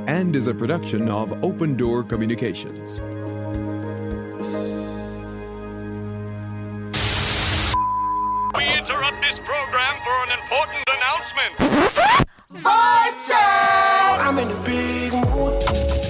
and is a production of Open Door Communications. We interrupt this program for an important announcement. I'm in a big mood.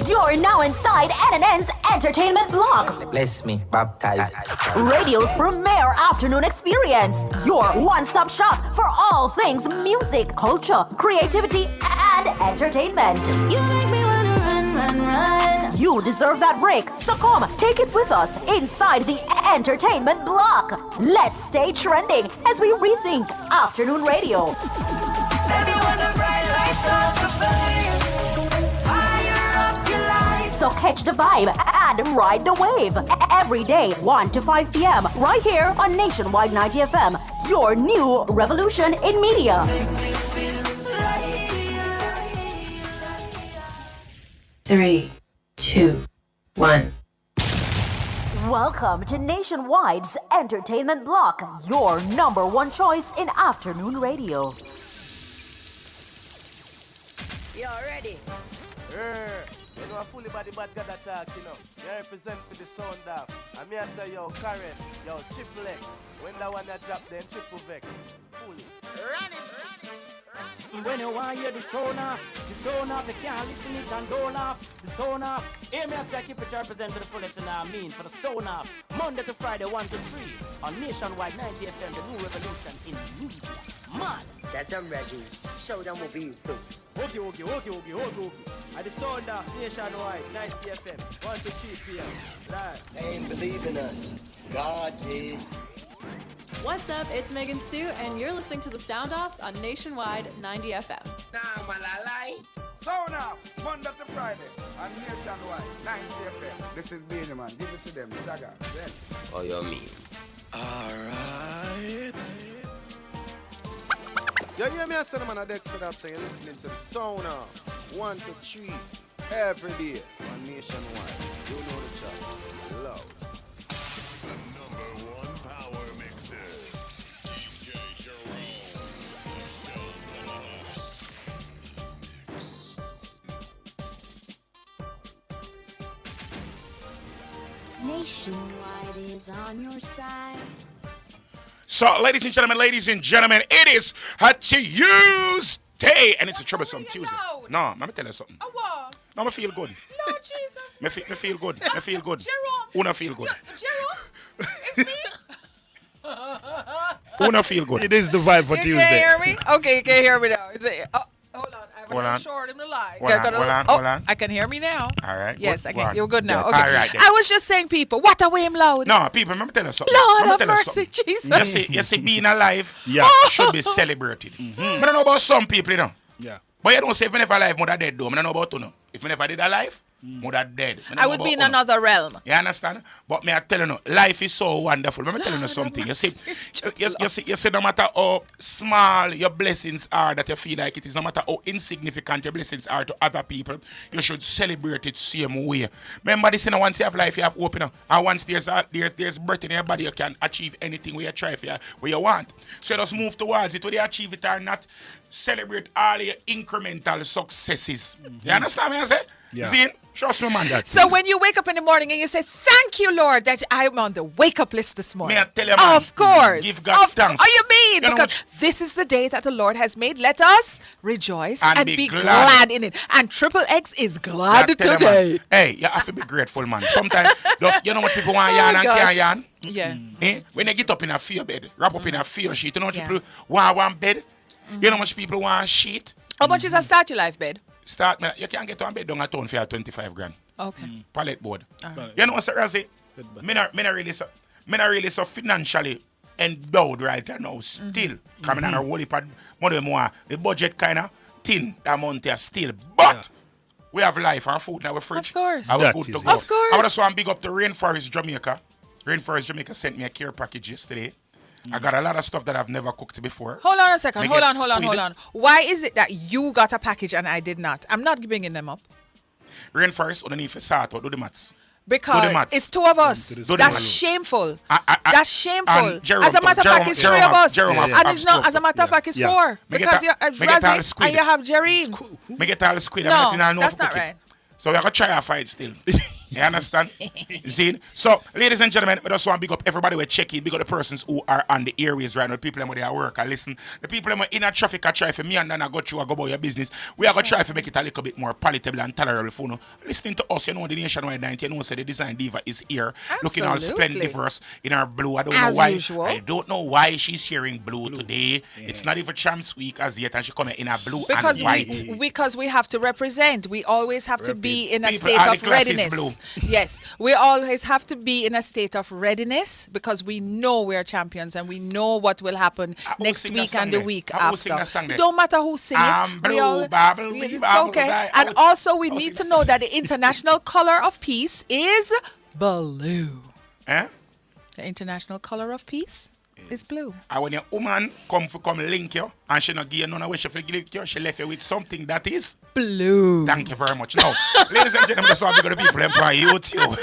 You're now inside NNN's entertainment block. Bless me, baptize. Radio's premier afternoon experience. Your one-stop shop for all things music, culture, creativity, and entertainment. You make me wanna run. You deserve that break, so come, take it with us inside the entertainment block. Let's stay trending as we rethink afternoon radio. Baby, when the bright lights start to fade, fire up your lights. So catch the vibe and ride the wave. Every day, 1 to 5 p.m. right here on Nationwide 90 FM. Your new revolution in media. Three, two, one. Welcome to Nationwide's entertainment block, your number one choice in afternoon radio. You ready? You know, a fully body bad God attack, you know. You represent for the sound off. And me I say, yo, Karen, yo, Triple X. When that one that drop, then Triple Vex. Fully. Run it. When you want to hear the sound off, you can't listen it and don't laugh. The sound off. Hear me I say, keep it represent to the fullest and I mean for the sound off. Monday to Friday, 1 to 3 on Nationwide 90 FM, the new revolution in media. Man. That I'm ready. Show them what bees do. Okay. At the sound off, Nationwide 90 FM, 1 to 3 p.m. Live. They ain't believing us. God is. What's up? It's Megan Sue, and you're listening to The Sound Off on Nationwide 90 FM. Nah, malalai. Sound off, Monday to Friday on Nationwide 90 FM. This is Beanie Man. Give it to them, Saga. Then. Oh, you mean? Alright. You hear me I say, man, I deck set up saying you're listening to the sound off 1 to 3 every day on Nationwide. You know the chart. Love. The number one power mixer, DJ Jerome. The show boss. Mix. Nationwide is on your side. So, ladies and gentlemen, it is a Tuesday, and it's a troublesome Tuesday. No, let me tell you something. What? No, I feel good. Lord Jesus. Me feel good. I feel good. Jerome. Una feel good. Jerome? It's me? Una feel good. It is the vibe for Tuesday. You can hear me? Okay, you can hear me now. Hold on. I have a little short in the line. Hold on. I can hear me now. All right. Yes, good. I can. You're good now. Yeah. Okay. All right. Then. I was just saying, people, what a way I'm loud. No, people, let me tell you something. Lord have mercy, Jesus. You see, being alive should be celebrated. Mm-hmm. I don't know about some people, you know. Yeah. But you don't say if me never alive, mother dead though. I don't know about you know. If me never did alive, mother dead. I would be in another realm. You understand? But me I tell you, life is so wonderful. Let me tell you something. You see, no matter how small your blessings are that you feel like it is, no matter how insignificant your blessings are to other people, you should celebrate it same way. Remember this, once you have life, you have hope, and once there's breath in your body, you can achieve anything where you try for where you want. So just move towards it, whether you achieve it or not. Celebrate all your incremental successes. You understand what I say? Yeah. See? Trust me, man. So when you wake up in the morning and you say, thank you, Lord, that I'm on the wake-up list this morning. May I tell you, man, of course. Give God thanks. Oh, you mean? You know because this is the day that the Lord has made. Let us rejoice and be glad in it. And Triple X is glad today. You, hey, you have to be grateful, man. Sometimes, you know what people want yarn and can't yarn? Yeah. When they get up in a fear bed, wrap up in a fear sheet, you know what people want one bed? You know how much people want a sheet? How much is a start your life bed? You can't get one bed down a town for 25 grand. Okay. Pallet board. You know what I say? Me not really so financially endowed right now still. Coming on a whole heap of money more. The budget kind of thin that month there still. But we have life and food in our fridge. Of course. I was good to go. Of course. I just want to big up to Rainforest Jamaica. Rainforest Jamaica sent me a care package yesterday. I got a lot of stuff that I've never cooked before. Hold on a second. Hold on. Why is it that you got a package and I did not? I'm not bringing them up. Rainforest underneath for start out, do the maths. Because it's two of us. That's shameful. That's shameful. As a matter of fact, it's three of us. And it's not, as a matter of fact, it's four. Because you have Razzie and you have Jareen. Me get all the squid. No, that's not right. So we're going to try our fight still. You understand? Zine. So, ladies and gentlemen, I just want to big up everybody we're checking. Big up the persons who are on the airways right now. The people who are at work. I listen. The people who are in a traffic are try for me and then I go through and go about your business. We are going to try to make it a little bit more palatable and tolerable for you. Listening to us, you know, the Nationwide 90, you know, the Design Diva is here. Absolutely. Looking all splendiferous in her blue. I don't know why. Usual. I don't know why she's hearing blue today. Yeah. It's not even Champs Week as yet and she's coming in a blue and white. Because we have to represent. We always have to be in a state of readiness. Yes. We always have to be in a state of readiness because we know we're champions and we know what will happen next week and the week after. It don't matter who sings it. It's okay. And also we need to know that the international color of peace is blue. Eh? The international color of peace is blue. And when your woman come link you and she not give you none of what she link you, she left you with something that is blue. Thank you very much. Now, ladies and gentlemen, that's how we got the people employ YouTube.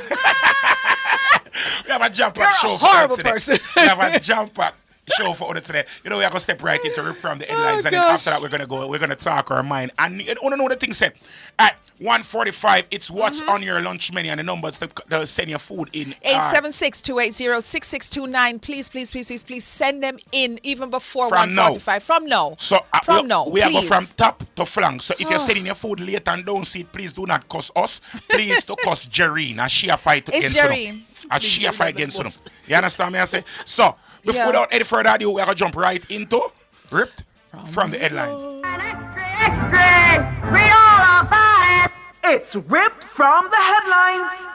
We have a jump pack show for horrible today. Person. We have a jump pack show for today. You know, we are gonna step right into Rip from the headlines, and then after that we're gonna talk our mind. And you wanna know the thing said at 1:45, it's what's on your lunch menu and the numbers to send your food in. 876-280-6629. Please send them in even before from 1:45. Now. From now. So we are going from top to flank. So if you're sending your food late and don't see it, please do not cuss us. Please to cuss Jareen and she a fight against you. And she a fight against you. You understand me? I say so. Without any further ado, we're going to jump right into Ripped from the headlines. Read all about it. It's Ripped from the headlines.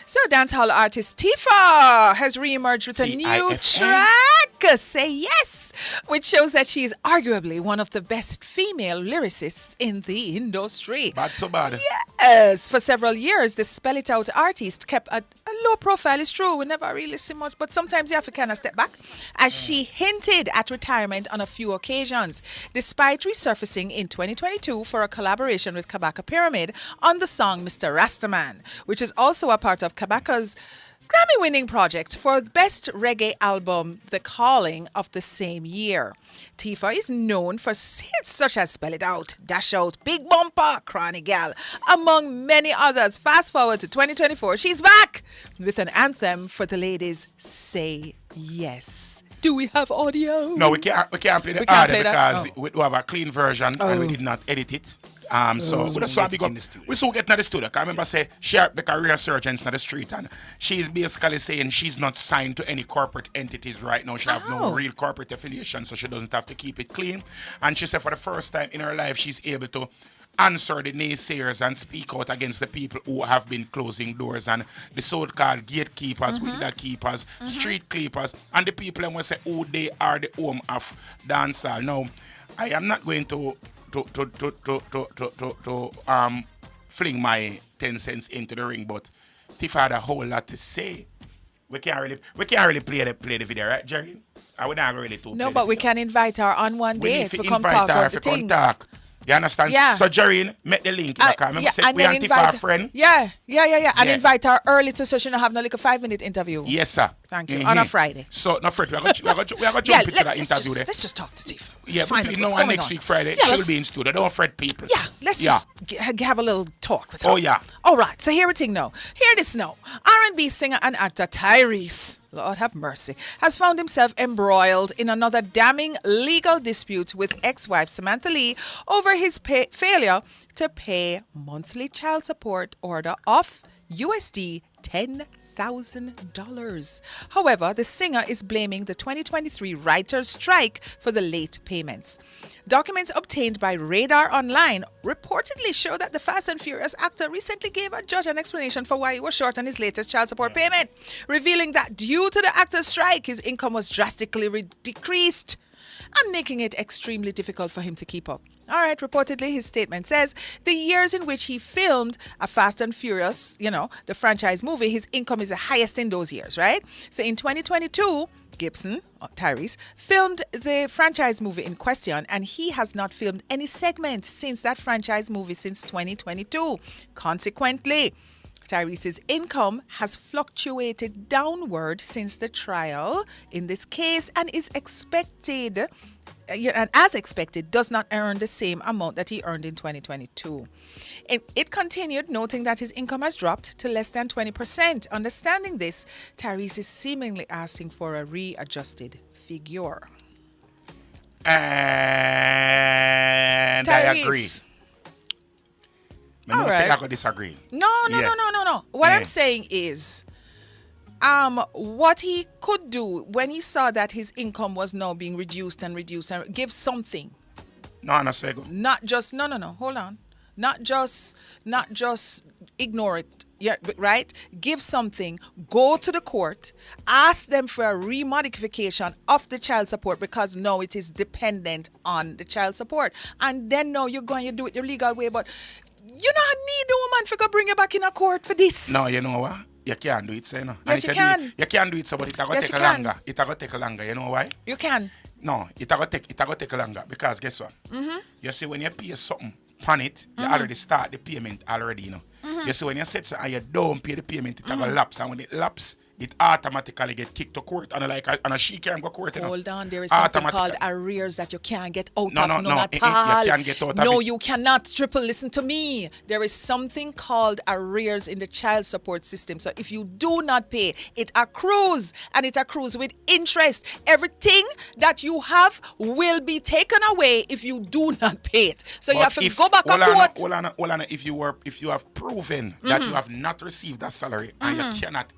So dancehall artist Tifa has re-emerged with a new track, Say Yes, which shows that she is arguably one of the best female lyricists in the industry. Bad so bad. Yes, for several years, the Spell It Out artist kept a low profile. It's true, we never really see much, but sometimes you have to kind of step back, as she hinted at retirement on a few occasions, despite resurfacing in 2022 for a collaboration with Kabaka Pyramid on the song Mr. Rastaman, which is also a part of Kabaka's Grammy-winning project for the Best Reggae Album, The Calling, of the same year. Tifa is known for hits such as Spell It Out, Dash Out, Big Bumper, Chronic Gal, among many others. Fast forward to 2024, she's back with an anthem for the ladies, Say Yes. Do we have audio? No, we can't play the audio because we do have a clean version and we did not edit it. So we just want to big up. We still get to the studio. I remember say she had the career surgeons in the street and she's basically saying she's not signed to any corporate entities right now. She have no real corporate affiliation, so she doesn't have to keep it clean. And she said for the first time in her life she's able to answer the naysayers and speak out against the people who have been closing doors and the so-called gatekeepers, window keepers, street keepers, and the people who say, oh, they are the home of dancehall. Now, I am not going to fling my 10 cents into the ring, but Tiff had a whole lot to say. We can't really play the video, right, Jerry? I would not really talk. No, but we can invite her on one day to come talk about the things. You understand? Yeah. So, Jareen, make the link. Remember, say we antify a friend. Yeah. And invite her early so she don't have no like a 5-minute interview. Yes, sir. Thank you. On a Friday. So, no fret. We are going to jump into that interview there. Let's just talk to Tifa. Yeah, but next week Friday, she'll be in studio. Don't fret, people. Yeah, let's just have a little talk with her. Oh, yeah. All right, so hear this now. R&B singer and actor Tyrese, Lord have mercy, has found himself embroiled in another damning legal dispute with ex-wife Samantha Lee over his failure to pay monthly child support order of USD $10,000. However, the singer is blaming the 2023 writers' strike for the late payments. Documents obtained by Radar Online reportedly show that the Fast and Furious actor recently gave a judge an explanation for why he was short on his latest child support payment, revealing that due to the actor's strike, his income was drastically decreased and making it extremely difficult for him to keep up. All right, reportedly, his statement says the years in which he filmed a Fast and Furious, the franchise movie, his income is the highest in those years, right? So in 2022, Gibson, Tyrese, filmed the franchise movie in question, and he has not filmed any segment since that franchise movie since 2022. Consequently, Tyrese's income has fluctuated downward since the trial in this case and is expected, and as expected, does not earn the same amount that he earned in 2022. It continued, noting that his income has dropped to less than 20%. Understanding this, Tyrese is seemingly asking for a readjusted figure. And I agree. I say I could disagree. No. What I'm saying is, what he could do when he saw that his income was now being reduced and give something. No, Not just hold on. Not just ignore it. Yeah, right? Give something, go to the court, ask them for a remodification of the child support because now it is dependent on the child support. And then now you're going to do it your legal way, but you don't need the woman to go bring you back in a court for this. No, you know what? You can't do it, so, you know. Yes, you can. You can't do it, so, but it's going to take longer. It's going to take longer. You know why? You can. No, it's going to take longer because guess what? You see, when you pay something on it, you already start the payment already, you know. You see, when you set and you don't pay the payment, it have a lapse, and when it lapse, it automatically get kicked to court, and she can't go to court. You know? Hold on, there is something called arrears that you can't get out of. No, at all. You can't get out of it. No, you cannot. Triple, listen to me. There is something called arrears in the child support system. So if you do not pay, it accrues, and it accrues with interest. Everything that you have will be taken away if you do not pay it. So you have to go back to court. Hold on. If you have proven that you have not received that salary and you cannot.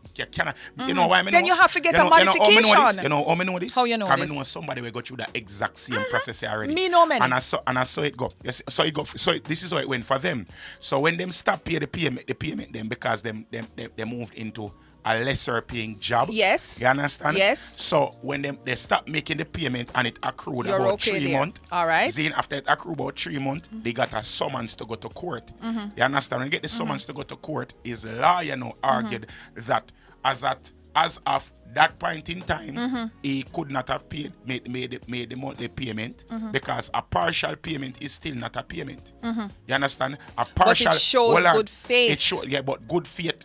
You know why I mean? Then you have to get a modification. You know how I know this? How you know this? I know somebody will go through the exact same process already. Me know many. And I saw it go. Yes, so it go. So this is how it went for them. So when them stop pay the payment them because they moved into a lesser paying job. Yes. You understand? Yes. So when they stop making the payment and it accrued about 3 months. All right. Then after it accrued about 3 months, they got a summons to go to court. You understand? When you get the summons to go to court, is lawyer now argued that as of that point in time, he could not have made the monthly payment because a partial payment is still not a payment. You understand? A partial, but it shows good faith. It shows, but good faith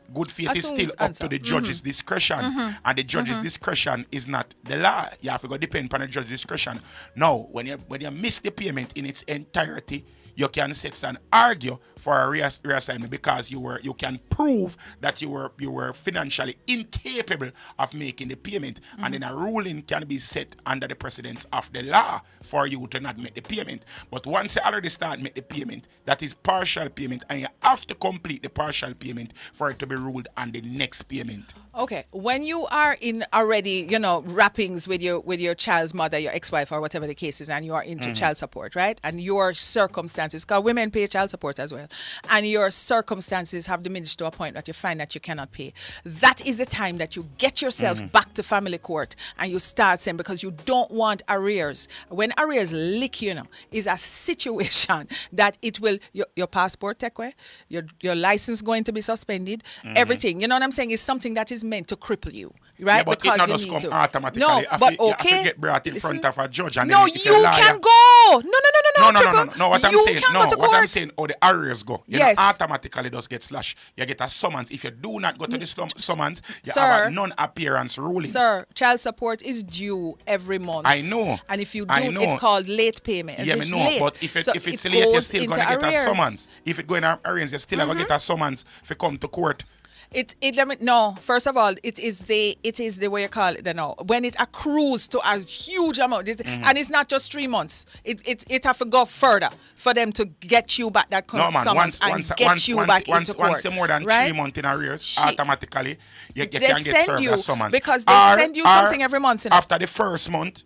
is still up to the judge's discretion, and the judge's discretion is not the law. You have to go depend on the judge's discretion. Now, when you miss the payment in its entirety, you can sit and argue for a reassignment because you can prove that you were financially incapable of making the payment, and then a ruling can be set under the precedence of the law for you to not make the payment. But once you already start make the payment, that is partial payment, and you have to complete the partial payment for it to be ruled on the next payment. Okay, when you are in already, wrappings with your child's mother, your ex-wife, or whatever the case is, and you are into child support, right? And your circumstances, because women pay child support as well, and your circumstances have diminished to a point that you find that you cannot pay. That is the time that you get yourself back to family court and you start saying, because you don't want arrears. When arrears lick is a situation that it will, your passport take away, your license going to be suspended, everything. You know what I'm saying? Is something that is meant to cripple you, right? Yeah, but because it not you just need come to. automatically. No, but you okay. have to get brought in front of a judge. And No, then you can go. No. No. What I'm saying, I'm saying, the arrears go. Yes. Automatically does get slashed. You get a summons. If you do not go to the summons, you have a non-appearance ruling. Sir, child support is due every month. I know. And if you do, it's called late payment. Yeah, I know. Late. But if it's late, you're still going to get a summons. If it go in arrears, you're still going to get a summons if you come to court. No, first of all, it is the way you call it now. When it accrues to a huge amount, and it's not just 3 months. It have to go further for them to get you back that summons and get you back into court. Once more than 3 months in arrears, automatically you can get served a summons. Because they send you something every month. After the first month,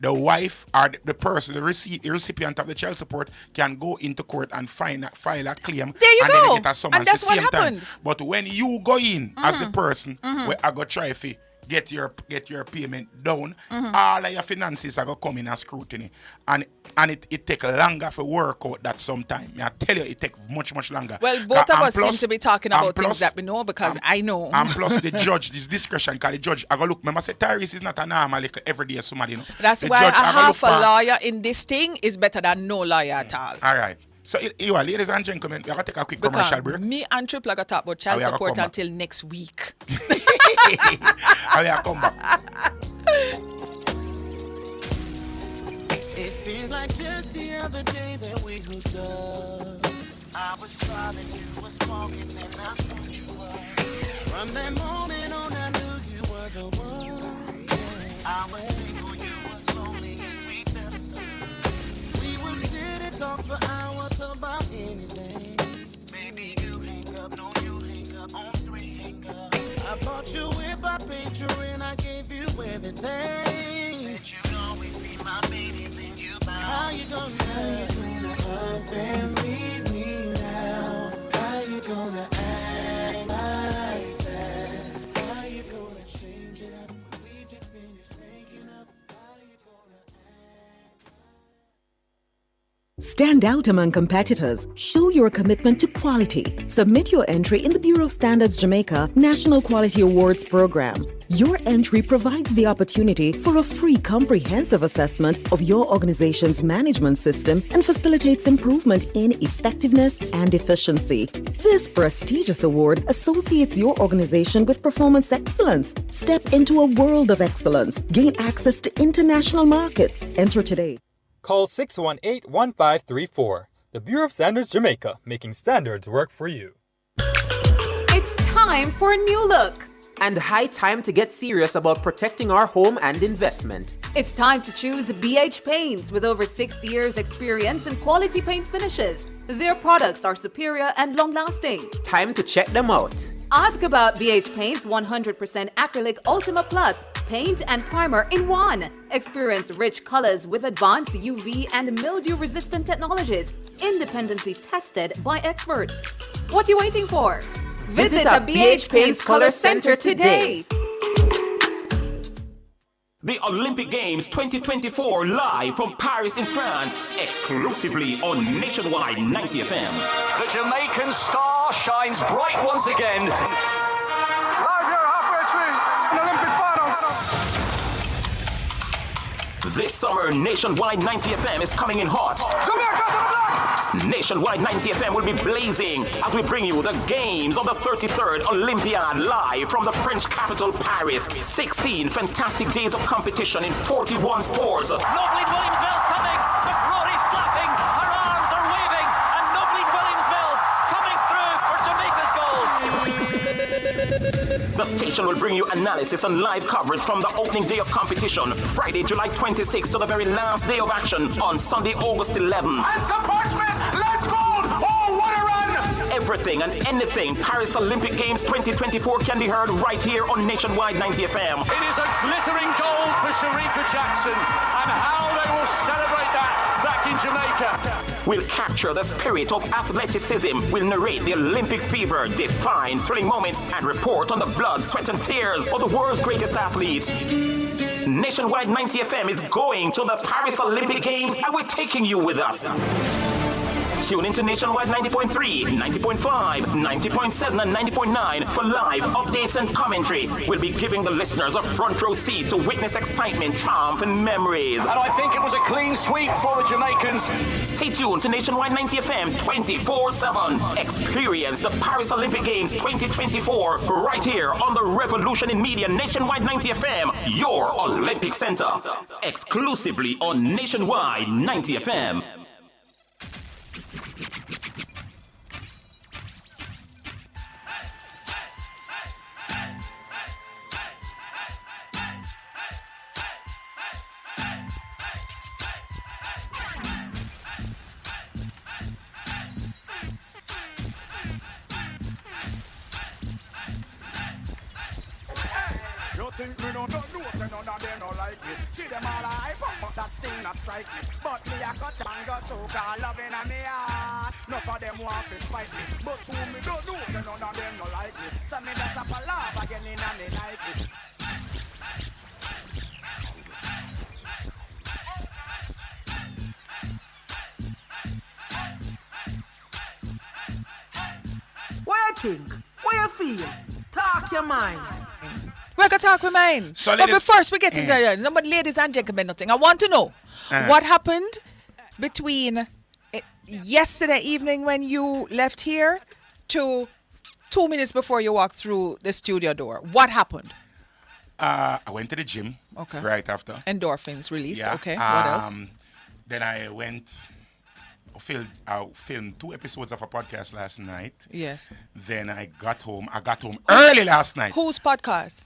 the wife or the person, the recipient of the child support can go into court and file a claim. There you and go. Then they get a summons And that's the same what happened. time. But when you go in as the person where I go try to get your payment down, all of your finances are going to come in as scrutiny. And it take longer for work out that sometime. I tell you, it take much longer. Well, both of us seem to be talking about things that we know because I know. And plus the judge, this discretion, because the judge, I go look, remember say Tyrese is not a normal everyday somebody. That's why a half a lawyer in this thing is better than no lawyer at all. All right. So, you are, ladies and gentlemen, we are going to take a quick commercial break. Me and Triple are going to talk about child support until next week. And we are come back. It seems like just the other day that we hooked up. I was driving, you was walking, and I thought you were. From that moment on, I knew you were the one. I was single, you was lonely, and we fell. We would sit and talk for hours about anything. Baby, you hang up, no, you hang up, on 3 hang up. I bought you whip, I paid you, and I gave you everything. Said you'd always be my baby, then you bow. How you gonna up and leave me now? How you gonna act like that? How you gonna change it up? We just finished making up. How you gonna Stand out among competitors. Show your commitment to quality. Submit your entry in the Bureau of Standards Jamaica National Quality Awards Program. Your entry provides the opportunity for a free comprehensive assessment of your organization's management system and facilitates improvement in effectiveness and efficiency. This prestigious award associates your organization with performance excellence. Step into a world of excellence. Gain access to international markets. Enter today. Call 618-1534. The Bureau of Standards Jamaica, making standards work for you. It's time for a new look. And high time to get serious about protecting our home and investment. It's time to choose BH Paints with over 60 years experience in quality paint finishes. Their products are superior and long-lasting. Time to check them out. Ask about BH Paint's 100% acrylic Ultima Plus paint and primer in one. Experience rich colors with advanced UV and mildew-resistant technologies, independently tested by experts. What are you waiting for? Visit a BH Paints Color Center today. The Olympic Games 2024 live from Paris in France, exclusively on Nationwide 90 FM. The Jamaican star shines bright once again. Live here halfway through in Olympic finals. This summer, Nationwide 90 FM is coming in hot. Jamaica to the blacks! Nationwide 90 FM will be blazing as we bring you the games of the 33rd Olympiad live from the French capital, Paris. 16 fantastic days of competition in 41 sports. Noveline Williams-Mills coming, the glory flapping, her arms are waving, and Noveline Williams-Mills coming through for Jamaica's gold. The station will bring you analysis and live coverage from the opening day of competition, Friday, July 26th to the very last day of action on Sunday, August 11th. And some parchment, let's go! Oh, what a run! Everything and anything Paris Olympic Games 2024 can be heard right here on Nationwide 90 FM. It is a glittering gold for Sharika Jackson, and how they will celebrate that back in Jamaica. We'll capture the spirit of athleticism. We'll narrate the Olympic fever, define thrilling moments, and report on the blood, sweat, and tears of the world's greatest athletes. Nationwide 90 FM is going to the Paris Olympic Games, and we're taking you with us. Tune into Nationwide 90.3, 90.5, 90.7, and 90.9 for live updates and commentary. We'll be giving the listeners a front row seat to witness excitement, triumph, and memories. And I think it was a clean sweep for the Jamaicans. Stay tuned to Nationwide 90 FM 24/7. Experience the Paris Olympic Games 2024 right here on the Revolution in Media Nationwide 90 FM, your Olympic Center. Exclusively on Nationwide 90 FM. Think me no know, say none of them no like me. See them all hype up, but that sting not strike me. But me I got and got choke all loving a me heart. None of them want to spite me, but who me don't know, say none of them no like me. So me just up a laugh again in a me like it. What you think? What you feel? Talk your mind. We're going to talk with mine. So but first, we get into there. Nobody, ladies and gentlemen, nothing. I want to know what happened between yesterday evening when you left here to 2 minutes before you walked through the studio door? What happened? I went to the gym. Okay. Right after. Endorphins released. Yeah. Okay. What else? Then I filmed 2 episodes of a podcast last night. Yes. Then I got home early last night. Whose podcast?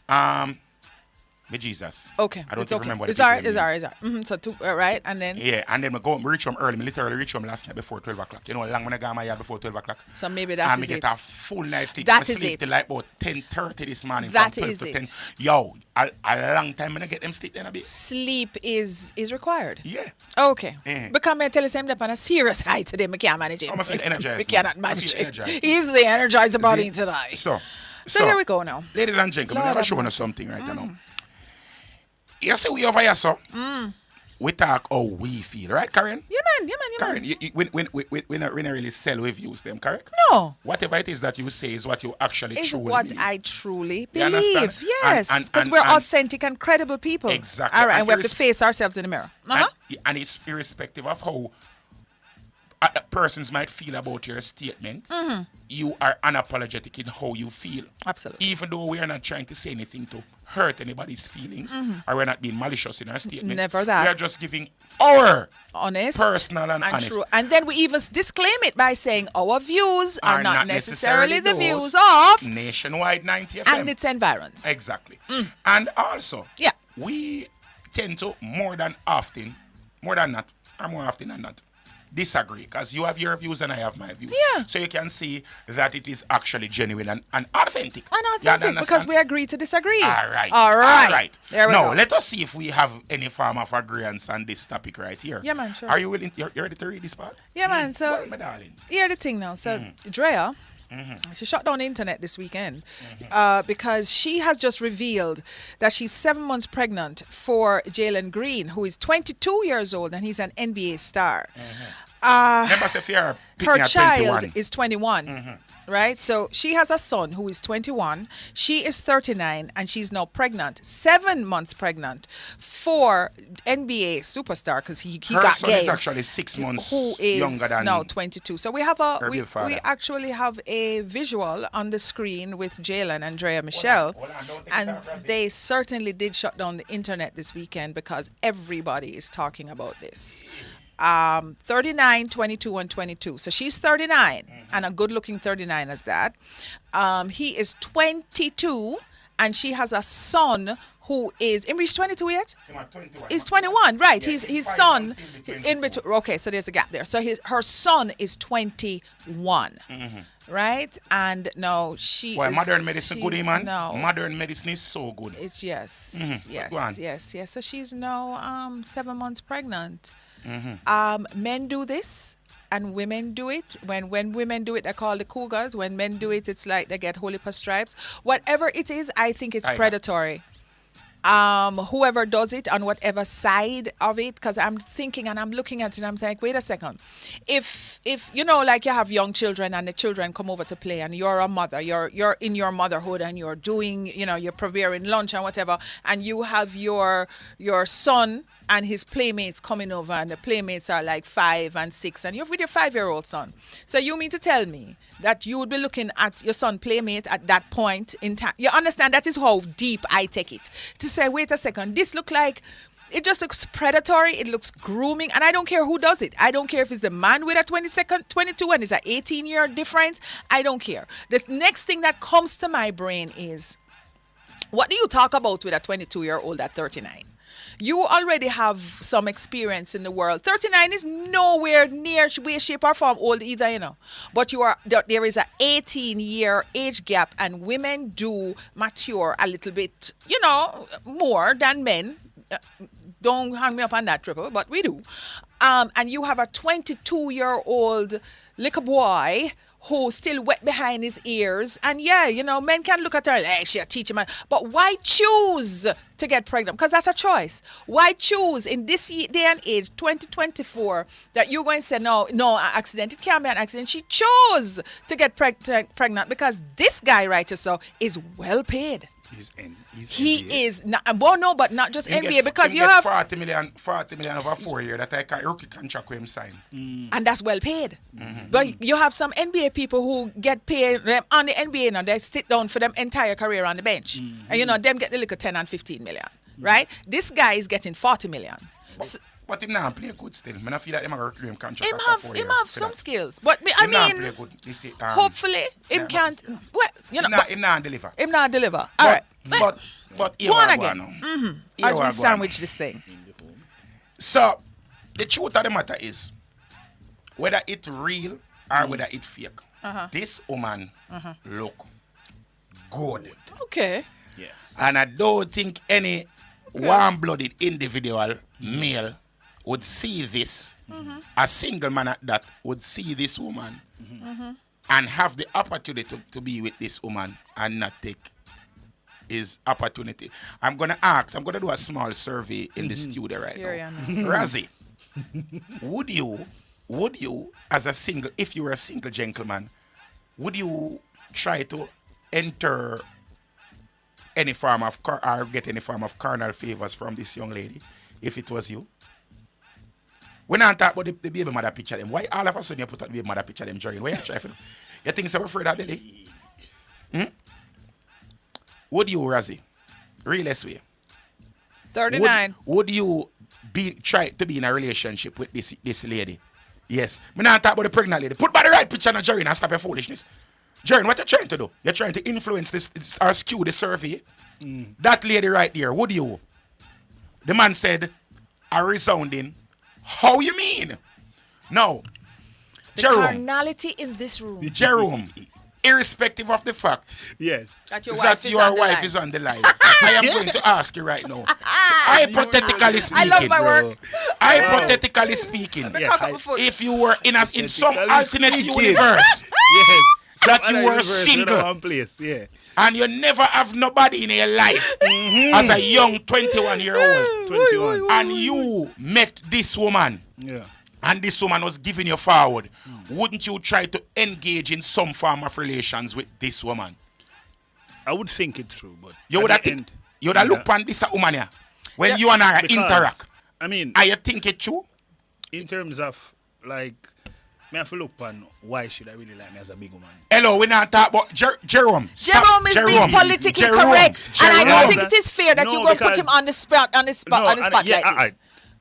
Me Jesus. Okay. I don't it's even okay. remember what it's the all right. people It's name all right. It's all right. So right, and then. Yeah, and then I go reach home early. Me literally reach home last night before 12 o'clock. You know how long when I got my yard before 12 o'clock? So maybe that is it. I it. get a full night's sleep. That I is sleep it. till like about 10:30 this morning. That from 12 is to it. 10. Yo, a long time when I get them sleep then a bit. Sleep is required. Yeah. Okay. Yeah. Because I tell you something on a serious high today, I can't manage it. I feel energized. We cannot manage I feel it. energized. He's the energizer body today. So here we go now. Ladies and gentlemen, I'm showing you something right now. You see we over here, so we talk how we feel, right, Karen? Yeah, man. Karen, we not really sell reviews, them, correct? No. Whatever it is that you say is what you actually Is truly what believe. I truly You believe. understand? Yes, because we're authentic and credible people. Exactly. All right, And and we have to face ourselves in the mirror. And it's irrespective of how persons might feel about your statement, you are unapologetic in how you feel. Absolutely. Even though we are not trying to say anything to hurt anybody's feelings, or we're not being malicious in our statement. Never that. We are just giving our honest, personal and honest. true. And then we even disclaim it by saying our views are not necessarily the those views of Nationwide 90 FM. and its environs. Exactly. And also, we tend to more often than not, disagree, because you have your views and I have my views. Yeah. So you can see that it is actually genuine and authentic. Unauthentic, because we agree to disagree. All right. All right. There we now, go. let us see if we have any form of agreement on this topic right here. Yeah, man, sure. Are you willing? You're ready to read this part? Yeah, man. So, Well, my darling. here's the thing now. So, Drea, she shut down the internet this weekend because she has just revealed that she's 7 months pregnant for Jalen Green, who is 22 years old, and he's an NBA star. Remember, Sophia, Her child is 21. Right? So she has a son who is 21. She is 39 and she's now pregnant, 7 months pregnant for NBA superstar because he Her got son game. is actually 6 months who is younger than now 22. So we have we actually have a visual on the screen with Jalen and Drea Michelle, and they certainly did shut down the internet this weekend because everybody is talking about this. 39, 22, and 22. So she's 39 and a good-looking 39 as that. He is 22 and she has a son who is, he's 22 yet? He's 21, right. Yeah, his son, in between. Okay, so there's a gap there. So her son is 21. Right? And no, she Well, is... modern medicine good, man. No. Modern medicine is so good. It's yes. Go on. Yes. So she's now 7 months pregnant. Men do this and women do it. When women do it, they're called the cougars. When men do it, it's like they get holy per stripes. Whatever it is, I think it's predatory. Whoever does it on whatever side of it, because I'm thinking and I'm looking at it and I'm saying, wait a second. If you know, like you have young children and the children come over to play and you're a mother, you're in your motherhood and you're doing, you're preparing lunch and whatever, and you have your son and his playmates coming over, and the playmates are like 5 and 6, and you're with your 5-year-old son. So you mean to tell me that you would be looking at your son playmate at that point in time? You understand? That is how deep I take it. To say, wait a second, this look like, it just looks predatory, it looks grooming, and I don't care who does it. I don't care if it's the man with a 22 and it's an 18-year difference. I don't care. The next thing that comes to my brain is, what do you talk about with a 22-year-old at 39? You already have some experience in the world. 39 is nowhere near way, shape, or form old either, But there is an 18-year age gap, and women do mature a little bit, more than men. Don't hang me up on that, Triple, but we do. And you have a 22-year-old little boy who's still wet behind his ears. And men can look at her and hey, she'll teach him. But why choose to get pregnant? Because that's a choice. Why choose in this day and age, 2024, that you're going to say, no, accident. It can't be an accident. She chose to get pregnant because this guy right so is well paid. He is not, well, no, but not just NBA because you get have 40 million over 4 years that I can rookie contract with him sign. and that's well paid. But you have some NBA people who get paid on the NBA now. They sit down for them entire career on the bench, and you know them get the little 10 and 15 million, right? This guy is getting 40 million. But him not play good still. I feel like him have him contract. Him have some skills, but I mean, play good. hopefully him can't. Well, you know, him not deliver. Him not deliver. All right, but go on again. As we sandwich this thing. So the truth of the matter is, whether it's real or whether it's fake, this woman look good. Okay. Yes. And I don't think any warm-blooded individual male would see this, a single man at that would see this woman and have the opportunity to be with this woman and not take his opportunity. I'm going to do a small survey in the studio right now. Razzie, would you, as a single, if you were a single gentleman, would you try to enter any form of or get any form of carnal favors from this young lady if it was you? When I talk about the baby mother picture them, why all of a sudden you put out the baby mother picture them during? Why you try for them? You think so afraid of Billy? Would you, Razzie? Realest way. 39. Would you try to be in a relationship with this lady? Yes. Me not talk about the pregnant lady. Put by the right picture now, Jerry, and stop your foolishness. Jerry, what you trying to do? You're trying to influence this or skew the survey. That lady right there, would you? The man said, a resounding, how you mean? No. The Jerome. carnality in this room. Jerome, irrespective of the fact that your wife is on the line, I am going to ask you right now. Hypothetically speaking, I love my work. Hypothetically speaking, if you were in some alternate universe, that you were single, and you never have nobody in your life as a young 21-year-old, and you met this woman, and this woman was giving you forward, wouldn't you try to engage in some form of relations with this woman? I would think it through, but you would have looked on this woman here when you and her interact. I mean, are you think it true? In terms of like, me have to look on why should I really like me as a big woman. Hello, we not talk about Jerome. Jerome is being politically correct, and I don't think it is fair that you go put him on the spot like this.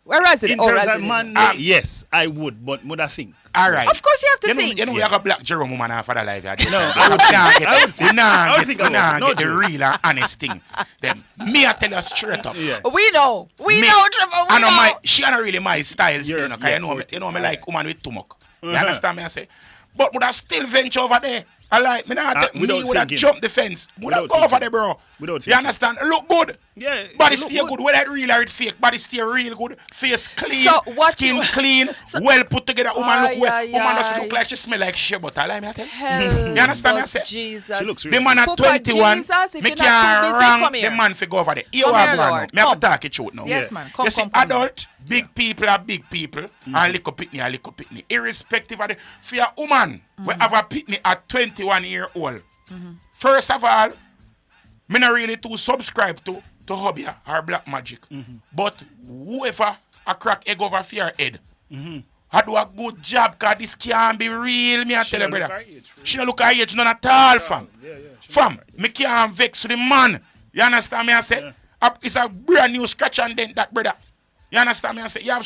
Where is it? In terms of man, yes, I would, but would I think? All right. Of course you have to think. You know, we have a black Jerome woman for the life. No, I would think get the real and honest thing. Then me, I tell you straight up. We know, Trevor. She not really my style still, because you know me like woman with tumok. You understand me? I say, but would I still venture over there? I like me not. Me would have jumped the fence. Would have go over there, bro. You understand? Look good. Yeah. Body stay good. Whether it real or it fake, body stay real good. Face clean, skin clean, well put together. Woman look well. Woman doesn't look like she smell like shit, but I like me. I tell you. You understand me? I say, Jesus. She looks the man at 21. Me can't wrong the man for go over there. You are one. Me have to talk it truth now. Yes, man. You see, adult. Big people are big people, and little pitney are little pitney. Irrespective of the for a woman, we have a pitney at 21-year-old. First of all, me not really too subscribe to hobby or black magic. But whoever a crack egg over for your head, I do a good job, because this can't be real, me I tell you, brother. She don't look at age, none at all, fam. Fam, me can't vex the man. You understand me? I say, it's a brand new scratch and dent, that brother. You understand me? I say, you have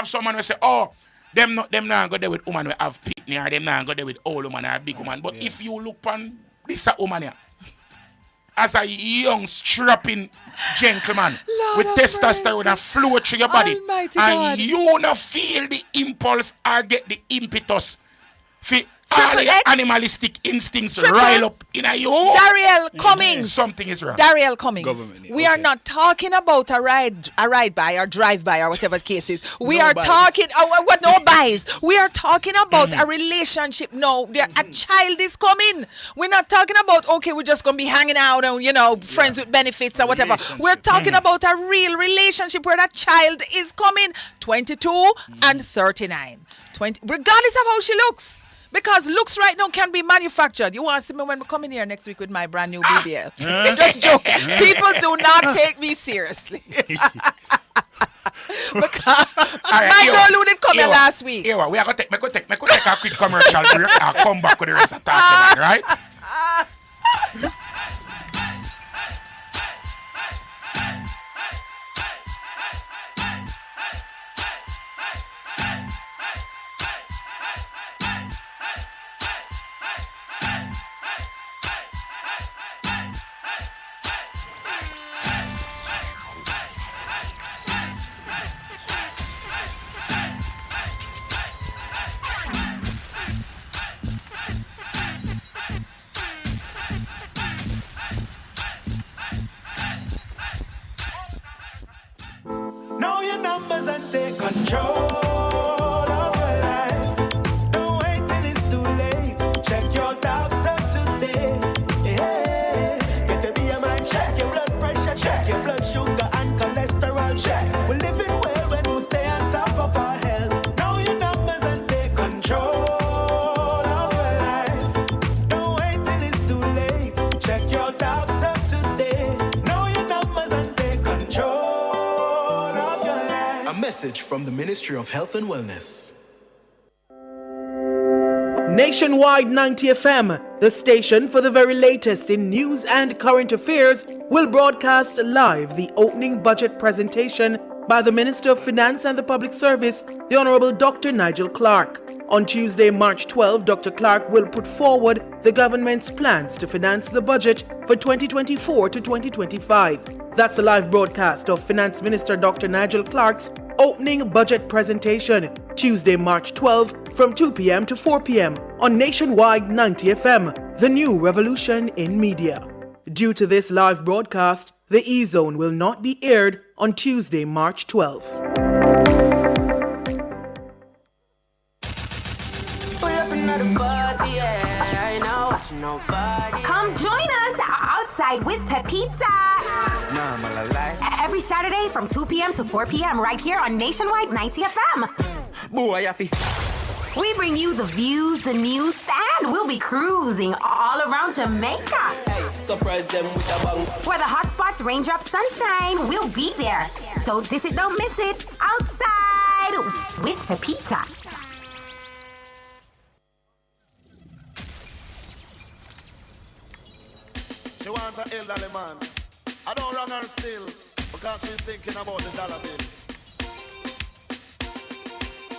someone who say, oh, them not go there with woman who have pitney, or them not go there with old woman or big woman. But if you look on this woman here, as a young strapping gentleman with testosterone and flow through your body, and you not feel the impulse or get the impetus for all your animalistic instincts rile up in a you. Dariel Cummings. Something is wrong. Dariel Cummings. We are not talking about a ride by or drive by or whatever the case is. We are talking no buys. We are talking about a relationship. No, a child is coming. We're not talking about we're just gonna be hanging out and friends with benefits or whatever. We're talking about a real relationship where that child is coming. 22 and 39. 20, regardless of how she looks. Because looks right now can be manufactured. You want to see me when we come in here next week with my brand new BBL? Just joking. People do not take me seriously. Because my girl who did come here last week. We are going to take a quick commercial break and come back with the rest of the talk, right? Know your numbers and take control of your life. Don't wait till it's too late. Check your doctor today. Yeah. Get your BMI check, your blood pressure check, your blood sugar and cholesterol check. We're living well when we stay on top of our health. Know your numbers and take control of your life. Don't wait till it's too late. Check your doctor today. Know your numbers and take control. A message from the Ministry of Health and Wellness. Nationwide 90 FM, the station for the very latest in news and current affairs, will broadcast live the opening budget presentation by the Minister of Finance and the Public Service, the Honorable Dr. Nigel Clarke. On Tuesday, March 12, Dr. Clarke will put forward the government's plans to finance the budget for 2024 to 2025. That's a live broadcast of Finance Minister Dr. Nigel Clarke's opening budget presentation, Tuesday, March 12, from 2 p.m. to 4 p.m. on Nationwide 90 FM, the new revolution in media. Due to this live broadcast, the E-Zone will not be aired on Tuesday, March 12. Come join us outside with Pepita. Every Saturday from 2 p.m. to 4 p.m. right here on Nationwide 90 FM. We bring you the views, the news, and we'll be cruising all around Jamaica. Hey, surprise them with a bang. Where the hot spots, raindrops, sunshine, we'll be there. Don't diss it, don't miss it. Outside with Pepita. She wants an elderly man. I don't run her still because she's thinking about the dollar bill.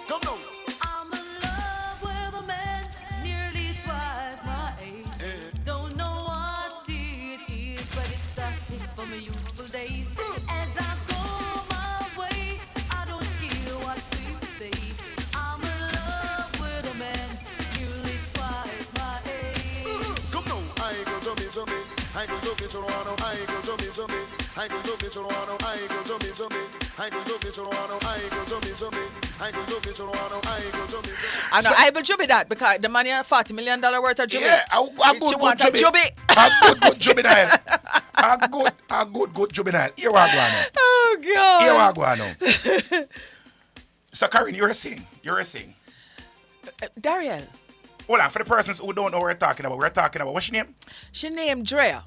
Come now. I'm in love with a man nearly twice my age. Don't know what it is, but it's a hit for my youthful days. As I go my way, I don't hear what people say. I'm in love with a man nearly twice my age. Come now. I go to me. I go to me, Toronto. I go to me. I go to me, Toronto. I go to me. I go to me, Toronto. I go to me. I go to me, Toronto. I go to me. I know, I will jubby that because the money $40 million worth of jubby. Yeah, a good jubby. A good juvenile. A good juvenile. Here we go now. Oh, God. Here we go now. So, Karen, you're saying. Dariel. Hold on, for the persons who don't know what we're talking about, what's your name? She named Drea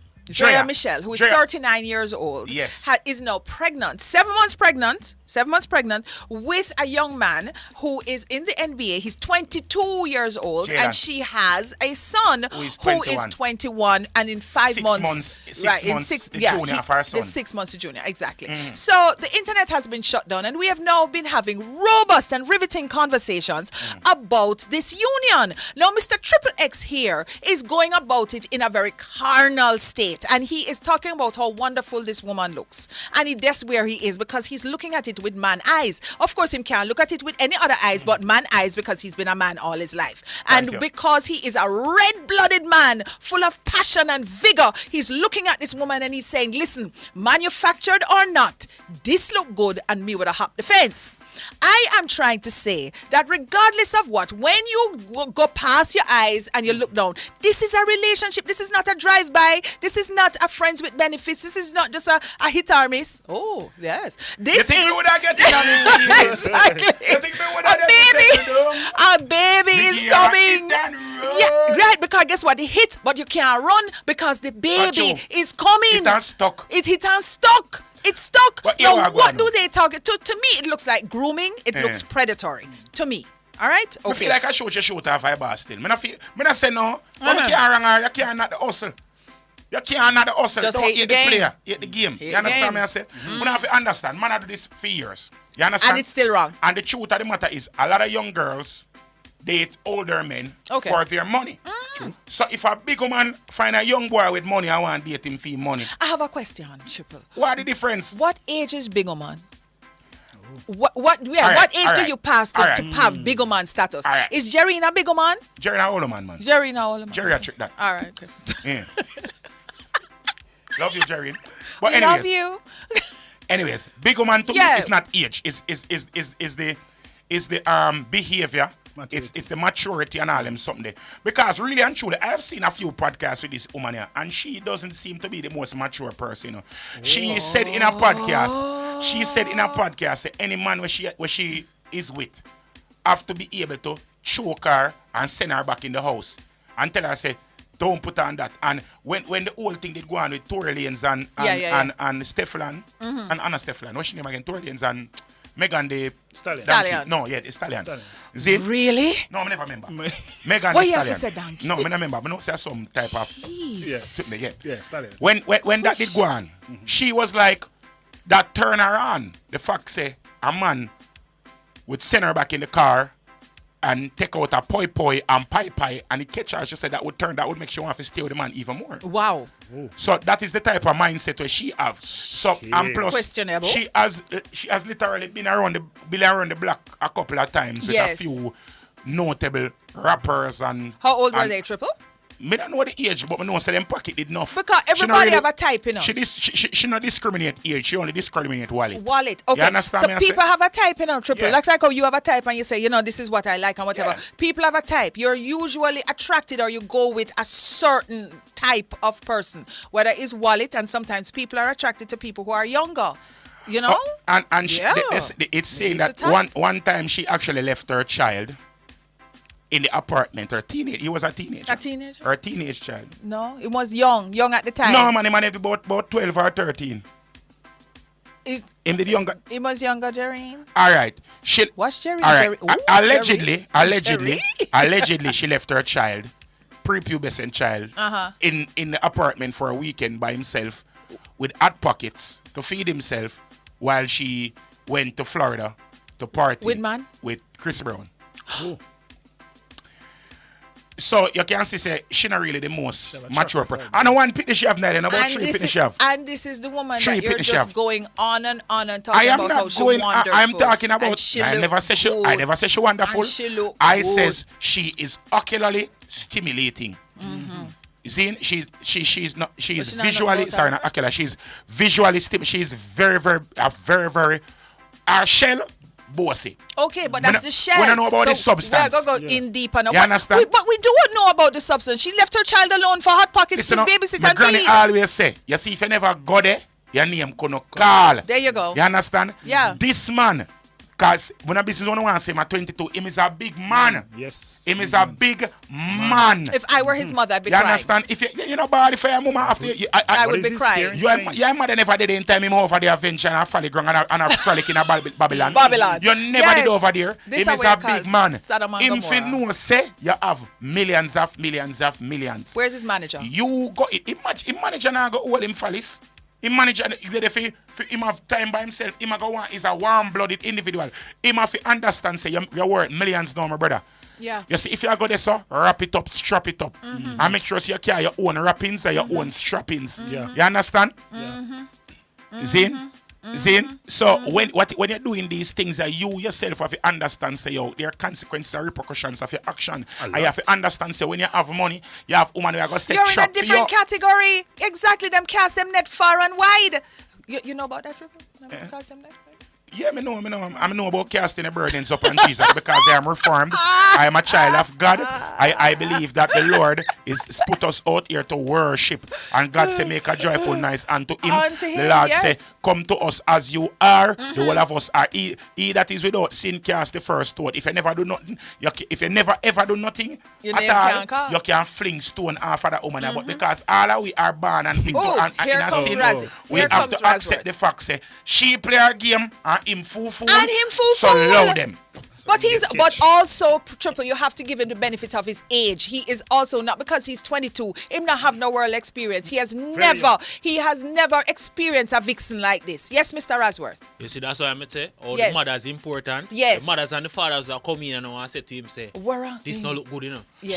Michelle, who is 39 years old. Yes. Is now pregnant, 7 months pregnant with a young man who is in the NBA. He's 22 years old, and she has a son who is 21, and in 5 months, junior of our son. 6 months to junior, exactly. So the internet has been shut down, and we have now been having robust and riveting conversations about this union. Now, Mr. Triple X here is going about it in a very carnal state. And he is talking about how wonderful this woman looks. And that's where he is because he's looking at it with man eyes. Of course, he can't look at it with any other eyes but man eyes because he's been a man all his life. And because he is a red-blooded man full of passion and vigor, he's looking at this woman and he's saying, listen, manufactured or not, this look good and me would have hopped the fence. I am trying to say that regardless of what, when you go past your eyes and you look down, this is a relationship. This is not a drive-by. This is is not a friends with benefits. This is not just a hit or miss. Oh, yes. This you think is... we would have get it on his Exactly. You think we would have A baby is coming. Yeah, right, because guess what? It hit, but you can't run because the baby is coming. It has stuck. It hit and stuck. It's stuck. But Now, what do they target? To me, it looks like grooming. It Yeah. looks predatory. To me. All right? I feel like I shoot off a bar still. I say no. But Uh-huh. you can't run her. You can't not the hustle. You can't not the hustle. Just Don't hate hate the the game. player. Hate the game. Hate You understand game. me? I say? We have to understand. Man, I do this for years. You understand? And it's still wrong. And the truth of the matter is, a lot of young girls date older men Okay. for their money. So if a big woman find a young boy with money, I want to date him for money. I have a question, Triple. What the difference? What age is bigger man? What All right, what age all do right, you pass to, all right. to have bigger man status? All right. Is Jerry in a bigger man? Jerry na older man. Jerry in a older man. Jerry a trick that. All right. Okay. Yeah. Love you, Jerry. But We anyways, love you. anyways, big woman to Yeah. me is not age. Is the behavior. It's the maturity and all them something there. Because really and truly, I have seen a few podcasts with this woman here, and she doesn't seem to be the most mature person. You know, she said in a podcast, say any man where she is with have to be able to choke her and send her back in the house and tell her say, don't put on that. And when the whole thing did go on with Tory Lanez and Stefan and Anna Stefan, what's she name again? Tory Lanez and Megan the Stallion. No, yeah, the Stallion. Zin? Really? No, I never remember. Megan Why the you have to Stallion. say donkey? No, I never remember. I know say some type of Yeah, Stallion. when that did go on, she was like that turn her on. The fact say a man would send her back in the car and take out a poi poi and pie pie and he catch her. She said that would make she want to stay with the man even more. Wow. So that is the type of mindset where she have. So and plus Questionable. she has literally been around the block a couple of times with a few notable rappers and. How old were they, Triple? Me don't know the age, but I know say them pocket did enough. Because everybody have a type, you know. She not discriminate age. She only discriminate wallet. Wallet. Okay. You understand So me? I people say? have a type, you know, Triple. Yeah. Like how you have a type and you say, you know, this is what I like and whatever. People have a type. You're usually attracted or you go with a certain type of person. Whether it's wallet, and sometimes people are attracted to people who are younger. You know? And she, it's saying It's a that type. one time she actually left her child in the apartment. He was a teenager. A teenager? Or a teenage child. No, it was young at the time. No, man, he was about 12 or 13. It the younger. He was younger, Jerry. All right. What's Jerry? All right. Jerry? Ooh, Allegedly, she left her child, prepubescent child, Uh-huh. in the apartment for a weekend by himself with hot pockets to feed himself while she went to Florida to party with Chris Brown. So you can see say she not really the most mature person. I know one pity she have now, and about three pity she have. And this is the woman Three that you're pity she just have. going on and I talking am about not how she's going. wonderful. I'm talking And about. she I look never say she. good. I never say she wonderful. And she look I good. says she is ocularly stimulating. Mm-hmm. See, she's not. She's But she not visually. about Sorry, that. not ocular. She's visually stimulating. She's very. Our shell bossy. Okay, but We that's no- the shell. we don't know about the substance. We're going to go in deep. And You understand? But we do know about the substance. She left her child alone for hot pockets to Listen, babysit my and granny feed. always say, you see, if you never go there, your name could not call. There you go. You understand? Yeah. This man, because when a business owner wants to say, I'm 22, him is a big man. Yes. Him is a big man. If I were his mother, I'd be You crying. understand? If you know, body for your mama after you, I would be crying. Your mother never did in time him over the adventure and a frolic ground and a frolic in a Babylon. Babylon. You never Yes. did over there. This Him is is what a we call big man. Sodom and Him fi Gomorrah. know say you have millions of millions. Where's his manager? You go imagine manager now go hold him follies. Him manager if him have time by himself, him a go want is a warm-blooded individual. Him have to understand say you're worth millions now, my brother. Yeah. You see, if you go there, so wrap it up, strap it up, and make sure you carry your own wrappings and your own strappings. Yeah. You understand? Zin? So when you're doing these things, you yourself have to understand, say, there are consequences and repercussions of your action. And you have to understand, say, when you have money, you have woman who are going to set You're in a trap for you. different category. Exactly. Them cast them net far and wide. You know about that, Triple? Them cast them net wide? Yeah, I know about casting the burdens upon Jesus because I am reformed. I am a child of God. I believe that the Lord is put us out here to worship. And God say, make a joyful noise unto him. The Lord say, come to us as you are. The whole of us are. He that is without sin cast the first stone. If you never do nothing, if you never ever do nothing at all, you can fling stone off of that woman. But because all of we are born and victim and in a sin, we have to accept the fact say, she play a game and him foo-foo. And him foo-foo. So love them. But also, Triple, you have to give him the benefit of his age. He is also not, because he's 22, him not have no world experience. He has never experienced a vixen like this. Yes, Mr. Rasworth. You see, that's why I'm say, Yes. the mother's important. Yes. The mothers and the fathers are coming in and say to him, say, this not look good, you know. Yeah.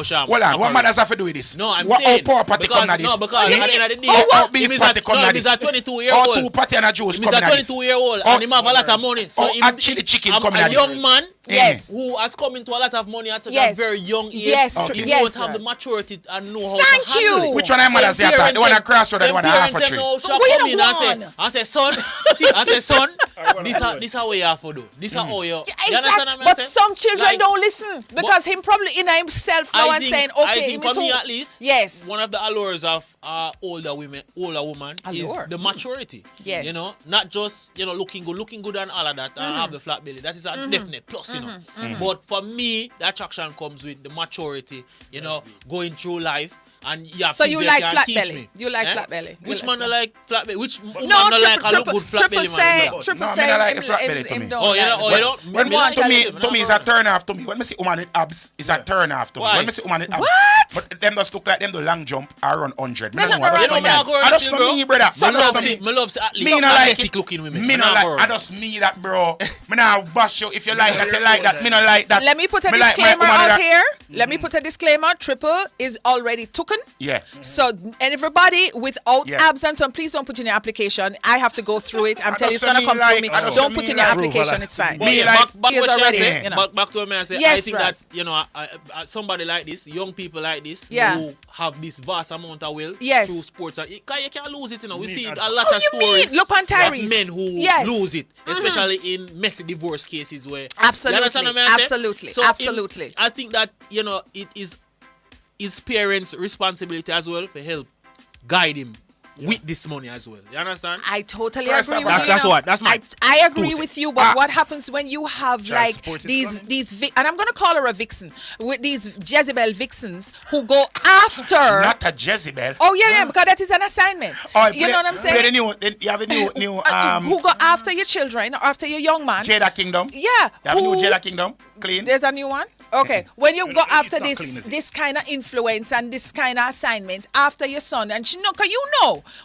So, what mothers have to do with this? No, I'm what saying. Poor party come at this? No, because at the end of the day, him is a 22-year-old. Two party and a Jews come at this. He's a 22-year-old and he have a lot of money. So a young man Yes. who has come into a lot of money at a very young age. Yes. He Yes. won't have the maturity and know how Thank to handle you. it. Which one am I say? The one at crossroad and the one at half a tree. I say, son, this how we have to do. This how you. You understand what But I'm saying? some children don't listen because him probably in himself now and saying, okay, I think for me at least, yes, one of the allures of older woman is the maturity. Yes. You know, not just looking good and all of that and have the flat belly. That is a definite plus, you know. But for me, the attraction comes with the maturity, going through life. And so you like flat teach belly? me. You like flat belly? Which man like flat belly? Which woman like a look good flat belly man? Triple say, I like the flat belly to me. Oh, you don't? When to me is a turn off to me. When I see woman with abs, it's a turn off to me. When I see woman with abs, but them just look like them do long jump or run 100. I just know me, brother. Me love at least athletic looking women. Me not like. I just me that, bro. Me not bash you if you like that. You like that. Me not like that. Let me put a disclaimer out here. Let me put a disclaimer. Triple is already taken. Yeah. So everybody without abs and some, please don't put in your application. I have to go through it. I'm telling you, it's gonna come through me. Don't put in your application. It's fine. Back to what I say. I think that somebody like this, young people like this, who have this vast amount of wealth through sports, you can't lose it. We see a lot of stories. Look on Tyrese. Of men who lose it, especially in messy divorce cases where absolutely. So absolutely. I think that it is his parents' responsibility as well to help guide him with this money as well. You understand? I totally agree with you. That's my I agree with you, but what happens when you have like these and I'm going to call her a vixen, with these Jezebel vixens who go after not a Jezebel. Oh yeah, because that is an assignment. You know what I'm saying? You have a new who go after your children, after your young man. Jada Kingdom. Yeah. You have a new Jada Kingdom. Clean. There's a new one. Okay, when you go after this kind of influence and this kind of assignment after your son, and because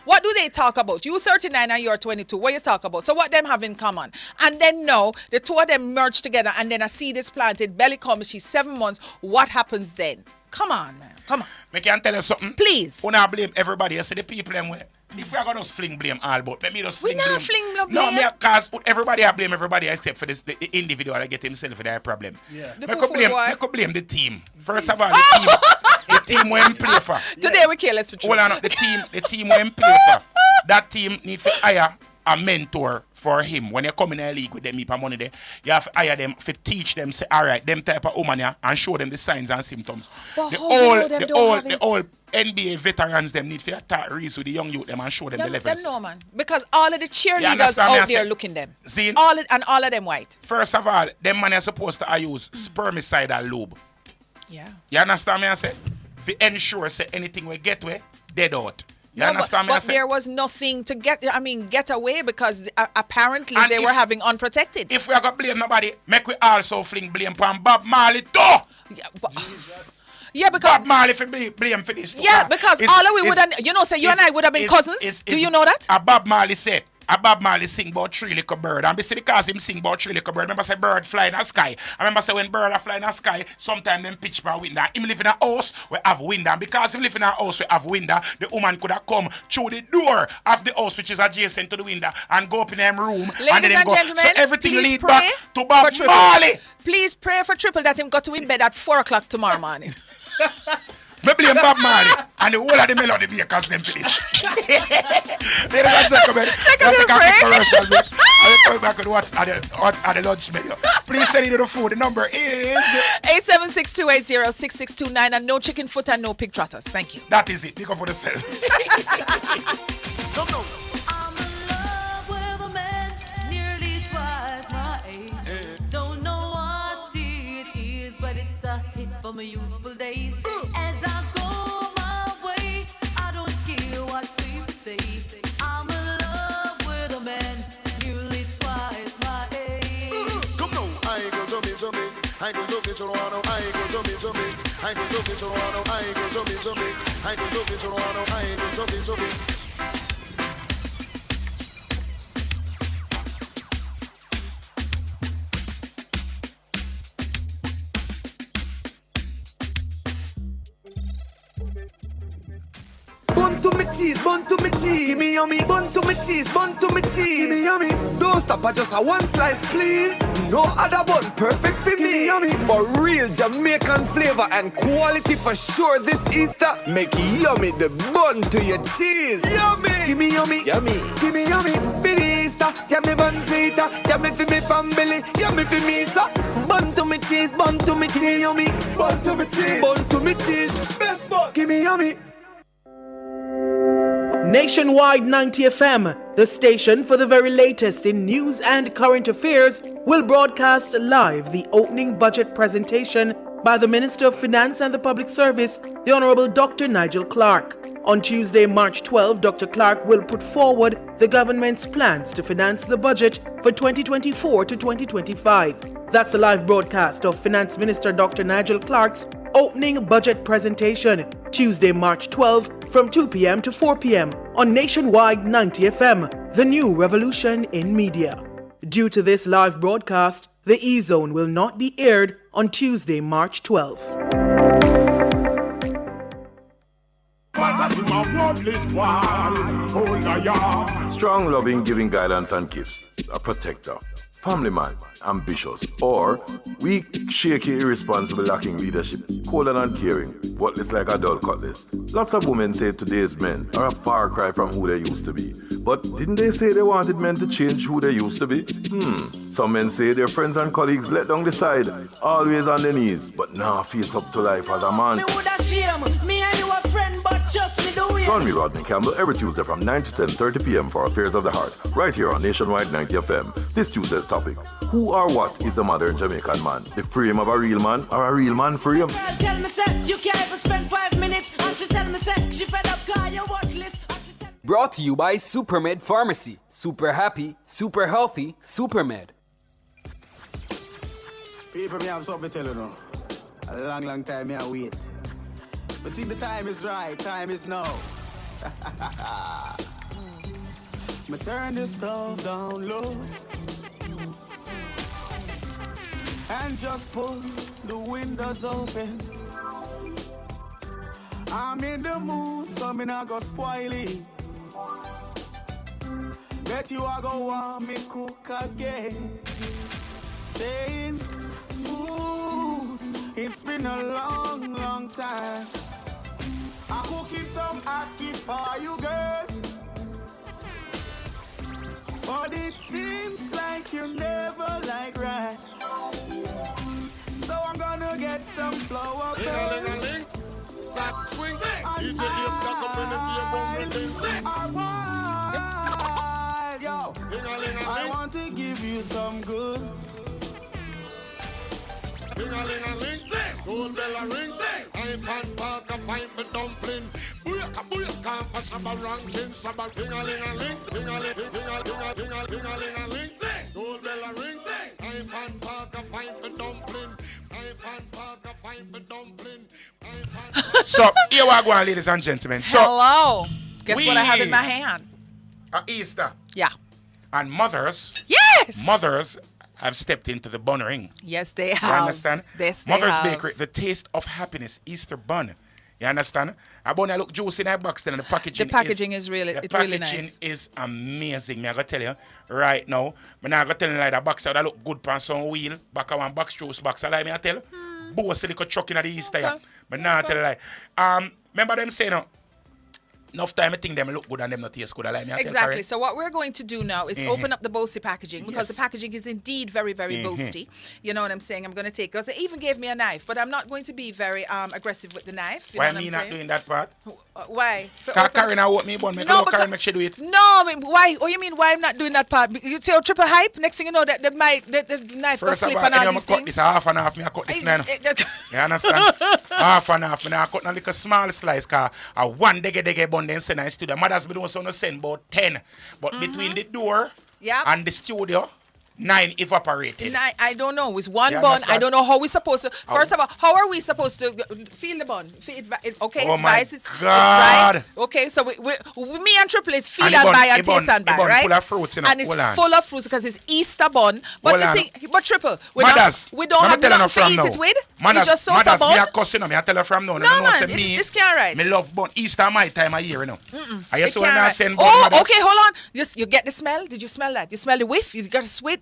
what do they talk about? You 39 and you're 22. What you talk about? So what them have in common? And then the two of them merge together, and then a seed is planted. Belly comes. She's 7 months. What happens then? Come on, man. Come on. I can tell you something. Please. When I blame everybody, I say the people them way. If we are going to fling blame all about, let me just fling blame. No, because everybody I blame everybody except for the individual that get himself with their problem. Yeah. I could blame the team. First of all, the team where him play for. Today we care less for hold on, the team where him play for. That team need to hire a mentor for him. When you come in a league with them, you pay money there, you have to hire them to teach them, say, all right, them type of woman here, and show them the signs and symptoms. But the old NBA veterans them need to attack Reese with the young youth them and show them the levels. Them no, man. Because all of the cheerleaders out there looking them. See? All of them white. First of all, them man are supposed to use spermicidal lube. Yeah. You understand me? I say? To ensure say anything we get away, dead out. You understand me? But there was nothing to get away because apparently they were having unprotected. If we are going to blame nobody, make we also fling blame on Bob Marley too. Yeah, because Bob Marley for blame for this. Yeah, because all of we would have, say you and I would have been cousins. Do you know that? Bob Marley said. Bob Marley sing about 3 little bird. And because him sing about 3 little bird, remember say bird fly in the sky. I remember say when bird are fly in the sky, sometimes them pitch by window. Him live in a house, we have window. And because him live in a house, we have window, the woman could have come through the door of the house, which is adjacent to the window, and go up in them room. Ladies and gentlemen, so everything lead back to Bob Marley. Please pray for Triple that him got to in bed at 4 o'clock tomorrow morning. Me blame Bob Marley and the whole of the melody makers them for this. Ladies and gentlemen, let's take a quick commercial break. I'll come back with what's at the lunch menu. Please send it to the food. The number is 876-280-6629 and no chicken foot and no pig trotters. Thank you. That is it. Pick up for the cell. For my youthful days, as I go my way, I don't care what people say. I'm in love with a man nearly twice my age. Come now, I go to me, I go to me, Toronto, I go to me, I go to me, Toronto, I go to me, I go to me, Toronto, I go to me. Bun to me cheese, give me yummy. Bun to me cheese, give me yummy. Don't stop at just a one slice, please. No other bun, perfect for me. Yummy. For real Jamaican flavor and quality for sure this Easter. Make yummy the bun to your cheese. Yummy. Give me yummy, give me yummy. For the Easter, yummy bun zeta. Yummy for me family, yummy for me, sir. Bun to me cheese, give me yummy. Bun to me cheese, best bun. Give me yummy. Nationwide 90 FM, the station for the very latest in news and current affairs, will broadcast live the opening budget presentation by the Minister of Finance and the Public Service, the Honorable Dr. Nigel Clarke. On Tuesday, March 12, Dr. Clarke will put forward the government's plans to finance the budget for 2024 to 2025. That's a live broadcast of Finance Minister Dr. Nigel Clarke's opening budget presentation, Tuesday, March 12, from 2 p.m. to 4 p.m. on Nationwide 90 FM, the new revolution in media. Due to this live broadcast, the E-Zone will not be aired on Tuesday, March 12. Strong, loving, giving guidance and gifts. A protector. Family man, ambitious, or weak, shaky, irresponsible, lacking leadership, cold and uncaring, worthless like a dull cutlass. Lots of women say today's men are a far cry from who they used to be. But didn't they say they wanted men to change who they used to be? Some men say their friends and colleagues let down the side, always on their knees, but now face up to life as a man. Me woulda shame, me and you a friend, but just me do it. Join me, Rodney Campbell, every Tuesday from 9 to 10:30 p.m. for Affairs of the Heart, right here on Nationwide 90 FM. This Tuesday's topic: who or what is a modern Jamaican man? The frame of a real man or a real man frame? Girl, tell me say you can't even spend 5 minutes, and she tell me say she fed up car your watch list. Brought to you by Supermed Pharmacy. Super happy, super healthy, Supermed. People, me have something to tell you now. A long time me I wait. But think the time is right, time is now. Me turn the stove down low and just pull the windows open. I'm in the mood, so me not go spoil it. Bet you are go want me cook again. Saying, ooh, it's been a long time. I'm cooking some ackee for you, girl. But it seems like you never like rice. So I'm gonna get some flour, girl. That swing, DJ is stuck up in the I want to give you some good. Ding-a-ling-a-ling, gold bell a ring, I pan park a pint for dumpling. Booyah, time for shabba ranking, shabba ding-a-ling-a-ling, ding-a-ling-a-ling, gold bell a ring, I pan park a pint for dumpling. So, here we go, ladies and gentlemen. So, hello. Guess what I have in my hand? Easter. Yeah. And mothers. Yes. Mothers have stepped into the bun ring. Yes, they have. You understand? Yes, they Mother's have. Bakery, the taste of happiness, Easter bun. You understand? I bun look juicy in that box and the packaging. The packaging is really, it's really nice. The packaging is amazing. Me I gotta tell you right now. Me not gonna tell you like that box that look good on some wheel. Back of one box juice box. I like me I tell you. Boss a little truck in the Easter. Okay. But now tell you like, remember them saying, enough time I think them look good and them not taste good. Like me, exactly. So what we're going to do now is open up the boasty packaging because the packaging is indeed very, very boasty. You know what I'm saying? I'm going to take, because they even gave me a knife, but I'm not going to be very aggressive with the knife. Why me not doing that part? Why? Because Karen I want me bun. Karen make she do it. No, I mean, why? Oh, you mean why I'm not doing that part? You say triple hype. Next thing you know, that the knife will slip and all these things. Cut this half and half. Me I cut this now. You understand? Half and half. Me I cut a little small slice. Cause I one dege bun then send I studio. Mothers be doing so no send about 10. But between the door and the studio, 9 evaporated. 9, I don't know. It's one bun. I don't know how we're supposed to. First of all, how are we supposed to feel the bun? Okay, oh it's my rice. It's God. right. Okay, so we me and Triple is feel and buy and taste and buy, right? Full of fruits, you know. And it's full of fruits because it's Easter bun. But the thing, but Triple, we don't have nothing to eat it with. It's just so bun. Me a cuss, you know. Me I tell her from now. No man, this can't right. Me love bun. Easter my time of year, you know. I used to when I send bun. Oh, okay, hold on. You get the smell? Did you smell that? You smell the whiff? You got to sweet.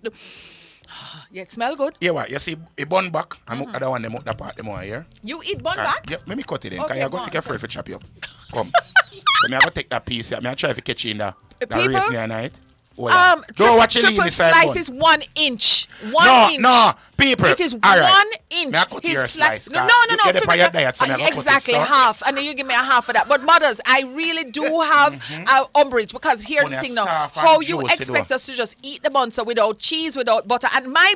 Yeah, it smell good. Yeah, what? You see a bun back, and other one them out the part them over here. You eat bun back? Yeah, let me cut it in. Okay, you're going to get afraid to chop you up. Come. So me I go take that piece. Me I try to catch you in that race near night. Don't watch your triple slice is 1 inch. 1 inch. No, people. It is right. 1 inch. May I cut your slice? No. Exactly, half. And then you give me a half of that. But mothers, I really do have umbrage because here's the thing now. How you expect us to just eat the bun so without cheese, without butter. And my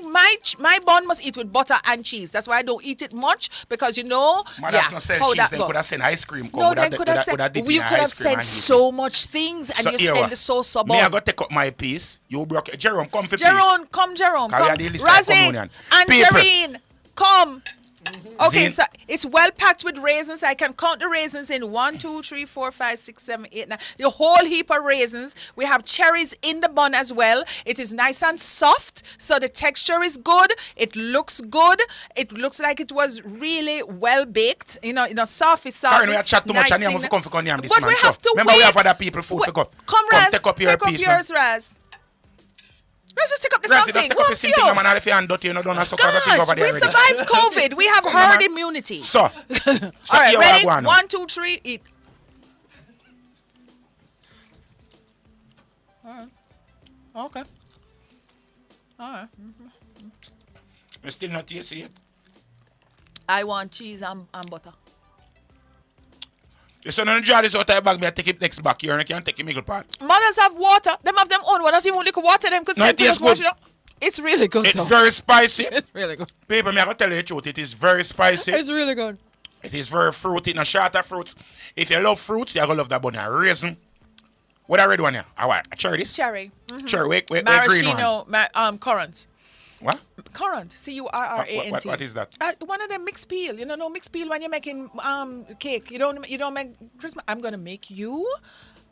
bun must eat with butter and cheese. That's why I don't eat it much because you know, mothers not sell cheese, they could have sent ice cream. No, they could have sent, you could have sent so much things and you send the sauce bun. Me I go take up my piece. You broke it. Jerome, come for Jerome, come. Razin and Jareen, come. Okay, so it's well packed with raisins. I can count the raisins in 1, 2, 3, 4, 5, 6, 7, 8, 9. The whole heap of raisins. We have cherries in the bun as well. It is nice and soft, so the texture is good. It looks good. It looks like it was really well baked. You know, soft. It's soft. Karen, we have chat too much and you have to come for this but man. We have to remember, wait. We have other people food to go. Come, Raz. Take up your piece. Yours, Raz. Let's just take up the Raz, something. Just take up the something, man. If you hand dirty, you don't have Gosh, we survived COVID. We have herd immunity. So all right, ready? 1, 2, 3, eat. All right. Okay. All right. I still not tasty yet. I want cheese and butter. So now draw this out of the bag, me I take it next back here and I can take the middle part. Mothers have water. Them have them own water. Not even liquor water. Them could send to us wash it up. It's really good. It's very spicy. It's really good. People, me I gotta tell you the truth. It is very spicy. It's really good. It is very fruity. No short of fruits. If you love fruits, you're gonna love that bun. Raisin. What I read one here? All right. Cherry this? Cherry. Cherry. Wait, green Maraschino. Currant. What? Currant. Currant. What is that? One of them mixed peel. You know, mixed peel when you're making cake. You don't make Christmas. I'm gonna make you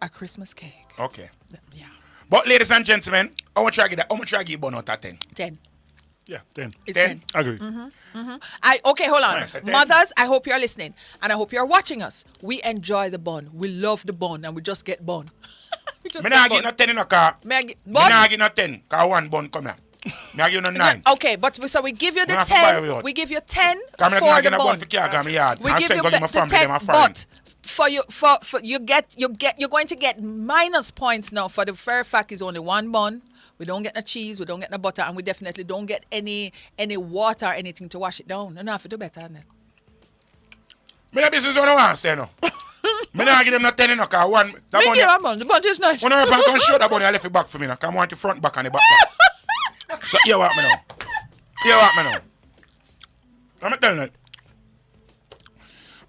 a Christmas cake. Okay. Yeah. But ladies and gentlemen, I want to try to give you bun out of 10. 10. Yeah, 10. It's 10. Agree. Okay, hold on. Nice, mothers, I hope you're listening. And I hope you're watching us. We enjoy the bun. We love the bun. And we just get bun. Me not give no 10 in a car. Me not give no 10. Because one bun come here. Me give you no 9. Okay, but so we give you the 10. We give you 10 for the bun. We give you the 10, but you're going to get minus points now for the fair fact is only one bun. We don't get no cheese, we don't get no butter, and we definitely don't get any water or anything to wash it down. No, have to do better than that. Me no business what I want to say no. Me not give them no 10 in a car. One. The bun is nice. When I can show that bun, I left it back for me now. Come on the front, back, and the back. So hear what me now. I'm telling you.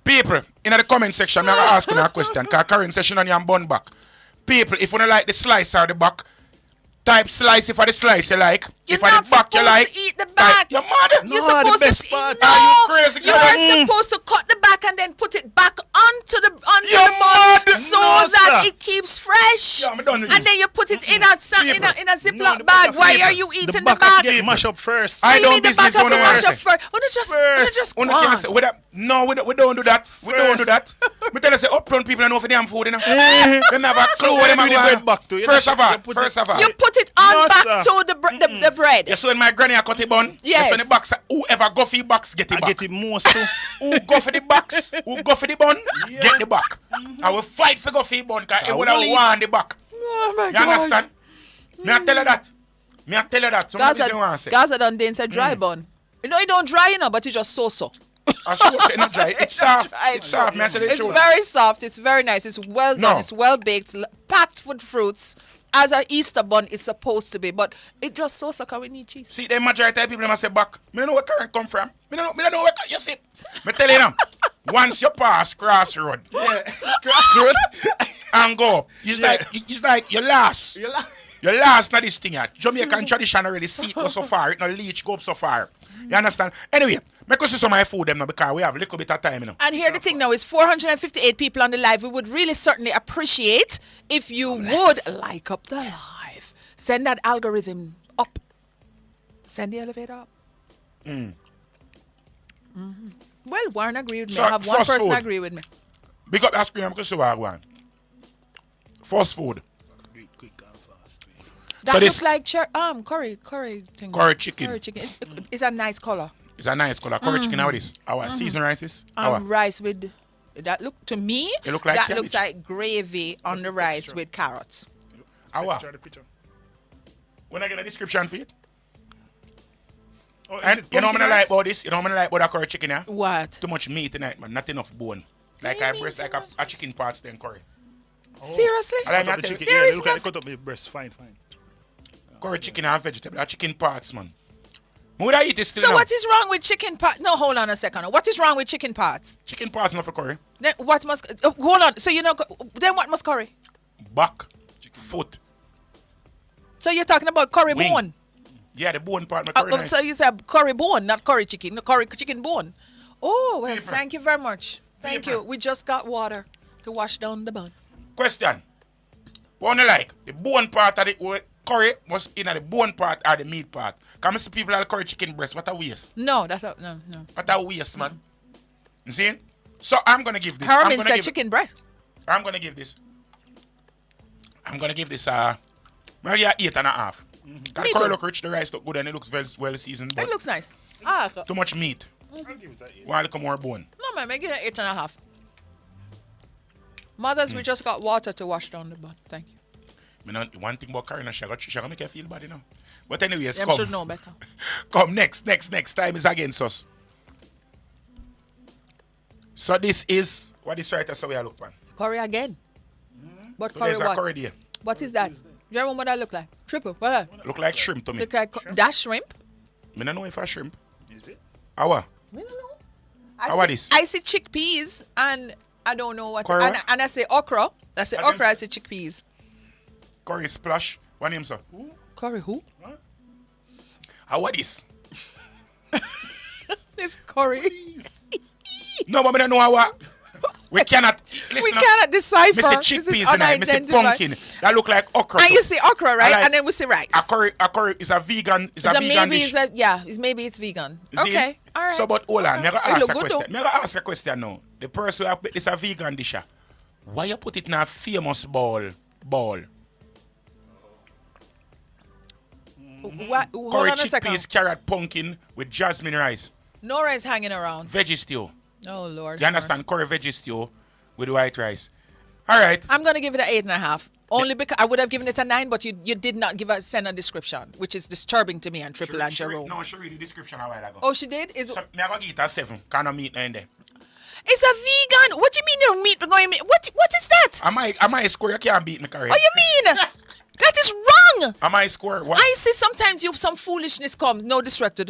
People, in the comment section, I'm going to ask you a question. Because Karen session on your bun back. People, if you don't like the slice or the back, type slice if I the slice you like. You're if I the back you like. To eat the back. Your mother. You're supposed the best to part. No, are you crazy? You are supposed to cut the back and then put it back onto the bun so that that it keeps fresh. Yeah, I'm done with and this. then you put it in a Ziploc bag. Why are you eating the back bag? Get mash up first. I don't business on the mash up first. Just no, we don't do that. We don't do that. Me tell you, say upfront people know for damn food, you know. They never have a clue what them are back to. First of all, you put it on back to the bread. You see when my granny a cut the bun? Yes. You see the box, whoever go for the box, get it back. Get it most too. Who go for the box, who go for the bun, get the back. I will fight for go for the bun, because it would have won the back. Oh my you understand? Me I tell you that. Gaza done dance a dry bun. You know, it don't dry, you know, but it's just so. It's not dry. It's soft. It's soft. It's very soft. It's very nice. It's well done. It's well baked. Packed with fruits. As an Easter bun is supposed to be, but it just so sucker we need cheese. See, the majority of people must say back. Me don't know where current come from. Me don't know where you see. Me tell you now. Once you pass crossroad, crossroad, and go up, it's like your last. Your last not this thing yet. Jamaican tradition really see it go so far. It no leech go up so far. You understand? Anyway, make us see some of my food them now because we have a little bit of time, you know. And here the thing now is 458 people on the live. We would really certainly appreciate if you would like up the live. Send that algorithm up. Send the elevator up. Well, Warren agree with me. I have one person agree with me. Big up that screen because you are one. Fast food. That looks like curry thing. Curry chicken. Curry chicken. It's a nice color. It's a nice color. Curry chicken, how it is? Our seasoned rices? Rice with, that look, to me, it look like that cabbage. looks like gravy on the rice with carrots. When I get a description for it? And you know what I like about this? You know what I like about that curry chicken, yeah? What? Too much meat tonight, man. Not enough bone. Like I breast like a chicken parts then curry. Seriously? I like the chicken. Yeah, look at cut up my breast. Fine. Curry chicken and vegetable, chicken parts, man. Would I eat this still So now? what is wrong with chicken parts? No, hold on a second. What is wrong with chicken parts? Chicken parts not for curry. Then what must... hold on. So then what must curry? Back, foot. So you're talking about curry Wing. bone? Yeah, the bone part. My curry nice. So you said curry bone, not curry chicken. No, curry chicken bone. Oh, well, thank you very much. Thank you. We just got water to wash down the bun. Question. What do you like? The bone part of the curry must in the bone part or the meat part. Because I see people that curry chicken breast. What a waste. No, that's no. What a waste, man. You see? So I'm going to give this. Herman said chicken breast. I'm going to give this. Maybe 8.5. Curry look rich, the rice look good, and it looks well seasoned. It looks nice. Too much meat. I'll give it an 8. Why look more bone? No, man, make it an 8.5. Mothers, we just got water to wash down the bun. Thank you. One thing about Karina, she gonna make her feel bad, you know. But anyways, Them come. should know better. Come next. Time is against us. So this is what this writer so we look on. Curry again. But So curry there's a what? curry there. What is that? Do you remember what that look like? Triple. What? Look like shrimp to me. Look like that shrimp? I don't know if I shrimp. Is it? How? We don't know. How this? I see chickpeas and I don't know what. Curry And I say okra. I say okra. I say chickpeas. Curry splash. What name, sir? Curry who? How this? This curry. No, but I don't know how. We cannot. Listen, we cannot decipher. Me say chickpeas and I say pumpkin. That look like okra. And you see okra, right? Like, and then we see rice. A curry is a vegan. It's a vegan maybe dish. Maybe it's vegan. You see? Okay, all right. So, but hold on, me It ask look a good question. Me ask a question now. The person who put this a vegan dish, why you put it in a famous bowl? Hold Curry on a second. chickpeas, carrot, pumpkin with jasmine rice. No rice hanging around. Veggie stew. Oh Lord. You understand? Curry veggie stew with white rice. All right. I'm gonna give it an 8.5. Only because I would have given it a 9, but you did not send a description, which is disturbing to me and Triple and Jerome. No, she read the description a while ago. Oh, she did? So, me I go give it a 7. Can't no meat in there. It's a vegan. What do you mean no meat going? What is that? Am I a square? You can't beat me, Curry. What you mean? That is wrong. Am I a square? What? I see sometimes some foolishness comes. No disrespect to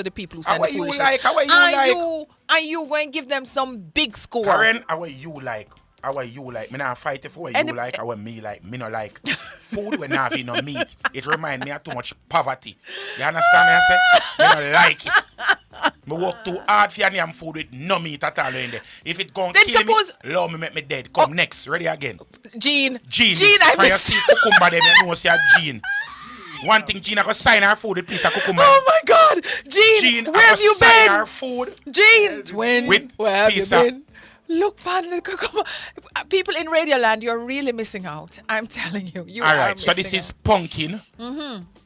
the people who send the foolishness. How are you like? Are you going to give them some big score? Karen, how are you like? How are you like? Me not fight if you like. How are me like? Me not like. Food when not have no meat. It remind me of too much poverty. You understand me? I say? Me not like it. Me work too hard for your food with no meat at all in there. If it gon' Then kill suppose- me, Lord me make me dead. Come next, ready again. Jean, Jean, I when you miss. see cucumber them, you know see a Jean. One thing, Jean, I go sign her food with piece of cucumber. Oh my God, Jean, where have you sign been? her food Jean, twin, with where have you piece of been? Look, man, come on. People in Radio Land, you're really missing out. I'm telling you, you all are right, so this missing is out. pumpkin,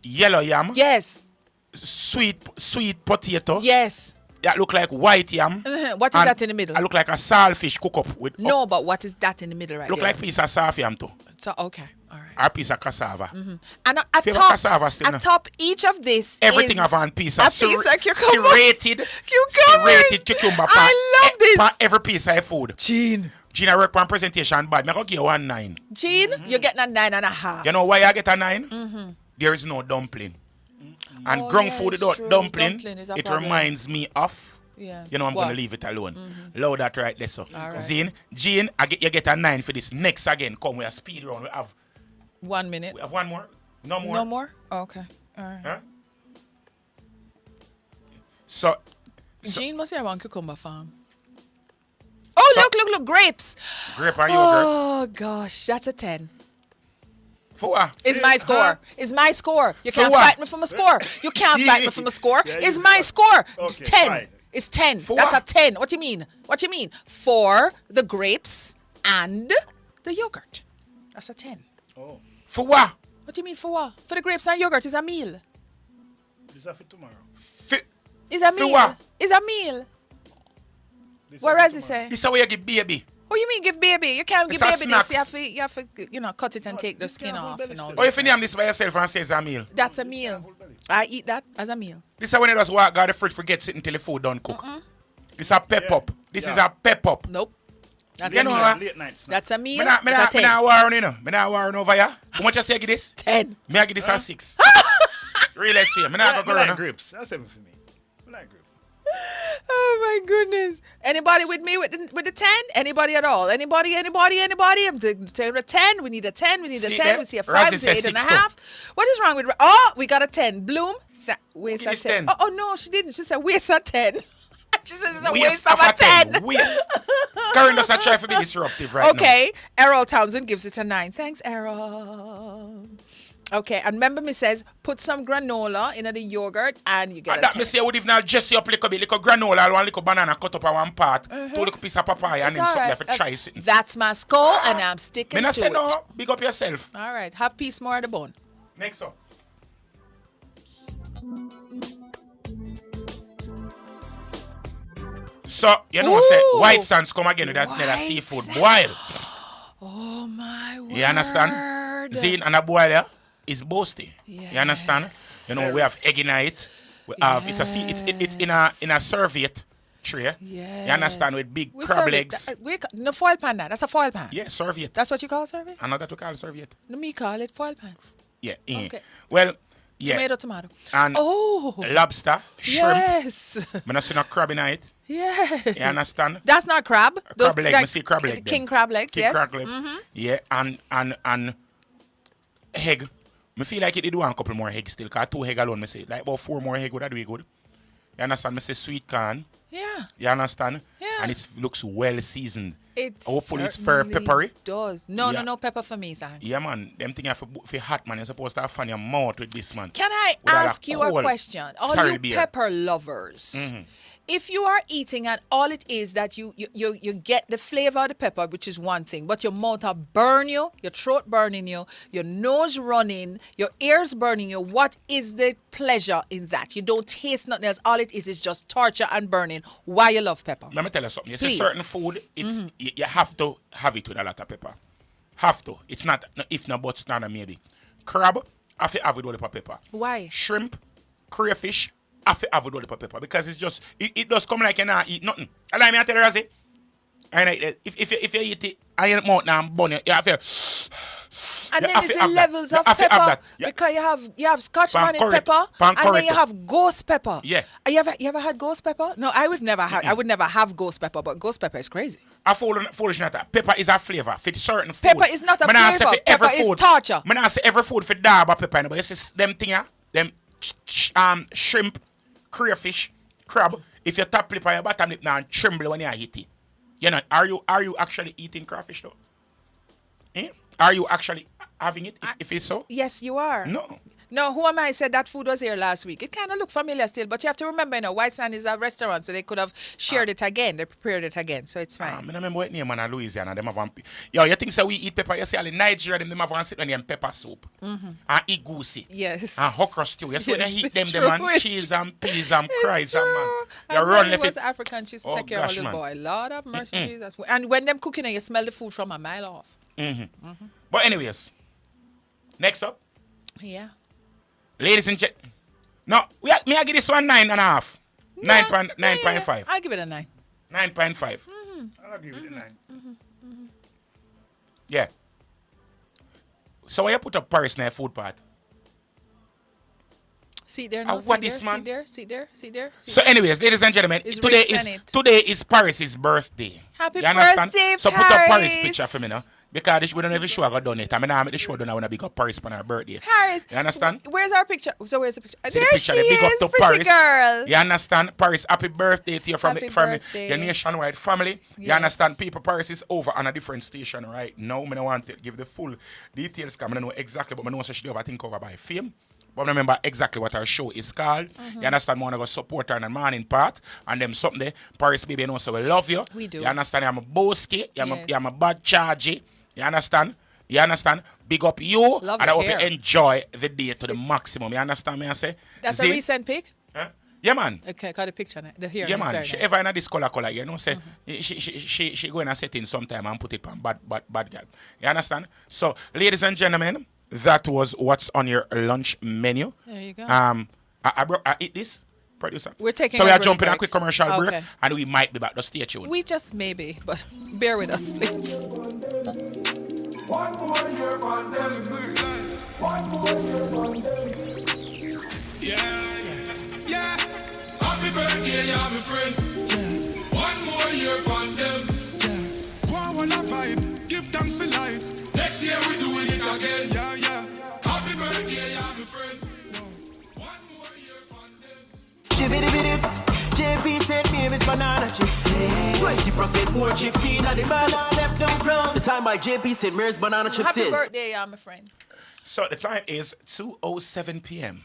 yellow yam, Yes, sweet potato. yes. That look like white yam. What is and that in the middle? I look like a saltfish cook up with. No, but what is that in the middle right Look there? like piece of soft yam too. So, okay, all right. Or a piece of cassava. And cassava still, no? atop each of this Everything is have one piece of cucumber. serrated cucumber. I love this. For every piece of food. Jean, I work on presentation bad. Me go give you 1 9. Jean, you're getting a 9.5. You know why I get a 9? There is no dumpling. And ground food it's without true. dumpling, Dumpling is a it problem. reminds me of. Yeah. You know, I'm What? going to leave it alone. Load that right there, so. All right. Jean, you get a 9 for this. Next again, come, we have speed round. We have 1 minute. We have one more. No more. No more? Oh, okay. All right. Huh? So Jean must have one cucumber farm. Oh, look, grapes. Grape and yogurt. Oh, gosh, that's a 10. For what? It's my score. It's my score. You For can't what? fight me from a score. You can't fight me from a score. It's my score. It's 10. fine. It's 10. For That's what? a 10. What do you mean? What do you mean? For the grapes and the yogurt. That's a 10. For what? What do you mean for what? For the grapes and yogurt is a meal. This is for tomorrow. It's a meal. what? It's a meal. What does it say? This is where you give baby. What you mean give baby? You can't give It's a baby this. snacks. You have to, cut it and take the skin off and all Or if that. you name this by yourself and say it's a meal. That's a meal. I eat that as a meal. This is when you just walk out the fridge forget sitting till the food done cook. This is a pep up. This is a pep up. Nope. That's You a know meal. what? Late night snack. That's a meal. Me not It's a 10. warring, you know. Me not warring over here. How much you say you give this? 10. Me I give this a 6. Really sweet. Me not go I like around. grapes. That's 7 for me. I like grapes. Oh my goodness. Anybody with me with the 10? Anybody at all? Anybody? I'm saying a 10. We need a 10. We need a See 10. there? We see a 5. Rosie We see says 8 and a 6 half. What is wrong with... Oh, we got a 10. Bloom. Waste Who a gives 10. 10? Oh, no, she didn't. She said waste a 10. She says it's a Waste waste of a 10. Waste. Karen does not try to be disruptive right now. Okay. Errol Townsend gives it a 9. Thanks, Errol. Okay, and remember me says, put some granola in the yogurt and you get And a that 10. me say would if now just up little bit, little granola, one little banana cut up on one part, 2 little piece of papaya, and It's then all something right. for try sitting. That's my score and I'm sticking Me not to say it. no, big up yourself. All right, have peace more at the bone. Next up. So, you know, say white sands come again with that another seafood boil. Oh my word. You understand? Zine and a boil yeah, is boasty. Yes. You understand? You know, we have egg in it. We have it's in a serviette tray. Yes. You understand? With big We crab serve it. legs. No foil pan that. That's a foil pan. Yeah, serviette. That's what you call serviette? I know that we call serviette. No, me call it foil pan. Yeah. Okay. Well, yeah. Tomato. And lobster, shrimp. Yes. I not see no crab in it. Yeah. You understand? That's not crab. Crab leg. I see crab leg. King crab legs, King yes. crab leg. Yeah, and egg. I feel like it did one couple more eggs still. Cause 2 egg alone, I say. Like about 4 more egg would that be good. You understand? I say sweet corn. Yeah. You understand? Yeah. And it looks well seasoned. Hopefully it's certainly fair peppery. Does. No, Yeah. no pepper for me, thanks. Yeah, man. Them thing for hot, man. You're supposed to have fun your mouth with this, man. Can I With all ask that you a cold question? All sorry you beer. pepper lovers, if you are eating and all it is that you get the flavor of the pepper, which is one thing, but your mouth will burn you, your throat burning you, your nose running, your ears burning you, what is the pleasure in that? You don't taste nothing else. All it is just torture and burning. Why you love pepper? Let me tell you something. You see Please. certain food, it's you have to have it with a lot of pepper. Have to. It's not, if not, but it's not a maybe. Crab, I have to have it with a lot of pepper. Why? Shrimp, crayfish, I have to have it with a lot of pepper. Because it's just, it does come like you not eat nothing. Allow me to tell you, Razzie. And if you eat it, I eat mouth now and bun it, you have to... And you then have it's to the have that. levels You of have to have pepper that. Yeah. because you have Scotch bonnet Pan pepper Pan and then correct. you have ghost pepper. Yeah. You ever had ghost pepper? No, I would never have ghost pepper, but ghost pepper is crazy. I foolish not that. Pepper is a flavor for certain food. Pepper is not a flavor. Pepper is torture. I not say every food for dab pepper, but you see them thing, them shrimp, crayfish, crab. if your top lip and your bottom lip now and tremble when you hit it. You know, are you actually eating crawfish though? Are you actually having it if it's so? Yes, you are. No. No, who am I said that food was here last week? It kind of looked familiar still, but you have to remember, White Sand is a restaurant, so they could have shared it again. They prepared it again, so it's fine. I remember what name in Louisiana, them have yo, you think so we eat pepper? You see, in Nigeria, them have one sit on them pepper soup. And eat goosey. Yes. And okra stew. You see when they eat them, true, them and cheese and peas and fries, and man. You run left it. African, she used to take care of a little boy. Lord have mercy, Jesus. And when them cooking, you smell the food from a mile off. But anyways, next up. Yeah. Ladies and gentlemen, no, may I give this one 9.5? 9.5. I'll give it a 9. 9.5. I'll give it a 9. Yeah. So when you put a Paris in a food part. See there, no, what this man? See there. So anyways, ladies and gentlemen, today is Paris' birthday. Happy you understand? birthday, So Paris. put a Paris picture for me now. Because we don't have a show I got done it. I mean, I make the show done when I big up Paris on her birthday. Paris. You understand? Where's our picture? So where's the picture? See there the picture, she big is, up to pretty Paris. girl. You understand? Paris, happy birthday to you from birthday. your nationwide family. Yes. You understand? People, Paris is over on a different station right now. I don't want to give the full details because I don't know exactly, but I know she should have think over by fame. But I remember exactly what our show is called. You understand? I want to go support her in the morning part. And them something there. Paris, baby, you know, so we love you. We do. You understand? I'm a boski. I'm a bad chargy. You understand? You understand? Big up you. Love and I hope hair. you enjoy the day to the maximum. You understand me? I say? That's a recent pic? Huh? Yeah, man. Okay, got a picture. The hair yeah, is man. very She nice. ever in this color, you know, say, she go in a setting sometime and put it on bad girl. You understand? So, ladies and gentlemen, that was what's on your lunch menu. There you go. I eat this. Producer. We're taking so we a are break. jumping a quick commercial break Okay. and we might be back to stay tuned. We just maybe, but bear with us, please. One more year pandemic. One more year pandemic. Yeah. Happy birthday, yeah, my friend. One more year pandemic. Go on, one vibe. Give thanks for life. Next year we doing it again. Yeah. Happy birthday, yeah, my friend. Shibidi-bidi-bips. JP said baby's banana chips. 20% more chips in the banana left on ground. The time by JP said Mary's banana chips Happy is. birthday, my friend. So the time is 2:07 p.m.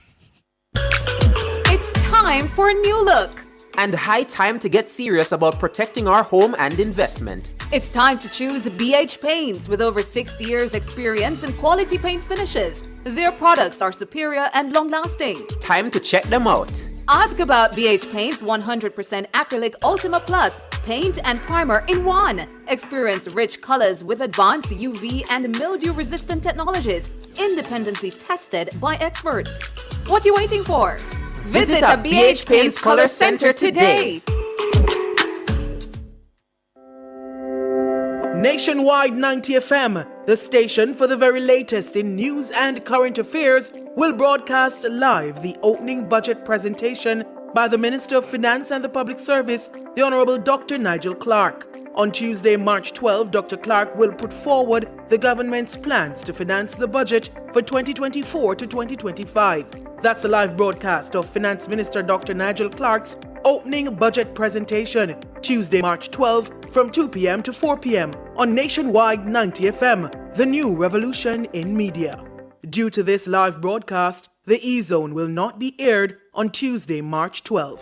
It's time for a new look. And high time to get serious about protecting our home and investment. It's time to choose BH Paints with over 60 years experience in quality paint finishes. Their products are superior and long-lasting. Time to check them out. Ask about BH Paint's 100% acrylic Ultima Plus paint and primer in one. Experience rich colors with advanced UV and mildew-resistant technologies, independently tested by experts. What are you waiting for? Visit a BH Paints Color Center today. Nationwide 90 FM, the station for the very latest in news and current affairs, will broadcast live the opening budget presentation by the Minister of Finance and the Public Service, the Honorable Dr. Nigel Clarke. On Tuesday, March 12, Dr. Clarke will put forward the government's plans to finance the budget for 2024 to 2025. That's a live broadcast of Finance Minister Dr. Nigel Clarke's opening budget presentation, Tuesday, March 12, from 2 p.m. to 4 p.m. on Nationwide 90 FM, the new revolution in media. Due to this live broadcast, the E-Zone will not be aired on Tuesday, March 12.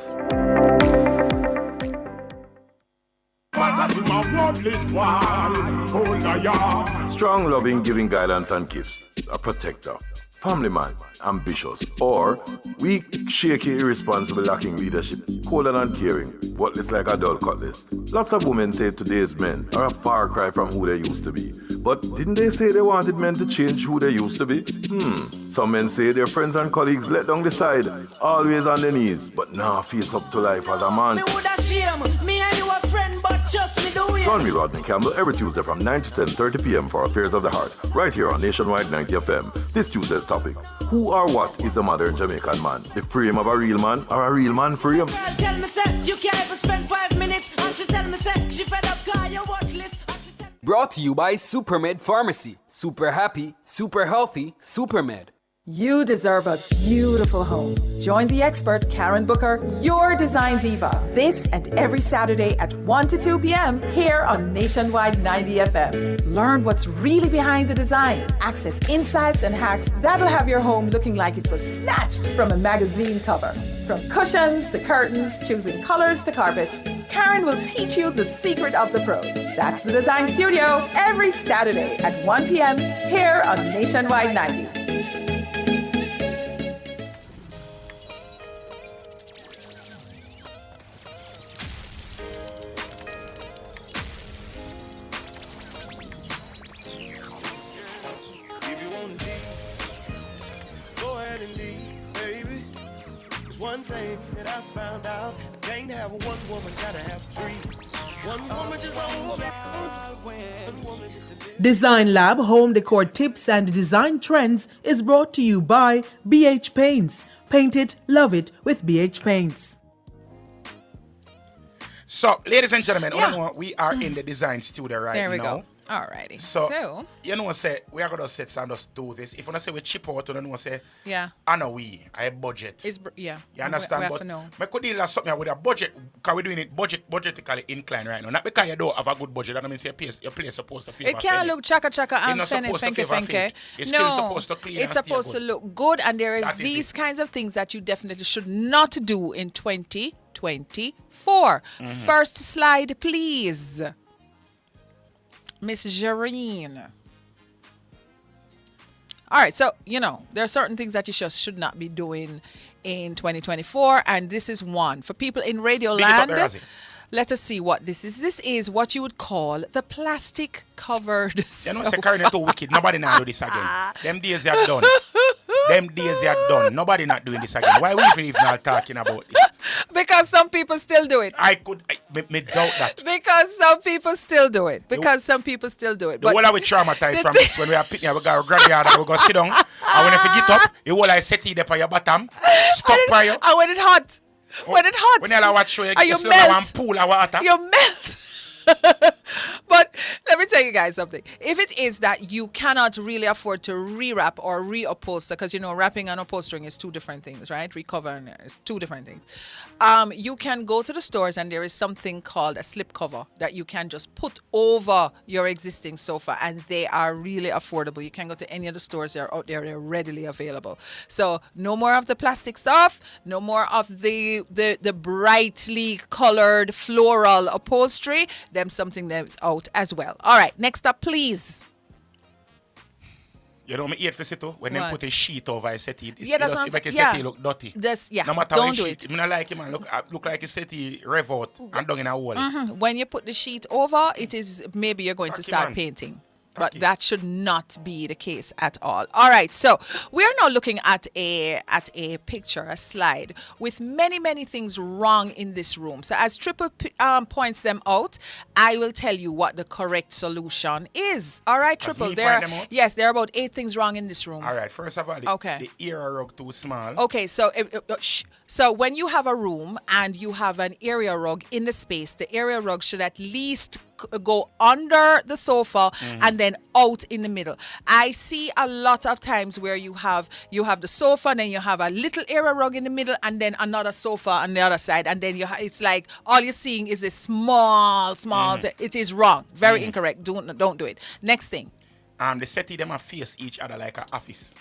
Strong, loving, giving guidance and gifts. A protector. Family man, ambitious. Or weak, shaky, irresponsible, lacking leadership. Cold and uncaring. Worthless like a dull cutlass. Lots of women say today's men are a far cry from who they used to be. But didn't they say they wanted men to change who they used to be? Some men say their friends and colleagues let down the side, always on their knees, but now face up to life as a man. Me woulda shame, me and you a friend, but just me do it. Join me, Rodney Campbell, every Tuesday from 9 to 10:30 p.m. for Affairs of the Heart, right here on Nationwide 90 FM. This Tuesday's topic: who or what is a modern Jamaican man? The frame of a real man or a real man frame? Girl tell me say you can't even spend 5 minutes, and she tell me say she fed up call your watch list. Brought to you by Supermed Pharmacy. Super happy, super healthy, Supermed. You deserve a beautiful home. Join the expert Karen Booker, your design diva, this and every Saturday at 1 to 2 p.m. here on Nationwide 90 FM. Learn what's really behind the design. Access insights and hacks that'll have your home looking like it was snatched from a magazine cover. From cushions to curtains, choosing colors to carpets, Karen will teach you the secret of the pros. That's the Design Studio every Saturday at 1 p.m. here on Nationwide 90. One thing that I found out, I can't have one woman, gotta have three. One woman just won't get one woman just Design Lab Home Decor Tips and Design Trends is brought to you by BH Paints. Paint it, love it with BH Paints. So, ladies and gentlemen, we are in the design studio right now. There we go. Alrighty. So, you know, say we are gonna sit and just do this. If you wanna say we chip out, you know, say I know I budget. You understand? But I could deal with something with a budget because we're doing it budgetically inclined right now. Not because you don't have a good budget. That means your place supposed to favor. It can't look chaka and fenke. It's still supposed to clean. It's supposed to look good, and there is these kinds of things that you definitely should not do in 2024. First slide, please. Miss Jareen. All right, so, you know, there are certain things that you just should not be doing in 2024, and this is one. For people in Radio Land, let us see what this is. This is what you would call the plastic covered You know, Karen is too wicked. Nobody not do this again. Them days are done. Them days are done. Nobody not doing this again. Why we even not talking about this? Because some people still do it. I doubt that. Because some people still do it. The whole of we traumatized from this when we are picking, we go grab your and we go sit down. And when you get up, you will like set it up on your bottom. Stop prior. And when it hot. When you watch show, you melt. Pool of water. You melt. But let me tell you guys something. If it is that you cannot really afford to rewrap or reupholster, because you know wrapping and upholstering is two different things, right? Recovering is two different things. You can go to the stores and there is something called a slip cover that you can just put over your existing sofa, and they are really affordable. You can go to any of the stores that are out there; they're readily available. So no more of the plastic stuff. No more of the brightly colored floral upholstery. Them something that's out as well. All right, next up, please. You know me hate for sit when them put a sheet over a settee. That's what I'm saying. Make a settee look dirty. No matter don't do it. I don't like it, man. Look like a settee rev out and down in a wall. When you put the sheet over, it is maybe you're going to start painting. But that should not be the case at all. All right, so we are now looking at a picture, a slide, with many things wrong in this room. So as Triple points them out, I will tell you what the correct solution is. All right, Triple, there are about 8 things wrong in this room. All right, first of all, the area rug too small. Okay, so when you have a room and you have an area rug in the space, the area rug should at least go under the sofa and then out in the middle. I see a lot of times where you have the sofa, and then you have a little area rug in the middle, and then another sofa on the other side, and then it's like all you're seeing is a small. It is wrong, very incorrect. Don't do it. Next thing. The settee them face each other like an office.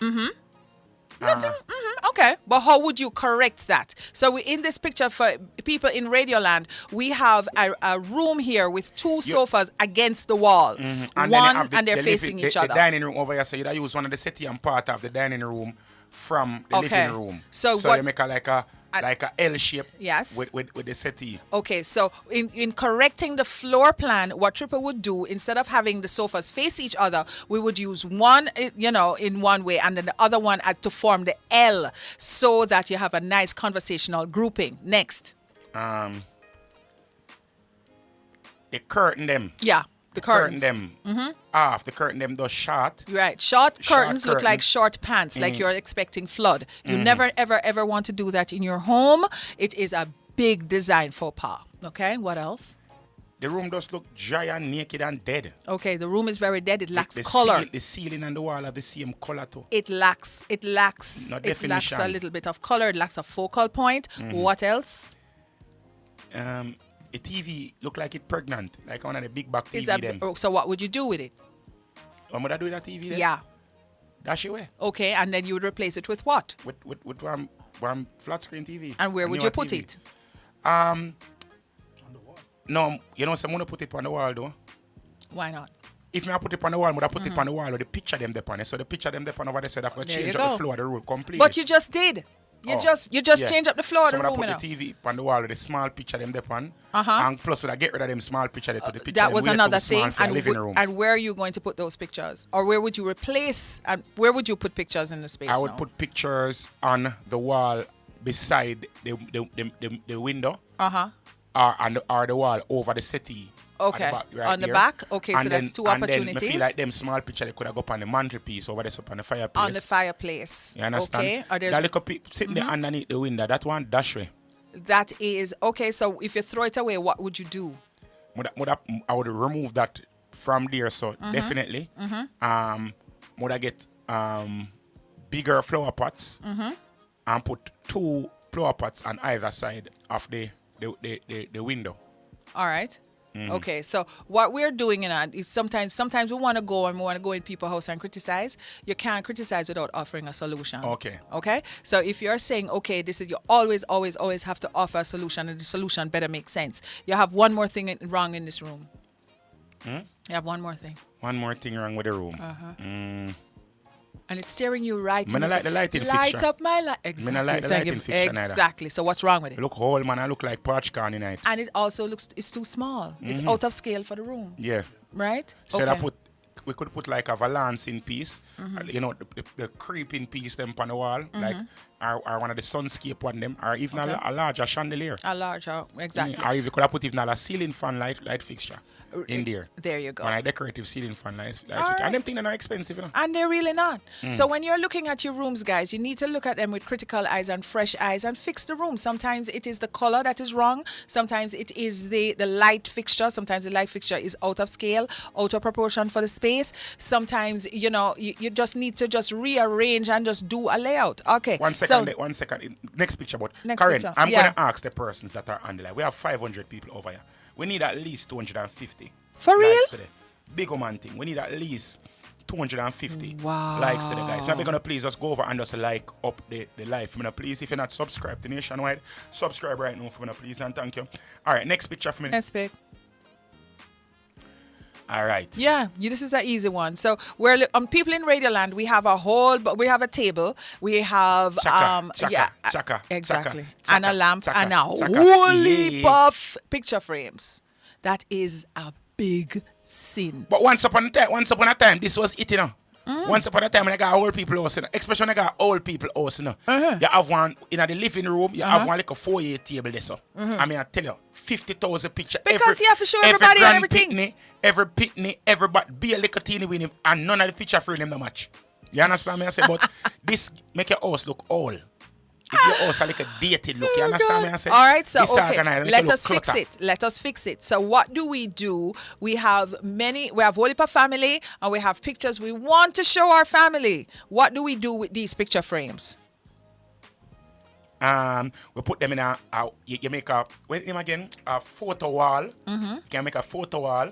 Okay, but how would you correct that? So in this picture, for people in Radioland, we have a room here with 2 sofas against the wall. And they're facing each other. The dining room over here, so you use one of the settee and part of the dining room from the living room. So you make like a L shape with the settee. Okay, so in correcting the floor plan, what Triple would do, instead of having the sofas face each other, we would use one, in one way, and then the other one to form the L, so that you have a nice conversational grouping. Next. The curtain them. Yeah. The curtains. Curtain them off. The curtain them does short. Right. Short curtains look like short pants, like you're expecting flood. You never, ever want to do that in your home. It is a big design faux pas. Okay, what else? The room does look dry and naked and dead. Okay, the room is very dead. It lacks color. The ceiling and the wall are the same color too. It lacks a little bit of color. It lacks a focal point. What else? A TV look like it pregnant, like one of the big back TV. So what would you do with it? What would I do with that TV then? Yeah. Dash away. Okay, and then you would replace it with what? With one flat screen TV. And where would you put it? No, you know, someone put it on the wall though. Why not? If I put it on the wall, would I put it on the wall with the picture them there on it? So the picture them there on over there said I've got to change up the floor of the room completely. But you just did. You just change up the floor of the room. So I put the TV on the wall with the small picture them there on. And plus would I get rid of them small picture there to the picture. That was another thing. And where are you going to put those pictures? Or where would you replace and where would you put pictures in the space? I would put pictures on the wall beside the window. Or the wall over the settee. Okay. On the back? Okay, so that's two opportunities. And then I feel like them small picture they could have go up on the mantelpiece over there up on the fireplace. On the fireplace. You understand? Okay. That little sitting there underneath the window, that one dash way. That is okay, so if you throw it away, what would you do? I would remove that from there, so definitely. Would I get bigger flower pots and put 2 flower pots on either side of the window. All right. Okay, so what we're doing is sometimes we want to go in people's house and criticize. You can't criticize without offering a solution. Okay. So if you're saying you always have to offer a solution, and the solution better make sense. You have one more thing wrong in this room. You have one more thing. One more thing wrong with the room. And it's staring you right in the face. I like the lighting fixture. Light up my light. Exactly. I like the lighting fixture. Exactly. So what's wrong with it? Look whole, man. I look like Parch Corn in it. And it also it's too small. It's out of scale for the room. Yeah. Right? So we could put like a balancing piece, you know, the creeping piece them on the wall, like or one of the sunscape on them, or even a larger chandelier. A larger, exactly. Or if you could have put even a ceiling fan light fixture in there. There you go. One of decorative ceiling fan lights. And them things are not expensive, you know. And they're really not. So when you're looking at your rooms, guys, you need to look at them with critical eyes and fresh eyes and fix the room. Sometimes it is the color that is wrong. Sometimes it is the light fixture. Sometimes the light fixture is out of scale, out of proportion for the space. Sometimes, you know, you just need to just rearrange and just do a layout. Okay. One second. Next picture, but Karen, I'm going to ask the persons that are on the line. We have 500 people over here. We need at least 250. For real? Today. Big man thing. We need at least 250 wow. likes today, guys. Now we're going to please just go over and just like up the live. I'm going to please, if you're not subscribed to Nationwide, subscribe right now for me, please, and thank you. All right, next picture for me. Next pic. All right. Yeah, this is an easy one. So we're people in Radioland. We have a table. We have chaka, exactly, and a lamp and a whole heap of picture frames. That is a big sin. But once upon a time, this was it, you know. Once upon a time, when I got old people house, especially when I got old people house, you know. You have one in the living room, you have one like a 4-year table there, so. I mean, I tell you, 50,000 pictures. Because you have to show everybody and everything. Every pitney, everybody, be a little teeny with him, and none of the picture frame them no match. You understand me? I say, but this make your house look old. If your house a like a dated look, you understand me? I say, all right, so okay, let us fix it. So what do? We have whole heap of family, and we have pictures we want to show our family. What do we do with these picture frames? We put them in you make a photo wall. You can make a photo wall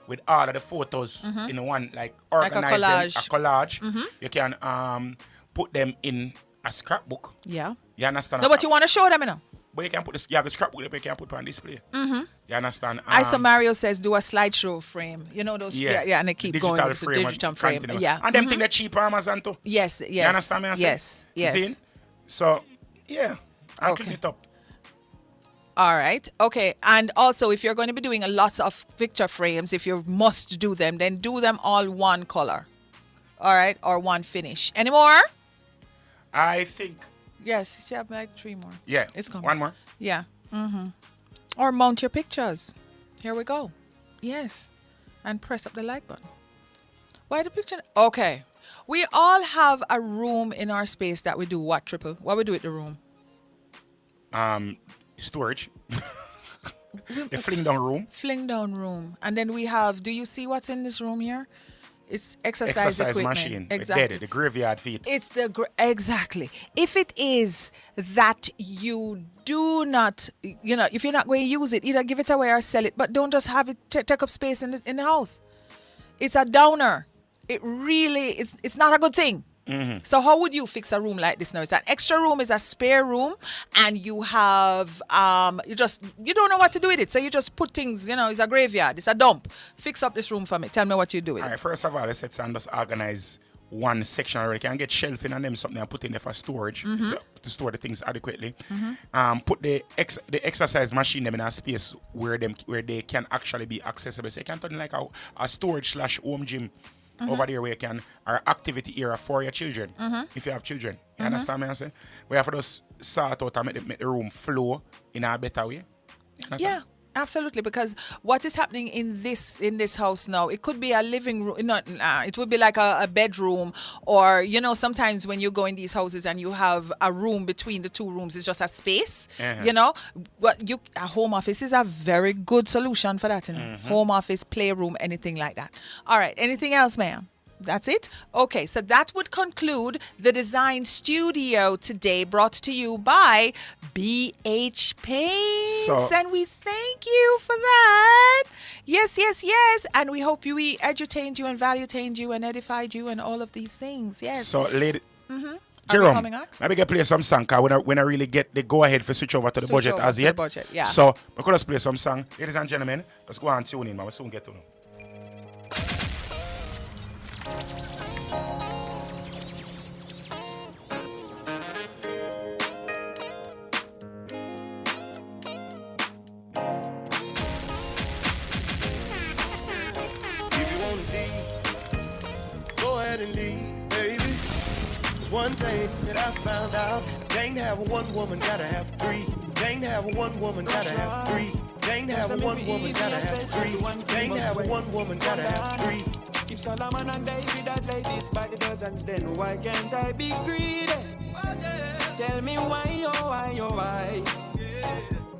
with all of the photos in one, like organize them, a collage. You can put them in a scrapbook. Yeah. You understand? No, but you want to show them, you know. But you can put this. You have the scrapbook that you can put on display. You understand? I saw Mario says do a slideshow frame. You know those? Yeah, and they keep digital going. Frame digital frame. Yeah. And them things that cheap on Amazon too. Yes. You understand me? Yes. See? So yeah, I'll clean it up. All right. Okay. And also, if you're going to be doing a lot of picture frames, if you must do them, then do them all one color. All right, or one finish. Any more? I think. Yes, you have like 3 more. Yeah, it's coming. 1 more. Yeah. Or mount your pictures. Here we go. Yes, and press up the like button. Why the picture? Okay, we all have a room in our space that we do what, Triple? What we do with the room? Storage. The fling down room. Fling down room. And then we have, do you see what's in this room here? It's exercise equipment. Machine. Exactly. The graveyard feet. It's exactly. If it is that you do not, if you're not going to use it, either give it away or sell it, but don't just have it take up space in the house. It's a downer. It really, it's not a good thing. Mm-hmm. So how would you fix a room like this now? It's an extra room, it's a spare room, and you have you don't know what to do with it, so you just put things. It's a graveyard, it's a dump. Fix up this room for me. Tell me what you do with it. All right, first of all, let's set and just organize one section already. Can get shelving and them something and put in there for storage, so, to store the things adequately. Put the exercise machine them in a space where they can actually be accessible. So you can turn it like a storage / home gym. Over there where you can, or activity area for your children, if you have children. You understand me? I say? We have to just sort out and make the room flow in a better way. Yeah, absolutely. Because what is happening in this house now, it could be a living room, it would be like a bedroom, or sometimes when you go in these houses and you have a room between the two rooms, it's just a space. A home office is a very good solution for that. Home office, playroom, anything like that. All right, anything else, ma'am? That's it? Okay, so that would conclude the Design Studio today, brought to you by BH Paints. And we thank you for that. Yes. And we hope we edutained you and valuetained you and edified you and all of these things. Yes. So, lady... Jerome, maybe can play some song, because when I really get the go-ahead for switch over to the budget as yet. Yeah. So, we could just play some song. Ladies and gentlemen, let's go and tune in, man. We'll soon get to know. One thing that I found out, can't have one woman, gotta have three. Can't have one woman, gotta have three. Can't have one woman, gotta have three. Can't have one woman, gotta have three. If Solomon and David had ladies by the dozens, then why can't I be greedy? Tell me why, oh why, oh why?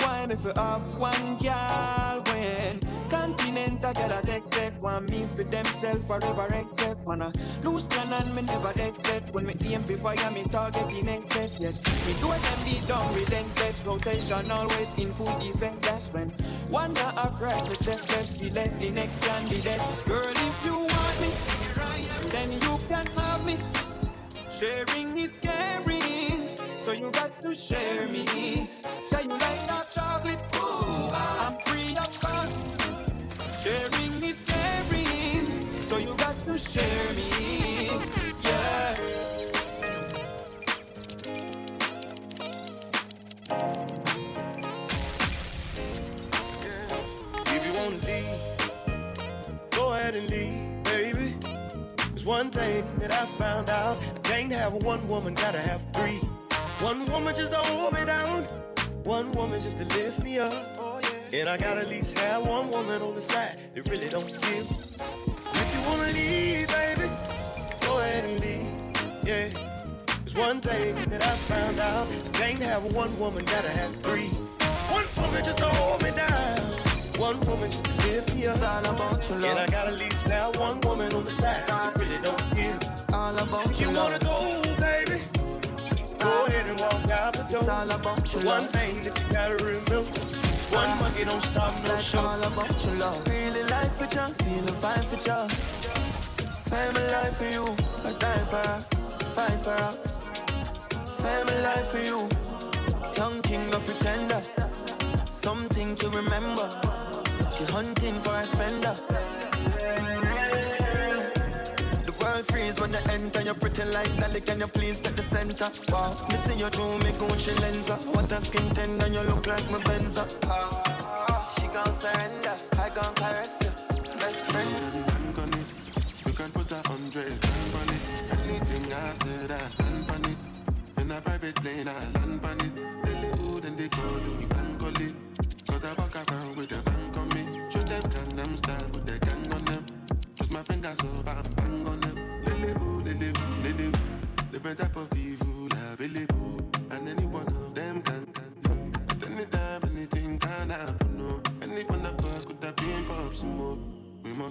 Why me for off one girl when Continental gotta take set, want me for themself forever except wanna lose cannon, me never except when me aim before me target in excess. Yes, me do it and be done relentless, rotation always in full effect. That's when one got a crash, the step less, we let the next candidate. Girl, if you want me, then you can have me. Sharing is caring, so you got to share me. Say you like that chocolate, ooh, I'm free of cost. Sharing is caring, so you got to share me, yeah. If you wanna leave, go ahead and leave, baby. There's one thing that I found out, I can't have one woman, gotta have three. One woman just to hold me down, one woman just to lift me up. And I gotta at least have one woman on the side that really don't give. So if you wanna leave, baby, go ahead and leave, yeah. There's one thing that I found out, I can't have one woman, gotta have three. One woman just to hold me down, one woman just to lift me up. All about your love. And I gotta at least have one woman on the side that really don't give. All about if you wanna go, baby, go ahead and walk out the door. It's all about your love. One thing that you gotta remember, one monkey don't stop no show. All about your love. Feeling like for just, feeling fine for just. Spend my life for you, I die for us, fight for us. Spend my life for you, young king of pretender. Something to remember. She hunting for a spender. The world freeze when you enter. You pretty like that, can you please take the center? Wow, me see you through me Gucci lenser. What a skin tender, you look like my Benza. She gon' surrender, I gon' caress you. Best friend. You can put 100 on it. Anything I said, I stand on it. In a private plane, I land on it. They live and they call me Bangoli. Cause I walk around with a bang on me. Show them Gangnam style with the gang on them. Just my fingers so bang on them. They live. Different type of evil available. And any one of them can do. At any time, anything can happen, no.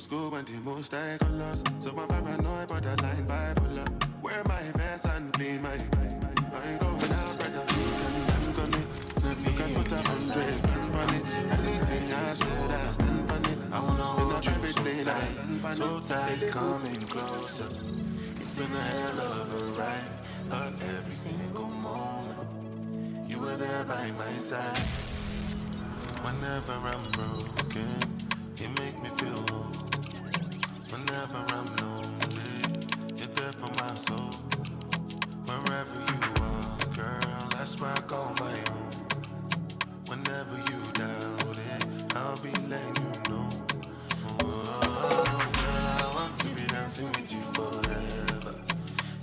school and the most high colors. So I'm paranoid, but I line bipolar. Wear my vest and clean my bike. I ain't going out, brother. You can me. You can put 100 grand on it. Anything I said, I stand on it. I wanna hold you so tight, coming closer. It's been a hell of a ride, but every single moment you were there by my side. Whenever I'm broken, you make me feel whole. Whenever I'm lonely, you're there for my soul. Wherever you are, girl, that's where I call my own. Whenever you doubt it, I'll be letting you know. Oh, girl, I want to be dancing with you forever.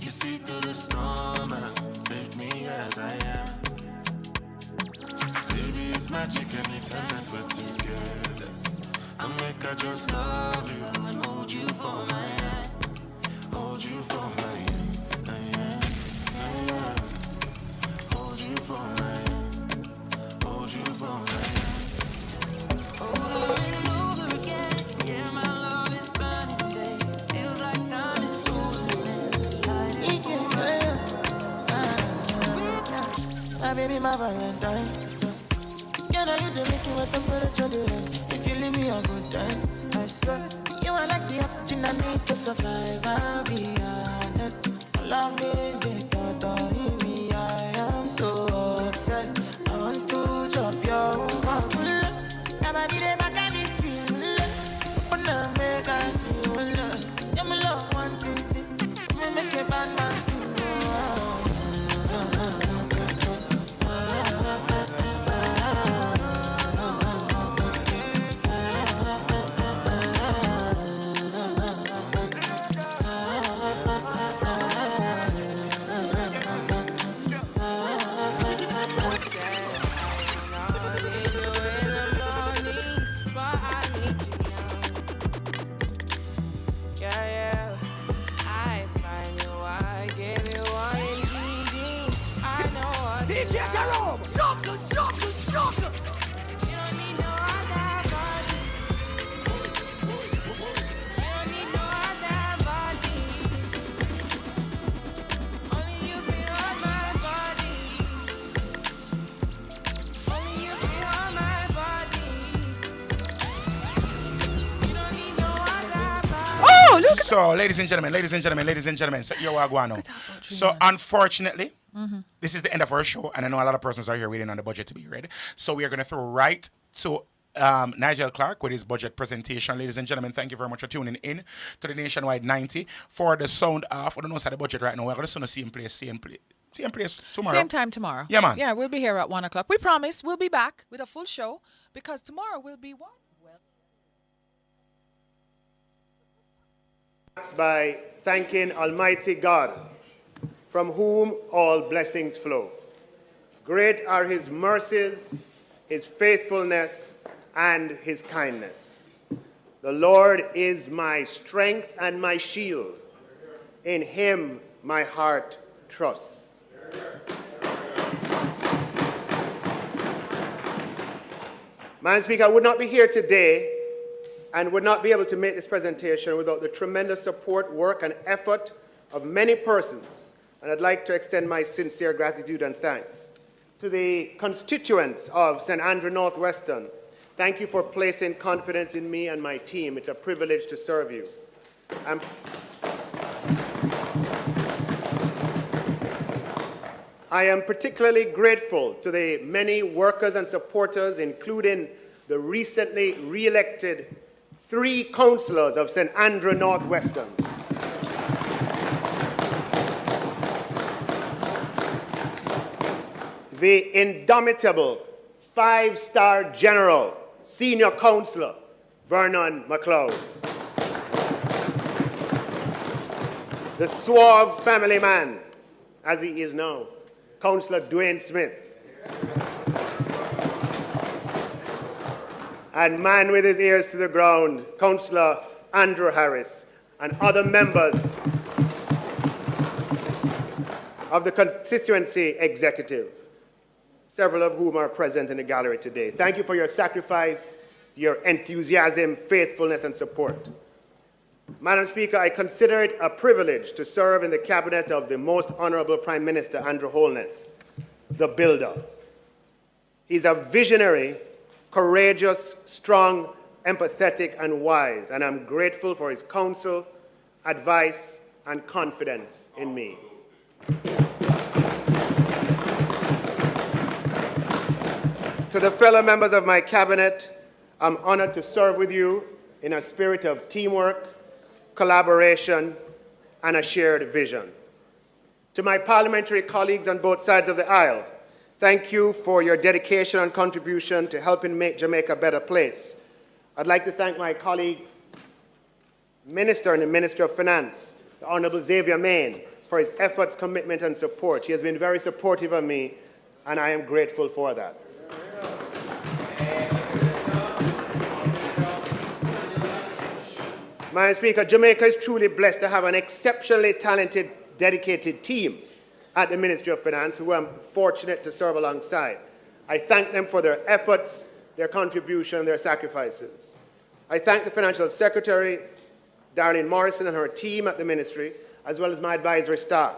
You see through the storm and take me as I am. Baby, it's magic anytime that we're together. I make I just love you and hold you for my hand. Hold you for my hand. Hold you for my hand. Hold you for my hand. Over and over again. Yeah, my love is burning today. Feels like time is frozen. My baby, my Valentine. Yeah, now you do make you what temperature do. If you leave me a good time, I swear. You are like the oxygen I need to survive. I'll be honest. Loving the thought in me, I am so obsessed. I want to chop your heart. Never did it, but I need sweet. Wanna make us see. Yeah, my love, one thing. Me make a bad man sing. So, ladies and gentlemen, so here we go now. So, unfortunately, this is the end of our show, and I know a lot of persons are here waiting on the budget to be read. So, we are going to throw right to Nigel Clarke with his budget presentation. Ladies and gentlemen, thank you very much for tuning in to the Nationwide 90 for the sound off. I don't know what's the budget right now. We're going to see him place, same place tomorrow. Same time tomorrow. Yeah, man. Yeah, we'll be here at 1 o'clock. We promise we'll be back with a full show because tomorrow will be what? By thanking Almighty God, from whom all blessings flow. Great are his mercies, his faithfulness, and his kindness. The Lord is my strength and my shield. In him my heart trusts. Madam Speaker, I would not be here today and would not be able to make this presentation without the tremendous support, work, and effort of many persons. And I'd like to extend my sincere gratitude and thanks to the constituents of St. Andrew Northwestern. Thank you for placing confidence in me and my team. It's a privilege to serve you. I am particularly grateful to the many workers and supporters, including the recently re-elected 3 councillors of St. Andrew Northwestern. The indomitable 5-star general, senior councillor, Vernon MacLeod. The suave family man, as he is now, Councillor Dwayne Smith. And man with his ears to the ground, Councillor Andrew Harris, and other members of the constituency executive, several of whom are present in the gallery today. Thank you for your sacrifice, your enthusiasm, faithfulness, and support. Madam Speaker, I consider it a privilege to serve in the cabinet of the Most Honorable Prime Minister Andrew Holness, the builder. He's a visionary, courageous, strong, empathetic, and wise, and I'm grateful for his counsel, advice, and confidence in me. To the fellow members of my cabinet, I'm honored to serve with you in a spirit of teamwork, collaboration, and a shared vision. To my parliamentary colleagues on both sides of the aisle, thank you for your dedication and contribution to helping make Jamaica a better place. I'd like to thank my colleague, Minister in the Ministry of Finance, the Honorable Xavier Main, for his efforts, commitment, and support. He has been very supportive of me, and I am grateful for that. Madam Speaker, Jamaica is truly blessed to have an exceptionally talented, dedicated team at the Ministry of Finance who I'm fortunate to serve alongside. I thank them for their efforts, their contribution, their sacrifices. I thank the Financial Secretary, Darlene Morrison, and her team at the Ministry, as well as my advisory staff.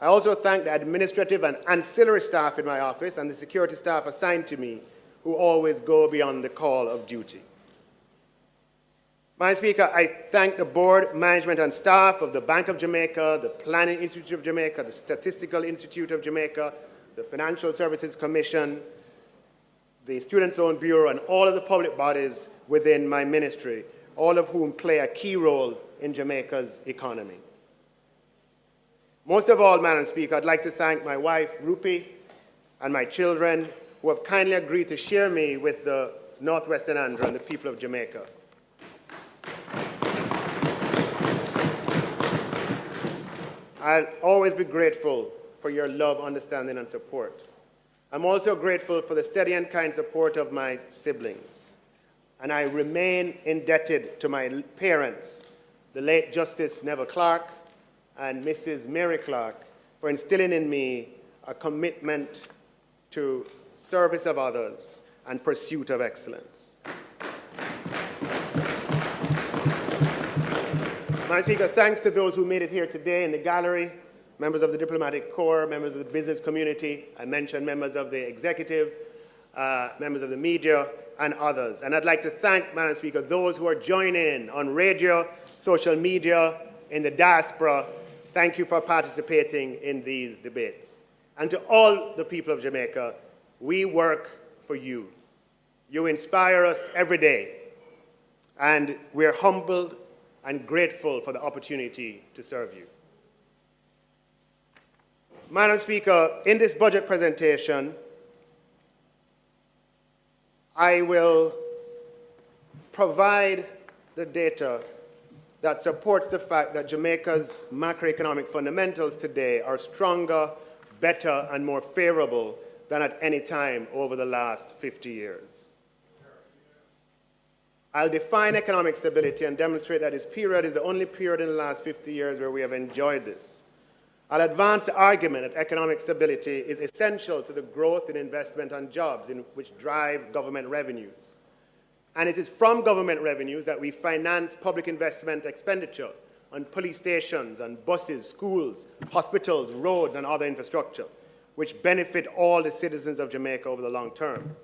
I also thank the administrative and ancillary staff in my office and the security staff assigned to me, who always go beyond the call of duty. Madam Speaker, I thank the board, management, and staff of the Bank of Jamaica, the Planning Institute of Jamaica, the Statistical Institute of Jamaica, the Financial Services Commission, the Students' Loan Bureau, and all of the public bodies within my ministry, all of whom play a key role in Jamaica's economy. Most of all, Madam Speaker, I'd like to thank my wife, Rupi, and my children, who have kindly agreed to share me with the Northwestern Andhra and the people of Jamaica. I'll always be grateful for your love, understanding, and support. I'm also grateful for the steady and kind support of my siblings. And I remain indebted to my parents, the late Justice Neville Clarke and Mrs. Mary Clarke, for instilling in me a commitment to service of others and pursuit of excellence. Madam Speaker, thanks to those who made it here today in the gallery, members of the diplomatic corps, members of the business community, I mentioned members of the executive, members of the media, and others. And I'd like to thank, Madam Speaker, those who are joining in on radio, social media, in the diaspora. Thank you for participating in these debates. And to all the people of Jamaica, we work for you. You inspire us every day, and we're humbled and grateful for the opportunity to serve you. Madam Speaker, in this budget presentation, I will provide the data that supports the fact that Jamaica's macroeconomic fundamentals today are stronger, better, and more favorable than at any time over the last 50 years. I'll define economic stability and demonstrate that this period is the only period in the last 50 years where we have enjoyed this. I'll advance the argument that economic stability is essential to the growth in investment and jobs which drive government revenues. And it is from government revenues that we finance public investment expenditure on police stations, on buses, schools, hospitals, roads, and other infrastructure, which benefit all the citizens of Jamaica over the long term.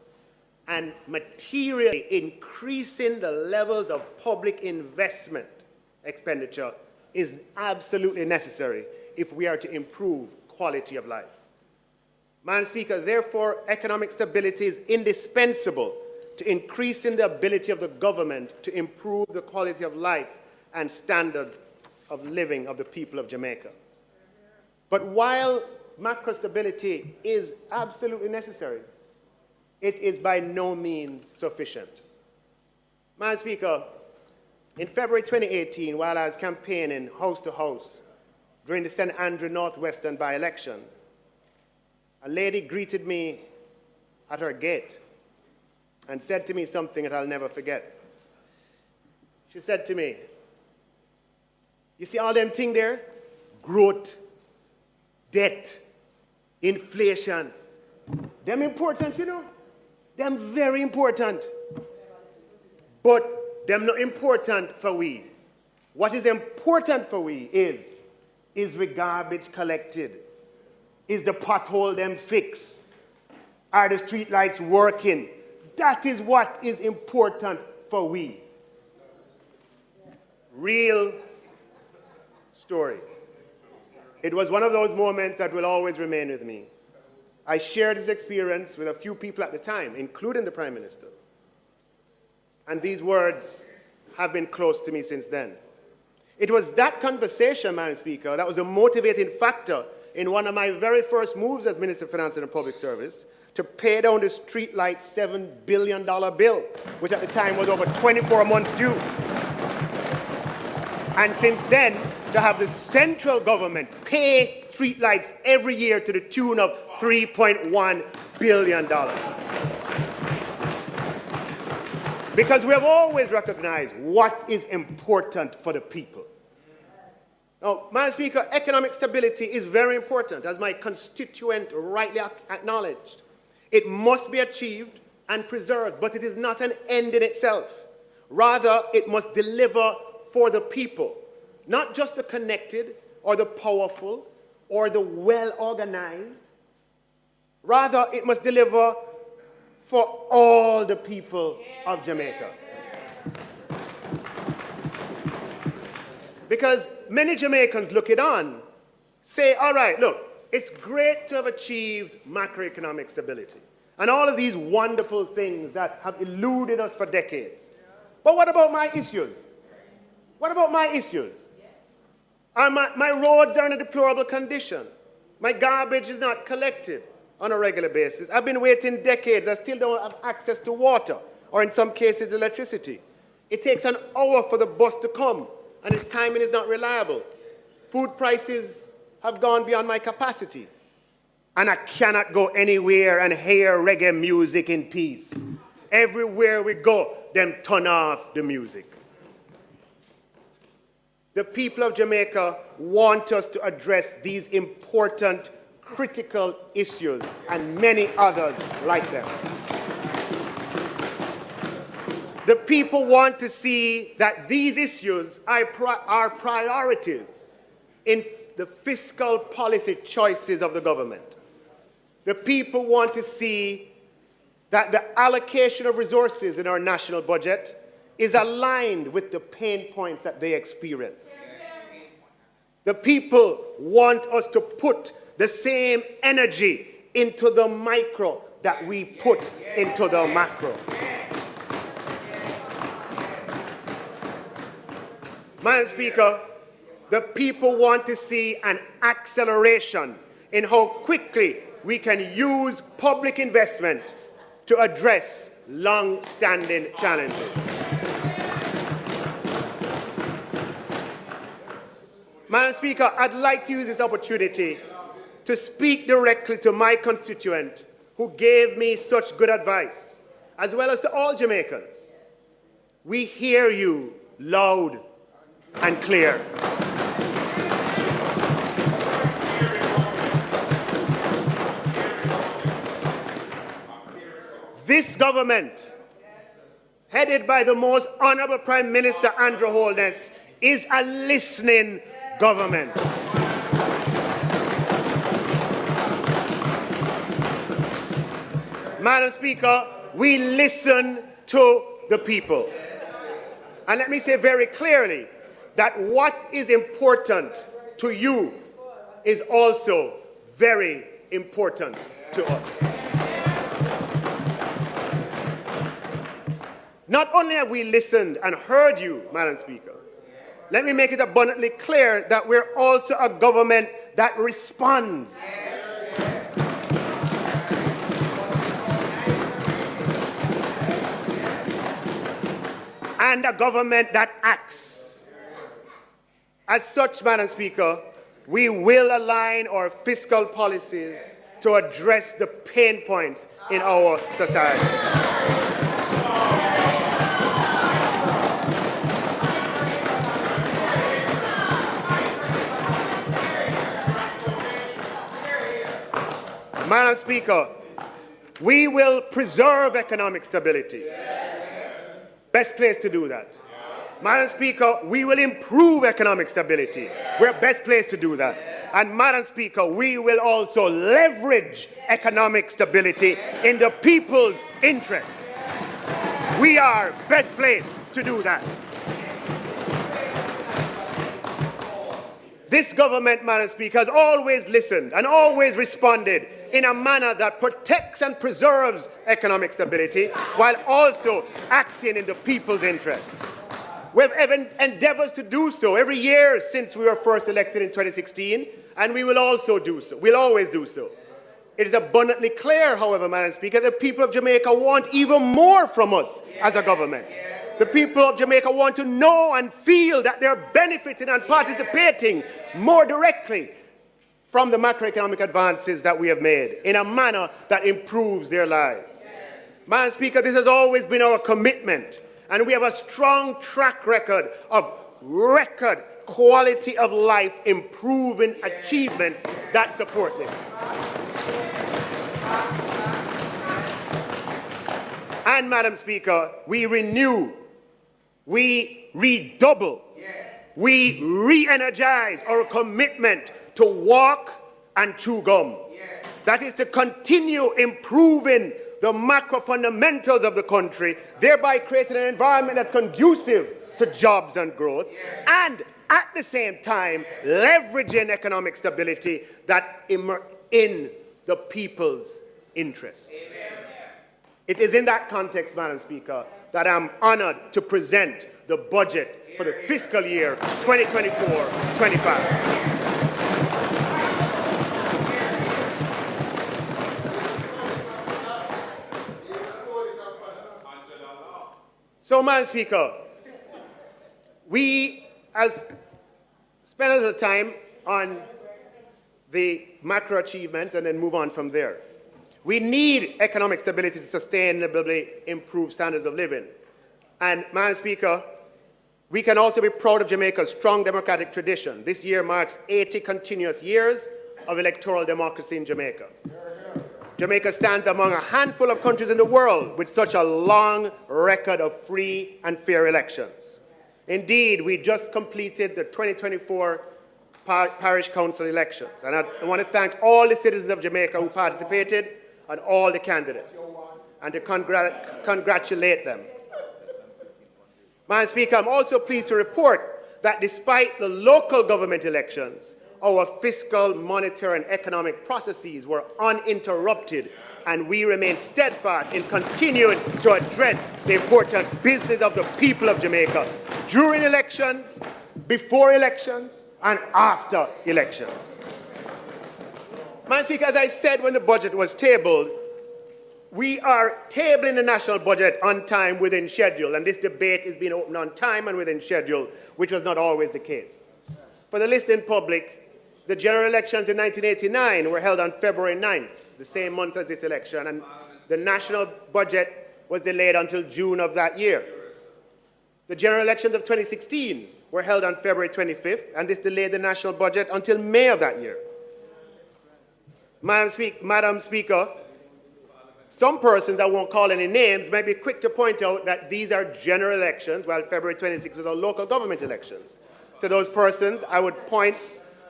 And materially increasing the levels of public investment expenditure is absolutely necessary if we are to improve quality of life. Madam Speaker, therefore, economic stability is indispensable to increasing the ability of the government to improve the quality of life and standards of living of the people of Jamaica. But while macro stability is absolutely necessary, it is by no means sufficient. Madam Speaker, in February 2018, while I was campaigning house to house during the St. Andrew Northwestern by-election, a lady greeted me at her gate and said to me something that I'll never forget. She said to me, "You see all them things there? Growth, debt, inflation. Them important, you know? Them very important. But them not important for we. What is important for we is the garbage collected? Is the pothole them fixed? Are the street lights working? That is what is important for we. Real story. It was one of those moments that will always remain with me. I shared this experience with a few people at the time, including the Prime Minister. And these words have been close to me since then. It was that conversation, Madam Speaker, that was a motivating factor in one of my very first moves as Minister of Finance and Public Service to pay down the streetlight $7 billion bill, which at the time was over 24 months due. And since then, to have the central government pay streetlights every year to the tune of $3.1 billion. Because we have always recognized what is important for the people. Now, Madam Speaker, economic stability is very important, as my constituent rightly acknowledged. It must be achieved and preserved, but it is not an end in itself. Rather, it must deliver for the people, not just the connected or the powerful or the well-organized. Rather, it must deliver for all the people of Jamaica. Because many Jamaicans look it on, say, all right, look, it's great to have achieved macroeconomic stability and all of these wonderful things that have eluded us for decades. But what about my issues? What about my issues? My roads are in a deplorable condition. My garbage is not collected on a regular basis. I've been waiting decades. I still don't have access to water, or in some cases, electricity. It takes an hour for the bus to come, and its timing is not reliable. Food prices have gone beyond my capacity, and I cannot go anywhere and hear reggae music in peace. Everywhere we go, them turn off the music. The people of Jamaica want us to address these important, critical issues and many others like them. The people want to see that these issues are priorities in the fiscal policy choices of the government. The people want to see that the allocation of resources in our national budget is aligned with the pain points that they experience. The people want us to put the same energy into the micro that we put into the macro. Madam Speaker, the people want to see an acceleration in how quickly we can use public investment to address long-standing challenges. Madam Speaker, I'd like to use this opportunity to speak directly to my constituent who gave me such good advice, as well as to all Jamaicans. We hear you loud and clear. This government, headed by the most honorable Prime Minister Andrew Holness, is a listening government. Madam Speaker, we listen to the people. And let me say very clearly that what is important to you is also very important to us. Not only have we listened and heard you, Madam Speaker, let me make it abundantly clear that we're also a government that responds. And a government that acts. As such, Madam Speaker, we will align our fiscal policies to address the pain points in our society. Madam Speaker, we will preserve economic stability. Best place to do that. Madam Speaker, we will improve economic stability. We're best placed to do that. And Madam Speaker, we will also leverage economic stability in the people's interest. We are best placed to do that. This government, Madam Speaker, has always listened and always responded in a manner that protects and preserves economic stability while also acting in the people's interest. We have endeavored to do so every year since we were first elected in 2016, and we will also do so. We'll always do so. It is abundantly clear, however, Madam Speaker, the people of Jamaica want even more from us as a government. The people of Jamaica want to know and feel that they're benefiting and participating more directly from the macroeconomic advances that we have made in a manner that improves their lives. Madam Speaker, this has always been our commitment, and we have a strong track record of record quality of life improving achievements that support this. And Madam Speaker, we renew, we redouble, we re-energize our commitment to walk and chew gum. That is to continue improving the macro fundamentals of the country, thereby creating an environment that's conducive to jobs and growth, and at the same time leveraging economic stability that in the people's interest. It is in that context, Madam Speaker, that I'm honored to present the budget for the fiscal year 2024-25. So, Madam Speaker, we spend a little time on the macro achievements and then move on from there. We need economic stability to sustainably improve standards of living. And, Madam Speaker, we can also be proud of Jamaica's strong democratic tradition. This year marks 80 continuous years of electoral democracy in Jamaica. Jamaica stands among a handful of countries in the world with such a long record of free and fair elections. Indeed, we just completed the 2024 Parish Council elections. And I want to thank all the citizens of Jamaica who participated and all the candidates, and to congratulate them. Madam Speaker, I'm also pleased to report that despite the local government elections, our fiscal, monetary, and economic processes were uninterrupted, and we remain steadfast in continuing to address the important business of the people of Jamaica during elections, before elections, and after elections. Madam Speaker, as I said when the budget was tabled, we are tabling the national budget on time, within schedule, and this debate is being opened on time and within schedule, which was not always the case. For the listening public, the general elections in 1989 were held on February 9th, the same month as this election, and the national budget was delayed until June of that year. The general elections of 2016 were held on February 25th, and this delayed the national budget until May of that year. Madam Speaker, some persons, I won't call any names, might be quick to point out that these are general elections, while February 26th was our local government elections. To those persons, I would point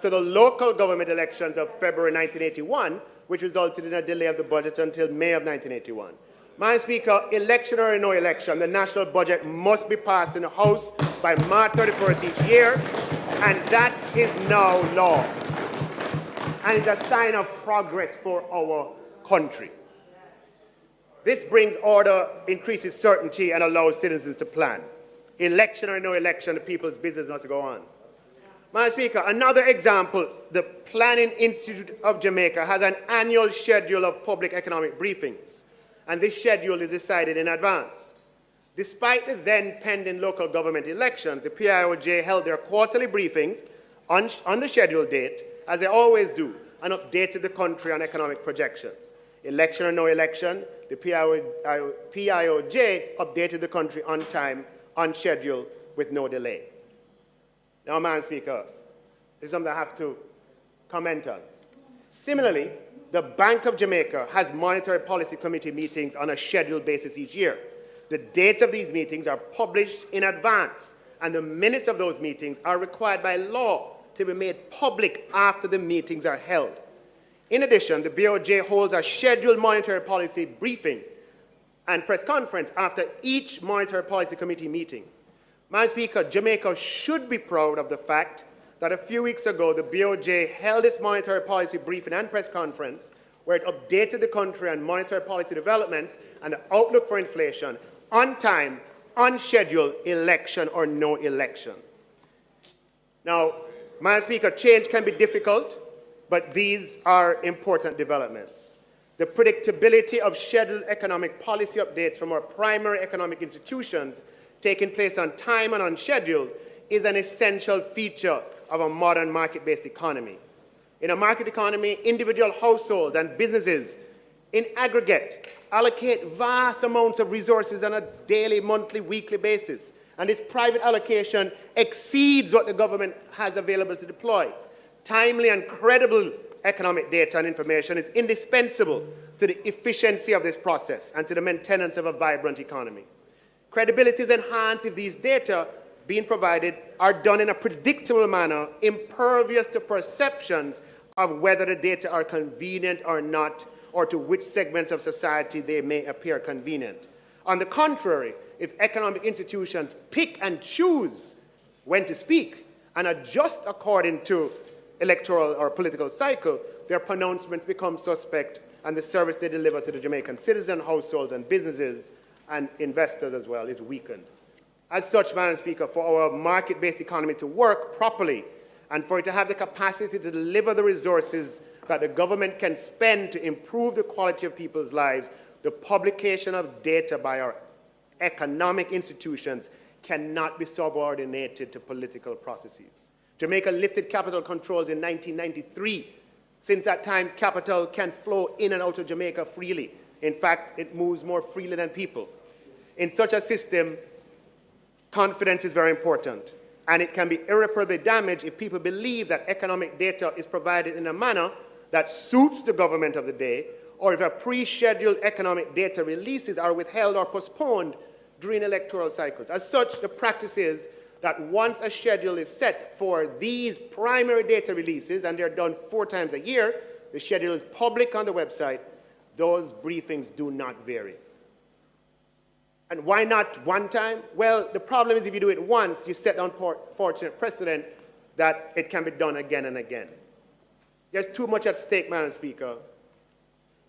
to the local government elections of February 1981, which resulted in a delay of the budget until May of 1981. Madam Speaker, election or no election, the national budget must be passed in the House by March 31st each year, and that is now law. And it's a sign of progress for our country. This brings order, increases certainty, and allows citizens to plan. Election or no election, the people's business must go on. Madam Speaker, another example, the Planning Institute of Jamaica has an annual schedule of public economic briefings, and this schedule is decided in advance. Despite the then pending local government elections, the PIOJ held their quarterly briefings on the scheduled date, as they always do, and updated the country on economic projections. Election or no election, the PIOJ updated the country on time, on schedule, with no delay. Now, Madam Speaker, this is something I have to comment on. Similarly, the Bank of Jamaica has monetary policy committee meetings on a scheduled basis each year. The dates of these meetings are published in advance, and the minutes of those meetings are required by law to be made public after the meetings are held. In addition, the BOJ holds a scheduled monetary policy briefing and press conference after each monetary policy committee meeting. Madam Speaker, Jamaica should be proud of the fact that a few weeks ago the BOJ held its monetary policy briefing and press conference where it updated the country on monetary policy developments and the outlook for inflation on time, on schedule, election or no election. Now, Madam Speaker, change can be difficult, but these are important developments. The predictability of scheduled economic policy updates from our primary economic institutions taking place on time and on schedule is an essential feature of a modern market-based economy. In a market economy, individual households and businesses in aggregate allocate vast amounts of resources on a daily, monthly, weekly basis. And this private allocation exceeds what the government has available to deploy. Timely and credible economic data and information is indispensable to the efficiency of this process and to the maintenance of a vibrant economy. Credibility is enhanced if these data being provided are done in a predictable manner, impervious to perceptions of whether the data are convenient or not, or to which segments of society they may appear convenient. On the contrary, if economic institutions pick and choose when to speak and adjust according to electoral or political cycle, their pronouncements become suspect and the service they deliver to the Jamaican citizen, households and businesses and investors as well is weakened. As such, Madam Speaker, for our market-based economy to work properly and for it to have the capacity to deliver the resources that the government can spend to improve the quality of people's lives, the publication of data by our economic institutions cannot be subordinated to political processes. Jamaica lifted capital controls in 1993. Since that time, capital can flow in and out of Jamaica freely. In fact, it moves more freely than people. In such a system, confidence is very important, and it can be irreparably damaged if people believe that economic data is provided in a manner that suits the government of the day, or if a pre-scheduled economic data releases are withheld or postponed during electoral cycles. As such, the practice is that once a schedule is set for these primary data releases, and they're done 4 times a year, the schedule is public on the website, those briefings do not vary. And why not one time? Well, the problem is if you do it once, you set unfortunate precedent that it can be done again and again. There's too much at stake, Madam Speaker.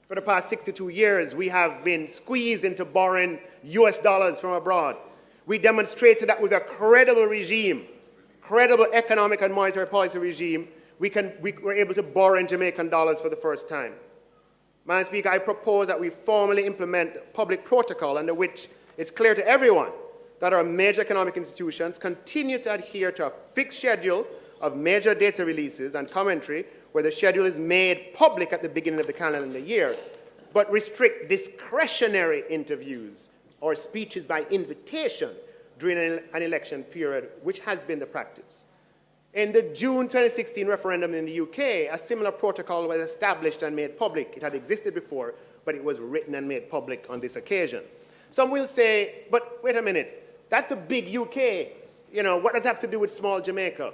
For the past 62 years, we have been squeezed into borrowing US dollars from abroad. We demonstrated that with a credible regime, credible economic and monetary policy regime, we were able to borrow in Jamaican dollars for the first time. Madam Speaker, I propose that we formally implement public protocol under which it's clear to everyone that our major economic institutions continue to adhere to a fixed schedule of major data releases and commentary where the schedule is made public at the beginning of the calendar year, but restrict discretionary interviews or speeches by invitation during an election period, which has been the practice. In the June 2016 referendum in the UK, a similar protocol was established and made public. It had existed before, but it was written and made public on this occasion. Some will say, but wait a minute, that's the big UK. You know, what does that have to do with small Jamaica?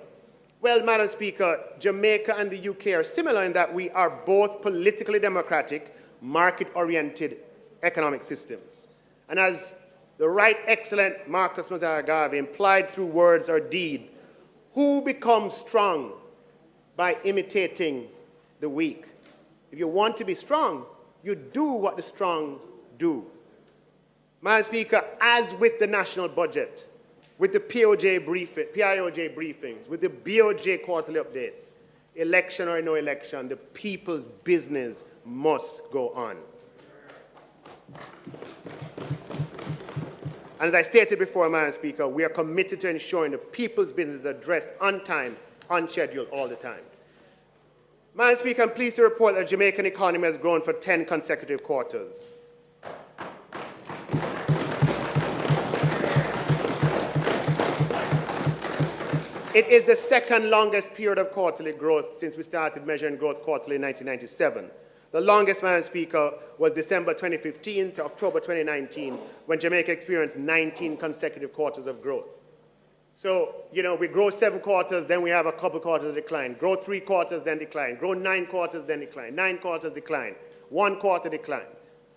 Well, Madam Speaker, Jamaica and the UK are similar in that we are both politically democratic, market-oriented economic systems. And as the right excellent Marcus Mazara-Garvey implied through words or deed, who becomes strong by imitating the weak? If you want to be strong, you do what the strong do. Madam Speaker, as with the national budget, with the PIOJ briefings, with the BOJ quarterly updates, election or no election, the people's business must go on. And as I stated before, Madam Speaker, we are committed to ensuring the people's business is addressed on time, on schedule, all the time. Madam Speaker, I'm pleased to report that the Jamaican economy has grown for 10 consecutive quarters. It is the second longest period of quarterly growth since we started measuring growth quarterly in 1997. The longest, Madam Speaker, was December 2015 to October 2019, when Jamaica experienced 19 consecutive quarters of growth. So, we grow 7 quarters, then we have a couple quarters of decline. Grow 3 quarters, then decline. Grow 9 quarters, then decline. 9 quarters, decline. 1 quarter, decline.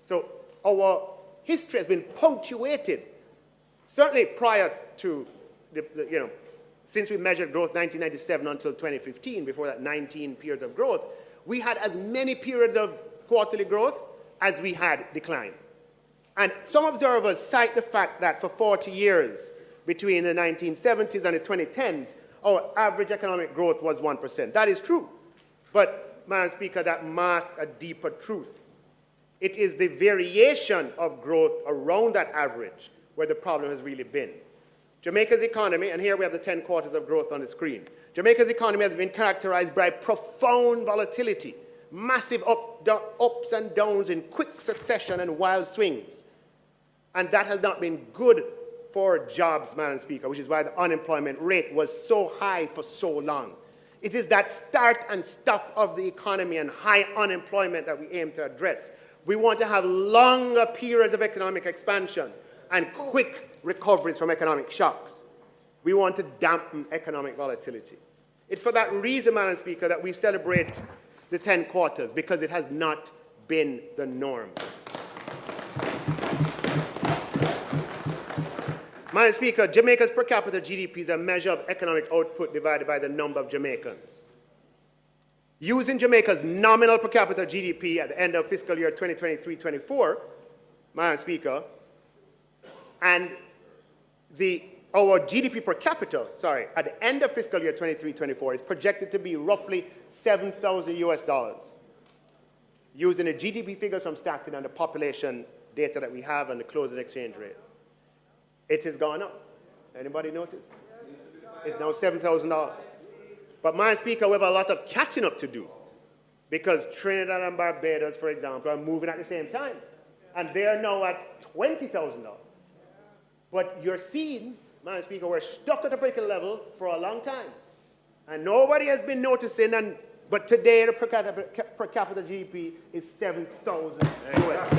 So our history has been punctuated, certainly prior to, since we measured growth 1997 until 2015, before that 19 periods of growth, we had as many periods of quarterly growth as we had decline. And some observers cite the fact that for 40 years, between the 1970s and the 2010s, our average economic growth was 1%. That is true. But, Madam Speaker, that masks a deeper truth. It is the variation of growth around that average where the problem has really been. Jamaica's economy, and here we have the 10 quarters of growth on the screen. Jamaica's economy has been characterized by profound volatility, massive ups and downs in quick succession and wild swings. And that has not been good for jobs, Madam Speaker, which is why the unemployment rate was so high for so long. It is that start and stop of the economy and high unemployment that we aim to address. We want to have longer periods of economic expansion and quick recoveries from economic shocks. We want to dampen economic volatility. It's for that reason, Madam Speaker, that we celebrate the 10 quarters, because it has not been the norm. Madam Speaker, Jamaica's per capita GDP is a measure of economic output divided by the number of Jamaicans. Using Jamaica's nominal per capita GDP at the end of fiscal year 2023-24, Madam Speaker, and our GDP per capita, at the end of fiscal year 23-24 is projected to be roughly $7,000 US. Using the GDP figures from Stockton and the population data that we have and the closing exchange rate. It has gone up. Anybody notice? It's now $7,000. But, Madam Speaker, we have a lot of catching up to do, because Trinidad and Barbados, for example, are moving at the same time, and they are now at $20,000. But you're seeing, Madam Speaker, we're stuck at a particular level for a long time, and nobody has been noticing. But today, the per capita GDP is $7,000 US.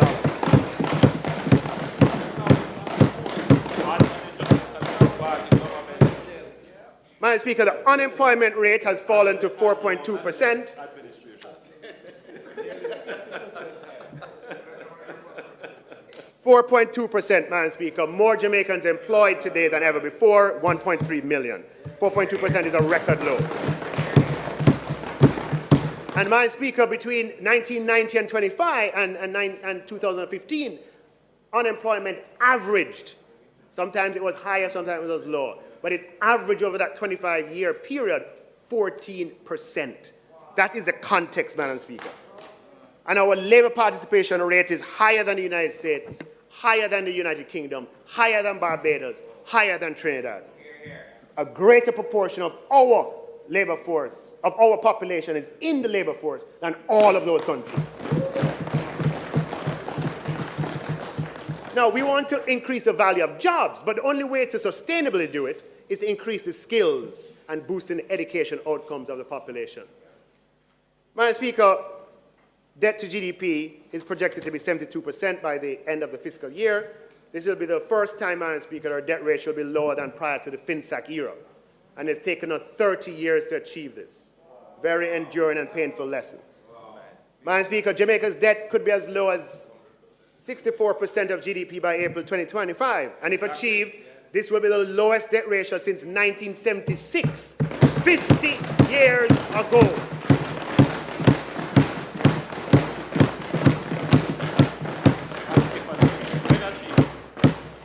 Madam Speaker, the unemployment rate has fallen to 4.2%. 4.2%, Madam Speaker. More Jamaicans employed today than ever before, 1.3 million. 4.2% is a record low. And, Madam Speaker, between 1990 and 25 and 2015, unemployment averaged. Sometimes it was higher, sometimes it was lower. But it averaged over that 25-year period 14%. That is the context, Madam Speaker. And our labor participation rate is higher than the United States, higher than the United Kingdom, higher than Barbados, higher than Trinidad. A greater proportion of our labor force, of our population, is in the labor force than all of those countries. Now, we want to increase the value of jobs, but the only way to sustainably do it is to increase the skills and boosting the education outcomes of the population. Madam Speaker, debt to GDP is projected to be 72% by the end of the fiscal year. This will be the first time, Madam Speaker, our debt ratio will be lower than prior to the FinSAC era. And it's taken us 30 years to achieve this. Very enduring and painful lessons. Madam Speaker, Jamaica's debt could be as low as 64% of GDP by April 2025. And if achieved, this will be the lowest debt ratio since 1976, 50 years ago.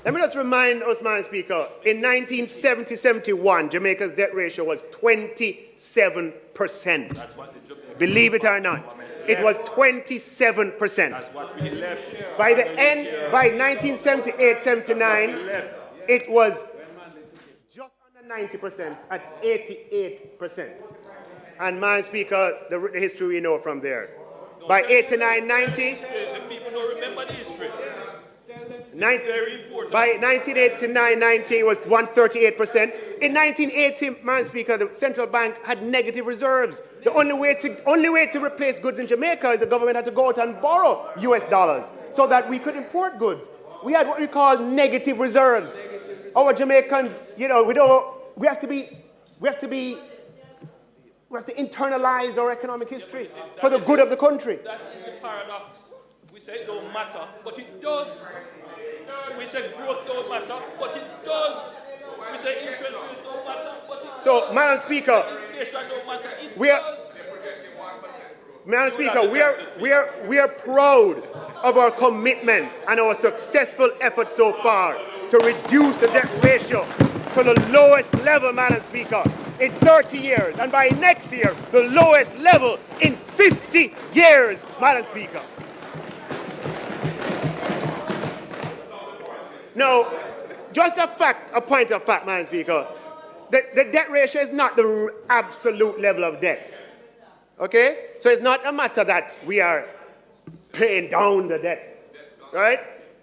Let me just remind us, Madam Speaker, in 1970-71, Jamaica's debt ratio was 27%. Believe it or not. It was 27%. That's what we left. By the end, by 1978-79, it was just under 90% at 88%. And, Madam Speaker, the history we know from there. By 89-90, people don't remember the history. By 1989-90, it was 138%. In 1980, Madam Speaker, the central bank had negative reserves. The only way to replace goods in Jamaica is the government had to go out and borrow US dollars so that we could import goods. We had what we call negative reserves. Our Jamaicans, with our we have to internalize our economic history for the good of the country. That is the paradox. We say it don't matter, but it does. We say growth don't matter, but it does. We say interest rates don't matter, but it does. So, Madam Speaker, inflation don't matter, it we are, does. Madam Speaker, we are proud of our commitment and our successful effort so far to reduce the debt ratio to the lowest level, Madam Speaker, in 30 years, and by next year, the lowest level in 50 years, Madam Speaker. Now, just a point of fact, Madam Speaker, the debt ratio is not the absolute level of debt. Okay? So it's not a matter that we are paying down the debt. Right?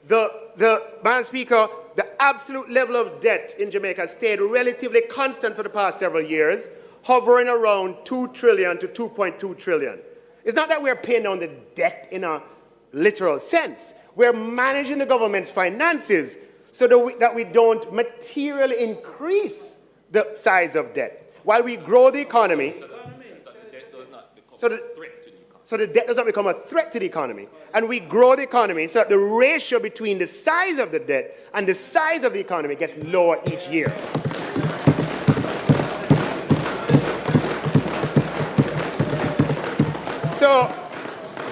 Madam Speaker, the absolute level of debt in Jamaica stayed relatively constant for the past several years, hovering around 2 trillion to 2.2 trillion. It's not that we're paying down the debt in a literal sense. We're managing the government's finances so that we don't materially increase the size of debt. While we grow the economy, so the debt does not become a threat to the economy. And we grow the economy so that the ratio between the size of the debt and the size of the economy gets lower each year. So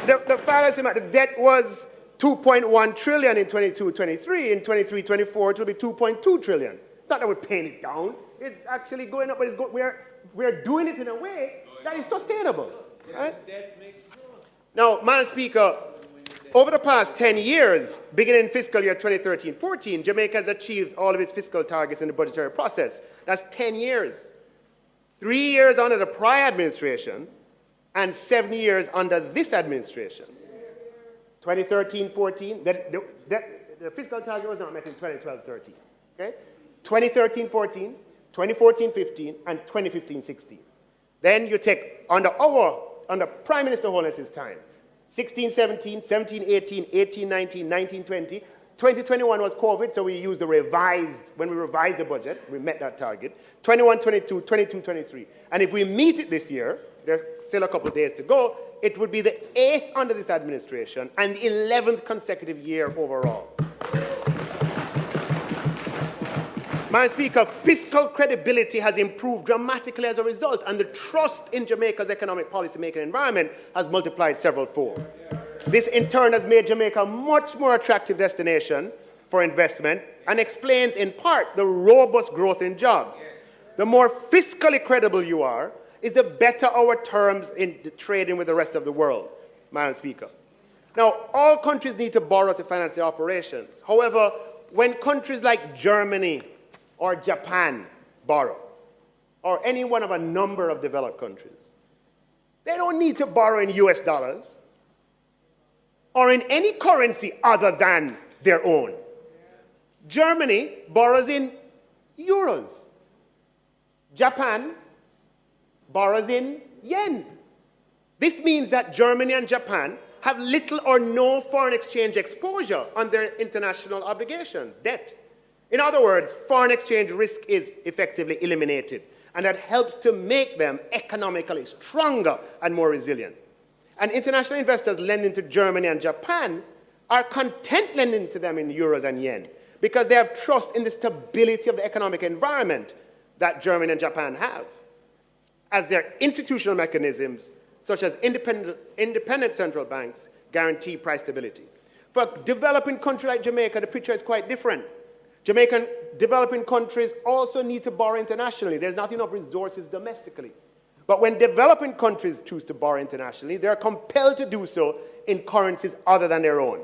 the fallacy, the debt was 2.1 trillion in 22-23. In 23-24, it will be 2.2 trillion. Not that we're paying it down. It's actually going up, but we're doing it in a way that is sustainable. Right? Now, Madam Speaker, over the past 10 years, beginning fiscal year 2013-14, Jamaica has achieved all of its fiscal targets in the budgetary process. That's 10 years. 3 years under the prior administration and 7 years under this administration. 2013-14, the fiscal target was not met in 2012-13. Okay? 2013-14, 2014-15, and 2015-16. Then you take under Prime Minister Holness's time, 16-17, 17-18, 18-19, 19-20. 2021 was COVID, so we used when we revised the budget, we met that target. 21-22, 22-23. And if we meet it this year, there's still a couple of days to go, it would be the 8th under this administration and the 11th consecutive year overall. Madam Speaker, fiscal credibility has improved dramatically as a result, and the trust in Jamaica's economic policy-making environment has multiplied several-fold. This, in turn, has made Jamaica a much more attractive destination for investment and explains, in part, the robust growth in jobs. The more fiscally credible you are, is the better our terms in the trading with the rest of the world, Madam Speaker. Now, all countries need to borrow to finance their operations. However, when countries like Germany or Japan borrow, or any one of a number of developed countries, they don't need to borrow in US dollars or in any currency other than their own. Germany borrows in euros. Japan borrows in yen. This means that Germany and Japan have little or no foreign exchange exposure on their international obligations, debt. In other words, foreign exchange risk is effectively eliminated, and that helps to make them economically stronger and more resilient. And international investors lending to Germany and Japan are content lending to them in euros and yen because they have trust in the stability of the economic environment that Germany and Japan have, as their institutional mechanisms, such as independent central banks, guarantee price stability. For a developing country like Jamaica, the picture is quite different. Jamaican developing countries also need to borrow internationally. There's not enough resources domestically. But when developing countries choose to borrow internationally, they are compelled to do so in currencies other than their own.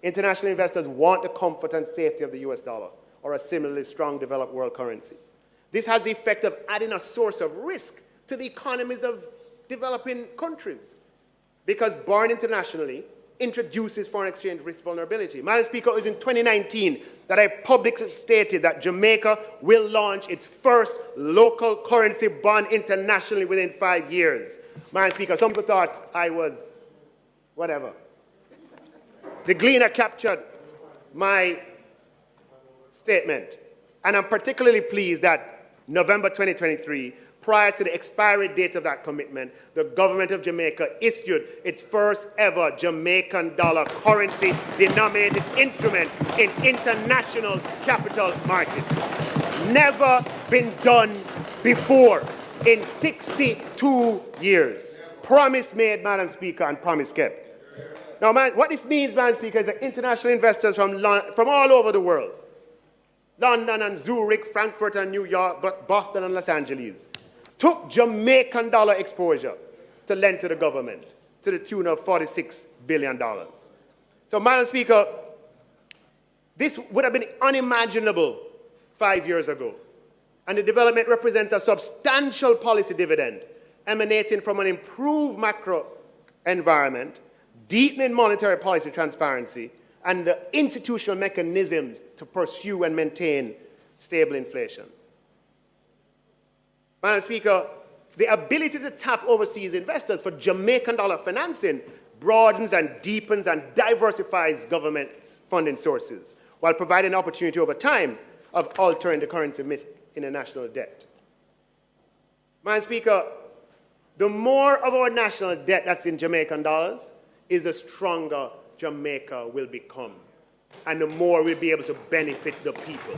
International investors want the comfort and safety of the US dollar or a similarly strong developed world currency. This has the effect of adding a source of risk to the economies of developing countries, because borrowing internationally introduces foreign exchange risk vulnerability. Madam Speaker, it was in 2019 that I publicly stated that Jamaica will launch its first local currency bond internationally within 5 years. Madam Speaker, some people thought I was whatever. The Gleaner captured my statement, and I'm particularly pleased that November 2023, prior to the expiry date of that commitment, the government of Jamaica issued its first ever Jamaican dollar currency denominated instrument in international capital markets. Never been done before in 62 years. Promise made, Madam Speaker, and promise kept. Now, what this means, Madam Speaker, is that international investors from all over the world, London and Zurich, Frankfurt and New York, Boston and Los Angeles, took Jamaican dollar exposure to lend to the government to the tune of $46 billion. So, Madam Speaker, this would have been unimaginable 5 years ago. And the development represents a substantial policy dividend emanating from an improved macro environment, deepening monetary policy transparency, and the institutional mechanisms to pursue and maintain stable inflation. Madam Speaker, the ability to tap overseas investors for Jamaican dollar financing broadens and deepens and diversifies government's funding sources, while providing an opportunity over time of altering the currency mix in a national debt. Madam Speaker, the more of our national debt that's in Jamaican dollars is the stronger Jamaica will become, and the more we'll be able to benefit the people.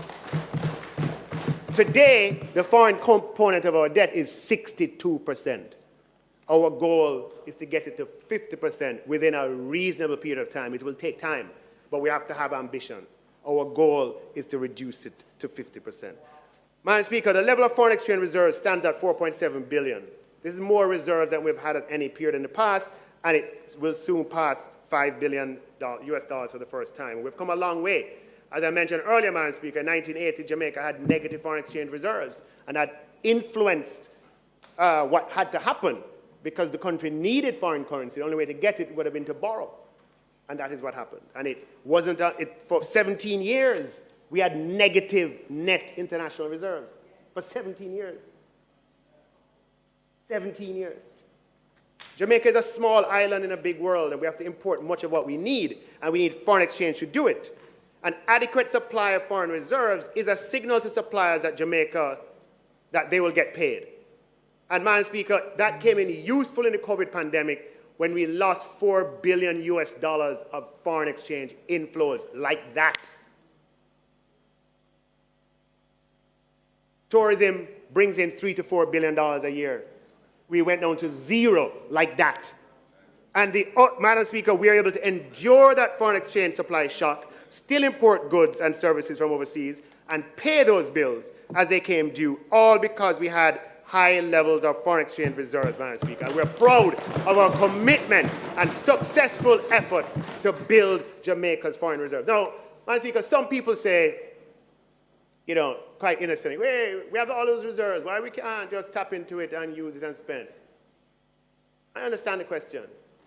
Today, the foreign component of our debt is 62%. Our goal is to get it to 50% within a reasonable period of time. It will take time, but we have to have ambition. Our goal is to reduce it to 50%. Madam Speaker, the level of foreign exchange reserves stands at $4.7 billion. This is more reserves than we've had at any period in the past, and it will soon pass $5 billion US dollars for the first time. We've come a long way. As I mentioned earlier, Madam Speaker, in 1980, Jamaica had negative foreign exchange reserves, and that influenced what had to happen because the country needed foreign currency. The only way to get it would have been to borrow, and that is what happened. And it wasn't for 17 years. We had negative net international reserves for 17 years. 17 years. Jamaica is a small island in a big world, and we have to import much of what we need, and we need foreign exchange to do it. An adequate supply of foreign reserves is a signal to suppliers at Jamaica that they will get paid. And, Madam Speaker, that came in useful in the COVID pandemic when we lost $4 billion US dollars of foreign exchange inflows like that. Tourism brings in $3 to $4 billion a year. We went down to zero like that. And Madam Speaker, we are able to endure that foreign exchange supply shock, still import goods and services from overseas, and pay those bills as they came due, all because we had high levels of foreign exchange reserves, Madam Speaker. And we're proud of our commitment and successful efforts to build Jamaica's foreign reserves. Now, Madam Speaker, some people say, you know, quite innocently, we have all those reserves, why we can't just tap into it and use it and spend? I understand the question.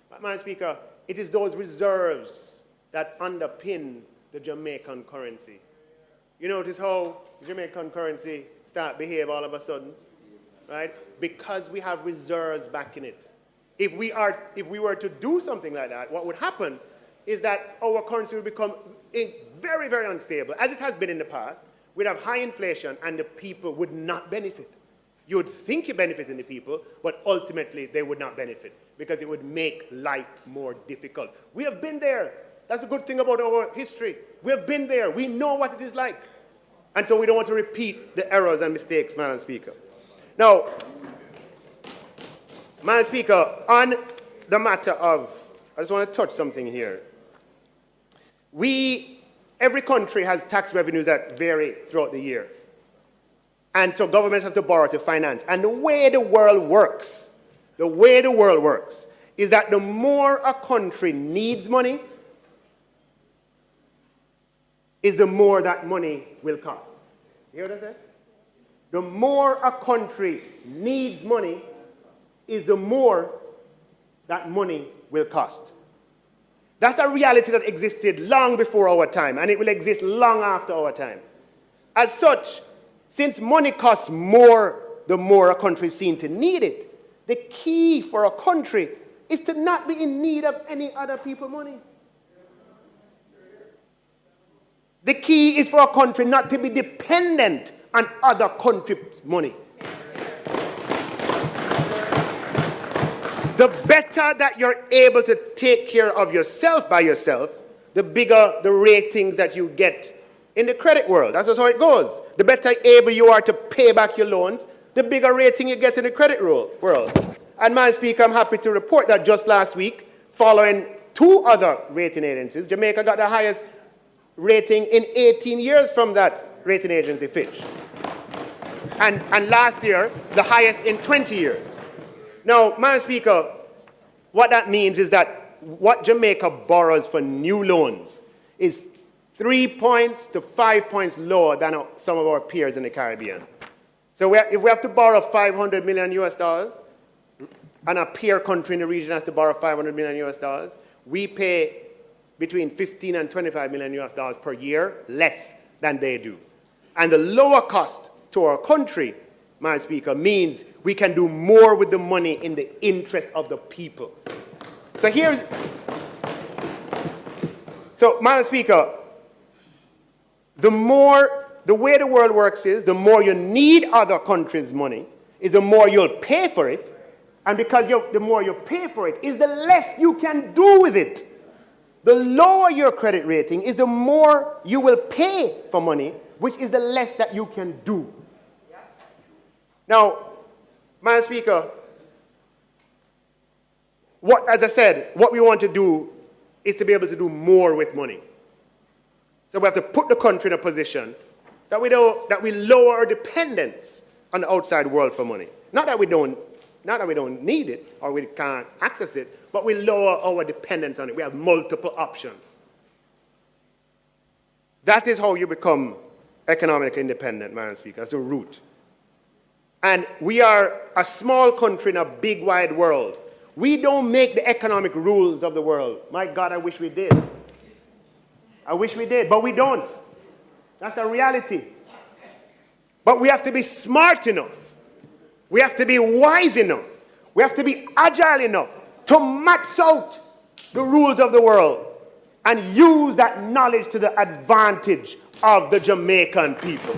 But, Madam Speaker, it is those reserves that underpin the Jamaican currency. You notice how the Jamaican currency start behave all of a sudden, right? Because we have reserves backing it. If we were to do something like that, what would happen is that our currency would become very, very unstable, as it has been in the past. We'd have high inflation, and the people would not benefit. You would think you're benefiting the people, but ultimately they would not benefit because it would make life more difficult. We have been there. That's the good thing about our history. We have been there. We know what it is like. And so we don't want to repeat the errors and mistakes, Madam Speaker. Now, Madam Speaker, on the matter of, I just want to touch something here. Every country has tax revenues that vary throughout the year. And so governments have to borrow to finance. And the way the world works is that the more a country needs money, is the more that money will cost. You hear what I said? The more a country needs money, is the more that money will cost. That's a reality that existed long before our time, and it will exist long after our time. As such, since money costs more the more a country is seen to need it, the key for a country is to not be in need of any other people's money. The key is for a country not to be dependent on other countries' money. The better that you're able to take care of yourself by yourself, the bigger the ratings that you get in the credit world. That's just how it goes. The better able you are to pay back your loans, the bigger rating you get in the credit world. And, Madam Speaker, I'm happy to report that just last week, following 2 other rating agencies, Jamaica got the highest rating in 18 years from that rating agency, Fitch. And last year, the highest in 20 years. Now, Madam Speaker, what that means is that what Jamaica borrows for new loans is 3 points to 5 points lower than some of our peers in the Caribbean. So if we have to borrow $500 million US, and a peer country in the region has to borrow $500 million US, we pay between $15 and $25 million US per year less than they do. And the lower cost to our country, Madam Speaker, means we can do more with the money in the interest of the people. So, Madam Speaker, the way the world works is the more you need other countries' money, is the more you'll pay for it. And because the more you pay for it, is the less you can do with it. The lower your credit rating is the more you will pay for money, which is the less that you can do. Now, Madam Speaker, as I said, what we want to do is to be able to do more with money. So we have to put the country in a position that we lower our dependence on the outside world for money. Not that we don't need it or we can't access it, but we lower our dependence on it. We have multiple options. That is how you become economically independent, Madam Speaker. That's the root. And we are a small country in a big, wide world. We don't make the economic rules of the world. My God, I wish we did. I wish we did, but we don't. That's a reality. But we have to be smart enough. We have to be wise enough. We have to be agile enough to max out the rules of the world and use that knowledge to the advantage of the Jamaican people.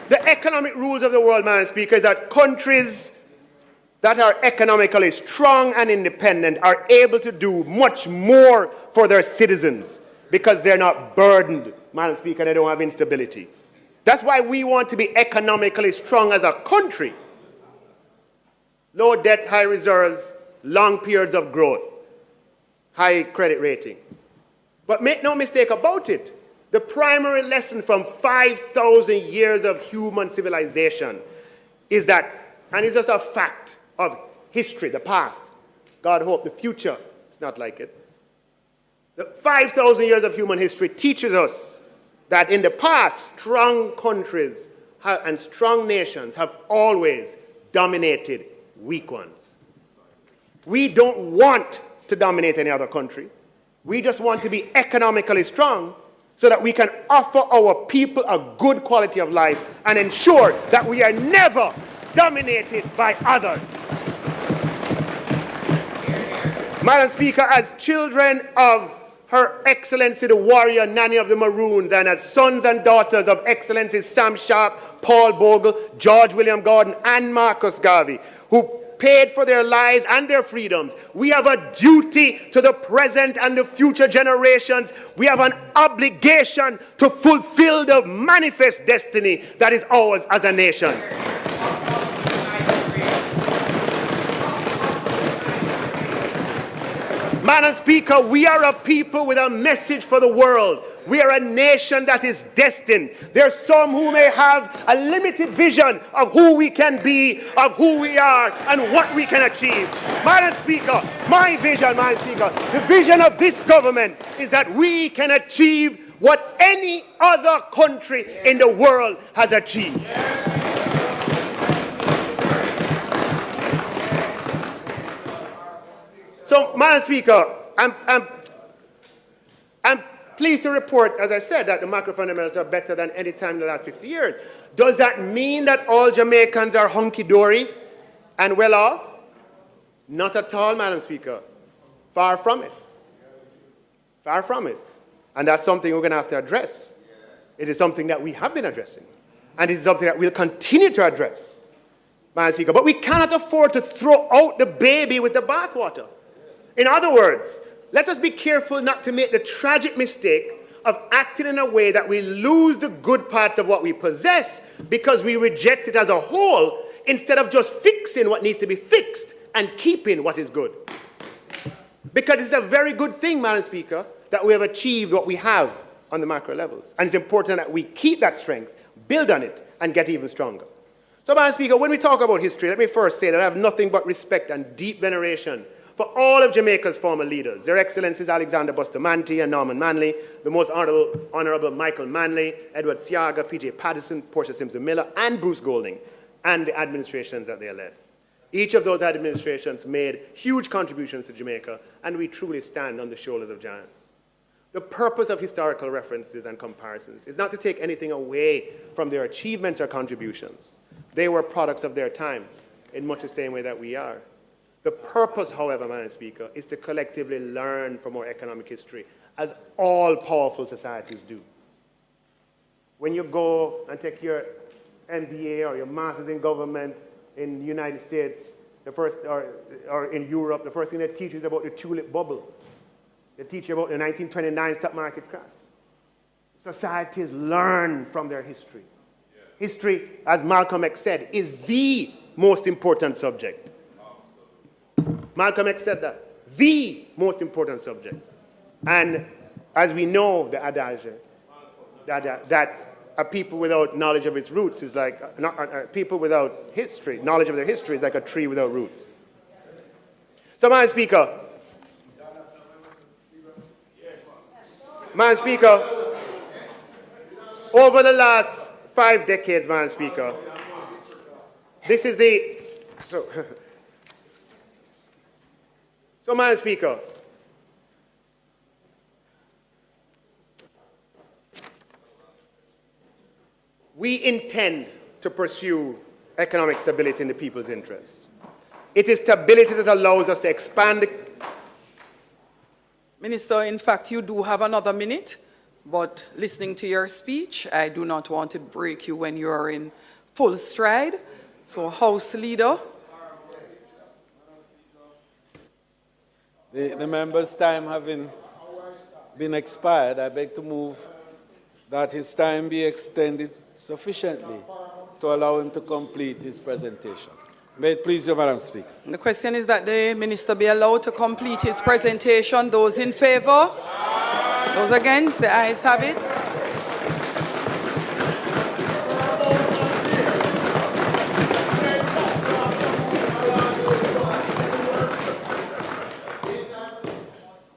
The economic rules of the world, Madam Speaker, is that countries that are economically strong and independent are able to do much more for their citizens because they're not burdened, Madam Speaker, they don't have instability. That's why we want to be economically strong as a country. Low debt, high reserves, long periods of growth, high credit ratings. But make no mistake about it, the primary lesson from 5,000 years of human civilization is that, and it's just a fact of history, the past. God hope the future is not like it. The 5,000 years of human history teaches us that in the past, strong countries and strong nations have always dominated weak ones. We don't want to dominate any other country. We just want to be economically strong so that we can offer our people a good quality of life and ensure that we are never dominated by others. Madam Speaker, as children of Her Excellency the Warrior Nanny of the Maroons, and as sons and daughters of Excellency Sam Sharp, Paul Bogle, George William Gordon, and Marcus Garvey, who paid for their lives and their freedoms, we have a duty to the present and the future generations. We have an obligation to fulfill the manifest destiny that is ours as a nation. Madam Speaker, we are a people with a message for the world. We are a nation that is destined. There are some who may have a limited vision of who we can be, of who we are, and what we can achieve. Madam Speaker, my vision, Madam Speaker, the vision of this government is that we can achieve what any other country in the world has achieved. So, Madam Speaker, I'm pleased to report, as I said, that the macro fundamentals are better than any time in the last 50 years. Does that mean that all Jamaicans are hunky-dory and well off? Not at all, Madam Speaker. Far from it. Far from it. And that's something we're going to have to address. It is something that we have been addressing. And it is something that we'll continue to address, Madam Speaker. But we cannot afford to throw out the baby with the bathwater. In other words, let us be careful not to make the tragic mistake of acting in a way that we lose the good parts of what we possess because we reject it as a whole instead of just fixing what needs to be fixed and keeping what is good. Because it's a very good thing, Madam Speaker, that we have achieved what we have on the macro levels. And it's important that we keep that strength, build on it, and get even stronger. So, Madam Speaker, when we talk about history, let me first say that I have nothing but respect and deep veneration for all of Jamaica's former leaders, Their Excellencies Alexander Bustamante and Norman Manley, the most Honourable Michael Manley, Edward Siaga, P.J. Patterson, Portia Simpson-Miller, and Bruce Golding, and the administrations that they led. Each of those administrations made huge contributions to Jamaica, and we truly stand on the shoulders of giants. The purpose of historical references and comparisons is not to take anything away from their achievements or contributions. They were products of their time, in much the same way that we are. The purpose, however, Madam Speaker, is to collectively learn from our economic history, as all powerful societies do. When you go and take your MBA or your Master's in Government in the United States, or in Europe, the first thing they teach you is about the tulip bubble. They teach you about the 1929 stock market crash. Societies learn from their history. History, as Malcolm X said, is the most important subject. Malcolm X said that. The most important subject. And as we know, the adage, that a people without knowledge of its roots is like, people without history, knowledge of their history is like a tree without roots. So, Madam Speaker, over the last 5 decades, Madam Speaker, this is the, so Madam Speaker, we intend to pursue economic stability in the people's interest. It is stability that allows us to expand. Minister, in fact, you do have another minute, but listening to your speech, I do not want to break you when you are in full stride. So, House Leader. The member's time having been expired, I beg to move that his time be extended sufficiently to allow him to complete his presentation. May it please you, Madam Speaker. The question is that the Minister be allowed to complete his presentation. Those in favour? Those against? The ayes have it.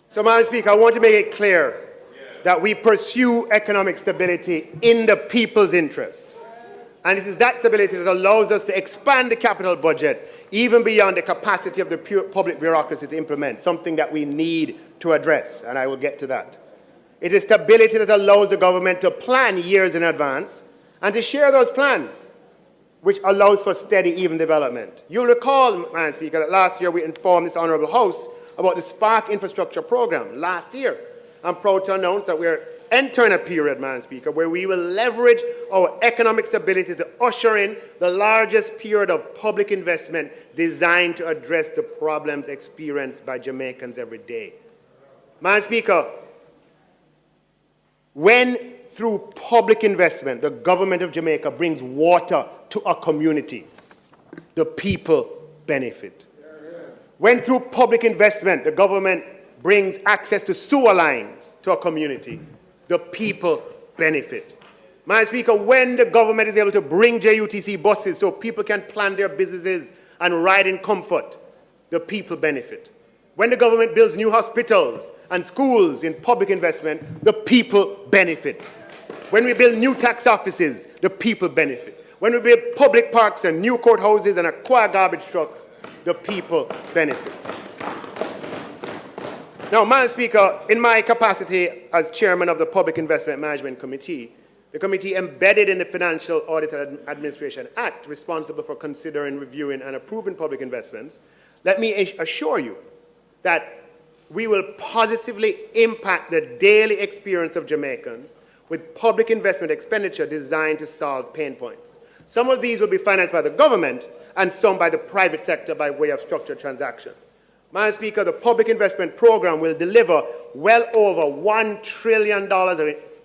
So, Madam Speaker, I want to make it clear that we pursue economic stability in the people's interest. And it is that stability that allows us to expand the capital budget even beyond the capacity of the public bureaucracy to implement, something that we need to address, and I will get to that. It is stability that allows the government to plan years in advance and to share those plans, which allows for steady, even development. You'll recall, Madam Speaker, that last year we informed this Honourable House about the Spark Infrastructure Programme last year. I'm proud to announce that we're entering a period, Madam Speaker, where we will leverage our economic stability to usher in the largest period of public investment designed to address the problems experienced by Jamaicans every day. Madam Speaker, when through public investment the government of Jamaica brings water to a community, the people benefit. When through public investment the government brings access to sewer lines to a community, the people benefit. Madam Speaker, when the government is able to bring JUTC buses so people can plan their businesses and ride in comfort, the people benefit. When the government builds new hospitals and schools in public investment, the people benefit. When we build new tax offices, the people benefit. When we build public parks and new courthouses and acquire garbage trucks, the people benefit. Now, Madam Speaker, in my capacity as chairman of the Public Investment Management Committee, the committee embedded in the Financial Audit and Administration Act, responsible for considering, reviewing, and approving public investments, let me assure you that we will positively impact the daily experience of Jamaicans with public investment expenditure designed to solve pain points. Some of these will be financed by the government and some by the private sector by way of structured transactions. Madam Speaker, the public investment program will deliver well over $1 trillion of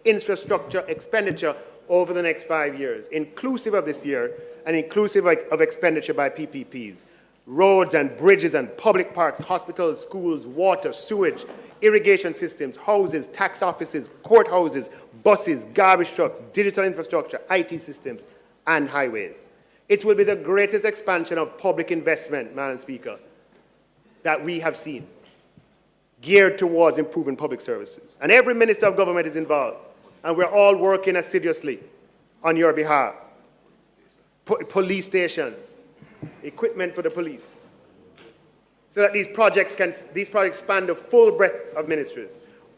infrastructure expenditure over the next 5 years, inclusive of this year and inclusive of expenditure by PPPs. Roads and bridges and public parks, hospitals, schools, water, sewage, irrigation systems, houses, tax offices, courthouses, buses, garbage trucks, digital infrastructure, IT systems, and highways. It will be the greatest expansion of public investment, Madam Speaker, that we have seen, geared towards improving public services. And every minister of government is involved, and we're all working assiduously on your behalf. Police stations, equipment for the police, so that these projects span the full breadth of ministries.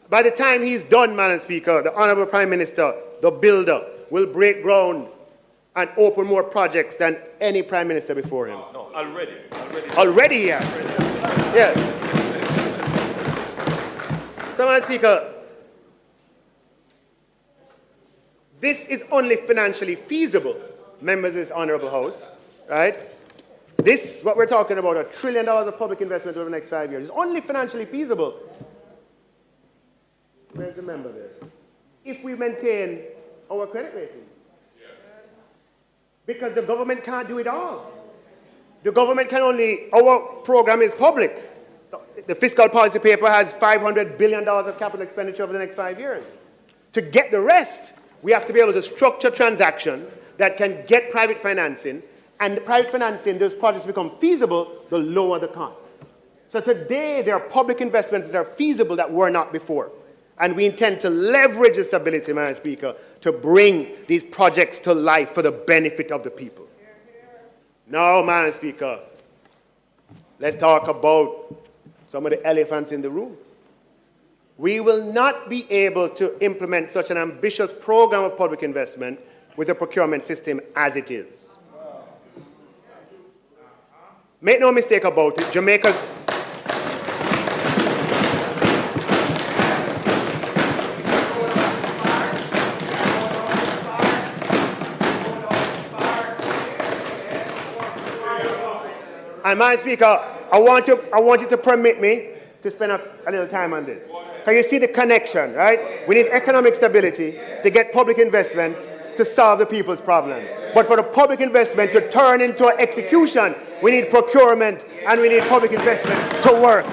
By the time he's done, Madam Speaker, the Honourable Prime Minister, the builder, will break ground and open more projects than any Prime Minister before him. No, already. Already, yes. Yes. So, Madam Speaker, this is only financially feasible, members of this Honourable House, right? This, what we're talking about, $1 trillion of public investment over the next 5 years, is only financially feasible. Remember this. If we maintain our credit rating. Because the government can't do it all. The government can only, our program is public. The fiscal policy paper has $500 billion of capital expenditure over the next 5 years. To get the rest, we have to be able to structure transactions that can get private financing, and the private financing, those projects become feasible, the lower the cost. So today, there are public investments that are feasible that were not before. And we intend to leverage the stability, Madam Speaker, to bring these projects to life for the benefit of the people. Now, Madam Speaker, let's talk about some of the elephants in the room. We will not be able to implement such an ambitious program of public investment with the procurement system as it is. Make no mistake about it, Jamaica's... And Madam Speaker, I want you to permit me to spend a little time on this. Can you see the connection, right? We need economic stability to get public investments to solve the people's problems. But for the public investment to turn into execution, we need procurement and we need public investment to work.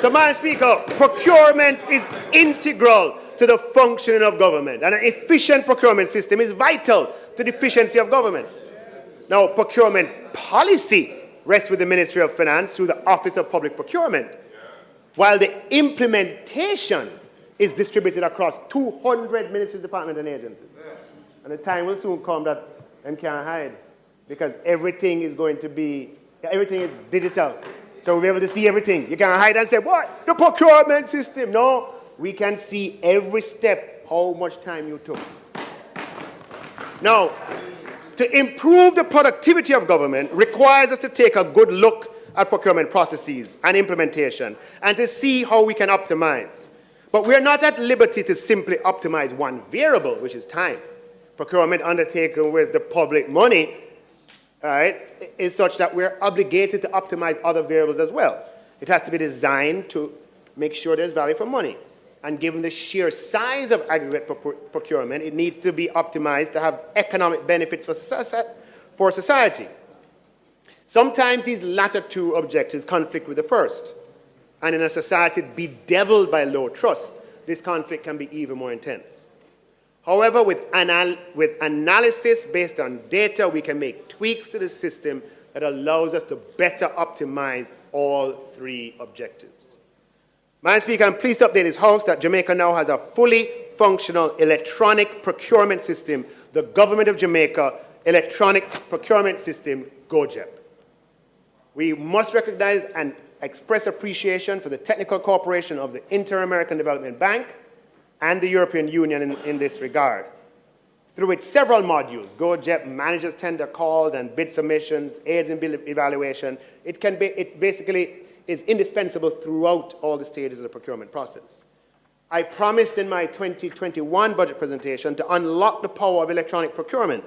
So, Madam Speaker, procurement is integral to the functioning of government. And an efficient procurement system is vital to the efficiency of government. Now, procurement policy rests with the Ministry of Finance through the Office of Public Procurement, while the implementation is distributed across 200 ministries, departments, and agencies. And the time will soon come that them can't hide, because everything is digital. So we'll be able to see everything. You can't hide and say, what? The procurement system. No. We can see every step, how much time you took. Now, to improve the productivity of government requires us to take a good look at procurement processes and implementation and to see how we can optimize. But we are not at liberty to simply optimize one variable, which is time. Procurement undertaken with the public money, right, is such that we're obligated to optimize other variables as well. It has to be designed to make sure there's value for money. And given the sheer size of aggregate procurement, it needs to be optimized to have economic benefits for society. Sometimes these latter two objectives conflict with the first. And in a society bedeviled by low trust, this conflict can be even more intense. However, with analysis based on data, we can make tweaks to the system that allows us to better optimize all three objectives. Madam Speaker, I'm pleased to update this House that Jamaica now has a fully functional electronic procurement system, the Government of Jamaica Electronic Procurement System, GOJEP. We must recognize and express appreciation for the technical cooperation of the Inter-American Development Bank and the European Union in this regard. through its several modules. GoJet manages tender calls and bid submissions, aids in bid evaluation. It basically is indispensable throughout all the stages of the procurement process. I promised in my 2021 budget presentation to unlock the power of electronic procurement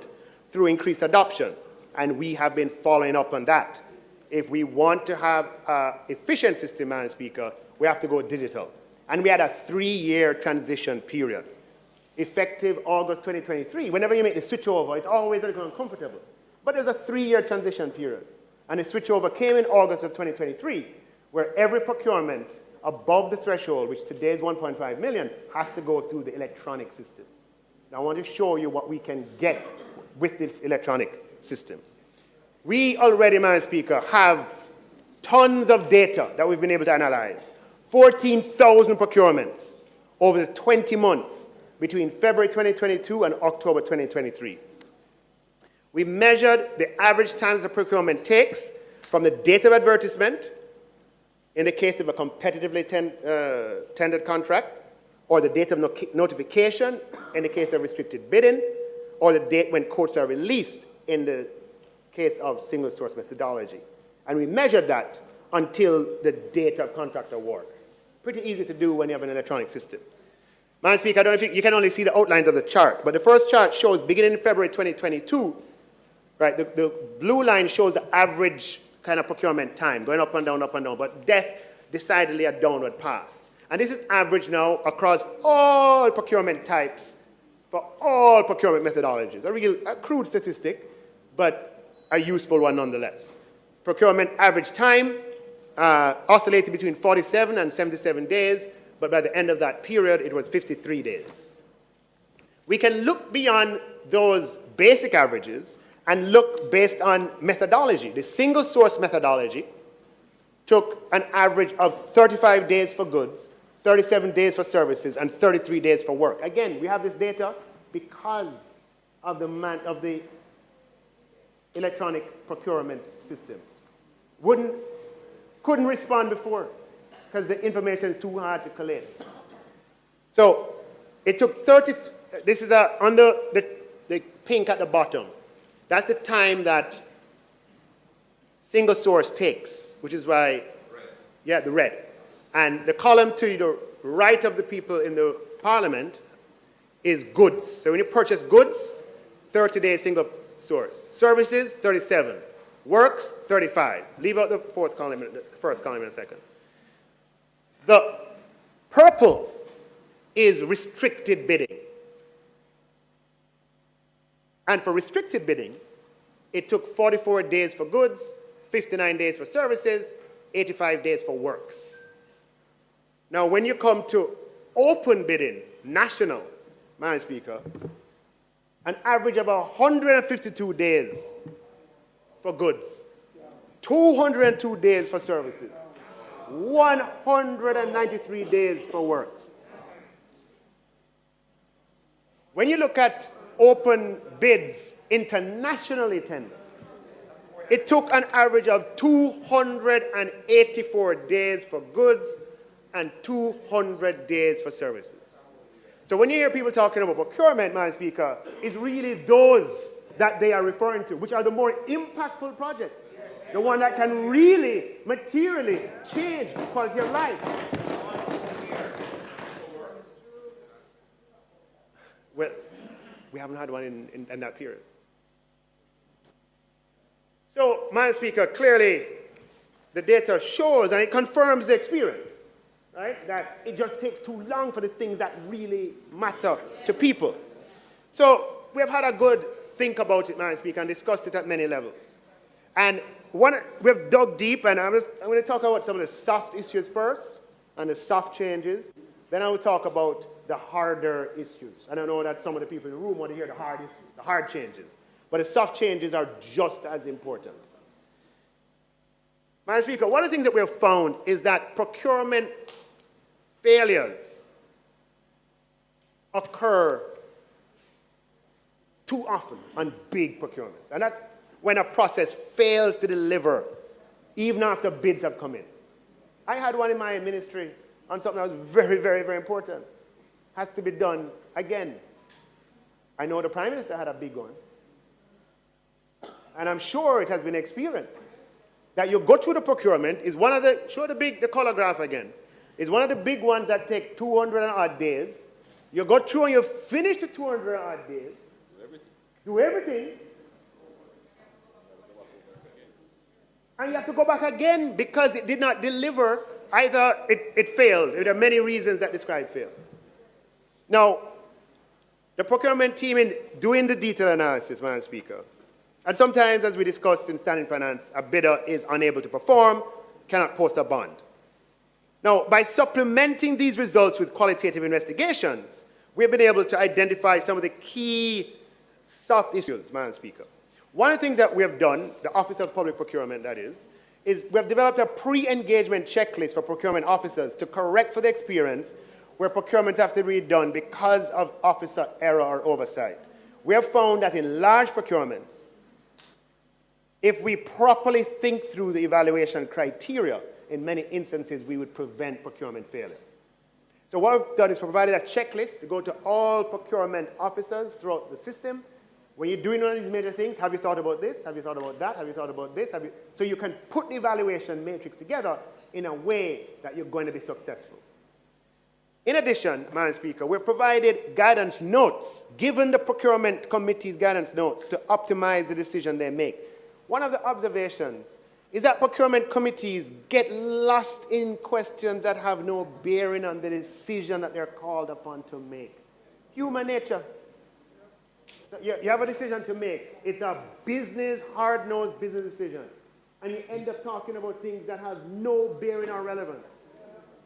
through increased adoption, and we have been following up on that. If we want to have an efficient system, Madam Speaker, we have to go digital. And we had a 3-year transition period. Effective August 2023, whenever you make the switch over, it's always a little uncomfortable. But there's a 3-year transition period. And the switch over came in August of 2023, where every procurement above the threshold, which today is 1.5 million, has to go through the electronic system. Now I want to show you what we can get with this electronic system. We already, Madam Speaker, have tons of data that we've been able to analyze. 14,000 procurements over the 20 months between February 2022 and October 2023. We measured the average time the procurement takes from the date of advertisement, in the case of a competitively tendered contract, or the date of notification, in the case of restricted bidding, or the date when quotes are released, in the case of single source methodology. And we measured that until the date of contract award. Pretty easy to do when you have an electronic system. Madam Speaker, I don't know if you can only see the outlines of the chart, but the first chart shows beginning in February 2022, right, the blue line shows the average kind of procurement time, going up and down, but decidedly a downward path. And this is average now across all procurement types for all procurement methodologies. A crude statistic, but a useful one nonetheless. Procurement average time oscillated between 47 and 77 days, but by the end of that period, it was 53 days. We can look beyond those basic averages and look based on methodology. The single source methodology took an average of 35 days for goods, 37 days for services, and 33 days for work. Again, we have this data because of the electronic procurement system. Couldn't respond before because the information is too hard to collate. So it took 30, this is under the pink at the bottom. That's the time that single source takes, which is why, yeah, the red. And the column to the right of the people in the parliament is goods. So when you purchase goods, 30 days single source. Services, 37. Works, 35. Leave out the first column in a second. The purple is restricted bidding. And for restricted bidding, it took 44 days for goods, 59 days for services, 85 days for works. Now, when you come to open bidding, national, Madam Speaker, an average of 152 days for goods, 202 days for services, 193 days for works. When you look at open bids internationally tendered, it took an average of 284 days for goods and 200 days for services. So when you hear people talking about procurement, Madam Speaker, it's really those that they are referring to, which are the more impactful projects, the one that can really materially change the quality of life. Well, we haven't had one in that period. So, Madam Speaker, clearly the data shows and it confirms the experience, right? That it just takes too long for the things that really matter to people. So, we have had a good think about it, Madam Speaker, and discussed it at many levels. And we've dug deep, and I'm going to talk about some of the soft issues first, and the soft changes. Then I will talk about the harder issues. And I know that some of the people in the room want to hear the hard issues, the hard changes. But the soft changes are just as important. Madam Speaker, one of the things that we have found is that procurement failures occur too often on big procurements. And that's when a process fails to deliver even after bids have come in. I had one in my ministry on something that was very, very, very important. Has to be done again. I know the Prime Minister had a big one. And I'm sure it has been experienced. That you go through the procurement is one of the, show the color graph again, is one of the big ones that take 200 and odd days. You go through and you finish the 200 and odd days. Do everything. And you have to go back again because it did not deliver. Either it failed. There are many reasons that describe fail. Now, the procurement team in doing the detailed analysis, Madam Speaker, and sometimes, as we discussed in Standing Finance, a bidder is unable to perform, cannot post a bond. Now, by supplementing these results with qualitative investigations, we have been able to identify some of the key soft issues, Madam Speaker. One of the things that we have done, the Office of Public Procurement, that is we have developed a pre-engagement checklist for procurement officers to correct for the experience where procurements have to be done because of officer error or oversight. We have found that in large procurements, if we properly think through the evaluation criteria, in many instances, we would prevent procurement failure. So what we've done is provided a checklist to go to all procurement officers throughout the system. When you're doing one of these major things, have you thought about this? Have you thought about that? Have you thought about this? So you can put the evaluation matrix together in a way that you're going to be successful. In addition, Madam Speaker, we've provided guidance notes, given the procurement committee's guidance notes to optimize the decision they make. One of the observations is that procurement committees get lost in questions that have no bearing on the decision that they're called upon to make. Human nature. You have a decision to make. It's a business, hard-nosed business decision. And you end up talking about things that have no bearing or relevance.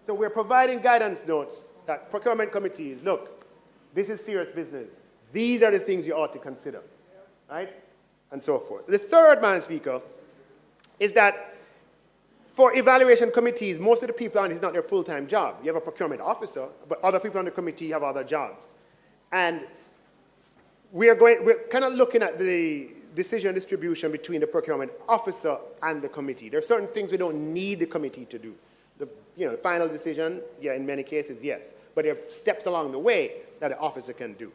So we're providing guidance notes that procurement committees, look, this is serious business. These are the things you ought to consider, right? And so forth. The third, Madam Speaker, is that for evaluation committees, most of the people on it is not their full-time job. You have a procurement officer, but other people on the committee have other jobs. And we're kind of looking at the decision distribution between the procurement officer and the committee. There are certain things we don't need the committee to do. The final decision, yeah, in many cases, yes. But there are steps along the way that the officer can do.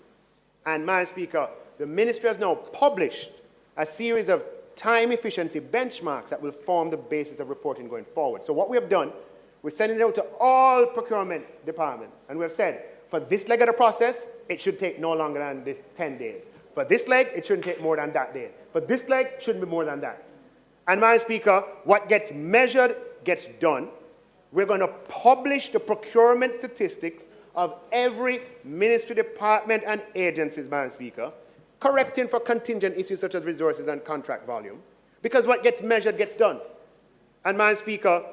And, Madam Speaker, the ministry has now published a series of time efficiency benchmarks that will form the basis of reporting going forward. So what we have done, we're sending it out to all procurement departments, and we have said, for this leg of the process, it should take no longer than this 10 days. For this leg, it shouldn't take more than that day. For this leg, it shouldn't be more than that. And, Madam Speaker, what gets measured gets done. We're going to publish the procurement statistics of every ministry, department, and agencies, Madam Speaker, correcting for contingent issues such as resources and contract volume, because what gets measured gets done. And, Madam Speaker,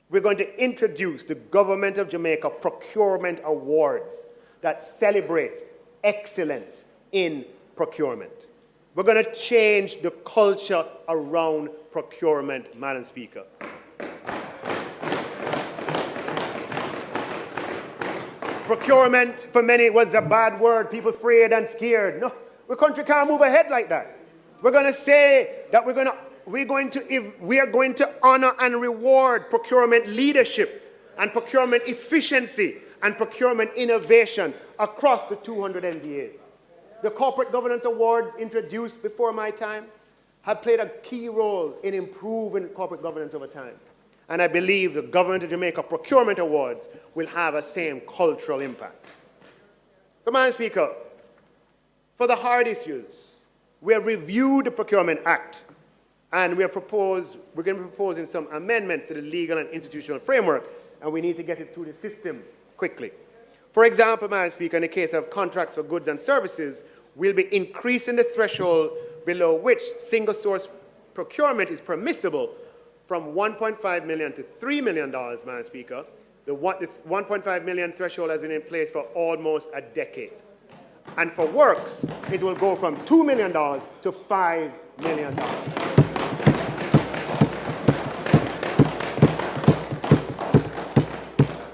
we're going to introduce the Government of Jamaica Procurement Awards that celebrates excellence in procurement. We're going to change the culture around procurement, Madam Speaker. Procurement, for many, was a bad word. People afraid and scared. No, the country can't move ahead like that. We're going to say that we are going to honor and reward procurement leadership and procurement efficiency and procurement innovation across the 200 MDAs. The Corporate Governance Awards, introduced before my time, have played a key role in improving corporate governance over time. And I believe the Government of Jamaica Procurement Awards will have a same cultural impact. So, Madam Speaker, for the hard issues, we have reviewed the Procurement Act, and we're going to be proposing some amendments to the legal and institutional framework, and we need to get it through the system quickly. For example, Madam Speaker, in the case of contracts for goods and services, we'll be increasing the threshold below which single-source procurement is permissible from $1.5 million to $3 million, Madam Speaker. The $1.5 million threshold has been in place for almost a decade. And for works, it will go from $2 million to $5 million.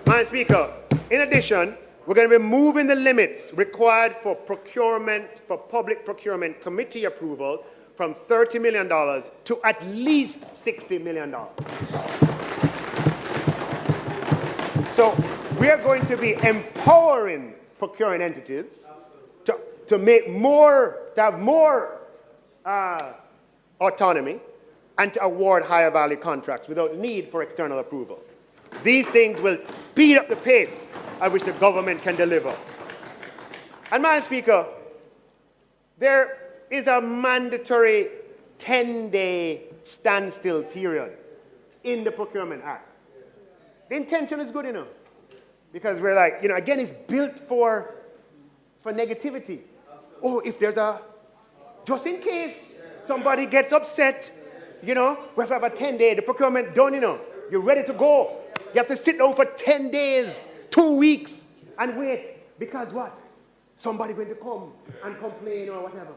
Madam Speaker, in addition, we're going to be moving the limits required for public procurement committee approval from $30 million to at least $60 million. So we are going to be empowering procuring entities to have more autonomy and to award higher value contracts without need for external approval. These things will speed up the pace at which the government can deliver. And Madam Speaker, there is a mandatory 10-day standstill period in the Procurement Act. The intention is good enough because we're like, again, it's built for negativity. Oh, if there's just in case somebody gets upset, we have to have a 10-day, the procurement done, you're ready to go. You have to sit down for 10 days, 2 weeks, and wait. Because what? Somebody going to come and complain or whatever.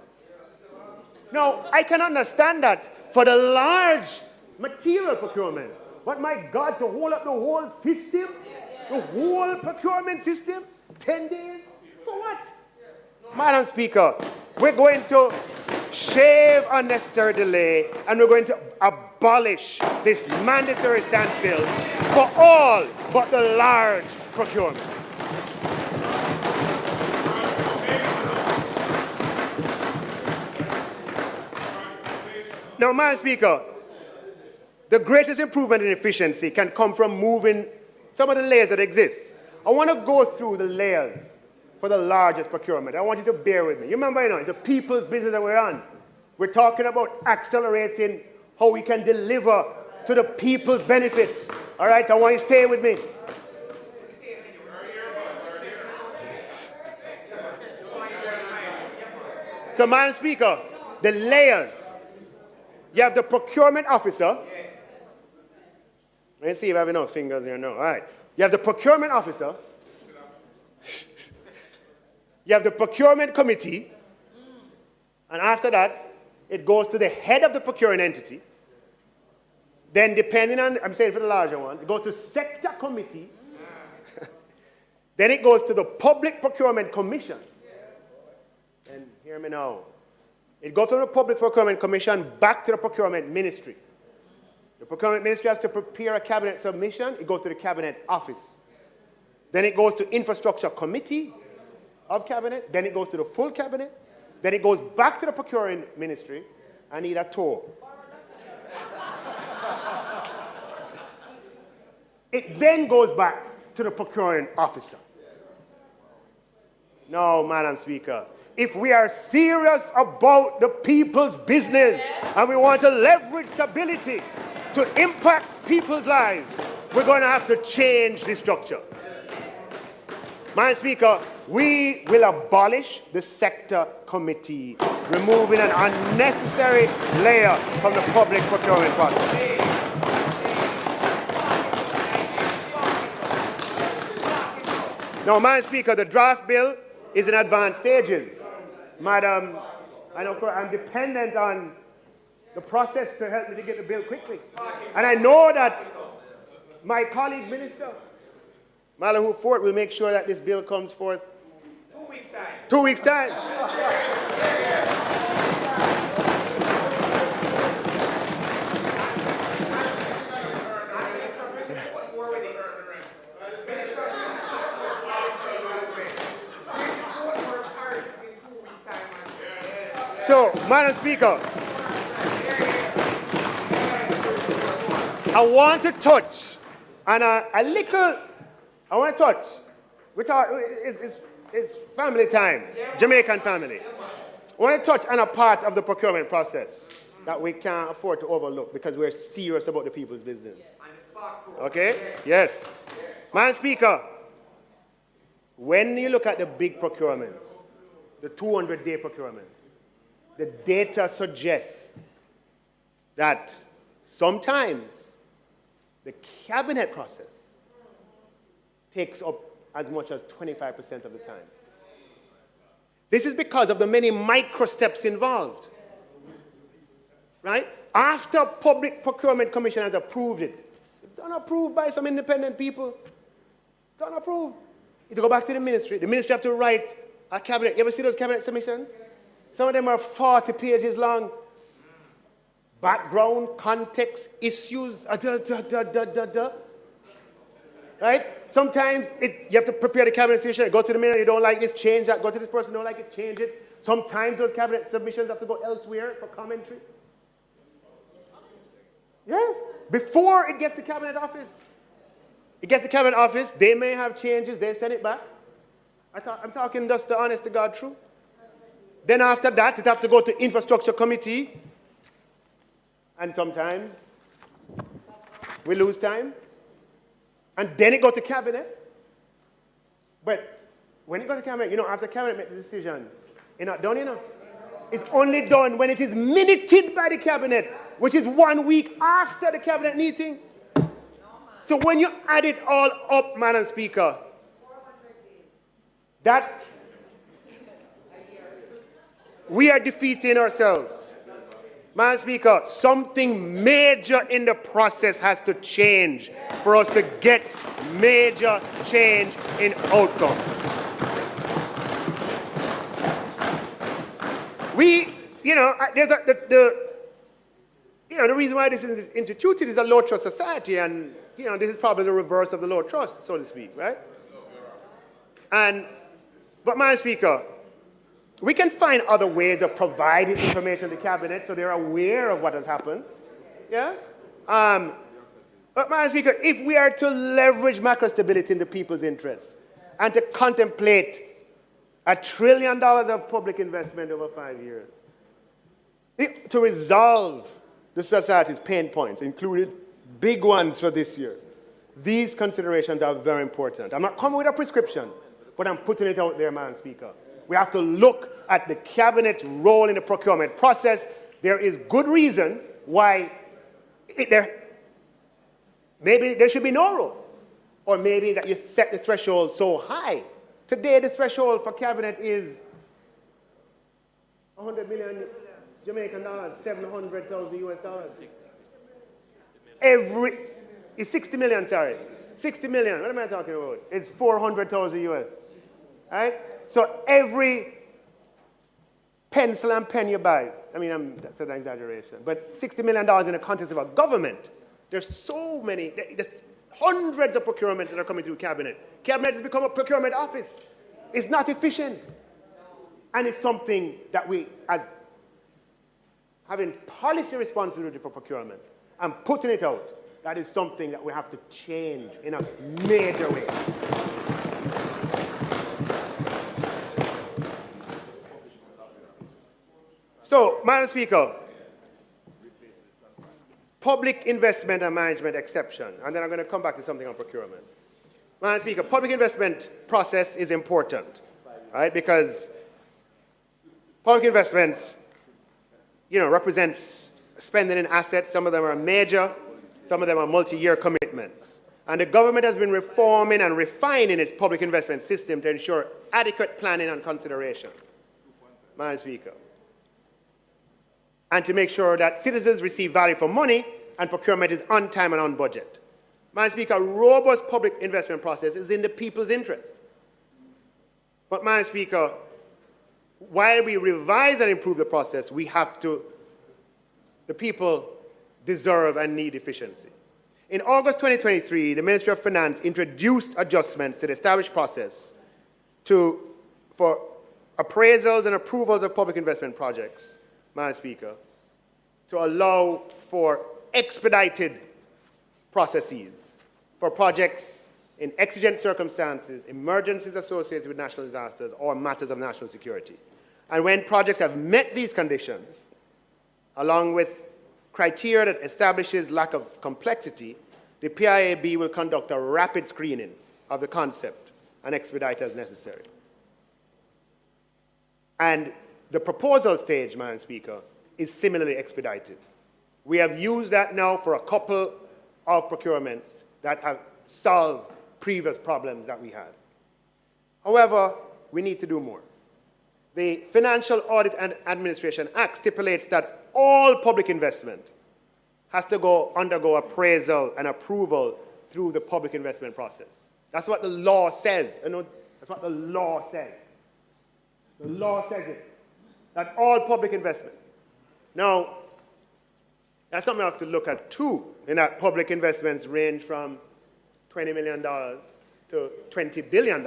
Now, I can understand that for the large material procurement. But my God, to hold up the whole system, the whole procurement system, 10 days? For what? Madam Speaker, we're going to shave unnecessary delay and we're going to abolish this mandatory standstill for all but the large procurements. Now, Madam Speaker, the greatest improvement in efficiency can come from moving some of the layers that exist. I want to go through the layers for the largest procurement. I want you to bear with me. You remember, it's a people's business that we're on. We're talking about accelerating how we can deliver to the people's benefit. All right, I want you to stay with me. So, Madam Speaker, the layers. You have the procurement officer. Let me see if I have enough fingers here. No. All right. You have the procurement officer. You have the procurement committee. And after that, it goes to the head of the procuring entity. Then depending on, I'm saying for the larger one, it goes to sector committee. Then it goes to the Public Procurement Commission. And hear me now. It goes from the Public Procurement Commission back to the Procurement Ministry. The Procurement Ministry has to prepare a cabinet submission. It goes to the Cabinet Office. Then it goes to Infrastructure Committee of Cabinet. Then it goes to the full Cabinet. Then it goes back to the Procuring Ministry. I need a tour. It then goes back to the Procuring Officer. No, Madam Speaker. If we are serious about the people's business and we want to leverage stability to impact people's lives, we're going to have to change the structure. Madam Speaker, we will abolish the sector committee, removing an unnecessary layer from the public procurement process. Now, Madam Speaker, the draft bill is in advanced stages. Madam, I know I'm dependent on the process to help me to get the bill quickly. And I know that my colleague minister, Malahu Fort, will make sure that this bill comes forth 2 weeks' time. 2 weeks' time. So, Madam Speaker, I want to touch on a little, I want to touch. It's family time, Jamaican family. I want to touch on a part of the procurement process that we can't afford to overlook because we're serious about the people's business. Okay? Yes. Madam Speaker, when you look at the big procurements, the 200-day procurements, the data suggests that sometimes the cabinet process takes up as much as 25% of the time. This is because of the many micro steps involved. Right? After Public Procurement Commission has approved it, it's not approved by some independent people. It's not approved. You have to go back to the ministry. The ministry have to write a cabinet. You ever see those cabinet submissions? Some of them are 40 pages long. Background, context, issues, Right? Sometimes you have to prepare the cabinet session. Go to the minister, you don't like this, change that. Go to this person, don't like it, change it. Sometimes those cabinet submissions have to go elsewhere for commentary. Yes. Before it gets to cabinet office. It gets to cabinet office, they may have changes, they send it back. I'm talking just the honest to God truth. Then after that, it has to go to infrastructure committee. And sometimes we lose time. And then it goes to cabinet. But when it goes to cabinet, after cabinet makes the decision, it's not done, It's only done when it is minuted by the cabinet, which is 1 week after the cabinet meeting. So when you add it all up, Madam Speaker, that we are defeating ourselves. Madam Speaker, something major in the process has to change for us to get major change in outcomes. The reason why this is instituted is a low trust society, and this is probably the reverse of the low trust, so to speak, right? But Madam Speaker, we can find other ways of providing information to the cabinet so they're aware of what has happened. Yeah? But Madam Speaker, if we are to leverage macro stability in the people's interests and to contemplate $1 trillion of public investment over 5 years, to resolve the society's pain points, including big ones for this year, these considerations are very important. I'm not coming with a prescription, but I'm putting it out there, Madam Speaker. We have to look at the cabinet's role in the procurement process. There is good reason why maybe there should be no role, or maybe that you set the threshold so high. Today, the threshold for cabinet is 100 million Jamaican dollars, 700,000 US dollars. It's 60 million, sorry. 60 million, what am I talking about? It's 400,000 US. Right? So every pencil and pen you buy, that's an exaggeration, but $60 million in the context of a government, there's so many, there's hundreds of procurements that are coming through cabinet. Cabinet has become a procurement office. It's not efficient. And it's something that we, as having policy responsibility for procurement and putting it out, that is something that we have to change in a major way. So, Madam Speaker, public investment and management exception, and then I'm going to come back to something on procurement. Madam Speaker, public investment process is important, right? Because public investments, represents spending in assets. Some of them are major, some of them are multi-year commitments. And the government has been reforming and refining its public investment system to ensure adequate planning and consideration, Madam Speaker, and to make sure that citizens receive value for money and procurement is on time and on budget. Madam Speaker, a robust public investment process is in the people's interest. But, Madam Speaker, while we revise and improve the process, the people deserve and need efficiency. In August 2023, the Ministry of Finance introduced adjustments to the established process for appraisals and approvals of public investment projects, Madam Speaker, to allow for expedited processes for projects in exigent circumstances, emergencies associated with national disasters, or matters of national security. And when projects have met these conditions, along with criteria that establishes lack of complexity, the PIAB will conduct a rapid screening of the concept and expedite as necessary. And the proposal stage, Madam Speaker, is similarly expedited. We have used that now for a couple of procurements that have solved previous problems that we had. However, we need to do more. The Financial Audit and Administration Act stipulates that all public investment has to undergo appraisal and approval through the public investment process. That's what the law says. That's what the law says. The law says it, that all public investment. Now, that's something I have to look at too, in that public investments range from $20 million to $20 billion.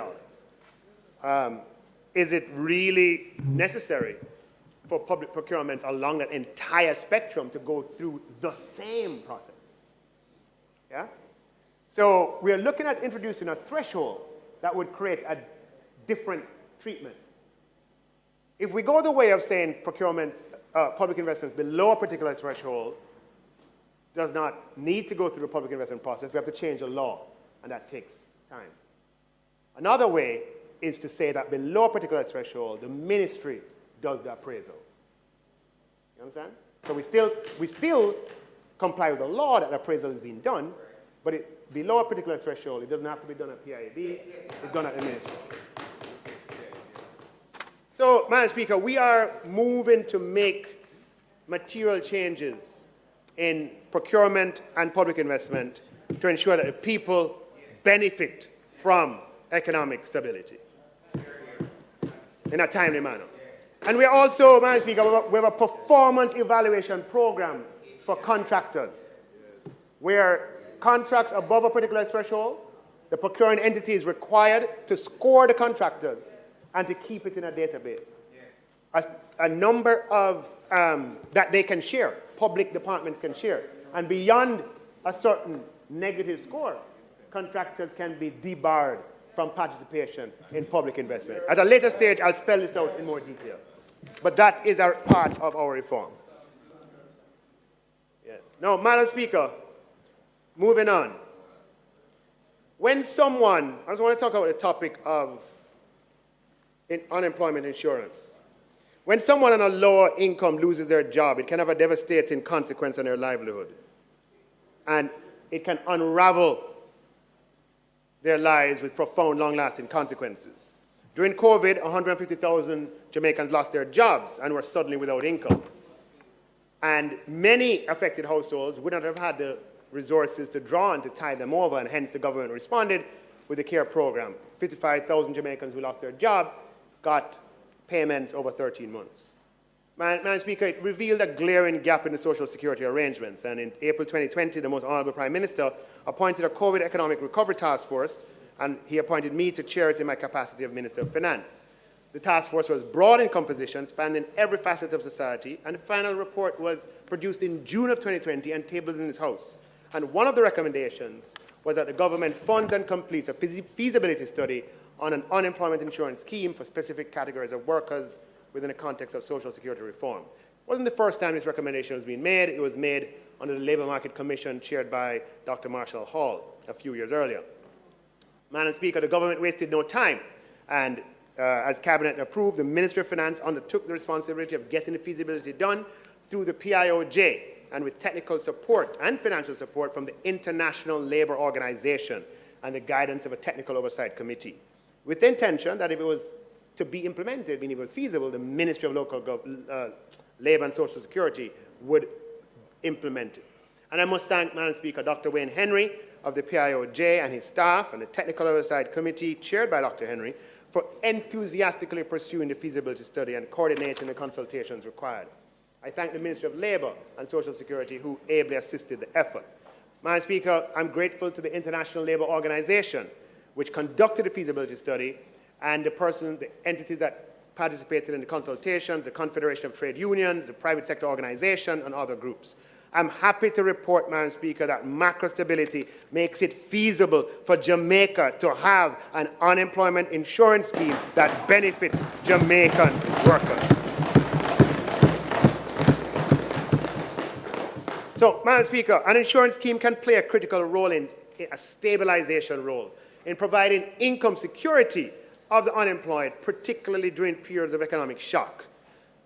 Is it really necessary for public procurements along that entire spectrum to go through the same process? Yeah? So we are looking at introducing a threshold that would create a different treatment. If we go the way of saying procurements, public investments below a particular threshold does not need to go through the public investment process, we have to change the law, and that takes time. Another way is to say that below a particular threshold, the ministry does the appraisal. You understand? So we still comply with the law that the appraisal is being done, but below a particular threshold, it doesn't have to be done at PIAB, it's done at the ministry. So, Madam Speaker, we are moving to make material changes in procurement and public investment to ensure that the people benefit from economic stability in a timely manner. And we are also, Madam Speaker, we have a performance evaluation program for contractors, where contracts above a particular threshold, the procuring entity is required to score the contractors and to keep it in a database. A number of that they can share, public departments can share. And beyond a certain negative score, contractors can be debarred from participation in public investment. At a later stage, I'll spell this out in more detail. But that is our part of our reform. Yes. Now, Madam Speaker, moving on. When someone, I just want to talk about the topic of unemployment insurance. When someone on a lower income loses their job, it can have a devastating consequence on their livelihood. And it can unravel their lives with profound, long-lasting consequences. During COVID, 150,000 Jamaicans lost their jobs and were suddenly without income. And many affected households would not have had the resources to draw on to tide them over, and hence the government responded with the CARE program. 55,000 Jamaicans who lost their job got payments over 13 months. Madam Speaker, it revealed a glaring gap in the social security arrangements, and in April 2020, the Most Honourable Prime Minister appointed a COVID Economic Recovery Task Force, and he appointed me to chair it in my capacity of Minister of Finance. The task force was broad in composition, spanning every facet of society, and the final report was produced in June of 2020 and tabled in this House. And one of the recommendations was that the government funds and completes a feasibility study on an unemployment insurance scheme for specific categories of workers within the context of social security reform. It wasn't the first time this recommendation was being made. It was made under the Labour Market Commission chaired by Dr. Marshall Hall a few years earlier. Madam Speaker, the government wasted no time, and as Cabinet approved, the Ministry of Finance undertook the responsibility of getting the feasibility done through the PIOJ, and with technical support and financial support from the International Labour Organization and the guidance of a technical oversight committee, with the intention that if it was to be implemented, meaning if it was feasible, the Ministry of Local Labour and Social Security would implement it. And I must thank, Madam Speaker, Dr. Wayne Henry of the PIOJ and his staff and the Technical Oversight Committee chaired by Dr. Henry for enthusiastically pursuing the feasibility study and coordinating the consultations required. I thank the Ministry of Labour and Social Security who ably assisted the effort. Madam Speaker, I'm grateful to the International Labour Organization, which conducted the feasibility study, and the entities that participated in the consultations, the Confederation of Trade Unions, the private sector organization, and other groups. I'm happy to report, Madam Speaker, that macro stability makes it feasible for Jamaica to have an unemployment insurance scheme that benefits Jamaican workers. So, Madam Speaker, an insurance scheme can play a critical role in a stabilization role in providing income security of the unemployed, particularly during periods of economic shock,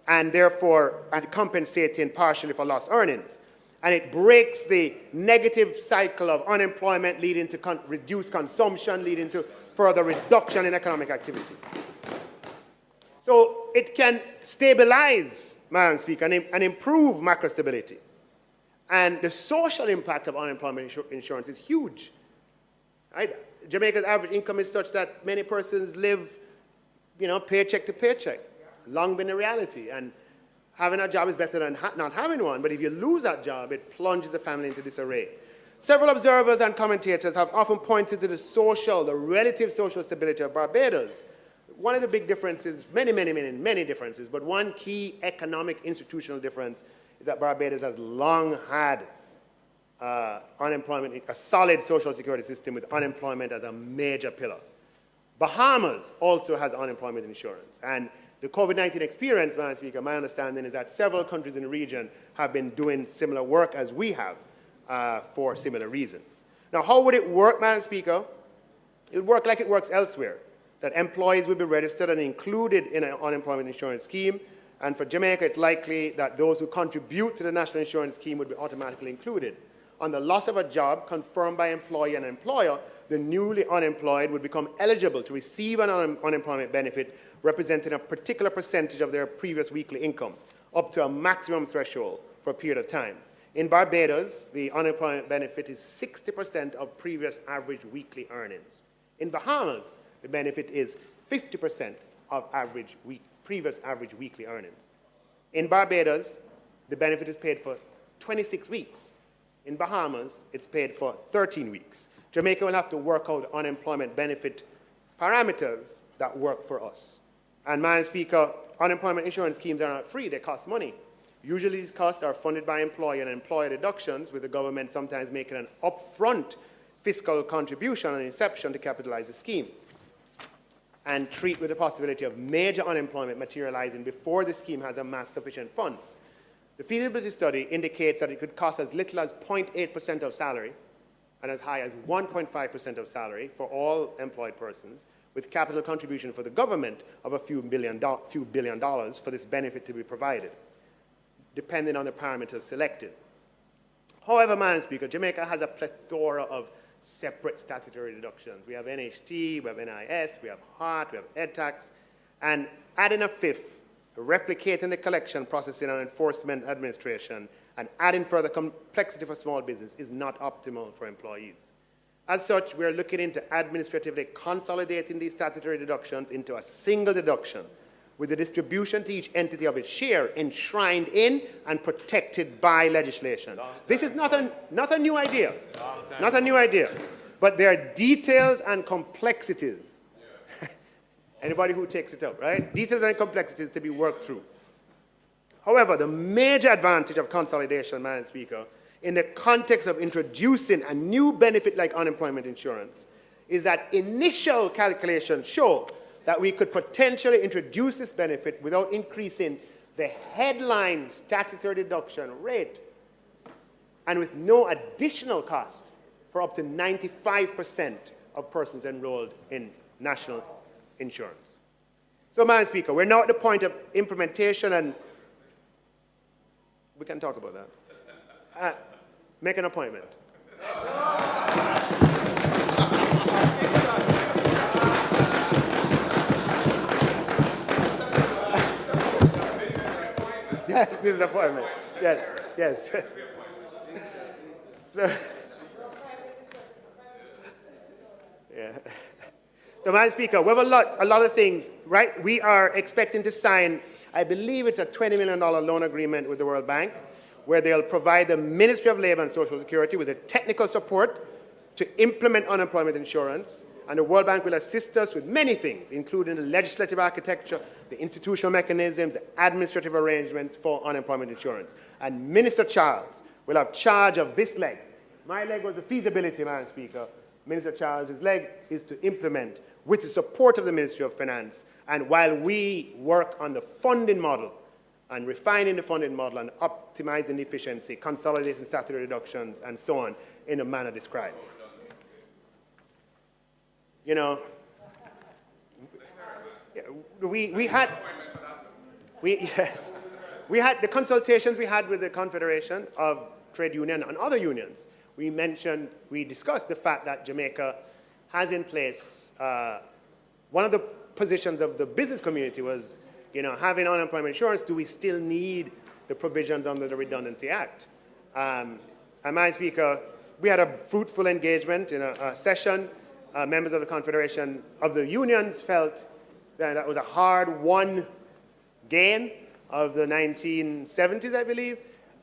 and therefore compensating partially for lost earnings. And it breaks the negative cycle of unemployment leading to reduced consumption, leading to further reduction in economic activity. So it can stabilize, Madam Speaker, and improve macro stability. And the social impact of unemployment insurance is huge. Right? Jamaica's average income is such that many persons live, paycheck to paycheck. Long been a reality. And having a job is better than not having one. But if you lose that job, it plunges the family into disarray. Several observers and commentators have often pointed to the relative social stability of Barbados. One of the big differences, many differences, but one key economic institutional difference is that Barbados has long had unemployment, a solid social security system with unemployment as a major pillar. Bahamas also has unemployment insurance. And the COVID-19 experience, Madam Speaker, my understanding is that several countries in the region have been doing similar work as we have for similar reasons. Now, how would it work, Madam Speaker? It would work like it works elsewhere, that employees would be registered and included in an unemployment insurance scheme. And for Jamaica, it's likely that those who contribute to the national insurance scheme would be automatically included. On the loss of a job confirmed by employee and employer, the newly unemployed would become eligible to receive an unemployment benefit representing a particular percentage of their previous weekly income, up to a maximum threshold for a period of time. In Barbados, the unemployment benefit is 60% of previous average weekly earnings. In Bahamas, the benefit is 50% of previous average weekly earnings. In Barbados, the benefit is paid for 26 weeks. In Bahamas, it's paid for 13 weeks. Jamaica will have to work out unemployment benefit parameters that work for us. And, Madam Speaker, unemployment insurance schemes are not free, they cost money. Usually these costs are funded by employer and employer deductions, with the government sometimes making an upfront fiscal contribution on inception to capitalize the scheme, and treat with the possibility of major unemployment materializing before the scheme has amassed sufficient funds. The feasibility study indicates that it could cost as little as 0.8% of salary and as high as 1.5% of salary for all employed persons, with capital contribution for the government of a few billion dollars for this benefit to be provided, depending on the parameters selected. However, Madam Speaker, Jamaica has a plethora of separate statutory deductions. We have NHT, we have NIS, we have HART, we have EdTax, and adding a fifth, replicating the collection, processing, and enforcement administration, and adding further complexity for small business is not optimal for employees. As such, we are looking into administratively consolidating these statutory deductions into a single deduction, with the distribution to each entity of its share enshrined in and protected by legislation. This is not a new idea, not a new idea, but there are details and complexities. Anybody who takes it up, right? Details and complexities to be worked through. However, the major advantage of consolidation, Madam Speaker, in the context of introducing a new benefit like unemployment insurance, is that initial calculations show that we could potentially introduce this benefit without increasing the headline statutory deduction rate, and with no additional cost for up to 95% of persons enrolled in national insurance. So, Madam Speaker, we're now at the point of implementation, and we can talk about that. Make an appointment. Yes, this is an appointment. Yes. So, yeah. So, Madam Speaker, we have a lot of things, right? We are expecting to sign, I believe it's a $20 million loan agreement with the World Bank, where they'll provide the Ministry of Labour and Social Security with the technical support to implement unemployment insurance. And the World Bank will assist us with many things, including the legislative architecture, the institutional mechanisms, the administrative arrangements for unemployment insurance. And Minister Charles will have charge of this leg. My leg was the feasibility, Madam Speaker. Minister Charles' leg is to implement with the support of the Ministry of Finance. And while we work on the funding model and refining the funding model and optimizing the efficiency, consolidating statutory reductions, and so on, in the manner described. You know, we had the consultations we had with the Confederation of Trade Union and other unions. We discussed the fact that Jamaica has in place, one of the positions of the business community was, you know, having unemployment insurance, do we still need the provisions under the Redundancy Act? And Madam Speaker, we had a fruitful engagement in a session. Members of the Confederation of the unions felt that was a hard-won gain of the 1970s, I believe,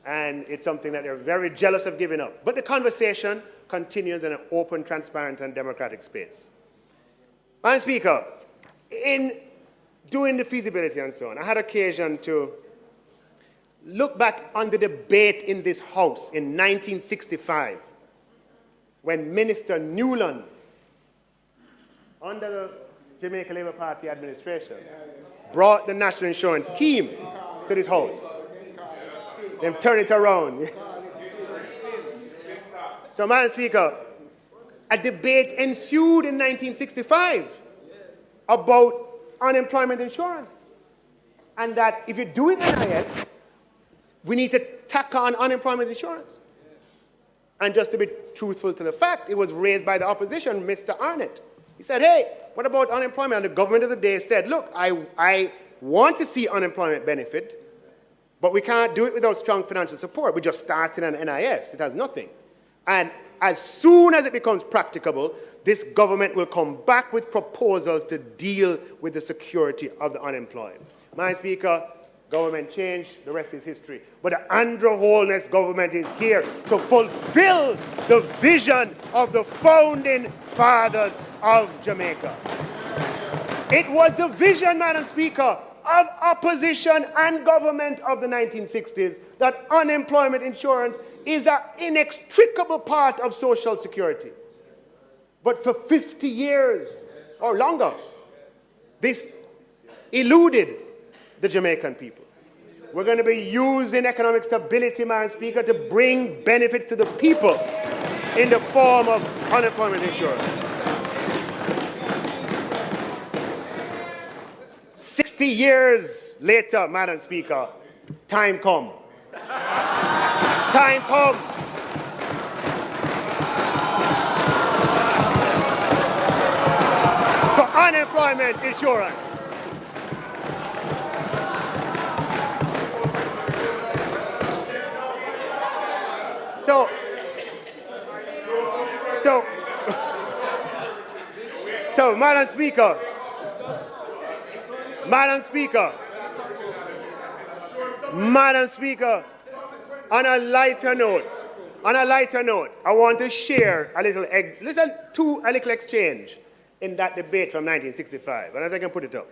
and it's something that they're very jealous of giving up. But the conversation continues in an open, transparent, and democratic space. Madam Speaker, in doing the feasibility and so on, I had occasion to look back on the debate in this House in 1965 when Minister Newland, under the Jamaica Labour Party administration, brought the national insurance scheme to this House. Then turn it around. So, Madam Speaker, a debate ensued in 1965 about unemployment insurance. And that if you're doing NIS, we need to tack on unemployment insurance. And just to be truthful to the fact, it was raised by the opposition, Mr. Arnott. He said, hey, what about unemployment? And the government of the day said, look, I want to see unemployment benefit, but we can't do it without strong financial support. We just started an NIS. It has nothing. And as soon as it becomes practicable, this government will come back with proposals to deal with the security of the unemployed. Madam Speaker, government changed, the rest is history. But the Andrew Holness government is here to fulfill the vision of the founding fathers of Jamaica. It was the vision, Madam Speaker, of opposition and government of the 1960s that unemployment insurance is an inextricable part of social security. But for 50 years or longer, this eluded the Jamaican people. We're going to be using economic stability, Madam Speaker, to bring benefits to the people in the form of unemployment insurance. 60 years later, Madam Speaker, time come. Time come. For unemployment insurance. So, Madam Speaker, on a lighter note, I want to share a little exchange in that debate from 1965, and if I can put it up.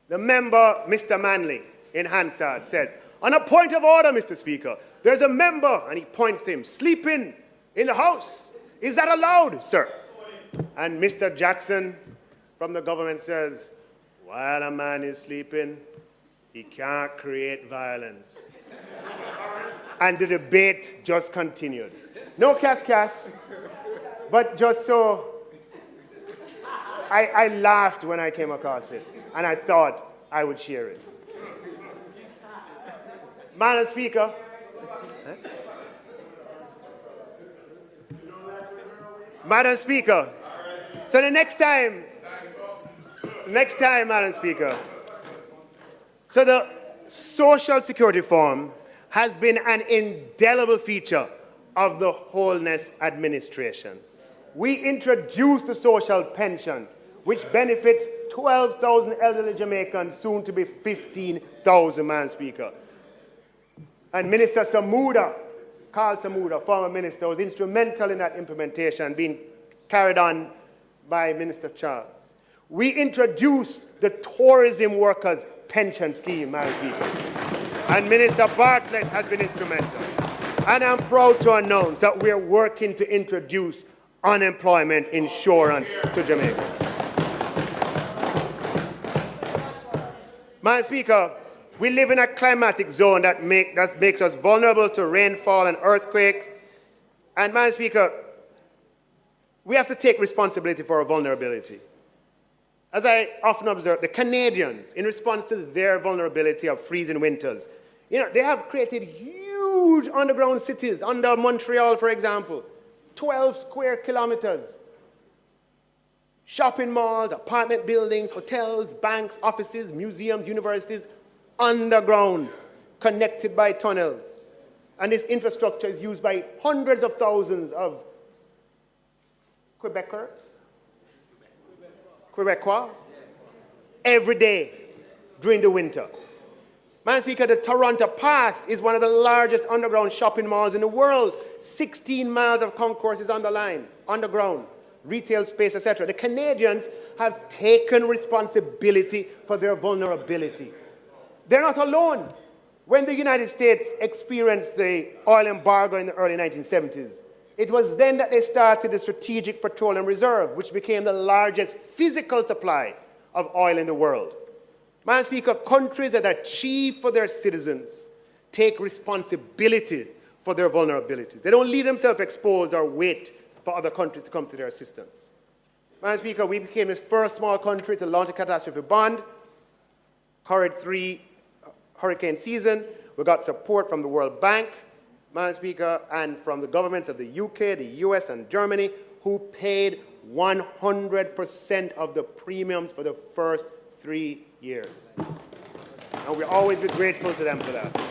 The member, Mr. Manley, in Hansard, says, on a point of order, Mr. Speaker, there's a member, and he points to him, sleeping in the House. Is that allowed, sir? And Mr. Jackson from the government says, while a man is sleeping, he can't create violence. And the debate just continued. No cas, but just so, I laughed when I came across it, and I thought I would share it. Madam Speaker, Madam Speaker, so the next time, Madam Speaker, so the Social Security Reform has been an indelible feature of the Holness administration. We introduced the social pension, which benefits 12,000 elderly Jamaicans, soon to be 15,000, Madam Speaker. And Minister Carl Samuda, former minister, was instrumental in that implementation, being carried on by Minister Charles. We introduced the tourism workers' pension scheme, Madam Speaker. And Minister Bartlett has been instrumental. And I'm proud to announce that we're working to introduce unemployment insurance to Jamaica. Madam Speaker, we live in a climatic zone that makes us vulnerable to rainfall and earthquake. And, Madam Speaker, we have to take responsibility for our vulnerability. As I often observe, the Canadians, in response to their vulnerability of freezing winters, they have created huge underground cities, under Montreal, for example, 12 square kilometers. Shopping malls, apartment buildings, hotels, banks, offices, museums, universities, underground, connected by tunnels. And this infrastructure is used by hundreds of thousands of Quebecois, every day during the winter. Madam Speaker, the Toronto Path is one of the largest underground shopping malls in the world. 16 miles of concourse is underground, retail space, etc. The Canadians have taken responsibility for their vulnerability. They're not alone. When the United States experienced the oil embargo in the early 1970s, it was then that they started the Strategic Petroleum Reserve, which became the largest physical supply of oil in the world. Madam Speaker, countries that achieve for their citizens take responsibility for their vulnerabilities. They don't leave themselves exposed or wait for other countries to come to their assistance. Madam Speaker, we became the first small country to launch a catastrophe bond, covered 3 hurricane season. We got support from the World Bank, Madam Speaker, and from the governments of the UK, the US, and Germany, who paid 100% of the premiums for the first 3 years. And we'll always be grateful to them for that.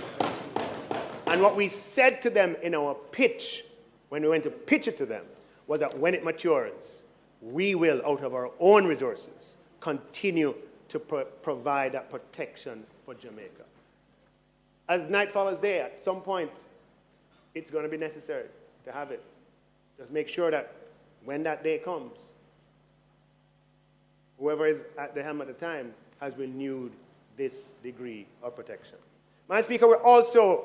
And what we said to them in our pitch, when we went to pitch it to them, was that when it matures, we will, out of our own resources, continue to provide that protection for Jamaica. As night follows day, at some point, it's going to be necessary to have it. Just make sure that when that day comes, whoever is at the helm at the time has renewed this degree of protection. Madam Speaker, we're also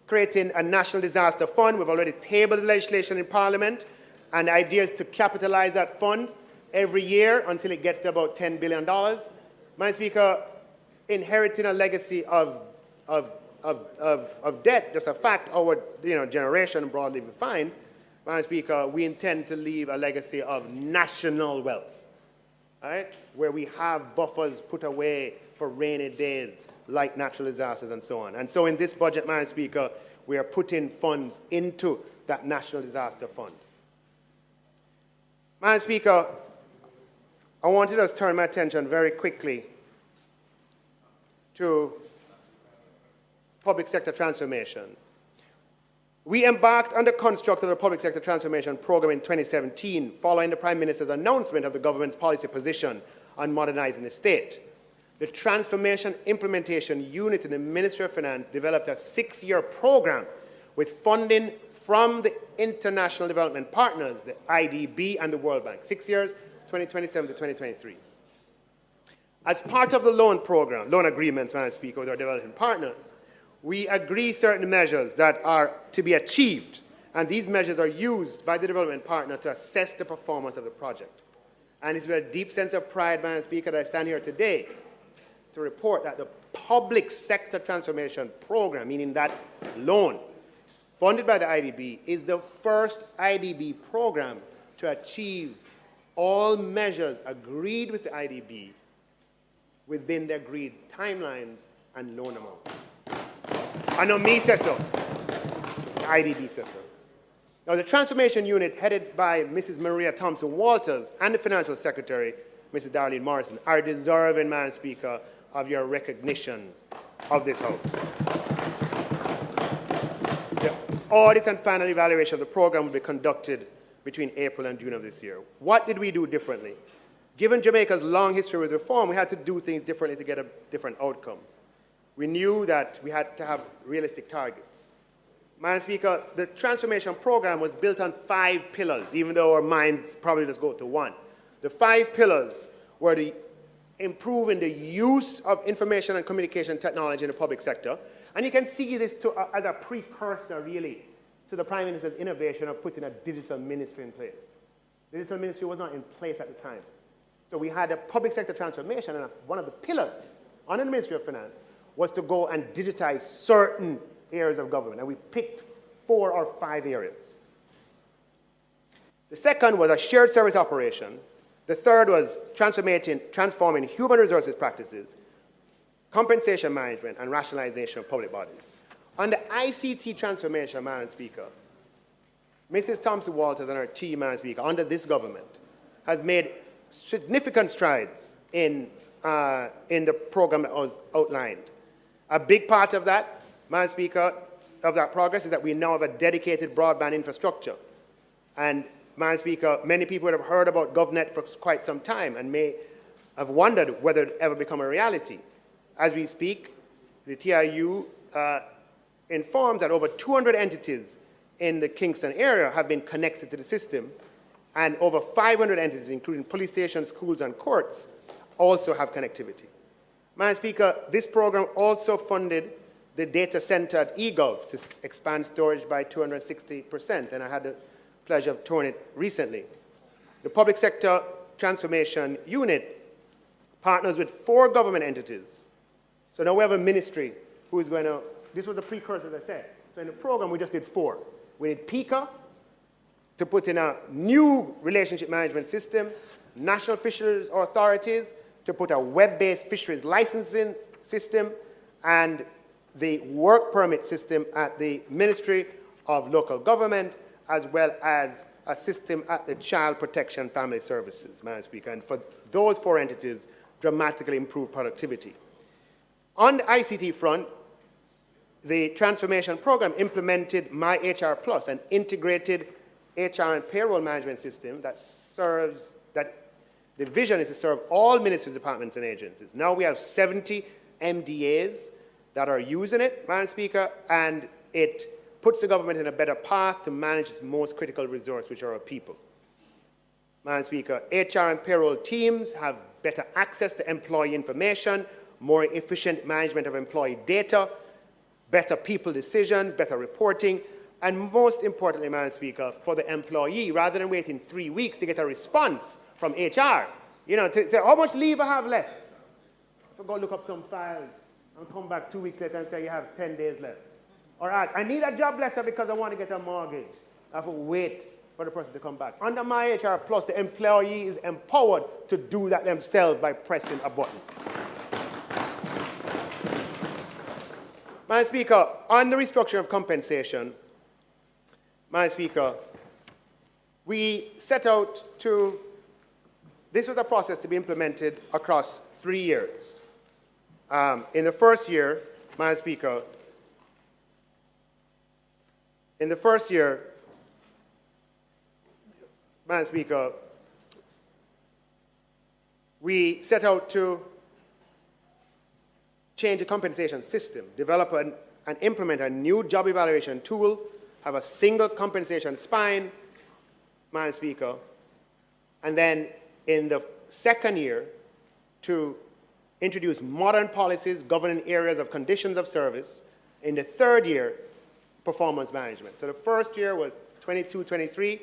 creating a national disaster fund. We've already tabled the legislation in Parliament, and the idea is to capitalize that fund every year until it gets to about $10 billion. Madam Speaker, inheriting a legacy of debt, just a fact, our generation broadly defined, Madam Speaker, we intend to leave a legacy of national wealth, right? Where we have buffers put away for rainy days, like natural disasters and so on. And so in this budget, Madam Speaker, we are putting funds into that National Disaster Fund. Madam Speaker, I wanted to turn my attention very quickly to public sector transformation. We embarked on the construct of the public sector transformation program in 2017, following the Prime Minister's announcement of the government's policy position on modernizing the state. The Transformation Implementation Unit in the Ministry of Finance developed a 6-year program with funding from the international development partners, the IDB and the World Bank. 6 years, 2027 to 2023. As part of the loan program, loan agreements, Madam Speaker, with our development partners, we agree certain measures that are to be achieved, and these measures are used by the development partner to assess the performance of the project. And it's with a deep sense of pride, Madam Speaker, that I stand here today to report that the public sector transformation program, meaning that loan funded by the IDB, is the first IDB program to achieve all measures agreed with the IDB within the agreed timelines and loan amounts. I know me says so. The IDB says so. Now, the Transformation Unit, headed by Mrs. Maria Thompson-Walters and the Financial Secretary, Mrs. Darlene Morrison, are deserving, Madam Speaker, of your recognition of this House. The audit and final evaluation of the program will be conducted between April and June of this year. What did we do differently? Given Jamaica's long history with reform, we had to do things differently to get a different outcome. We knew that we had to have realistic targets. Madam Speaker, the transformation program was built on 5 pillars, even though our minds probably just go to one. The 5 pillars were the improving the use of information and communication technology in the public sector. And you can see this as a precursor, really, to the Prime Minister's innovation of putting a digital ministry in place. The digital ministry was not in place at the time. So we had a public sector transformation, and one of the pillars under the Ministry of Finance was to go and digitize certain areas of government, and we picked 4 or 5 areas. The second was a shared service operation. The third was transforming human resources practices, compensation management, and rationalization of public bodies. On the ICT transformation, Madam Speaker, Mrs. Thompson-Walters and her team, Madam Speaker, under this government, has made significant strides in the program that was outlined. A big part of that, Madam Speaker, of that progress is that we now have a dedicated broadband infrastructure. And, Madam Speaker, many people would have heard about GovNet for quite some time and may have wondered whether it would ever become a reality. As we speak, the TIU informed that over 200 entities in the Kingston area have been connected to the system, and over 500 entities, including police stations, schools, and courts, also have connectivity. Madam Speaker, this program also funded the data center at eGov to expand storage by 260%, and I had the pleasure of touring it recently. The Public Sector Transformation Unit partners with 4 government entities. So now we have a ministry who is going to, this was the precursor, as I said. So in the program, we just did 4. We did PICA to put in a new relationship management system, national fisheries authorities to put a web-based fisheries licensing system, and the work permit system at the Ministry of Local Government, as well as a system at the Child Protection Family Services, Madam Speaker. And for those 4 entities, dramatically improve productivity. On the ICT front, the transformation program implemented My HR Plus, an integrated HR and payroll management system that serves, that the vision is to serve all ministries, departments, and agencies. Now we have 70 MDAs that are using it, Madam Speaker, and it puts the government in a better path to manage its most critical resource, which are our people. Madam Speaker, HR and payroll teams have better access to employee information, more efficient management of employee data, better people decisions, better reporting, and most importantly, Madam Speaker, for the employee, rather than waiting 3 weeks to get a response from HR, you know, to say, how much leave I have left? So go look up some files and come back 2 weeks later and say you have 10 days left. Or I need a job letter because I want to get a mortgage. I have to wait for the person to come back. Under My HR Plus, the employee is empowered to do that themselves by pressing a button. Madam Speaker, on the restructuring of compensation, Madam Speaker, we set out to, this was a process to be implemented across 3 years. In the first year, Madam Speaker, we set out to change the compensation system, develop and implement a new job evaluation tool, have a single compensation spine, Madam Speaker, and then in the second year to introduce modern policies governing areas of conditions of service. In the third year, performance management. So the first year was 22-23,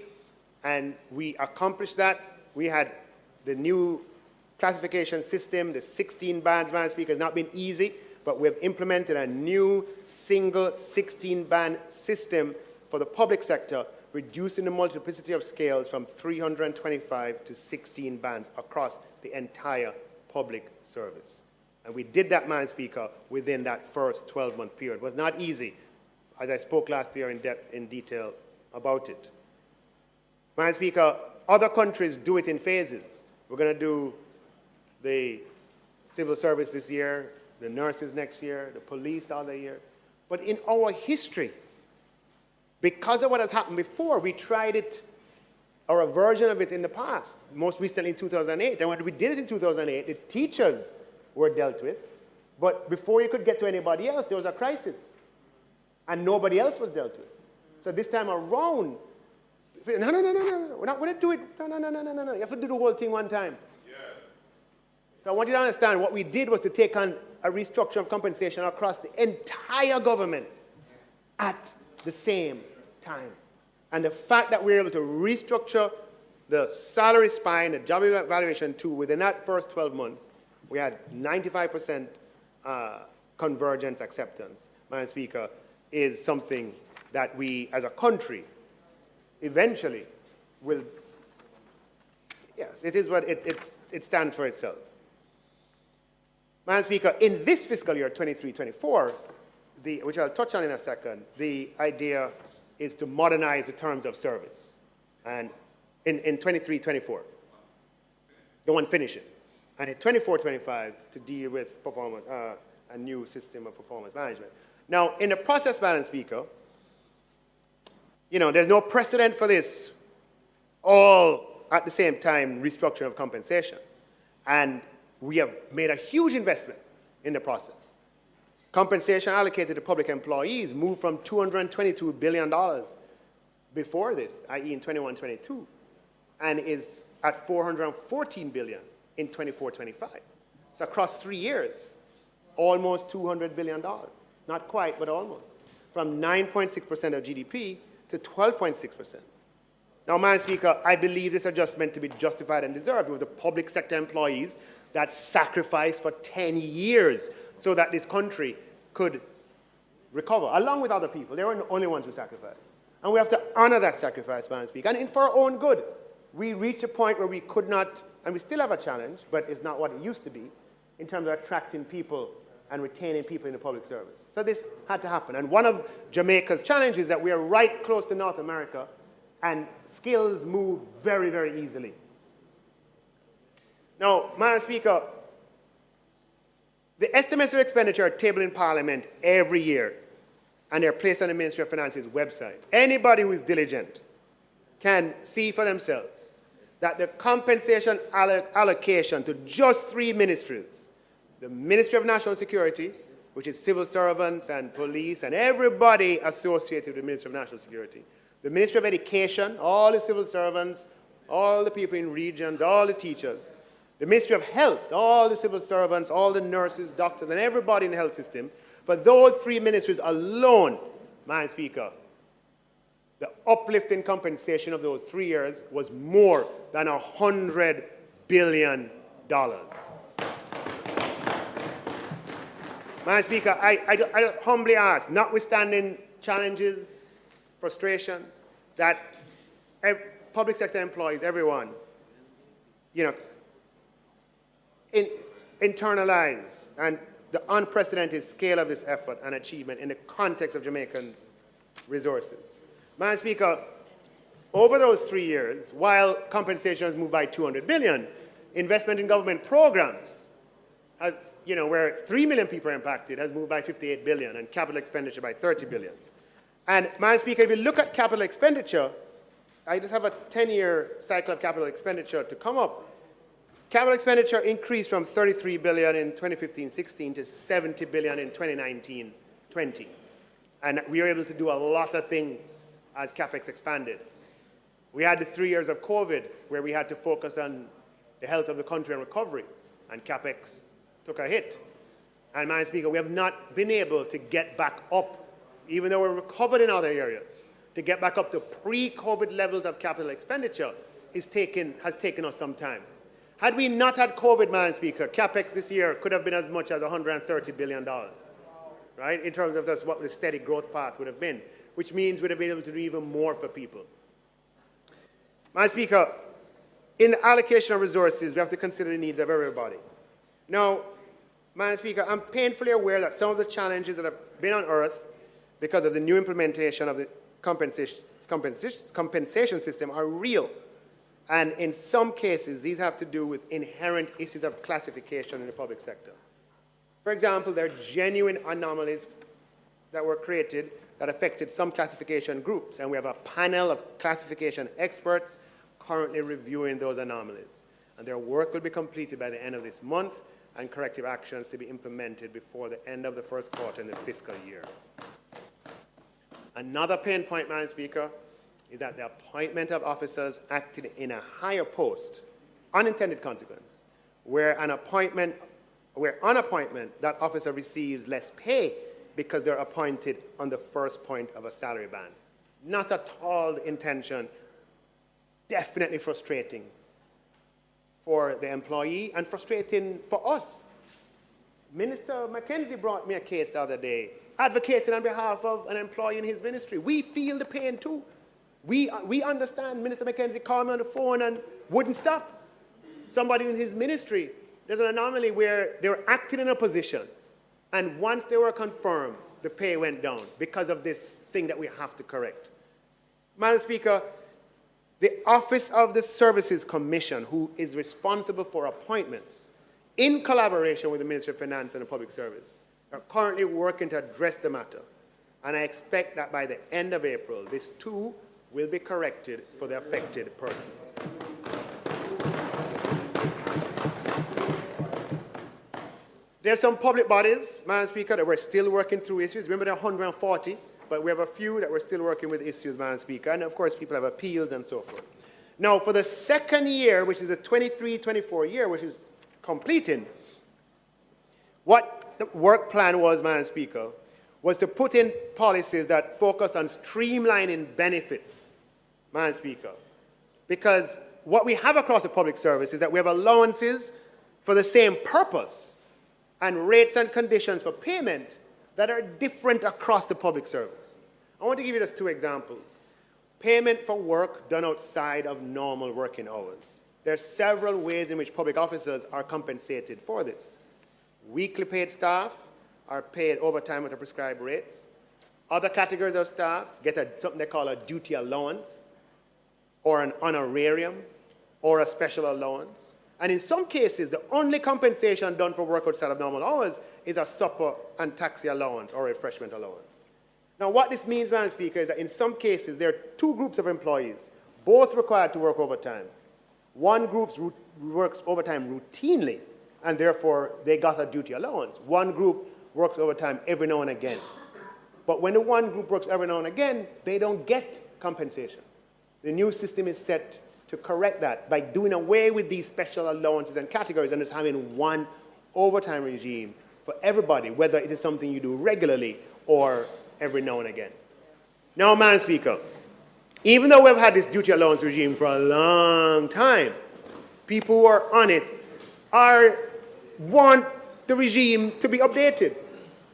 and we accomplished that. We had the new classification system, the 16 bands, Madam Speaker, has not been easy, but we've implemented a new single 16-band system for the public sector, reducing the multiplicity of scales from 325 to 16 bands across the entire public service. And we did that, Madam Speaker, within that first 12-month period. It was not easy, as I spoke last year in detail about it. Madam Speaker, other countries do it in phases. We're going to do the civil service this year, the nurses next year, the police the other year. But in our history, because of what has happened before, we tried it, or a version of it in the past, most recently in 2008. And when we did it in 2008, the teachers were dealt with. But before you could get to anybody else, there was a crisis. And nobody else was dealt with. So this time around, no, we're not going to do it. No. You have to do the whole thing one time. Yes. So I want you to understand what we did was to take on a restructure of compensation across the entire government at the same time. And the fact that we were able to restructure the salary spine, the job evaluation tool within that first 12 months, we had 95% convergence acceptance, Madam Speaker, is something that we as a country eventually will, yes, it is what it stands for itself. Madam Speaker, in this fiscal year, 23-24, which I'll touch on in a second, the idea is to modernize the terms of service. And in 23-24, the one finishing. And in 24-25, to deal with performance, a new system of performance management. Now, in the process, Madam Speaker, you know, there's no precedent for this, all at the same time restructuring of compensation. And we have made a huge investment in the process. Compensation allocated to public employees moved from $222 billion before this, i.e. in 21-22, and is at $414 billion in 24-25. So across 3 years, almost $200 billion. Not quite, but almost. From 9.6% of GDP to 12.6%. Now, Madam Speaker, I believe this adjustment to be justified and deserved. It was the public sector employees that sacrificed for 10 years so that this country could recover, along with other people. They weren't the only ones who sacrificed. And we have to honor that sacrifice, Madam Speaker. And for our own good, we reached a point where we could not, and we still have a challenge, but it's not what it used to be, in terms of attracting people and retaining people in the public service. So this had to happen. And one of Jamaica's challenges is that we are right close to North America, and skills move very, very easily. Now, Madam Speaker, the estimates of expenditure are tabled in Parliament every year, and they're placed on the Ministry of Finance's website. Anybody who is diligent can see for themselves that the compensation allocation to just 3 ministries, the Ministry of National Security, which is civil servants and police and everybody associated with the Ministry of National Security, the Ministry of Education, all the civil servants, all the people in regions, all the teachers, the Ministry of Health, all the civil servants, all the nurses, doctors, and everybody in the health system. For those 3 ministries alone, Madam Speaker, the uplift in compensation of those 3 years was more than $100 billion. Madam Speaker, I humbly ask, notwithstanding challenges, frustrations, that public sector employees, everyone, internalize and the unprecedented scale of this effort and achievement in the context of Jamaican resources. Madam Speaker, over those 3 years, while compensation has moved by $200 billion, investment in government programs, where 3 million people are impacted, has moved by $58 billion, and capital expenditure by $30 billion. And, Madam Speaker, if you look at capital expenditure, I just have a 10-year cycle of capital expenditure to come up. Capital expenditure increased from $33 billion in 2015-16 to $70 billion in 2019-20. And we were able to do a lot of things as CapEx expanded. We had the 3 years of COVID where we had to focus on the health of the country and recovery, and CapEx took a hit. And, Madam Speaker, we have not been able to get back up, even though we're recovered in other areas, to get back up to pre-COVID levels of capital expenditure has taken us some time. Had we not had COVID, Madam Speaker, CapEx this year could have been as much as $130 billion, right, in terms of just what the steady growth path would have been, which means we'd have been able to do even more for people. Madam Speaker, in the allocation of resources, we have to consider the needs of everybody. Now, Madam Speaker, I'm painfully aware that some of the challenges that have been unearthed because of the new implementation of the compensation system are real. And in some cases, these have to do with inherent issues of classification in the public sector. For example, there are genuine anomalies that were created that affected some classification groups, and we have a panel of classification experts currently reviewing those anomalies. And their work will be completed by the end of this month, and corrective actions to be implemented before the end of the first quarter in the fiscal year. Another pain point, Madam Speaker, is that the appointment of officers acting in a higher post, unintended consequence, where on appointment, that officer receives less pay because they're appointed on the first point of a salary band. Not at all the intention, definitely frustrating for the employee and frustrating for us. Minister Mackenzie brought me a case the other day, advocating on behalf of an employee in his ministry. We feel the pain too. We understand. Minister Mackenzie called me on the phone and wouldn't stop. Somebody in his ministry, there's an anomaly where they were acting in a position, and once they were confirmed, the pay went down because of this thing that we have to correct. Madam Speaker, the Office of the Services Commission, who is responsible for appointments, in collaboration with the Ministry of Finance and the Public Service, are currently working to address the matter. And I expect that by the end of April, this too will be corrected for the affected persons. There's some public bodies, Madam Speaker, that we're still working through issues. Remember, there are 140, but we have a few that we're still working with issues, Madam Speaker. And of course, people have appeals and so forth. Now, for the second year, which is the 23-24 year, which is completing, what the work plan was, Madam Speaker, was to put in policies that focused on streamlining benefits, Madam Speaker. Because what we have across the public service is that we have allowances for the same purpose and rates and conditions for payment that are different across the public service. I want to give you just two examples. Payment for work done outside of normal working hours. There are several ways in which public officers are compensated for this. Weekly paid staff are paid overtime at the prescribed rates. Other categories of staff get something they call a duty allowance, or an honorarium, or a special allowance. And in some cases, the only compensation done for work outside of normal hours is a supper and taxi allowance or refreshment allowance. Now, what this means, Madam Speaker, is that in some cases, there are two groups of employees, both required to work overtime. One group works overtime routinely, and therefore they got a duty allowance. One group works overtime every now and again. But when the one group works every now and again, they don't get compensation. The new system is set to correct that by doing away with these special allowances and categories and just having one overtime regime for everybody, whether it is something you do regularly or every now and again. Now, Madam Speaker, even though we've had this duty allowance regime for a long time, people who are on it want the regime to be updated.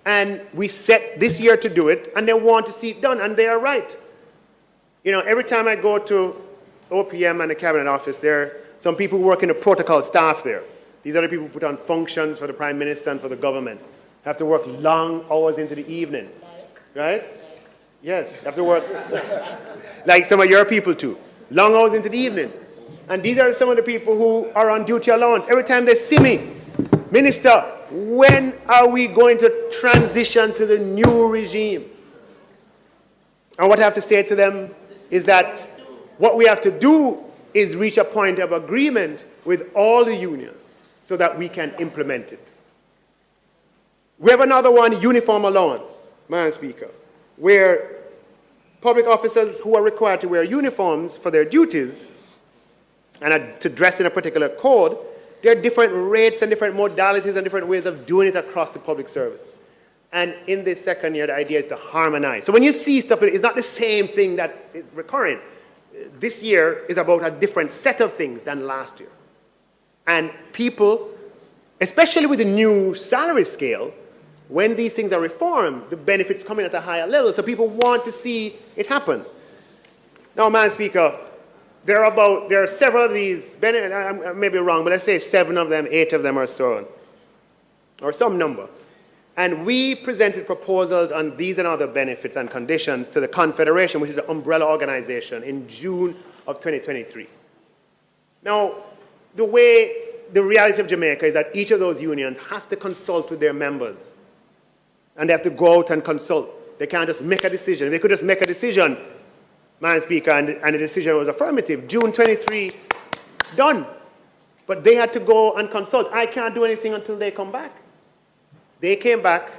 And we set this year to do it, and they want to see it done, and they are right. You know, every time I go to OPM and the Cabinet Office, there are some people who work in the protocol staff there. These are the people who put on functions for the Prime Minister and for the government. Have to work long hours into the evening. Right? Yes, have to work like some of your people too. Long hours into the evening. And these are some of the people who are on duty allowance. Every time they see me, Minister, when are we going to transition to the new regime? And what I have to say to them is that what we have to do is reach a point of agreement with all the unions so that we can implement it. We have another one, uniform allowance, Madam Speaker, where public officers who are required to wear uniforms for their duties and to dress in a particular code, there are different rates and different modalities and different ways of doing it across the public service. And in this second year, the idea is to harmonize. So when you see stuff, it's not the same thing that is recurring. This year is about a different set of things than last year. And people, especially with the new salary scale, when these things are reformed, the benefits come in at a higher level, so people want to see it happen. Now, Madam Speaker, there are several of these, I may be wrong, but let's say 7 of them, 8 of them or so, or some number. And we presented proposals on these and other benefits and conditions to the Confederation, which is the umbrella organization, in June of 2023. Now, the reality of Jamaica is that each of those unions has to consult with their members. And they have to go out and consult. They can't just make a decision. They could just make a decision, Madam Speaker, and the decision was affirmative. June 23, done. But they had to go and consult. I can't do anything until they come back. They came back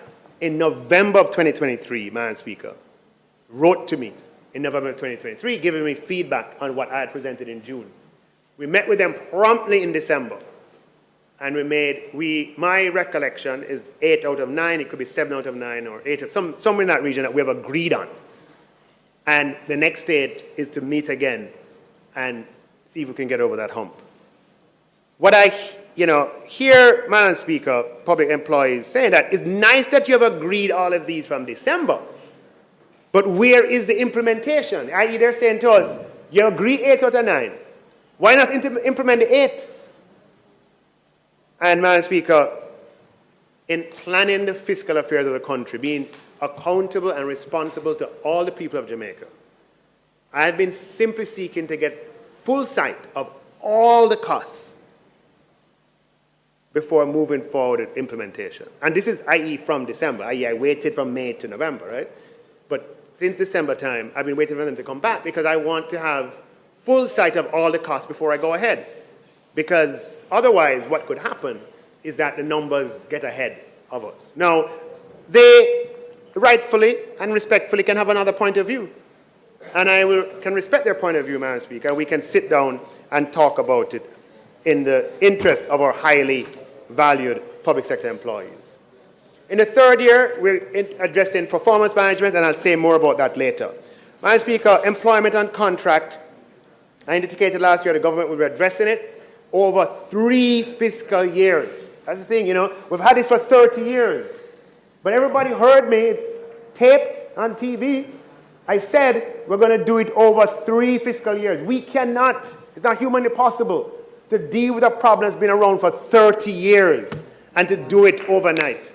in November of 2023, Madam Speaker, wrote to me in November of 2023, giving me feedback on what I had presented in June. We met with them promptly in December. And my recollection is 8 out of 9, it could be 7 out of 9, or 8 of, somewhere in that region that we have agreed on. And the next stage is to meet again and see if we can get over that hump. What I hear, Madam Speaker, public employees saying that it's nice that you have agreed all of these from December, but where is the implementation? I.e., they're saying to us, you agree 8 out of 9. Why not implement the 8? And, Madam Speaker, in planning the fiscal affairs of the country, being accountable and responsible to all the people of Jamaica, I've been simply seeking to get full sight of all the costs before moving forward with implementation. And this is, i.e., from December, i.e., I waited from May to November, right? But since December time, I've been waiting for them to come back because I want to have full sight of all the costs before I go ahead. Because otherwise, what could happen is that the numbers get ahead of us. Now, they rightfully and respectfully can have another point of view. And can respect their point of view, Madam Speaker. We can sit down and talk about it in the interest of our highly valued public sector employees. In the third year, we're addressing performance management, and I'll say more about that later. Madam Speaker, employment and contract, I indicated last year the government will be addressing it over 3 fiscal years. That's the thing, you know, we've had this for 30 years. But everybody heard me, it's taped on TV. I said we're going to do it over 3 fiscal years. We cannot, it's not humanly possible to deal with a problem that's been around for 30 years and to do it overnight.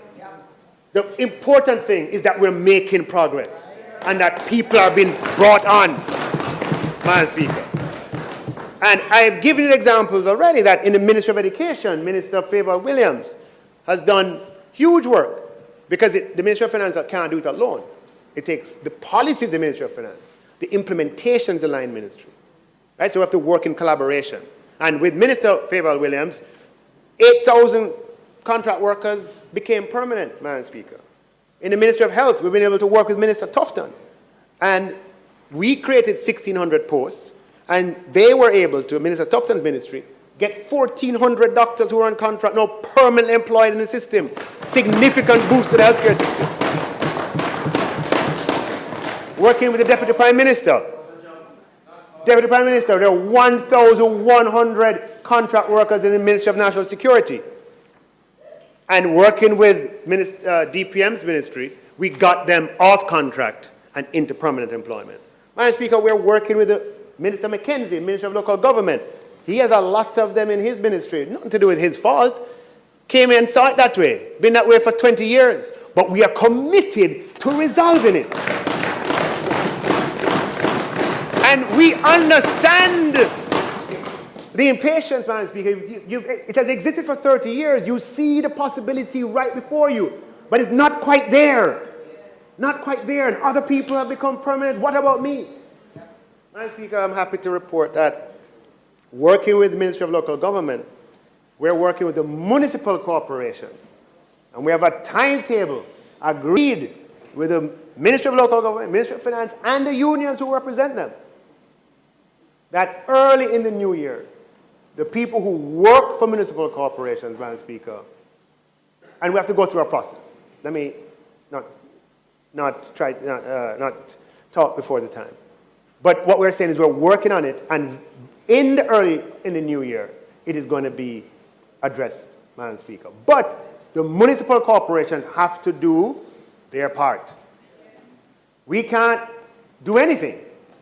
The important thing is that we're making progress and that people are being brought on, Madam Speaker. And I've given you examples already that in the Ministry of Education, Minister Favour Williams has done huge work because the Ministry of Finance can't do it alone. It takes the policies of the Ministry of Finance, the implementations of the line ministry. Right? So we have to work in collaboration. And with Minister Favour Williams, 8,000 contract workers became permanent, Madam Speaker. In the Ministry of Health, we've been able to work with Minister Tufton. And we created 1,600 posts, and they were able to, Minister Tufton's ministry, get 1,400 doctors who are on contract now permanently employed in the system. Significant boost to the healthcare system. Working with the Deputy Prime Minister. Deputy Prime Minister, there are 1,100 contract workers in the Ministry of National Security. And working with DPM's ministry, we got them off contract and into permanent employment. Madam Speaker, we're working with Minister McKenzie, Minister of Local Government. He has a lot of them in his ministry. Nothing to do with his fault. Came in and saw it that way. Been that way for 20 years. But we are committed to resolving it. And we understand the impatience, Madam Speaker. It has existed for 30 years. You see the possibility right before you. But it's not quite there. Not quite there. And other people have become permanent. What about me? Madam Speaker, I'm happy to report that working with the Ministry of Local Government, we're working with the municipal corporations. And we have a timetable agreed with the Ministry of Local Government, Ministry of Finance, and the unions who represent them, that early in the new year, the people who work for municipal corporations, Madam Speaker, and we have to go through a process. Let me not talk before the time. But what we're saying is we're working on it, and in the new year, it is going to be addressed, Madam Speaker. But the municipal corporations have to do their part. We can't do anything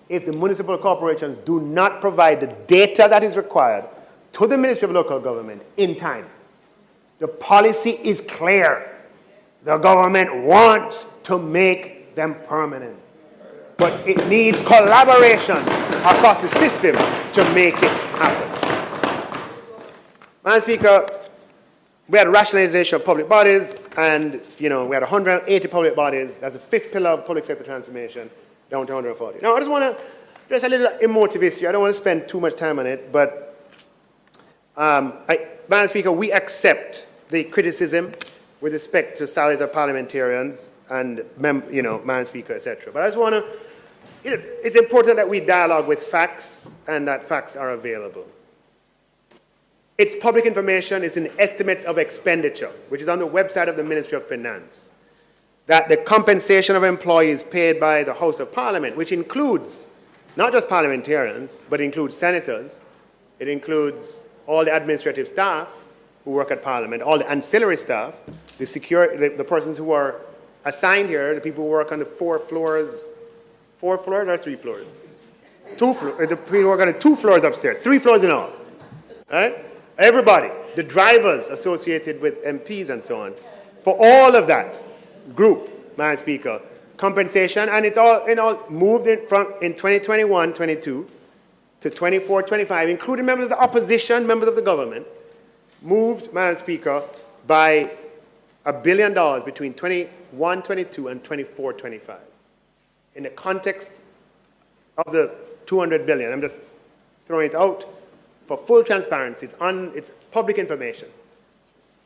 if the municipal corporations do not provide the data that is required to the Ministry of Local Government in time. The policy is clear. The government wants to make them permanent. But it needs collaboration across the system to make it happen. Madam Speaker, we had rationalization of public bodies, and we had 180 public bodies. That's the 5th pillar of public sector transformation, down to 140. Now, I just want to address a little emotive issue. I don't want to spend too much time on it, but Madam Speaker, we accept the criticism with respect to salaries of parliamentarians and, Madam Speaker, etc. But I just want to, it's important that we dialogue with facts and that facts are available. It's public information, it's in estimates of expenditure, which is on the website of the Ministry of Finance, that the compensation of employees paid by the House of Parliament, which includes not just parliamentarians, but includes senators, it includes all the administrative staff who work at Parliament, all the ancillary staff, the persons who are assigned here, the people who work on the 4 floors or 3 floors? 2 floors. The people who work on the 2 floors upstairs, 3 floors in all. Right? Everybody, the drivers associated with MPs and so on. For all of that group, Madam Speaker, compensation, and it's all moved in 2021-22 to 24-25, including members of the opposition, members of the government, moved, Madam Speaker, by $1 billion between 21-22 and 24-25. In the context of the $200 billion, I'm just throwing it out for full transparency. It's public information.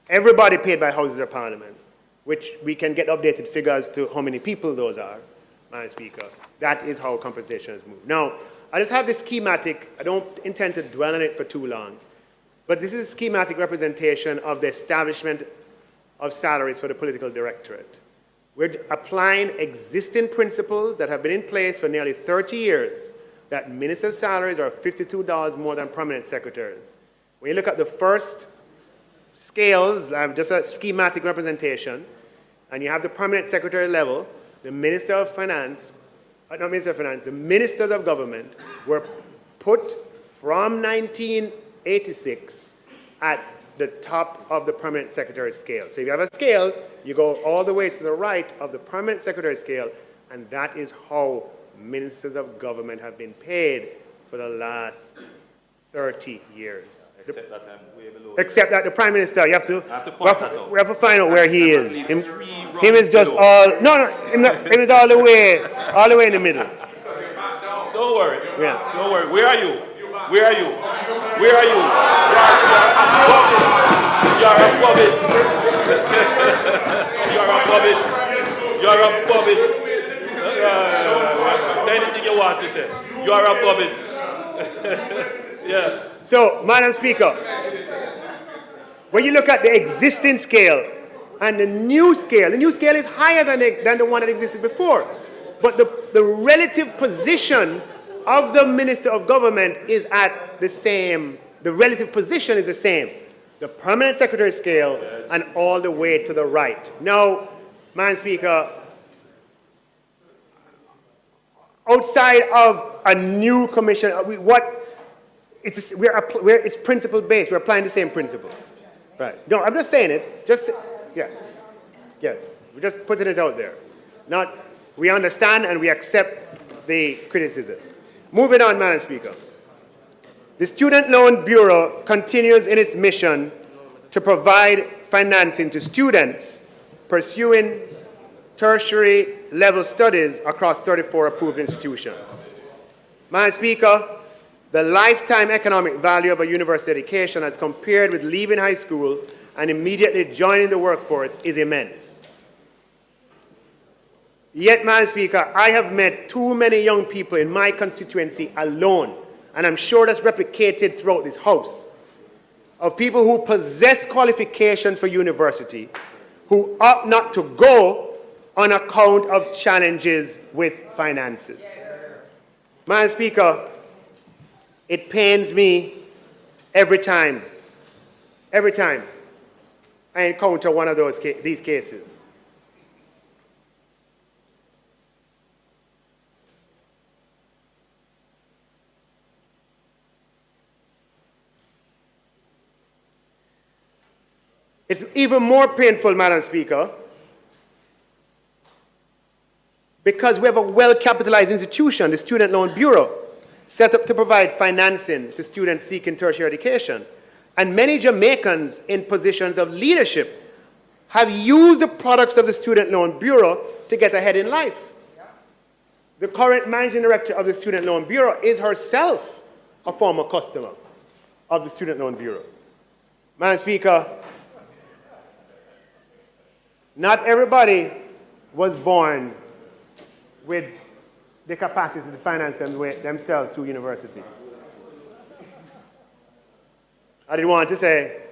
Everybody paid by Houses of Parliament which we can get updated figures to how many people those are, Madam Speaker. That is how compensation has moved. Now, I just have this schematic. I don't intend to dwell on it for too long, but this is a schematic representation of the establishment of salaries for the political directorate. We're applying existing principles that have been in place for nearly 30 years, that ministers' salaries are $52 more than permanent secretaries. When you look at the first scales, just a schematic representation, and you have the permanent secretary level, the Minister of Finance, not Minister of Finance, the Ministers of Government were put from 1986 at the top of the permanent secretary scale. So if you have a scale, you go all the way to the right of the permanent secretary scale, and that is how ministers of government have been paid for the last 30 years. Except that I'm way below. Except that the Prime Minister, you have to, point that out. we have to find out where he is. Him is just all, him is all the way in the middle. Don't worry. Yeah. Don't worry. Where are you? Where are you? Where are you? You're above it. You're above it. You're above it. Say anything you want to say. You're above it. Yeah. So, Madam Speaker, when you look at the existing scale and the new scale is higher than the one that existed before. But the relative position of the Minister of Government is at the same, the relative position is the same. The permanent secretary scale and all the way to the right. Now, Madam Speaker, outside of a new commission, it's principle based. We're applying the same principle. Right. No, I'm just saying it. Yeah. Yes. We're just putting it out there. We understand and we accept the criticism. Moving on, Madam Speaker. The Student Loan Bureau continues in its mission to provide financing to students pursuing tertiary level studies across 34 approved institutions. Madam Speaker, the lifetime economic value of a university education as compared with leaving high school and immediately joining the workforce is immense. Yet, Madam Speaker, I have met too many young people in my constituency alone, and I'm sure that's replicated throughout this House, of people who possess qualifications for university, who opt not to go on account of challenges with finances. Madam Speaker, it pains me every time I encounter one of these cases. It's even more painful, Madam Speaker, because we have a well-capitalized institution, the Student Loan Bureau, set up to provide financing to students seeking tertiary education. And many Jamaicans in positions of leadership have used the products of the Student Loan Bureau to get ahead in life. The current managing director of the Student Loan Bureau is herself a former customer of the Student Loan Bureau. Madam Speaker, not everybody was born with the capacity to finance themselves through university. I didn't want to say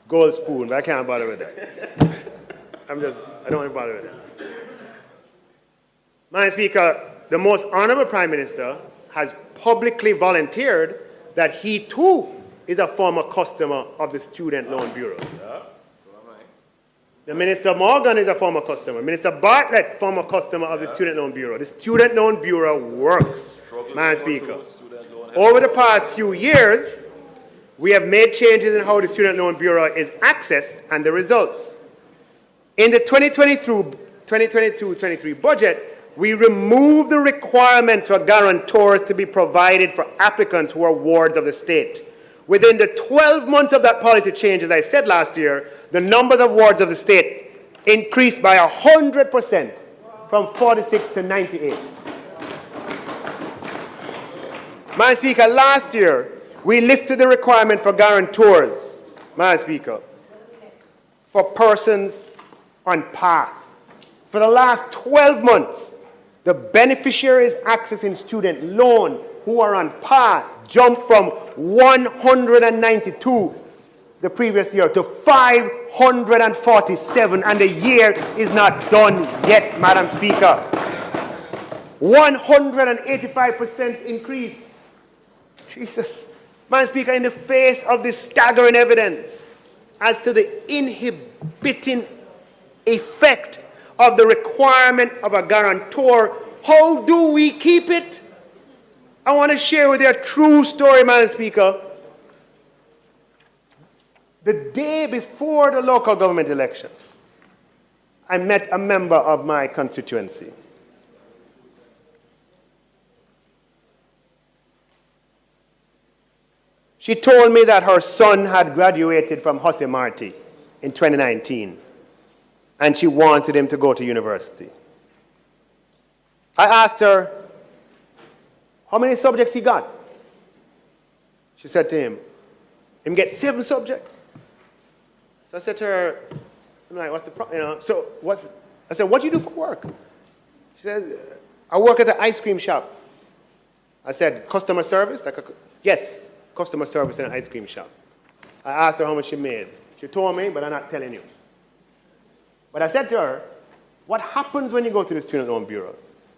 gold spoon, but I can't bother with that. I don't want to bother with that. Madam Speaker, the most honorable Prime Minister has publicly volunteered that he too is a former customer of the Student Loan Bureau. The Minister Morgan is a former customer. Minister Bartlett, former customer of the Student Loan Bureau. The Student Loan Bureau works, Madam Speaker. Over the past few years, we have made changes in how the Student Loan Bureau is accessed and the results. In the 2022-23 budget, we removed the requirements for guarantors to be provided for applicants who are wards of the state. Within the 12 months of that policy change, as I said last year, the numbers of wards of the state increased by 100% from 46 to 98. Madam Speaker, last year, we lifted the requirement for guarantors, Madam Speaker, for persons on path. For the last 12 months, the beneficiaries accessing student loan who are on path jumped from 192 the previous year to 547, and the year is not done yet, Madam Speaker. 185% increase. Jesus. Madam Speaker, in the face of this staggering evidence as to the inhibiting effect of the requirement of a guarantor, how do we keep it? I want to share with you a true story, Madam Speaker. The day before the local government election, I met a member of my constituency. She told me that her son had graduated from Jose Marti in 2019, and she wanted him to go to university. I asked her how many subjects he got. She said to him get 7 subjects. So I said to her, I'm like, what's the problem? I said, what do you do for work? She said, I work at the ice cream shop. I said, customer service? Yes, customer service in an ice cream shop. I asked her how much she made. She told me, but I'm not telling you. But I said to her, what happens when you go to the Student Loan Bureau?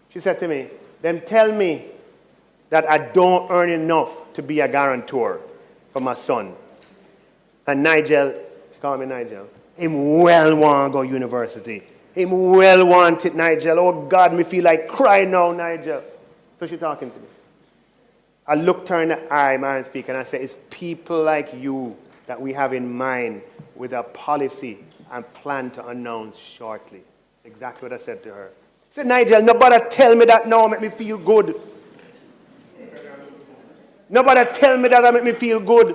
She said to me, them tell me that I don't earn enough to be a guarantor for my son. And Nigel, she called me Nigel, him well want to go university. Him well want it, Nigel. Oh God, me feel like crying now, Nigel. So she talking to me. I looked her in the eye, Madam Speaker, and I said, it's people like you that we have in mind with a policy and plan to announce shortly. That's exactly what I said to her. She said, Nigel, nobody tell me that now make me feel good. Nobody tell me that make me feel good.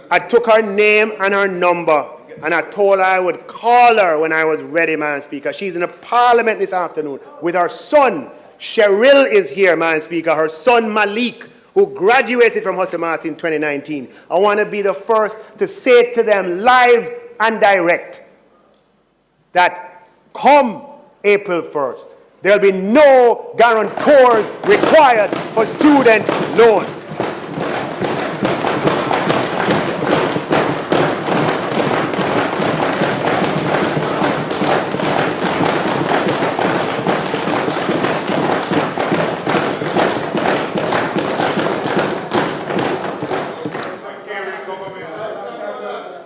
I took her name and her number, and I told her I would call her when I was ready, Madam Speaker. She's in the Parliament this afternoon with her son. Cheryl is here, Madam Speaker. Her son Malik, who graduated from Hustle Martin in 2019. I want to be the first to say to them live and direct that come April 1st, there will be no guarantors required for student loan.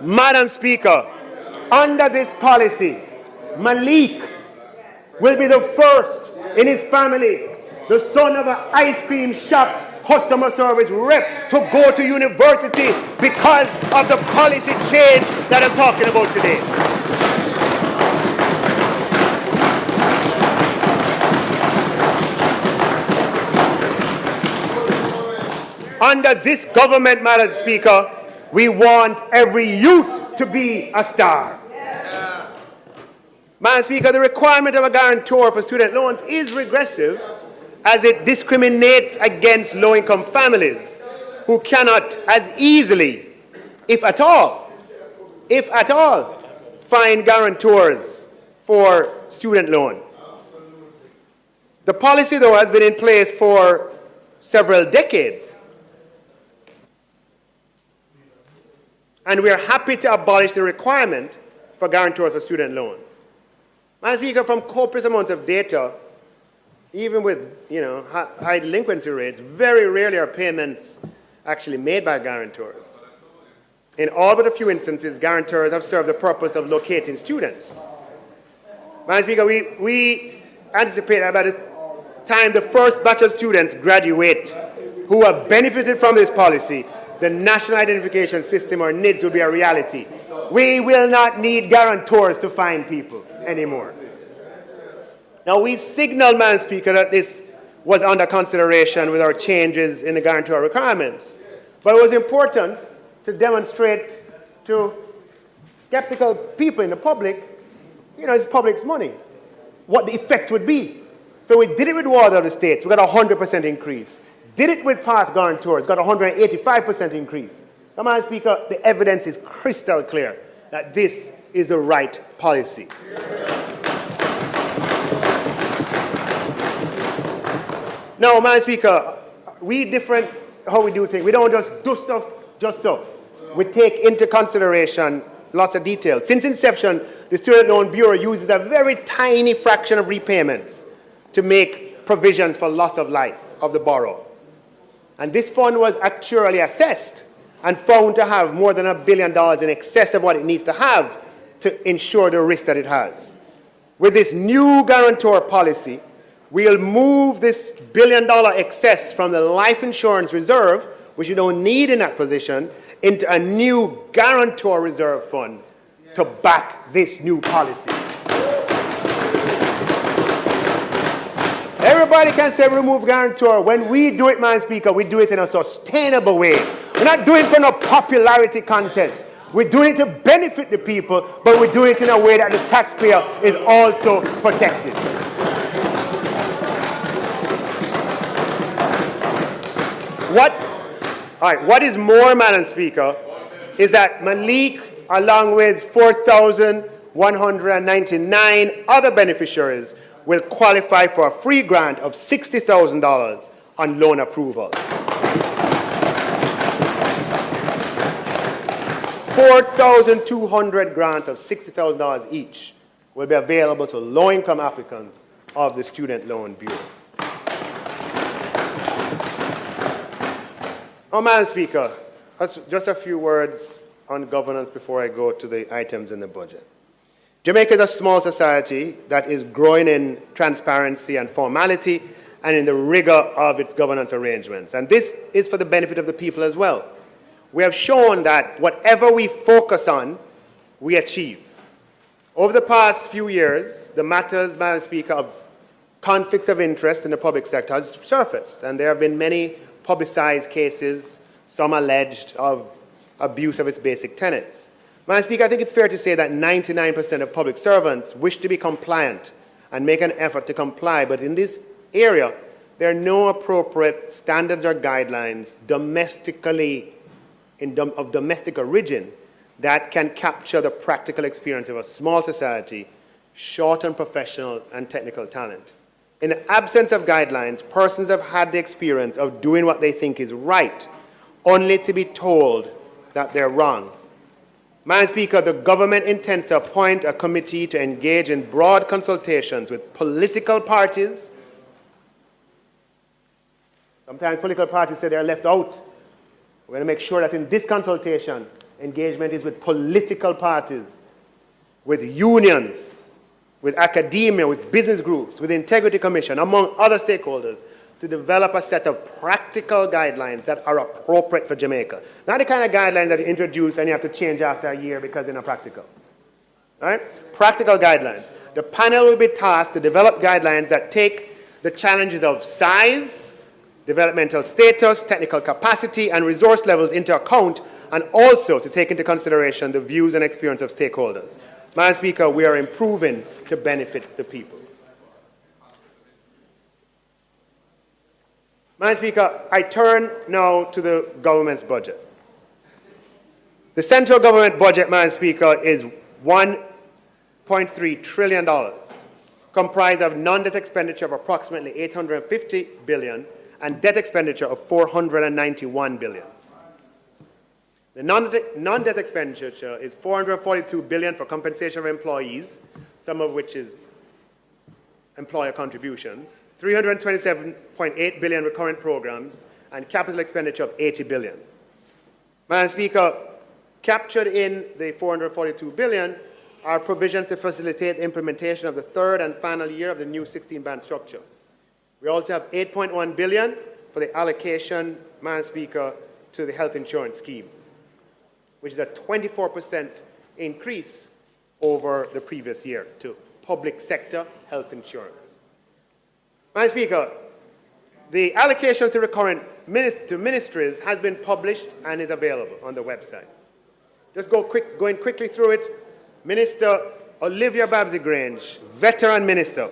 Madam Speaker, under this policy, Malik will be the first in his family, the son of an ice cream shop customer service rep, to go to university because of the policy change that I'm talking about today. Under this government, Madam Speaker, we want every youth to be a star. Madam Speaker, the requirement of a guarantor for student loans is regressive as it discriminates against low-income families who cannot as easily, if at all, find guarantors for student loan. The policy, though, has been in place for several decades. And we are happy to abolish the requirement for guarantors for student loans. Madam Speaker, from copious amounts of data, even with high delinquency rates, very rarely are payments actually made by guarantors. In all but a few instances, guarantors have served the purpose of locating students. Madam Speaker, we anticipate that by the time the first batch of students graduate who have benefited from this policy, the National Identification System, or NIDS, will be a reality. We will not need guarantors to find people anymore. Now, we signaled, Madam Speaker, that this was under consideration with our changes in the guarantor requirements. But it was important to demonstrate to skeptical people in the public, it's public's money, what the effect would be. So we did it with Water of the States. We got a 100% increase. Did it with path guarantors, got a 185% increase. Now, Madam Speaker, the evidence is crystal clear that this is the right policy. Now, Madam Speaker, we different how we do things. We don't just do stuff just so. We take into consideration lots of details. Since inception, the Student Loan Bureau uses a very tiny fraction of repayments to make provisions for loss of life of the borrower. And this fund was actually assessed and found to have more than $1 billion in excess of what it needs to have to ensure the risk that it has. With this new guarantor policy, we'll move this $1 billion excess from the life insurance reserve, which you don't need in that position, into a new guarantor reserve fund to back this new policy. Everybody can say remove guarantor. When we do it, Madam Speaker, we do it in a sustainable way. We're not doing it for no popularity contest. We're doing it to benefit the people, but we're doing it in a way that the taxpayer is also protected. What is more, Madam Speaker, is that Malik, along with 4,199 other beneficiaries, will qualify for a free grant of $60,000 on loan approval. 4,200 grants of $60,000 each will be available to low-income applicants of the Student Loan Bureau. Oh, Madam Speaker, just a few words on governance before I go to the items in the budget. Jamaica is a small society that is growing in transparency and formality and in the rigor of its governance arrangements. And this is for the benefit of the people as well. We have shown that whatever we focus on, we achieve. Over the past few years, the matters, Madam Speaker, of conflicts of interest in the public sector has surfaced, and there have been many publicized cases, some alleged, of abuse of its basic tenets. Madam Speaker, I think it's fair to say that 99% of public servants wish to be compliant and make an effort to comply, but in this area, there are no appropriate standards or guidelines of domestic origin that can capture the practical experience of a small society, short on professional and technical talent. In the absence of guidelines, persons have had the experience of doing what they think is right, only to be told that they're wrong. Madam Speaker, the government intends to appoint a committee to engage in broad consultations with political parties. Sometimes political parties say they're left out. We're going to make sure that in this consultation, engagement is with political parties, with unions, with academia, with business groups, with the Integrity Commission, among other stakeholders, to develop a set of practical guidelines that are appropriate for Jamaica. Not the kind of guidelines that you introduce and you have to change after a year because they're not practical. All right? Practical guidelines. The panel will be tasked to develop guidelines that take the challenges of size, developmental status, technical capacity, and resource levels into account, and also to take into consideration the views and experience of stakeholders. Madam Speaker, we are improving to benefit the people. Madam Speaker, I turn now to the government's budget. The central government budget, Madam Speaker, is $1.3 trillion, comprised of non-debt expenditure of approximately $850 billion and debt expenditure of $491 billion. The non-debt expenditure is $442 billion for compensation of employees, some of which is employer contributions, $327.8 billion recurrent programs, and capital expenditure of $80 billion. Madam Speaker, captured in the $442 billion are provisions to facilitate implementation of the third and final year of the new 16-band structure. We also have $8.1 billion for the allocation, Madam Speaker, to the health insurance scheme, which is a 24% increase over the previous year to public sector health insurance. Madam Speaker, the allocations to recurrent to ministries has been published and is available on the website. Just going quickly through it. Minister Olivia Babsy-Grange, veteran minister,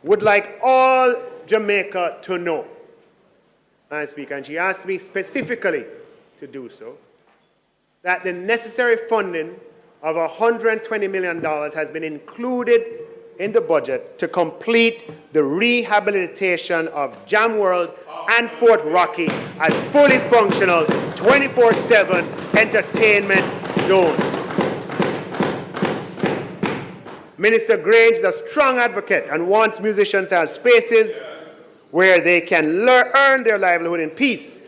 would like all Jamaica to know, Madam Speaker, and she asked me specifically to do so, that the necessary funding of $120 million has been included in the budget to complete the rehabilitation of Jam World and Fort Rocky as fully functional 24/7 entertainment zones. Minister Grange is a strong advocate and wants musicians to have spaces where they can earn their livelihood in peace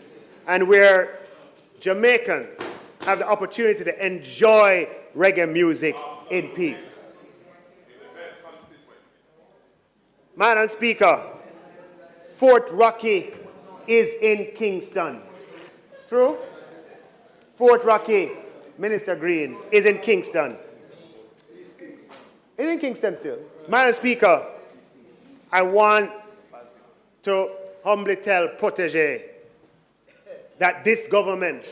and where Jamaicans have the opportunity to enjoy reggae music in peace. Madam Speaker, Fort Rocky is in Kingston. True? Fort Rocky, Minister Green, is in Kingston. It's in Kingston still. Madam Speaker, I want to humbly tell Protégé that this government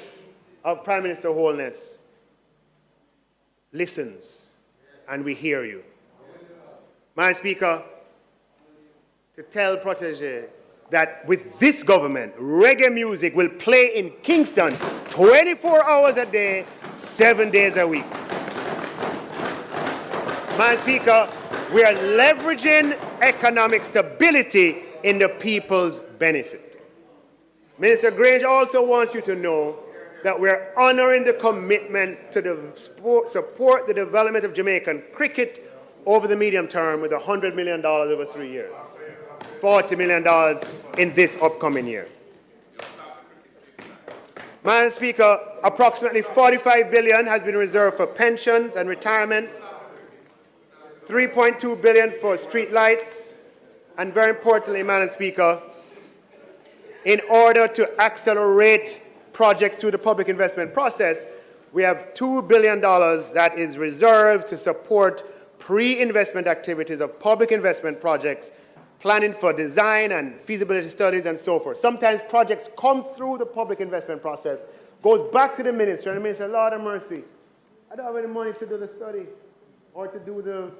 of Prime Minister Holness listens and we hear you. Madam Speaker, to tell Protégé that with this government, reggae music will play in Kingston 24 hours a day, 7 days a week. Madam Speaker, we are leveraging economic stability in the people's benefit. Minister Grange also wants you to know that we're honoring the commitment to support the development of Jamaican cricket over the medium term with $100 million over 3 years, $40 million in this upcoming year. Madam Speaker, approximately $45 billion has been reserved for pensions and retirement, $3.2 billion for street lights, and very importantly, Madam Speaker, in order to accelerate projects through the public investment process, we have $2 billion that is reserved to support pre-investment activities of public investment projects, planning for design and feasibility studies and so forth. Sometimes projects come through the public investment process, goes back to the minister, and the minister, Lord have mercy, I don't have any money to do the study or to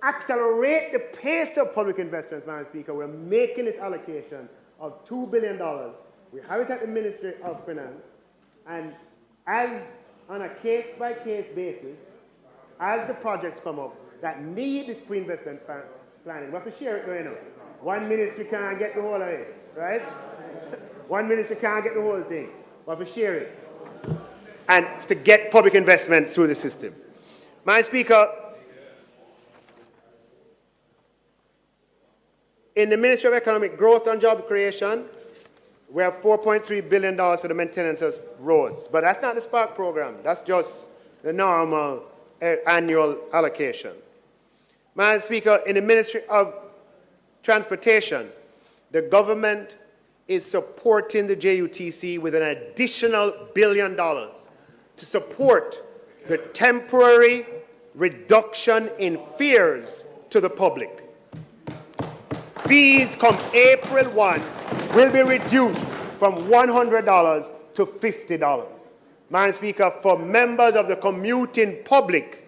accelerate the pace of public investments, Madam Speaker. We're making this allocation of $2 billion. We have it at the Ministry of Finance, and as on a case-by-case basis, as the projects come up that need this pre-investment planning, we have to share it going on. One ministry can't get the whole of it, right? One ministry can't get the whole thing. We have to share it. And to get public investment through the system. Madam Speaker, in the Ministry of Economic Growth and Job Creation, we have $4.3 billion for the maintenance of roads. But that's not the Spark program. That's just the normal annual allocation. Madam Speaker, in the Ministry of Transportation, the government is supporting the JUTC with an additional $1 billion to support the temporary reduction in fares to the public. Fees come April 1 will be reduced from $100 to $50. Madam Speaker, for members of the commuting public,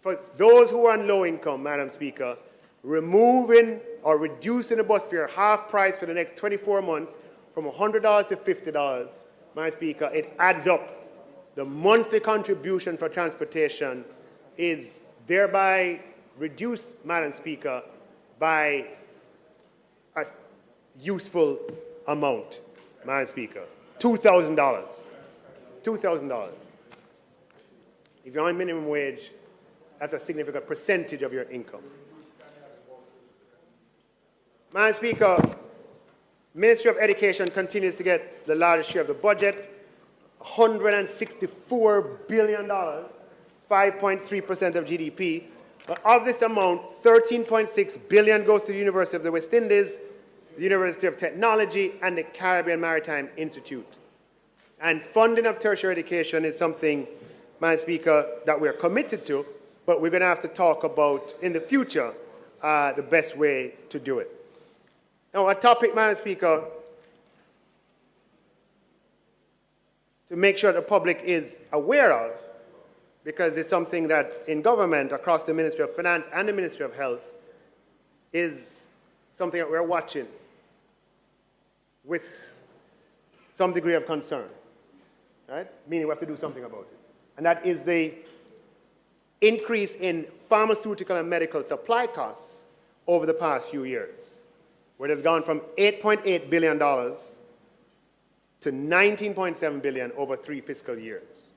for those who are on low income, Madam Speaker, removing or reducing the bus fare half price for the next 24 months from $100 to $50, Madam Speaker, it adds up. The monthly contribution for transportation is thereby reduced, Madam Speaker, by a useful amount, Madam Speaker, $2,000. $2,000. If you're on minimum wage, that's a significant percentage of your income. Madam Speaker, Ministry of Education continues to get the largest share of the budget, $164 billion, 5.3% of GDP. But of this amount, $13.6 billion goes to the University of the West Indies, the University of Technology, and the Caribbean Maritime Institute. And funding of tertiary education is something, Madam Speaker, that we're committed to, but we're going to have to talk about in the future the best way to do it. Now, a topic, Madam Speaker, to make sure the public is aware of, because it's something that in government, across the Ministry of Finance and the Ministry of Health, is something that we're watching with some degree of concern, right? Meaning we have to do something about it. And that is the increase in pharmaceutical and medical supply costs over the past few years, where it has gone from $8.8 billion to $19.7 billion over 3 fiscal years.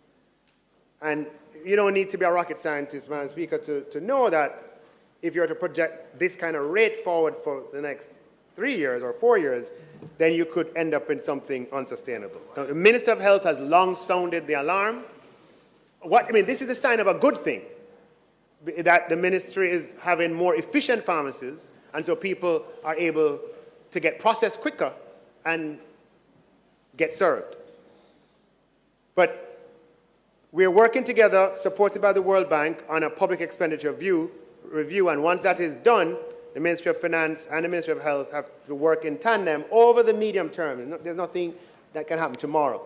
And you don't need to be a rocket scientist, Madam Speaker, to know that if you're to project this kind of rate forward for the next 3 years or 4 years, then you could end up in something unsustainable. Now, the Minister of Health has long sounded the alarm. This is a sign of a good thing, that the ministry is having more efficient pharmacies, and so people are able to get processed quicker and get served. But we're working together, supported by the World Bank, on a public expenditure review, and once that is done, the Ministry of Finance and the Ministry of Health have to work in tandem over the medium term. There's nothing that can happen tomorrow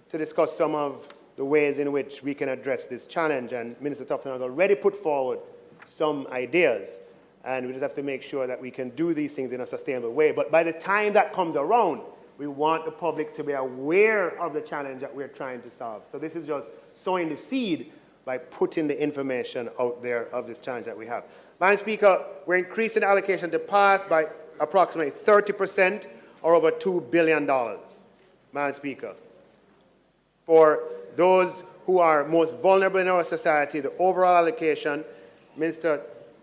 to discuss some of the ways in which we can address this challenge, and Minister Tufton has already put forward some ideas, and we just have to make sure that we can do these things in a sustainable way. But by the time that comes around, we want the public to be aware of the challenge that we're trying to solve. So this is just sowing the seed by putting the information out there of this challenge that we have. Madam Speaker, we're increasing the allocation to PATH by approximately 30%, or over $2 billion. Madam Speaker, for those who are most vulnerable in our society, the overall allocation, Minister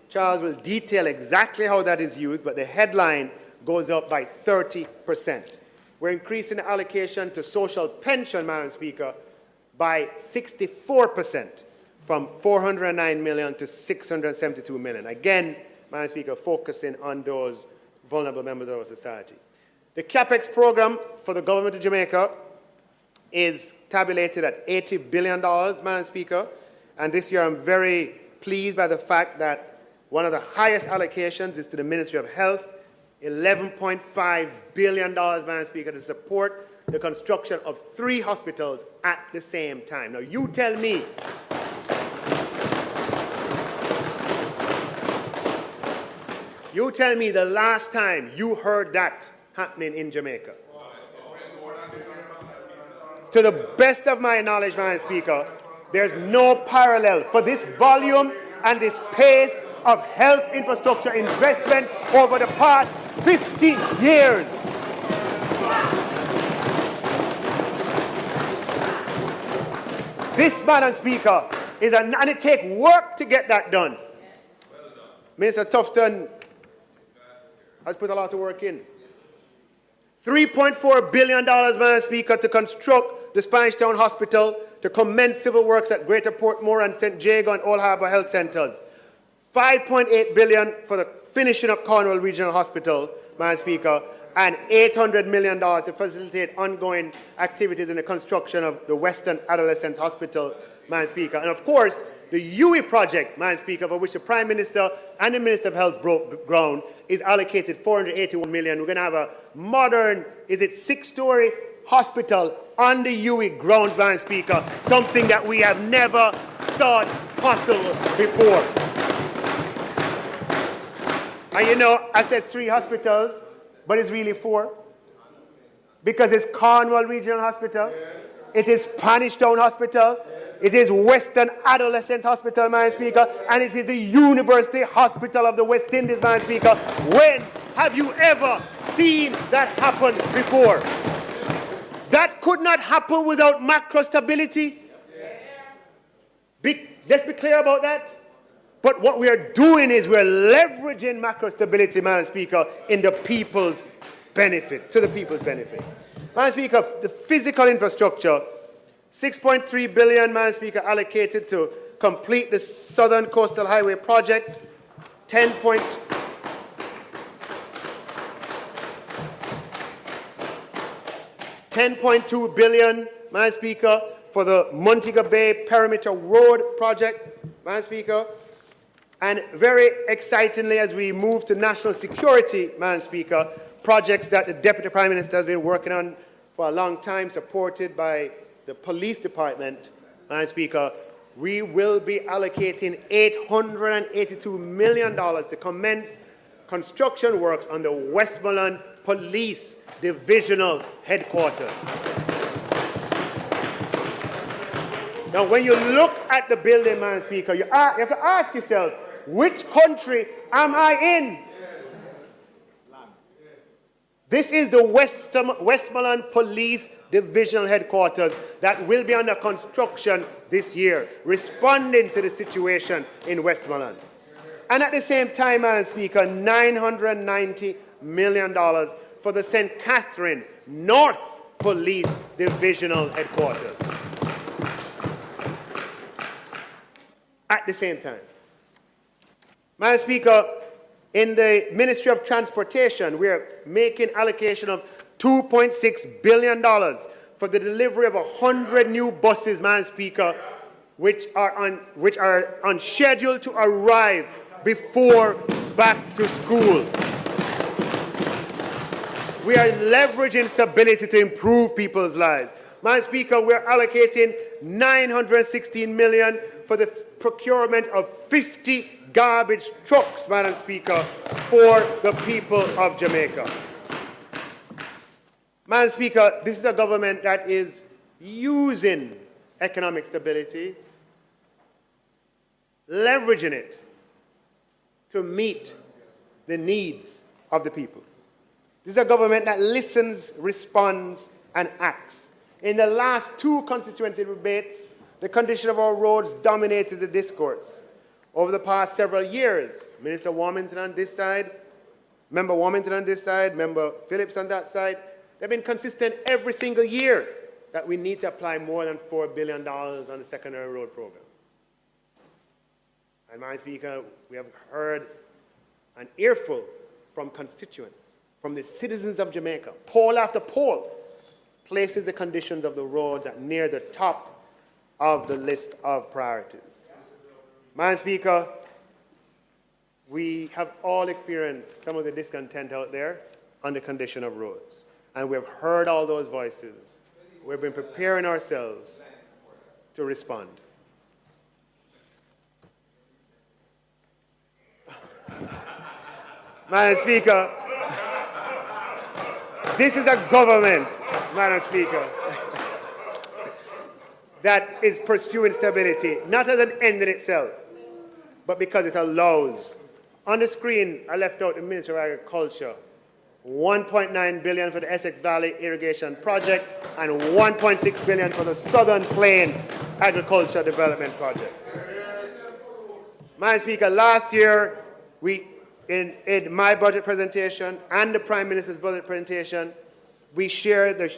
Charles will detail exactly how that is used, but the headline goes up by 30%. We're increasing the allocation to social pension, Madam Speaker, by 64%, from $409 million to $672 million. Again, Madam Speaker, focusing on those vulnerable members of our society. The CAPEX program for the government of Jamaica is tabulated at $80 billion, Madam Speaker, and this year I'm very pleased by the fact that one of the highest allocations is to the Ministry of Health, $11.5 billion, Madam Speaker, to support the construction of 3 hospitals at the same time. Now, you tell me, the last time you heard that happening in Jamaica. To the best of my knowledge, Madam Speaker, there's no parallel for this volume and this pace of health infrastructure investment over the past 50 years. This, Madam Speaker, and it takes work to get that done. Minister Tufton has put a lot of work in. $3.4 billion, Madam Speaker, to construct the Spanish Town Hospital, to commence civil works at Greater Portmore and St. Jago and Old Harbour Health Centres. $5.8 billion for the finishing of Cornwall Regional Hospital, Madam Speaker, and $800 million to facilitate ongoing activities in the construction of the Western Adolescents Hospital, Madam Speaker. And of course, the UWI project, Madam Speaker, for which the Prime Minister and the Minister of Health broke ground, is allocated $481 million. We're going to have a modern, 6-story hospital on the UWI grounds, Madam Speaker, something that we have never thought possible before. And you know, I said 3 hospitals, but it's really 4. Because it's Cornwall Regional Hospital, it is Spanish Town Hospital, it is Western Adolescents Hospital, Madam Speaker, and it is the University Hospital of the West Indies, Madam Speaker. When have you ever seen that happen before? That could not happen without macro stability. Let's be clear about that. But what we are doing is we're leveraging macro stability, Madam Speaker, in the people's benefit, to the people's benefit. Madam Speaker, the physical infrastructure, $6.3 billion, Madam Speaker, allocated to complete the Southern Coastal Highway project, $10.2 billion, Madam Speaker, for the Montego Bay Perimeter Road project, Madam Speaker. And very excitingly, as we move to national security, Madam Speaker, projects that the Deputy Prime Minister has been working on for a long time, supported by the Police Department, Madam Speaker, we will be allocating $882 million to commence construction works on the Westmoreland Police Divisional Headquarters. Now, when you look at the building, Madam Speaker, you have to ask yourself, which country am I in? This is the Westmoreland Police Divisional Headquarters that will be under construction this year, responding to the situation in Westmoreland. And at the same time, Madam Speaker, $990 million for the St. Catherine North Police Divisional Headquarters. At the same time. Madam Speaker, in the Ministry of Transportation, we are making allocation of $2.6 billion for the delivery of 100 new buses, Madam Speaker, which are on schedule to arrive before back to school. We are leveraging stability to improve people's lives. Madam Speaker, we are allocating $916 million for the procurement of 50 garbage trucks, Madam Speaker, for the people of Jamaica. Madam Speaker, this is a government that is using economic stability, leveraging it to meet the needs of the people. This is a government that listens, responds, and acts. In the last two constituency debates, the condition of our roads dominated the discourse. Over the past several years, Minister Warmington on this side, Member Warmington on this side, Member Phillips on that side, they've been consistent every single year that we need to apply more than $4 billion on the secondary road program. And, Madam Speaker, we have heard an earful from constituents, from the citizens of Jamaica. Poll after poll places the conditions of the roads at near the top of the list of priorities. Madam Speaker, we have all experienced some of the discontent out there on the condition of roads. And we have heard all those voices. We've been preparing ourselves to respond. Madam Speaker, this is a government, Madam Speaker, that is pursuing stability, not as an end in itself, but because it allows. On the screen, I left out the Minister of Agriculture, $1.9 billion for the Essex Valley Irrigation Project and $1.6 billion for the Southern Plain Agriculture Development Project. Madam Speaker, last year, in my budget presentation and the Prime Minister's budget presentation, we shared the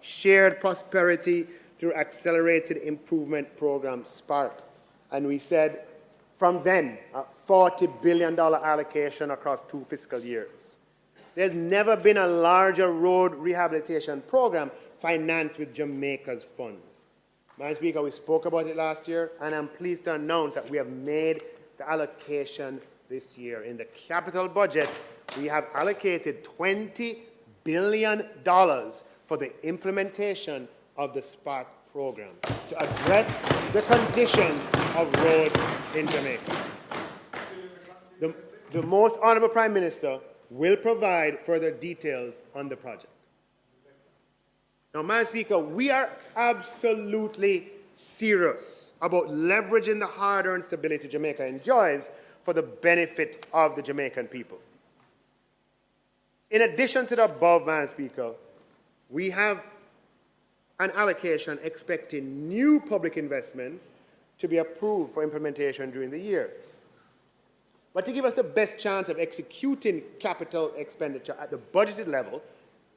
shared prosperity through Accelerated Improvement Program, SPARK. And we said, from then, a $40 billion allocation across 2 fiscal years. There's never been a larger road rehabilitation program financed with Jamaica's funds. Madam Speaker, we spoke about it last year, and I'm pleased to announce that we have made the allocation this year. In the capital budget, we have allocated $20 billion for the implementation of the SPARK program to address the conditions of roads in Jamaica. The Most Honourable Prime Minister will provide further details on the project. Now, Madam Speaker, we are absolutely serious about leveraging the hard-earned stability Jamaica enjoys for the benefit of the Jamaican people. In addition to the above, Madam Speaker, we have an allocation expecting new public investments to be approved for implementation during the year. But to give us the best chance of executing capital expenditure at the budgeted level,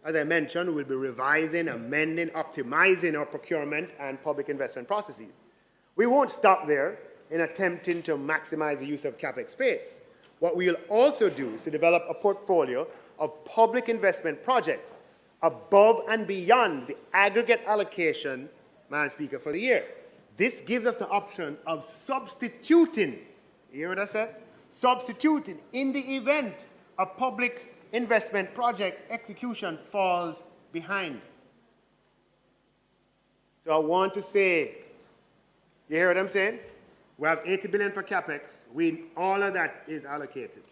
as I mentioned, we'll be revising, amending, optimizing our procurement and public investment processes. We won't stop there in attempting to maximize the use of CapEx space. What we'll also do is to develop a portfolio of public investment projects above and beyond the aggregate allocation, Madam Speaker, for the year. This gives us the option of substituting, you hear what I said? Substituting in the event a public investment project execution falls behind. So I want to say, you hear what I'm saying? We have $80 billion for CapEx. All of that is allocated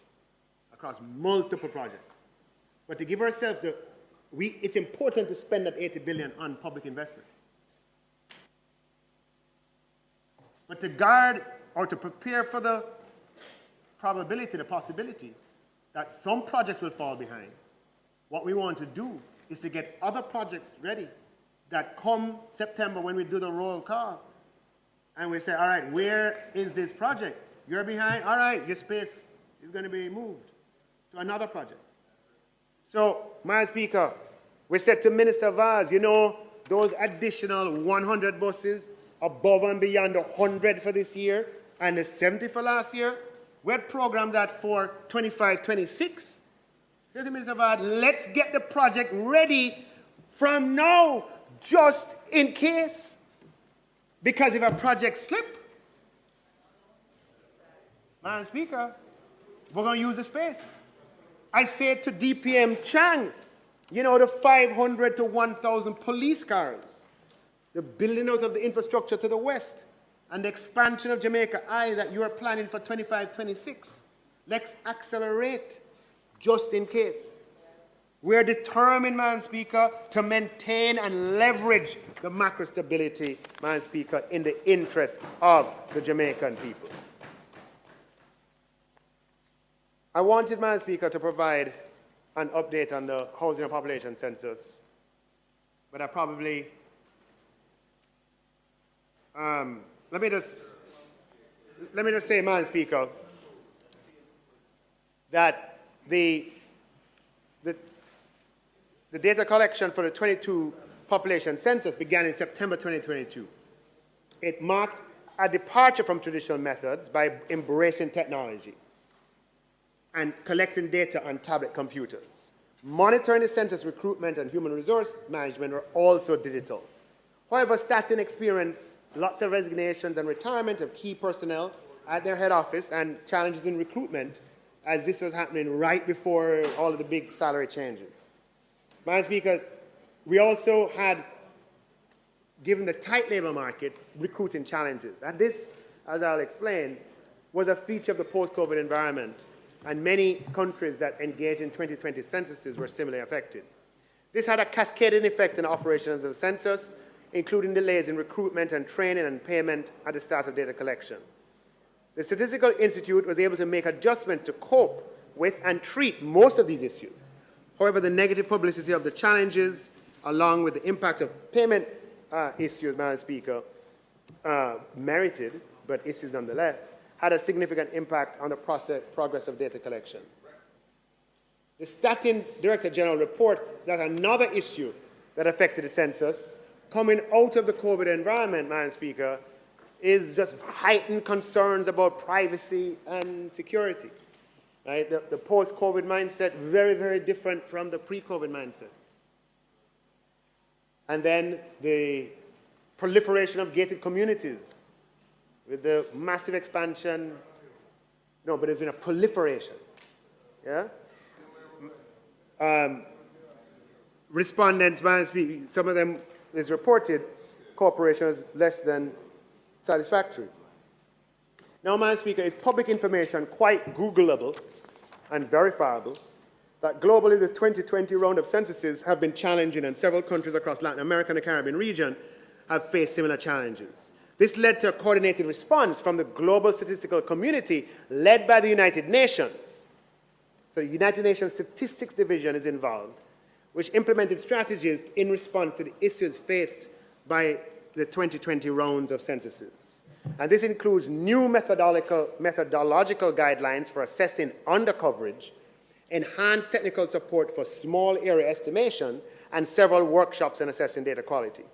across multiple projects. But to give ourselves it's important to spend that 80 billion on public investment. But to guard or to prepare for the probability, the possibility that some projects will fall behind, what we want to do is to get other projects ready that come September when we do the roll call. And we say, all right, where is this project? You're behind? All right, your space is going to be moved to another project. So, Madam Speaker, we said to Minister Vaz, you know, those additional 100 buses above and beyond the 100 for this year and the 70 for last year, we had programmed that for 25-26. Said to Minister Vaz, let's get the project ready from now, just in case. Because if a project slip, Madam Speaker, we're going to use the space. I said to DPM Chang, you know, the 500 to 1,000 police cars, the building out of the infrastructure to the west, and the expansion of Jamaica Eye that you are planning for 25-26. Let's accelerate just in case. We're determined, Madam Speaker, to maintain and leverage the macro stability, Madam Speaker, in the interest of the Jamaican people. I wanted, Madam Speaker, to provide an update on the housing and population census, but I probably, let me just say, Madam Speaker, that the data collection for the 22 population census began in September 2022. It marked a departure from traditional methods by embracing technology and collecting data on tablet computers. Monitoring the census recruitment and human resource management are also digital. However, Staten experienced lots of resignations and retirement of key personnel at their head office and challenges in recruitment as this was happening right before all of the big salary changes. Madam Speaker, we also had, given the tight labor market, recruiting challenges. And this, as I'll explain, was a feature of the post-COVID environment, and many countries that engaged in 2020 censuses were similarly affected. This had a cascading effect on the operations of the census, including delays in recruitment and training and payment at the start of data collection. The Statistical Institute was able to make adjustments to cope with and treat most of these issues. However, the negative publicity of the challenges, along with the impact of payment issues, Madam Speaker, merited, but issues nonetheless, had a significant impact on the progress of data collection. The Staten Director General reports that another issue that affected the census, coming out of the COVID environment, Madam Speaker, is just heightened concerns about privacy and security. Right? The post-COVID mindset, very, very different from the pre-COVID mindset. And then the proliferation of gated communities with the massive expansion. No, but there's been a proliferation. Yeah? Respondents, some of them is reported cooperation is less than satisfactory. Now, Madam Speaker, is public information quite Googleable and verifiable that globally the 2020 round of censuses have been challenging, and several countries across Latin America and the Caribbean region have faced similar challenges. This led to a coordinated response from the global statistical community led by the United Nations. So the United Nations Statistics Division is involved, which implemented strategies in response to the issues faced by the 2020 rounds of censuses. And this includes new methodological guidelines for assessing undercoverage, enhanced technical support for small area estimation, and several workshops on assessing data quality.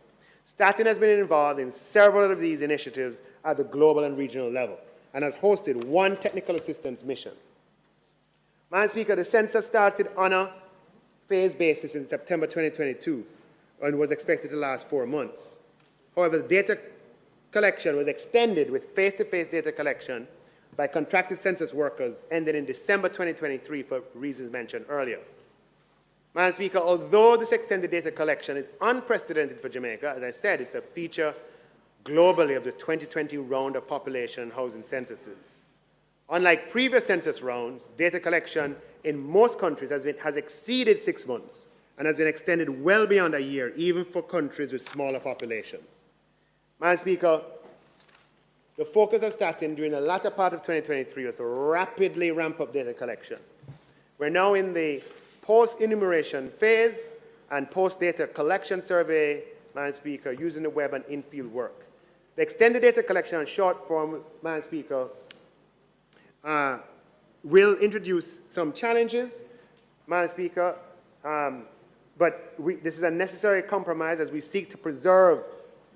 Staten has been involved in several of these initiatives at the global and regional level and has hosted one technical assistance mission. Madam Speaker, the census started on a phased basis in September 2022 and was expected to last 4 months. However, the data collection was extended with face-to-face data collection by contracted census workers ended in December 2023 for reasons mentioned earlier. Madam Speaker, although this extended data collection is unprecedented for Jamaica, as I said, it's a feature globally of the 2020 round of population and housing censuses. Unlike previous census rounds, data collection in most countries has exceeded 6 months and has been extended well beyond a year, even for countries with smaller populations. Madam Speaker, the focus of Statin during the latter part of 2023 was to rapidly ramp up data collection. We're now in the post-enumeration phase and post-data collection survey, Madam Speaker, using the web and in-field work. The extended data collection and short form, Madam Speaker, will introduce some challenges, Madam Speaker, but this is a necessary compromise as we seek to preserve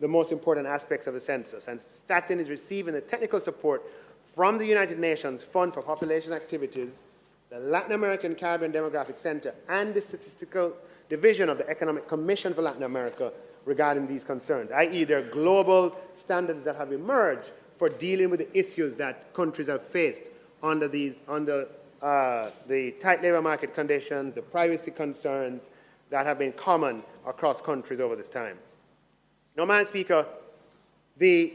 the most important aspects of the census. And Statin is receiving the technical support from the United Nations Fund for Population Activities, the Latin American Caribbean Demographic Center, and the Statistical Division of the Economic Commission for Latin America regarding these concerns, i.e. there are global standards that have emerged for dealing with the issues that countries have faced under the tight labor market conditions, the privacy concerns that have been common across countries over this time. Now, Madam Speaker, the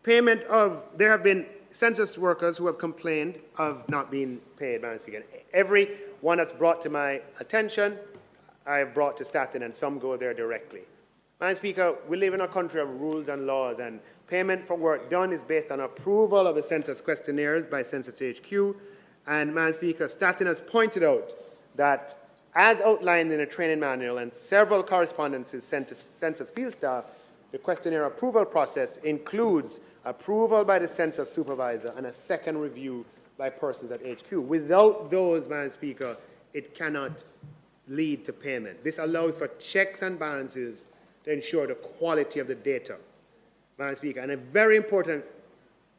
payment of, there have been census workers who have complained of not being paid, Madam Speaker. Every one that's brought to my attention, I have brought to Statin, and some go there directly. Madam Speaker, we live in a country of rules and laws, and payment for work done is based on approval of the census questionnaires by Census HQ. And, Madam Speaker, Statin has pointed out that, as outlined in a training manual and several correspondences sent to census field staff, the questionnaire approval process includes approval by the census supervisor and a second review by persons at HQ. Without those, Madam Speaker, it cannot lead to payment. This allows for checks and balances to ensure the quality of the data, Madam Speaker. And a very important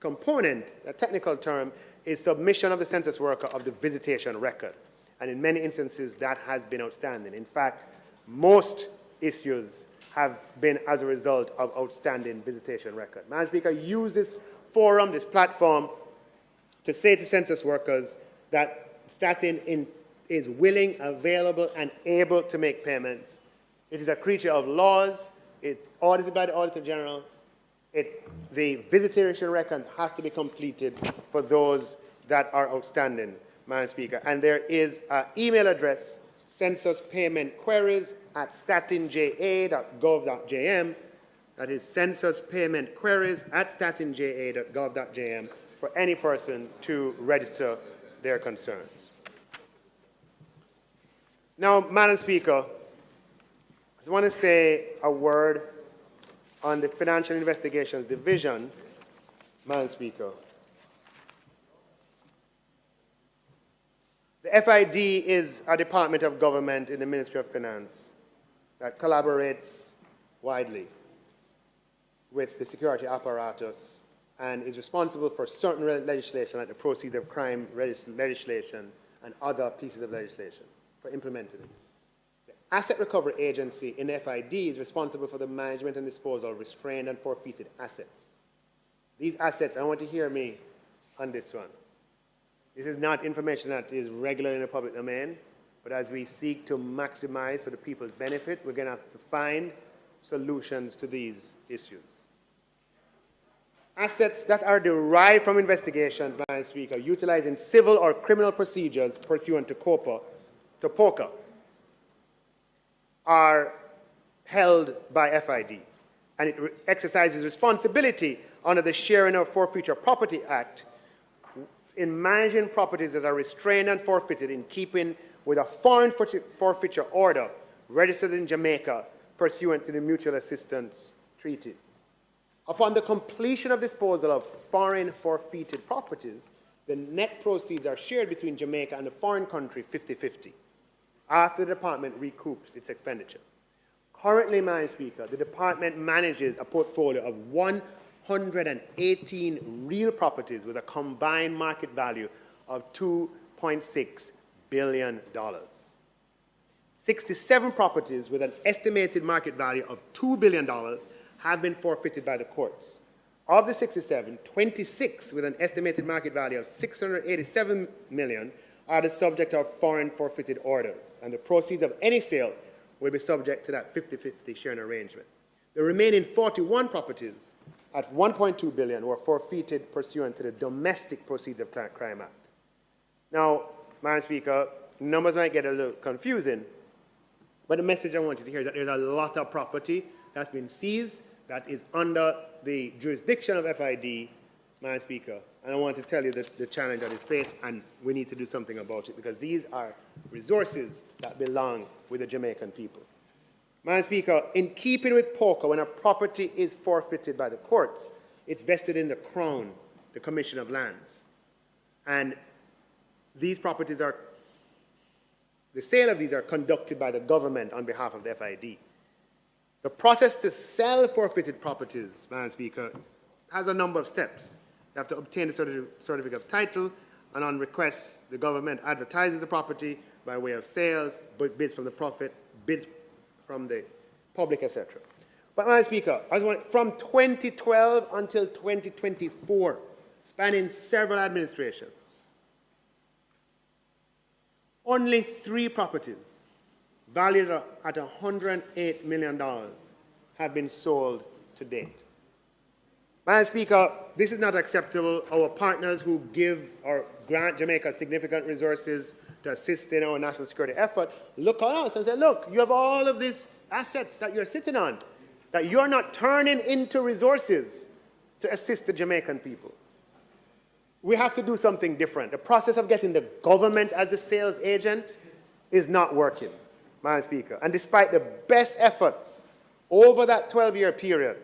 component, a technical term, is submission of the census worker of the visitation record. And in many instances, that has been outstanding. In fact, most issues have been as a result of outstanding visitation record. Madam Speaker, use this forum, this platform, to say to census workers that Statin is willing, available, and able to make payments. It is a creature of laws. It's audited by the Auditor General. The visitation record has to be completed for those that are outstanding, Madam Speaker. And there is an email address, censuspaymentqueries@statinja.gov.jm. That is censuspaymentqueries@statinja.gov.jm for any person to register their concerns. Now, Madam Speaker, I want to say a word on the Financial Investigations Division, Madam Speaker. The FID is a department of government in the Ministry of Finance that collaborates widely with the security apparatus and is responsible for certain legislation like the Proceeds of Crime legislation and other pieces of legislation for implementing it. The Asset Recovery Agency in FID is responsible for the management and disposal of restrained and forfeited assets. These assets, I want to hear me on this one. This is not information that is regular in the public domain, but as we seek to maximize for the people's benefit, we're going to have to find solutions to these issues. Assets that are derived from investigations, Madam Speaker, utilized in civil or criminal procedures pursuant to POCA, are held by FID, and it exercises responsibility under the Sharing of Forfeiture Property Act in managing properties that are restrained and forfeited in keeping with a foreign forfeiture order registered in Jamaica pursuant to the Mutual Assistance Treaty. Upon the completion of disposal of foreign forfeited properties, the net proceeds are shared between Jamaica and the foreign country 50-50 after the department recoups its expenditure. Currently, Madam Speaker, the department manages a portfolio of 118 real properties with a combined market value of $2.6 billion. 67 properties with an estimated market value of $2 billion have been forfeited by the courts. Of the 67, 26 with an estimated market value of $687 million are the subject of foreign forfeited orders, and the proceeds of any sale will be subject to that 50-50 sharing arrangement. The remaining 41 properties at 1.2 billion were forfeited pursuant to the Domestic Proceeds of Crime Act. Now, Madam Speaker, numbers might get a little confusing, but the message I want you to hear is that there's a lot of property that's been seized that is under the jurisdiction of FID, Madam Speaker, and I want to tell you the challenge that is faced, and we need to do something about it, because these are resources that belong with the Jamaican people. Madam Speaker, in keeping with POCA, when a property is forfeited by the courts, it's vested in the Crown, the Commission of Lands. And these properties are, the sale of these are conducted by the government on behalf of the FID. The process to sell forfeited properties, Madam Speaker, has a number of steps. You have to obtain a certificate of title, and on request, the government advertises the property by way of sales, bids from the profit, bids from the public, etc. But, Madam Speaker, from 2012 until 2024, spanning several administrations, only 3 properties valued at $108 million have been sold to date. Madam Speaker, this is not acceptable. Our partners who give or grant Jamaica significant resources to assist in our national security effort look at us and say, look, you have all of these assets that you're sitting on, that you're not turning into resources to assist the Jamaican people. We have to do something different. The process of getting the government as the sales agent is not working, Madam Speaker. And despite the best efforts over that 12-year period,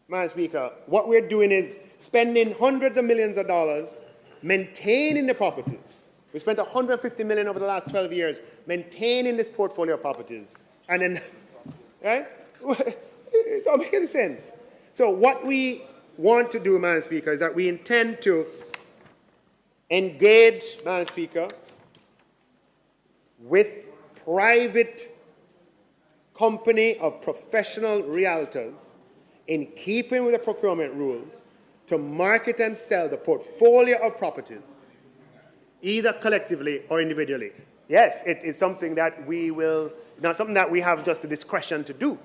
Madam Speaker, what we're doing is spending hundreds of millions of dollars maintaining the properties. We spent $150 million over the last 12 years maintaining this portfolio of properties. And then, right? It don't make any sense. So what we want to do, Madam Speaker, is that we intend to engage, Madam Speaker, with private company of professional realtors in keeping with the procurement rules to market and sell the portfolio of properties, either collectively or individually. Yes, it is something that we will, not something that we have just the discretion to do.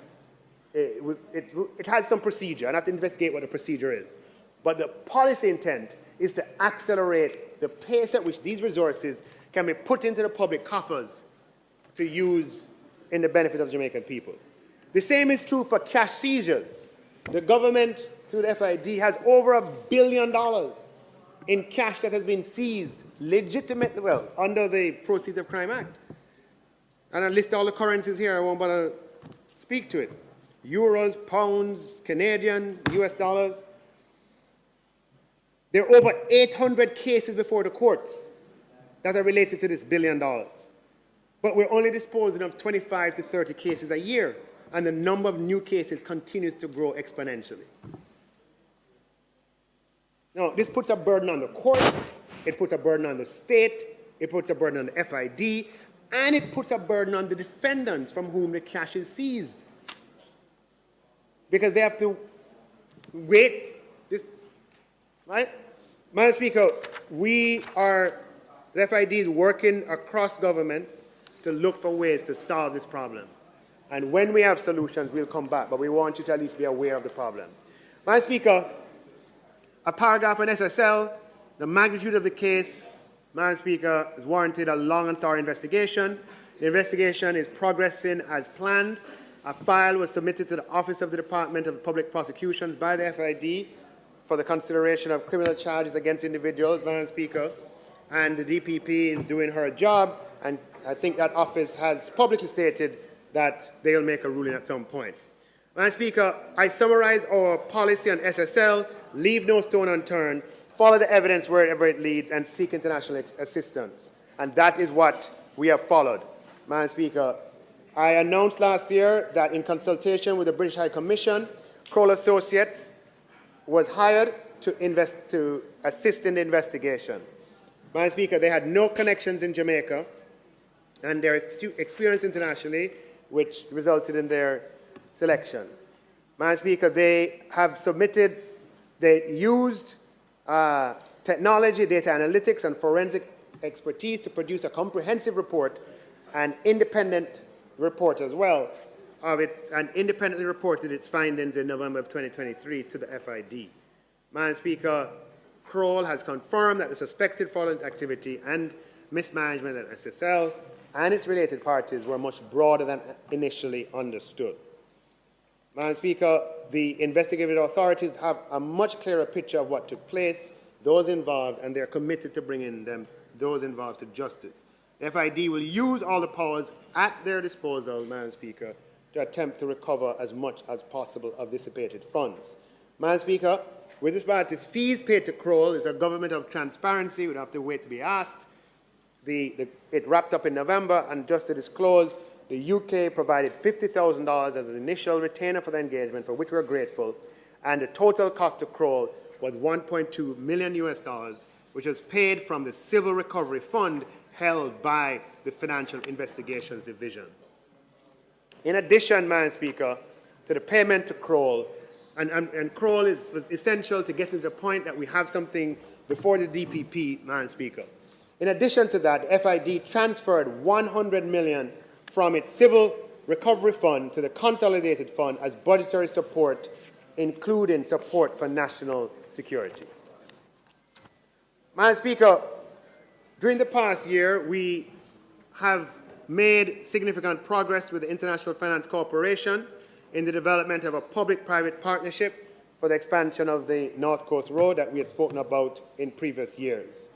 It has some procedure, and I have to investigate what the procedure is. But the policy intent is to accelerate the pace at which these resources can be put into the public coffers to use in the benefit of Jamaican people. The same is true for cash seizures. The government, through the FID, has over $1 billion in cash that has been seized legitimately, well, under the Proceeds of Crime Act. And I list all the currencies here. I won't bother speak to it. Euros, pounds, Canadian, US dollars. There are over 800 cases before the courts that are related to this $1 billion. But we're only disposing of 25 to 30 cases a year, and the number of new cases continues to grow exponentially. Now, this puts a burden on the courts, it puts a burden on the state, it puts a burden on the FID, and it puts a burden on the defendants from whom the cash is seized. Because they have to wait this, right? Madam Speaker, the FID is working across government to look for ways to solve this problem. And when we have solutions, we'll come back, but we want you to at least be aware of the problem. Madam Speaker, a paragraph on SSL, the magnitude of the case, Madam Speaker, has warranted a long and thorough investigation. The investigation is progressing as planned. A file was submitted to the Office of the Department of Public Prosecutions by the FID for the consideration of criminal charges against individuals, Madam Speaker, and the DPP is doing her job, and I think that office has publicly stated that they'll make a ruling at some point. Madam Speaker, I summarize our policy on SSL: leave no stone unturned, follow the evidence wherever it leads, and seek international assistance. And that is what we have followed. Madam Speaker, I announced last year that in consultation with the British High Commission, Kroll Associates was hired to assist in the investigation. Madam Speaker, they had no connections in Jamaica, and their experience internationally, which resulted in their selection. Madam Speaker, they used technology, data analytics, and forensic expertise to produce a comprehensive report, and independent report as well, of it and independently reported its findings in November of 2023 to the FID. Madam Speaker, Kroll has confirmed that the suspected fraudulent activity and mismanagement at SSL and its related parties were much broader than initially understood. Madam Speaker, the investigative authorities have a much clearer picture of what took place, those involved, and they're committed to bringing those involved to justice. The FID will use all the powers at their disposal, Madam Speaker, to attempt to recover as much as possible of dissipated funds. Madam Speaker, with respect to fees paid to Kroll, it's a government of transparency. We'd have to wait to be asked. It wrapped up in November, and just to disclose, the UK provided $50,000 as an initial retainer for the engagement, for which we're grateful, and the total cost to Kroll was $1.2 million US, which was paid from the Civil Recovery Fund held by the Financial Investigations Division. In addition, Madam Speaker, to the payment to Kroll, and Kroll was essential to get to the point that we have something before the DPP, Madam Speaker. In addition to that, FID transferred $100 million from its Civil Recovery Fund to the Consolidated Fund as budgetary support, including support for national security. Madam Speaker, during the past year, we have made significant progress with the International Finance Corporation in the development of a public-private partnership for the expansion of the North Coast Road that we had spoken about in previous years.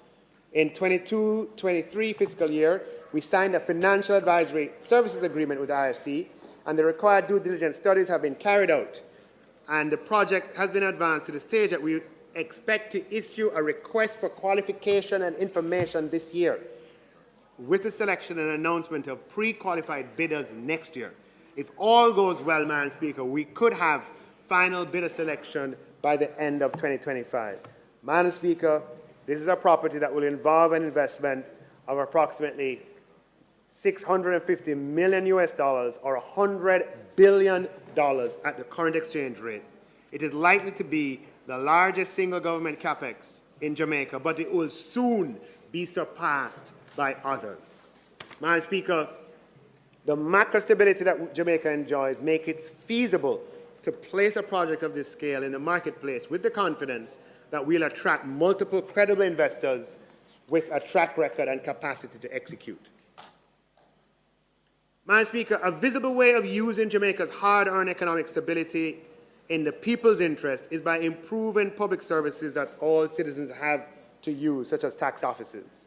In 22-23 fiscal year, we signed a financial advisory services agreement with IFC, and the required due diligence studies have been carried out, and the project has been advanced to the stage that we expect to issue a request for qualification and information this year, with the selection and announcement of pre-qualified bidders next year. If all goes well, Madam Speaker, we could have final bidder selection by the end of 2025. Madam Speaker, this is a property that will involve an investment of approximately $650 million US, or $100 billion at the current exchange rate. It is likely to be the largest single government capex in Jamaica, but it will soon be surpassed by others. Madam Speaker, the macro stability that Jamaica enjoys makes it feasible to place a project of this scale in the marketplace with the confidence that we'll attract multiple credible investors with a track record and capacity to execute. Madam Speaker, a visible way of using Jamaica's hard-earned economic stability in the people's interest is by improving public services that all citizens have to use, such as tax offices.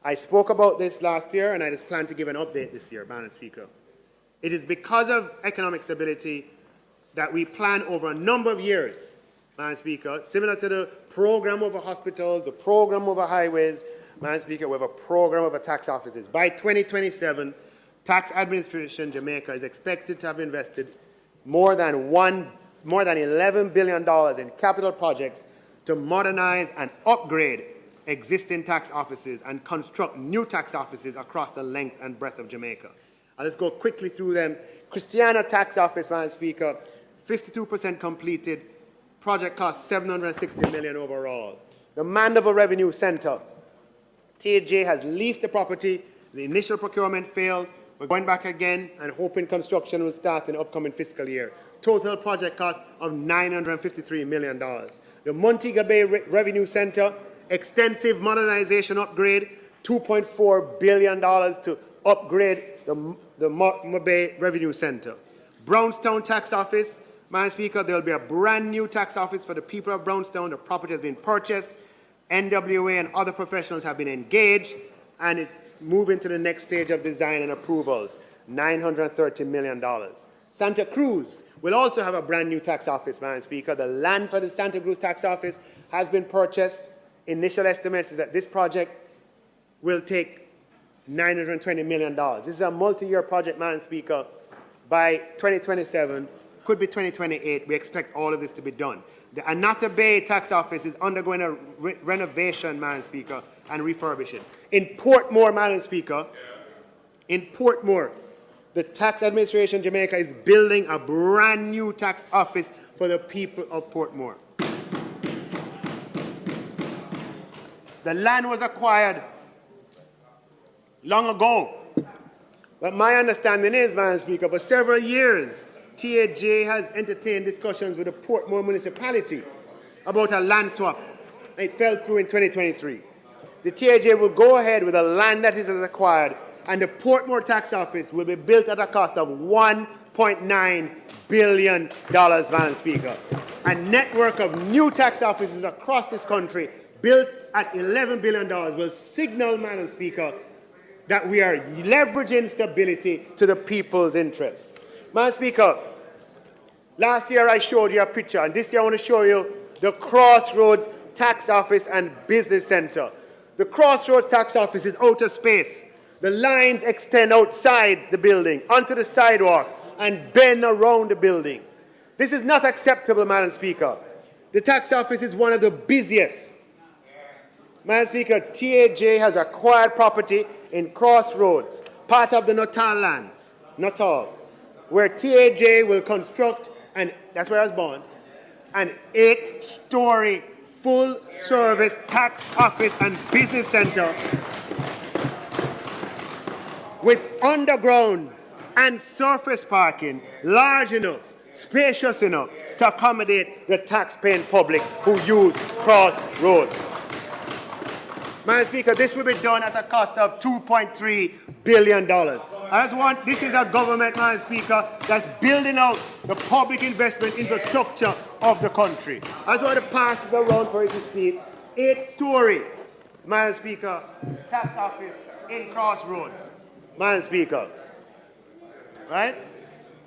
I spoke about this last year, and I just plan to give an update this year, Madam Speaker. It is because of economic stability that we plan over a number of years, Madam Speaker, similar to the program over hospitals, the program over highways, Madam Speaker, we have a program over tax offices. By 2027, Tax Administration Jamaica is expected to have invested more than $11 billion in capital projects to modernize and upgrade existing tax offices and construct new tax offices across the length and breadth of Jamaica. I'll just go quickly through them. Christiana Tax Office, Madam Speaker, 52% completed. Project cost $760 million overall. The Mandeville Revenue Center, TJ has leased the property. The initial procurement failed. We're going back again and hoping construction will start in the upcoming fiscal year. Total project cost of $953 million. The Montego Bay Revenue Center, extensive modernization upgrade, $2.4 billion to upgrade the Montego Bay Revenue Center. Brownstown Tax Office, Madam Speaker, there will be a brand new tax office for the people of Brownstown. The property has been purchased. NWA and other professionals have been engaged, and it's moving to the next stage of design and approvals, $930 million. Santa Cruz will also have a brand new tax office, Madam Speaker. The land for the Santa Cruz tax office has been purchased. Initial estimates is that this project will take $920 million. This is a multi-year project, Madam Speaker. By 2027, could be 2028, we expect all of this to be done. The Anata Bay tax office is undergoing a renovation, Madam Speaker, and refurbishing. In Portmore, Madam Speaker, in Portmore, the Tax Administration Jamaica is building a brand new tax office for the people of Portmore. The land was acquired long ago But my understanding is, Madam Speaker, for several years, TAJ has entertained discussions with the Portmore municipality about a land swap. It fell through in 2023. The TAJ will go ahead with the land that is acquired, and the Portmore tax office will be built at a cost of $1.9 billion, Madam Speaker. A network of new tax offices across this country built at $11 billion will signal, Madam Speaker, that we are leveraging stability to the people's interests. Madam Speaker, last year I showed you a picture, and this year I want to show you the Crossroads Tax Office and Business Center. The Crossroads Tax Office is out of space. The lines extend outside the building, onto the sidewalk, and bend around the building. This is not acceptable, Madam Speaker. The tax office is one of the busiest. Madam Speaker, TAJ has acquired property in Crossroads, part of the Natal lands, Natal, where TAJ will construct, and that's where I was born, an 8-story full-service tax office and business center with underground and surface parking large enough, spacious enough to accommodate the tax-paying public who use Crossroads. Madam Speaker, this will be done at a cost of $2.3 billion. This is a government, Madam Speaker, that's building out the public investment infrastructure of the country. I just want to pass this around for you to see it. 8-story, Madam Speaker, tax office in Crossroads. Madam Speaker, right?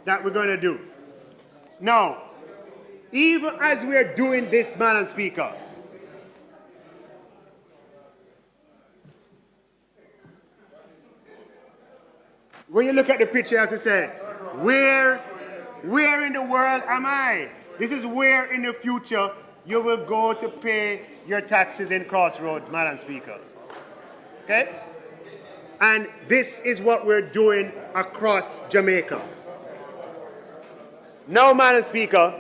That we're going to do. Now, even as we're doing this, Madam Speaker, when you look at the picture, you have to say, where in the world am I? This is where in the future you will go to pay your taxes in Crossroads, Madam Speaker. Okay? And this is what we're doing across Jamaica. Now, Madam Speaker,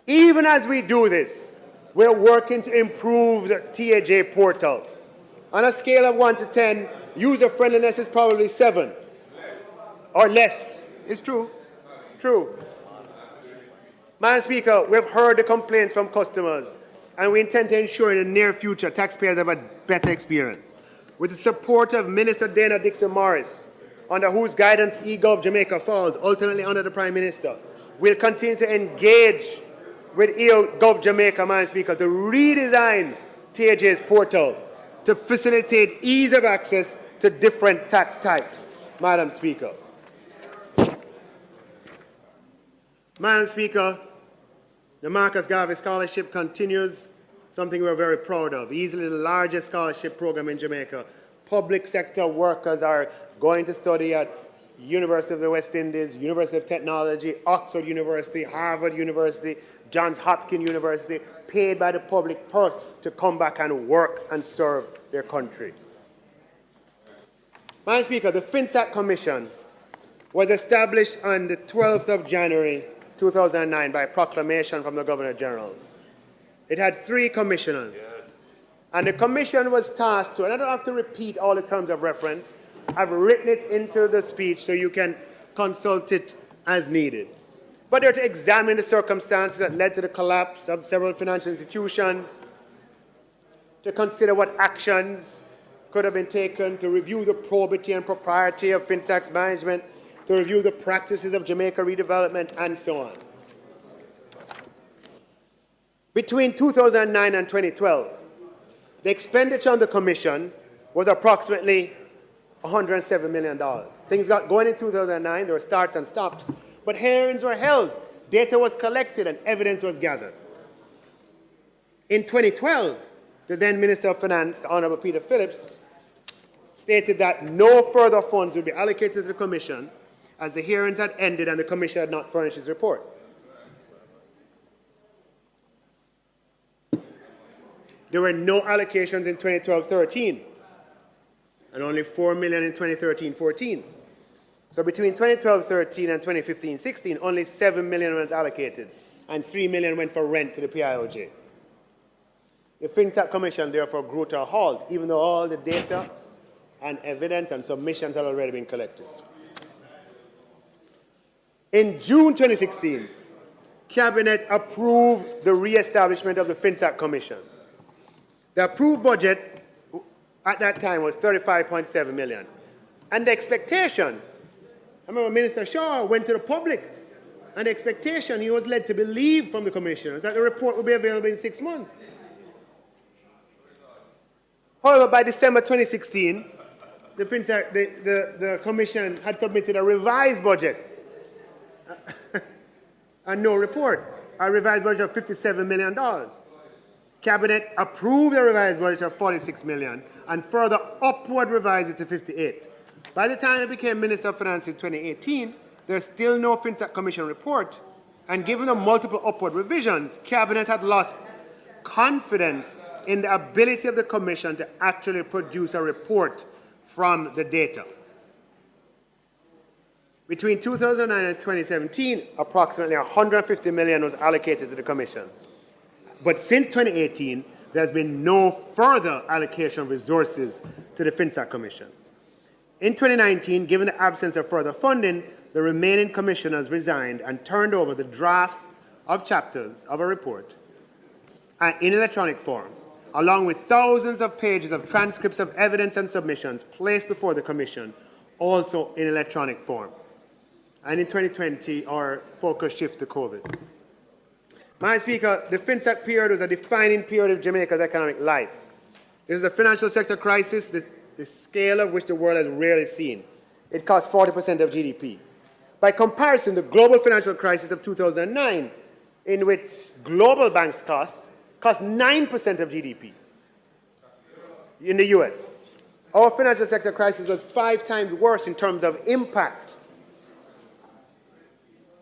even as we do this, we're working to improve the TAJ portal. On a scale of 1 to 10, user friendliness is probably 7 or less. It's true. True. Madam Speaker, we've heard the complaints from customers, and we intend to ensure in the near future taxpayers have a better experience. With the support of Minister Dana Dixon-Morris, under whose guidance eGov Jamaica falls, ultimately under the Prime Minister, we'll continue to engage with eGov Jamaica, Madam Speaker, to redesign TAJ's portal to facilitate ease of access to different tax types, Madam Speaker. Madam Speaker, the Marcus Garvey Scholarship continues, something we're very proud of. Easily the largest scholarship program in Jamaica. Public sector workers are going to study at University of the West Indies, University of Technology, Oxford University, Harvard University, Johns Hopkins University, paid by the public purse to come back and work and serve their country. Madam Speaker, the FinSAC Commission was established on the 12th of January 2009 by proclamation from the Governor General. It had 3 commissioners. Yes. And the commission was tasked to, and I don't have to repeat all the terms of reference, I've written it into the speech so you can consult it as needed. But they're to examine the circumstances that led to the collapse of several financial institutions, to consider what actions could have been taken, to review the probity and propriety of FinSAC's management, to review the practices of Jamaica redevelopment, and so on. Between 2009 and 2012, the expenditure on the commission was approximately $107 million. Things got going in 2009, there were starts and stops, but hearings were held, data was collected, and evidence was gathered. In 2012, the then Minister of Finance, Honorable Peter Phillips, stated that no further funds would be allocated to the commission as the hearings had ended and the commission had not furnished its report. There were no allocations in 2012-13 and only $4 million in 2013-14. So between 2012-13 and 2015-16, only $7 million was allocated and $3 million went for rent to the PIOJ. The FinSAC Commission therefore grew to a halt, even though all the data and evidence and submissions had already been collected. In June 2016, Cabinet approved the re-establishment of the FinSAC Commission. The approved budget at that time was $35.7 million. And the expectation, I remember Minister Shaw went to the public, and the expectation he was led to believe from the commissioners that the report would be available in 6 months. However, by December 2016, the commission had submitted a revised budget and no report, a revised budget of $57 million. Cabinet approved the revised budget of $46 million and further upward revised it to $58. By the time I became Minister of Finance in 2018, there's still no FinSAC Commission report, and given the multiple upward revisions, Cabinet had lost confidence in the ability of the Commission to actually produce a report from the data. Between 2009 and 2017, approximately $150 million was allocated to the Commission. But since 2018, there's been no further allocation of resources to the FinSAC Commission. In 2019, given the absence of further funding, the remaining commissioners resigned and turned over the drafts of chapters of a report in electronic form, along with thousands of pages of transcripts of evidence and submissions placed before the Commission, also in electronic form. And in 2020, our focus shifted to COVID. Madam Speaker, the FinSAC period was a defining period of Jamaica's economic life. It was a financial sector crisis, the scale of which the world has rarely seen. It cost 40% of GDP. By comparison, the global financial crisis of 2009, in which global banks cost 9% of GDP in the US. Our financial sector crisis was 5 times worse in terms of impact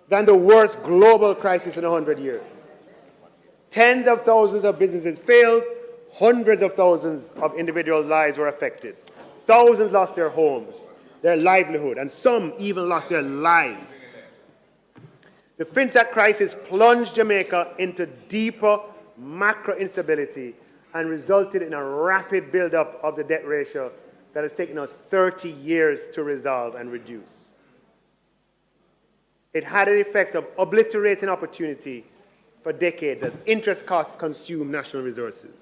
than the worst global crisis in 100 years. Tens of thousands of businesses failed, hundreds of thousands of individual lives were affected. Thousands lost their homes, their livelihood, and some even lost their lives. The FinSAC crisis plunged Jamaica into deeper macro instability and resulted in a rapid buildup of the debt ratio that has taken us 30 years to resolve and reduce. It had an effect of obliterating opportunity for decades as interest costs consume national resources.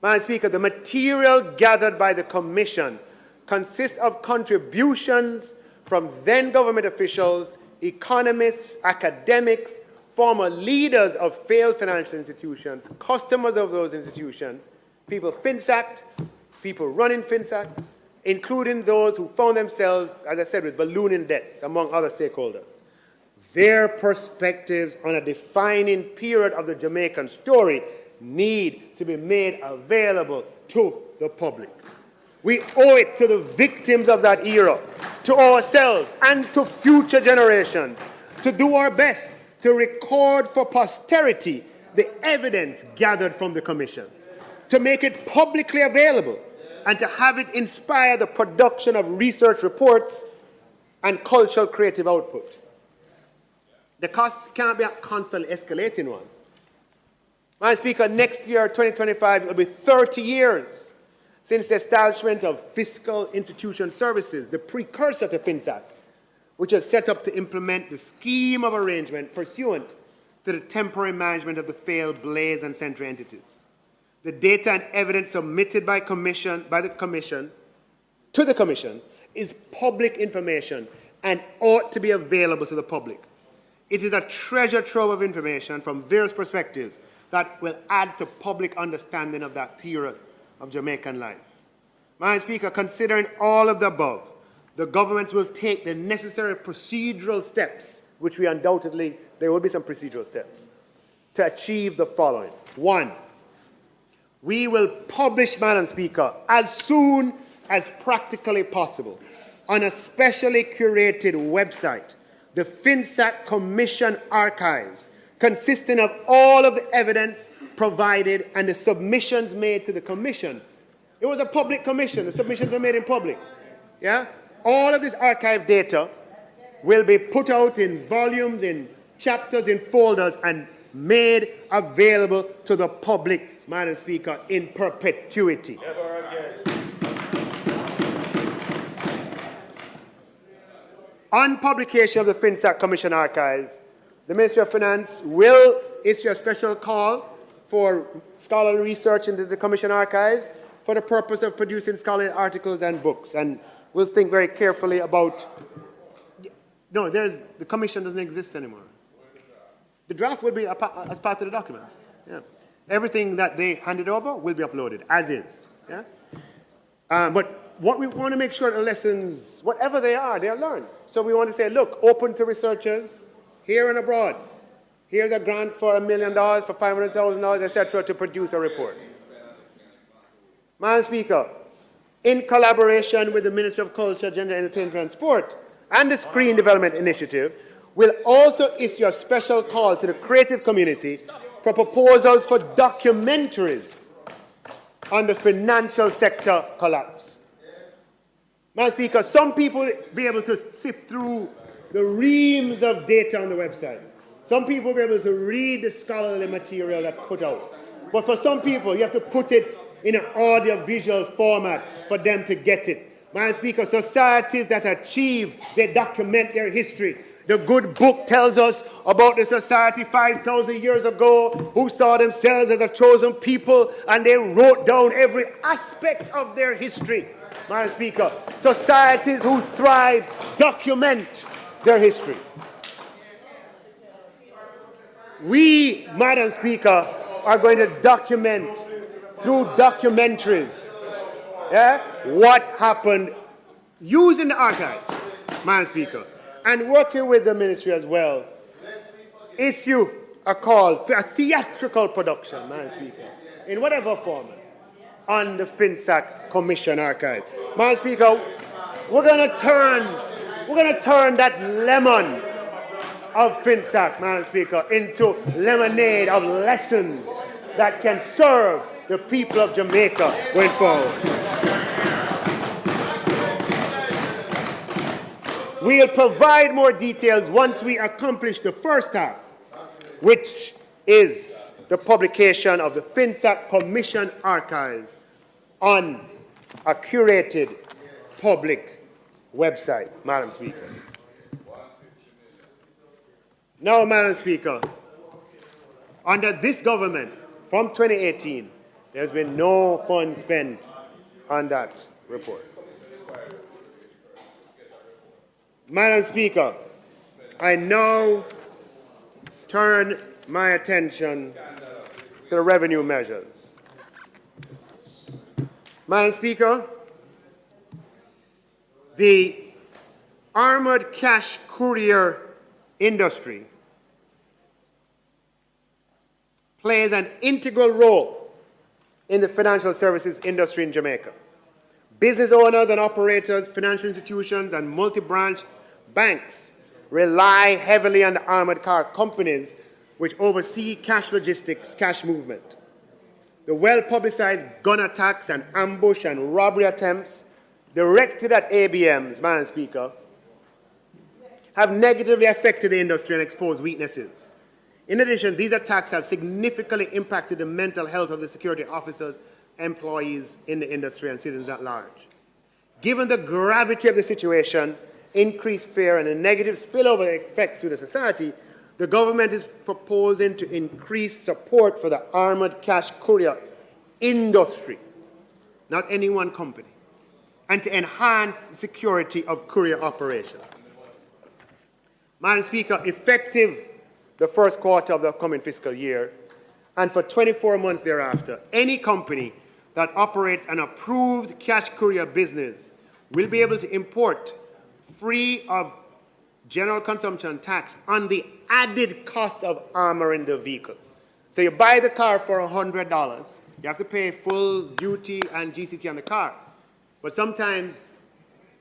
Madam Speaker, the material gathered by the Commission consists of contributions from then government officials, economists, academics, former leaders of failed financial institutions, customers of those institutions, people FinSAC, people running FinSAC, including those who found themselves, as I said, with ballooning debts, among other stakeholders. Their perspectives on a defining period of the Jamaican story need to be made available to the public. We owe it to the victims of that era, to ourselves and to future generations, to do our best to record for posterity the evidence gathered from the Commission, to make it publicly available, and to have it inspire the production of research reports and cultural creative output. The cost can't be a constantly escalating one. Madam Speaker, next year, 2025, it will be 30 years since the establishment of Fiscal Institution Services, the precursor to FinSAC, which is set up to implement the scheme of arrangement pursuant to the temporary management of the failed Blaze and Century entities. The data and evidence submitted by the Commission to the Commission is public information and ought to be available to the public. It is a treasure trove of information from various perspectives that will add to public understanding of that period of Jamaican life. Madam Speaker, considering all of the above, the governments will take the necessary procedural steps, which there will be some procedural steps, to achieve the following. 1, we will publish, Madam Speaker, as soon as practically possible, on a specially curated website, the FinSAC Commission archives, consisting of all of the evidence provided and the submissions made to the Commission. It was a public commission. The submissions were made in public. Yeah? All of this archive data will be put out in volumes, in chapters, in folders, and made available to the public, Madam Speaker, in perpetuity. Never again. On publication of the FinSac Commission archives, the Ministry of Finance will issue a special call for scholarly research into the Commission archives for the purpose of producing scholarly articles and books. And we'll think very carefully about... No, the Commission doesn't exist anymore. The draft will be as part of the documents. Yeah. Everything that they handed over will be uploaded, as is. Yeah? But what we want to make sure the lessons, whatever they are learned. So we want to say, look, open to researchers here and abroad. Here's a grant for $1 million, for $500,000, etc., to produce a report. Madam Speaker, in collaboration with the Ministry of Culture, Gender, Entertainment and Sport and the Screen Development Initiative, will also issue a special call to the creative community for proposals for documentaries on the financial sector collapse. Madam Speaker, some people will be able to sift through the reams of data on the website. Some people will be able to read the scholarly material that's put out. But for some people, you have to put it in an audio-visual format for them to get it. Madam Speaker, societies that achieve, they document their history. The good book tells us about the society 5,000 years ago who saw themselves as a chosen people, and they wrote down every aspect of their history. Madam Speaker, societies who thrive document their history. We, Madam Speaker, are going to document through documentaries what happened using the archive, Madam Speaker, and working with the ministry as well, issue a call for a theatrical production, Madam Speaker, in whatever format, on the FinSac Commission archive. Madam Speaker, we're going to turn that lemon of FinSac, Madam Speaker, into lemonade of lessons that can serve the people of Jamaica going forward. We'll provide more details once we accomplish the first task, which is the publication of the FinSac Commission archives on a curated public website, Madam Speaker. Now, Madam Speaker, under this government, from 2018, there's been no funds spent on that report. Madam Speaker, I now turn my attention to the revenue measures. Madam Speaker, the armored cash courier industry plays an integral role in the financial services industry in Jamaica. Business owners and operators, financial institutions, and multi-branch banks rely heavily on the armored car companies which oversee cash logistics, cash movement. The well-publicized gun attacks and ambush and robbery attempts directed at ABMs, Madam Speaker, have negatively affected the industry and exposed weaknesses. In addition, these attacks have significantly impacted the mental health of the security officers, employees in the industry, and citizens at large. Given the gravity of the situation, increased fear, and the negative spillover effects to the society, the government is proposing to increase support for the armored cash courier industry, not any one company, and to enhance the security of courier operations. Madam Speaker, effective the first quarter of the upcoming fiscal year, and for 24 months thereafter, any company that operates an approved cash courier business will be able to import free of general consumption tax on the added cost of armoring the vehicle. So you buy the car for $100, you have to pay full duty and GCT on the car. But sometimes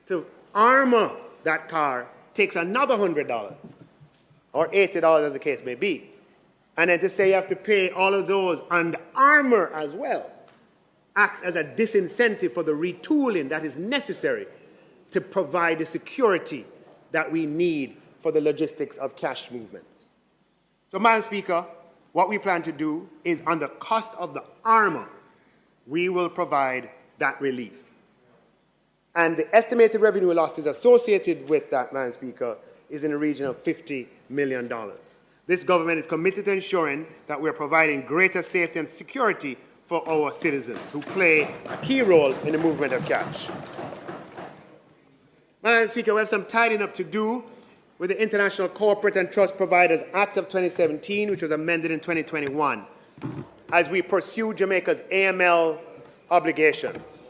to armor that car takes another $100 or $80 as the case may be. And then to say you have to pay all of those on the armor as well acts as a disincentive for the retooling that is necessary to provide the security that we need for the logistics of cash movements. So, Madam Speaker, what we plan to do is on the cost of the armor, we will provide that relief. And the estimated revenue losses associated with that, Madam Speaker, is in the region of $50 million. This government is committed to ensuring that we're providing greater safety and security for our citizens who play a key role in the movement of cash. Madam Speaker, we have some tidying up to do with the International Corporate and Trust Providers Act of 2017, which was amended in 2021, as we pursue Jamaica's AML obligations.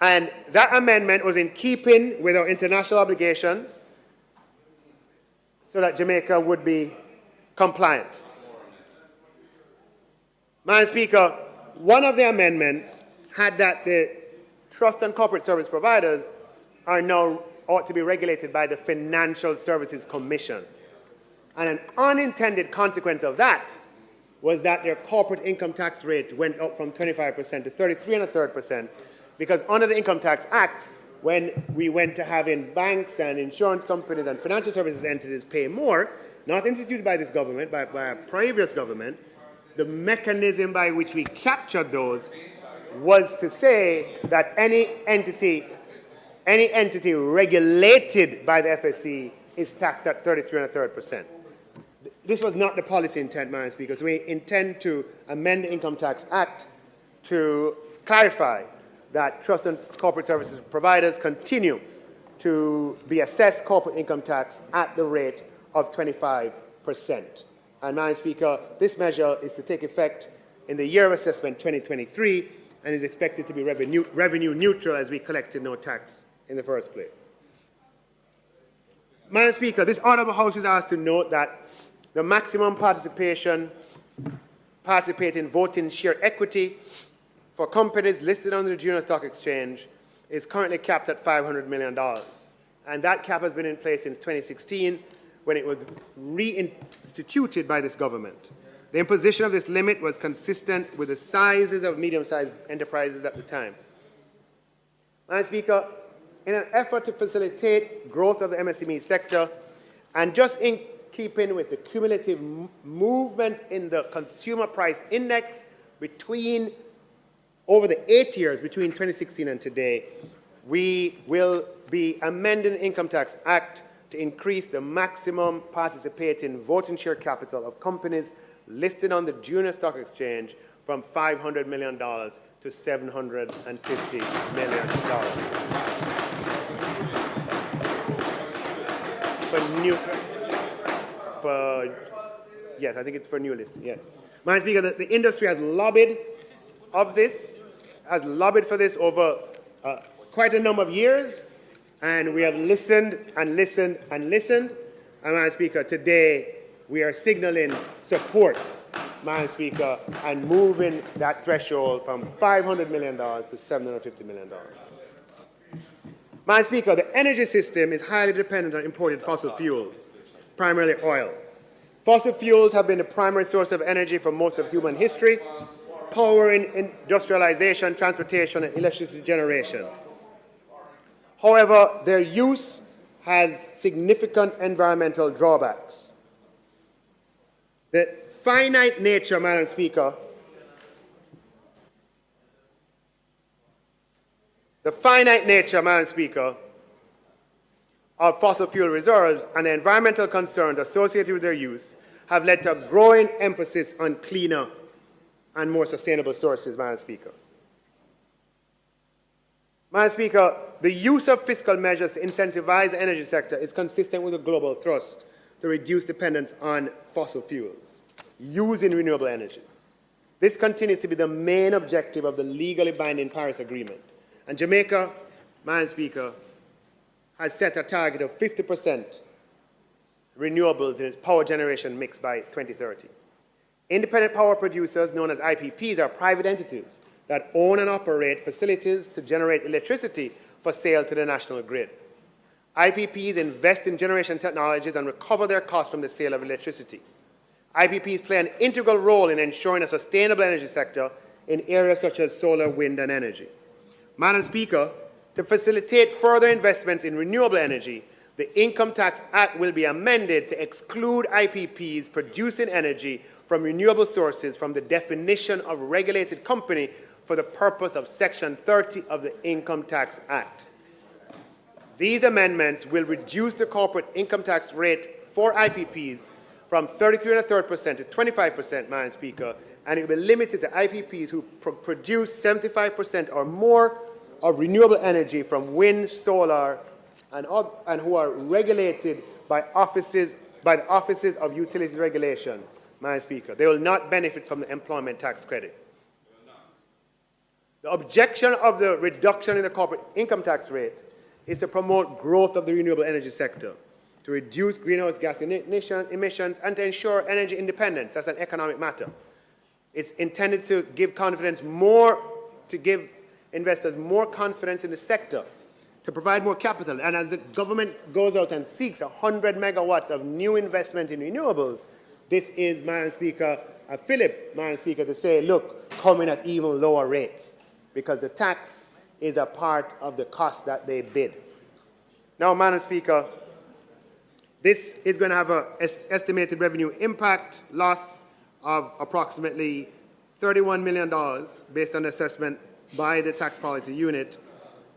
And that amendment was in keeping with our international obligations so that Jamaica would be compliant. Madam Speaker, one of the amendments had that the trust and corporate service providers are now ought to be regulated by the Financial Services Commission. And an unintended consequence of that was that their corporate income tax rate went up from 25% to 33.33%, because under the Income Tax Act, when we went to having banks and insurance companies and financial services entities pay more, not instituted by this government, but by a previous government, the mechanism by which we captured those was to say that any entity regulated by the FSC is taxed at 33.33%. This was not the policy intent, Madam Speaker. So we intend to amend the Income Tax Act to clarify that trust and corporate services providers continue to be assessed corporate income tax at the rate of 25%. And, Madam Speaker, this measure is to take effect in the year of assessment 2023 and is expected to be revenue neutral as we collected no tax in the first place. Madam Speaker, this Honourable House is asked to note that the maximum participating voting share equity for companies listed on the Junior Stock Exchange is currently capped at $500 million. And that cap has been in place since 2016 when it was reinstituted by this government. The imposition of this limit was consistent with the sizes of medium-sized enterprises at the time. Madam Speaker, in an effort to facilitate growth of the MSME sector, and just in keeping with the cumulative movement in the consumer price index over the 8 years between 2016 and today, we will be amending the Income Tax Act to increase the maximum participating voting share capital of companies listed on the Junior Stock Exchange from $500 million to $750 million. Yes, I think it's for new listing, yes. Madam Speaker, the industry has lobbied for this over quite a number of years, and we have listened and listened and listened. And, Madam Speaker, today we are signaling support, Madam Speaker, and moving that threshold from $500 million to $750 million. Madam Speaker, the energy system is highly dependent on imported fossil fuels, primarily oil. Fossil fuels have been the primary source of energy for most of human history, powering industrialization, transportation, and electricity generation. However, their use has significant environmental drawbacks. The finite nature, Madam Speaker, of fossil fuel reserves and the environmental concerns associated with their use have led to a growing emphasis on cleaner and more sustainable sources, Madam Speaker. Madam Speaker, the use of fiscal measures to incentivize the energy sector is consistent with a global thrust to reduce dependence on fossil fuels using renewable energy. This continues to be the main objective of the legally binding Paris Agreement. And Jamaica, Madam Speaker, has set a target of 50% renewables in its power generation mix by 2030. Independent power producers, known as IPPs, are private entities that own and operate facilities to generate electricity for sale to the national grid. IPPs invest in generation technologies and recover their costs from the sale of electricity. IPPs play an integral role in ensuring a sustainable energy sector in areas such as solar, wind, and energy. Madam Speaker, to facilitate further investments in renewable energy, the Income Tax Act will be amended to exclude IPPs producing energy from renewable sources from the definition of regulated company for the purpose of Section 30 of the Income Tax Act. These amendments will reduce the corporate income tax rate for IPPs from 33.33% to 25%, Madam Speaker, and it will limit it to IPPs who produce 75% or more of renewable energy from wind, solar, and who are regulated by the offices of utilities regulation, Madam Speaker. They will not benefit from the employment tax credit. The objection of the reduction in the corporate income tax rate is to promote growth of the renewable energy sector, to reduce greenhouse gas emissions, and to ensure energy independence. That's an economic matter. It's intended to give investors more confidence in the sector, to provide more capital. And as the government goes out and seeks 100 megawatts of new investment in renewables, this is, Madam Speaker, a fillip, Madam Speaker, to say, look, come in at even lower rates, because the tax is a part of the cost that they bid. Now, Madam Speaker, this is going to have an estimated revenue impact loss of approximately $31 million based on assessment by the Tax Policy Unit,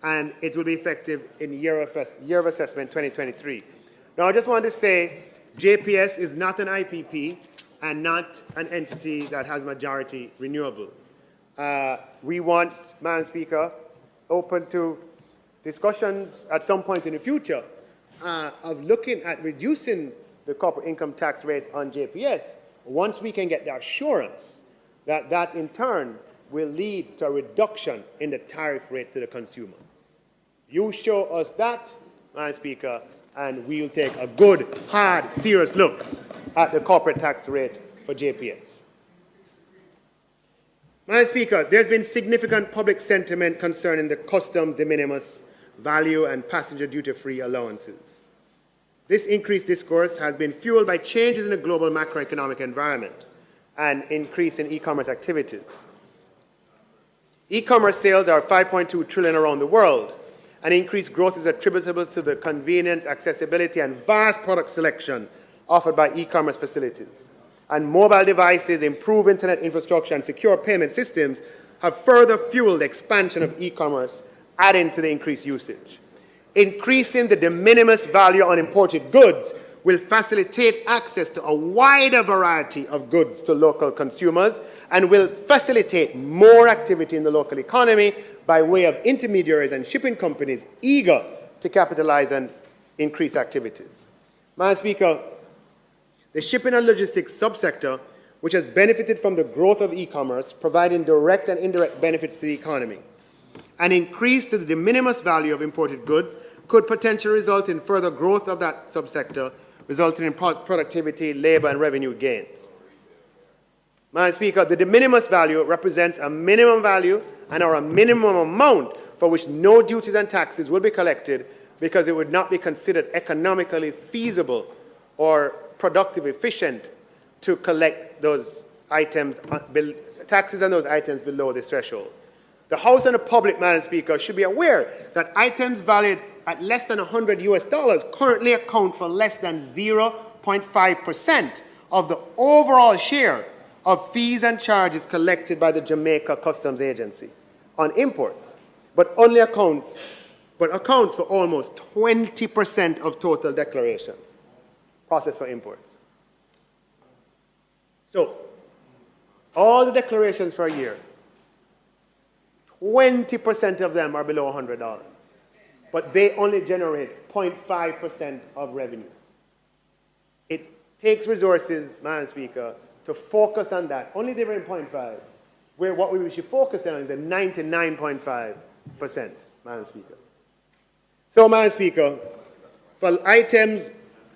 and it will be effective in year of assessment 2023. Now, I just want to say JPS is not an IPP and not an entity that has majority renewables. We want, Madam Speaker, open to discussions at some point in the future of looking at reducing the corporate income tax rate on JPS once we can get the assurance that that in turn will lead to a reduction in the tariff rate to the consumer. You show us that, Madam Speaker, and we'll take a good, hard, serious look at the corporate tax rate for JPS. Madam Speaker, there's been significant public sentiment concerning the custom de minimis value and passenger duty-free allowances. This increased discourse has been fueled by changes in the global macroeconomic environment and increase in e-commerce activities. E-commerce sales are 5.2 trillion around the world, and increased growth is attributable to the convenience, accessibility, and vast product selection offered by e-commerce facilities. And mobile devices, improved internet infrastructure, and secure payment systems have further fueled the expansion of e-commerce, adding to the increased usage. Increasing the de minimis value on imported goods will facilitate access to a wider variety of goods to local consumers and will facilitate more activity in the local economy by way of intermediaries and shipping companies eager to capitalize and increase activities. Madam Speaker, the shipping and logistics subsector, which has benefited from the growth of e-commerce, providing direct and indirect benefits to the economy, an increase to the de minimis value of imported goods could potentially result in further growth of that subsector, resulting in productivity, labor, and revenue gains. Madam Speaker, the de minimis value represents a minimum value and/or a minimum amount for which no duties and taxes will be collected because it would not be considered economically feasible or productive efficient to collect those items, taxes on those items below this threshold. The House and the public, Madam Speaker, should be aware that items valued at less than $100 currently account for less than 0.5% of the overall share of fees and charges collected by the Jamaica Customs Agency on imports, but accounts for almost 20% of total declarations processed for imports. So, all the declarations for a year, 20% of them are below $100, but they only generate 0.5% of revenue. It takes resources, Madam Speaker, to focus on that. Only delivering 0.5, where what we should focus on is a 99.5%, Madam Speaker. So, Madam Speaker, for items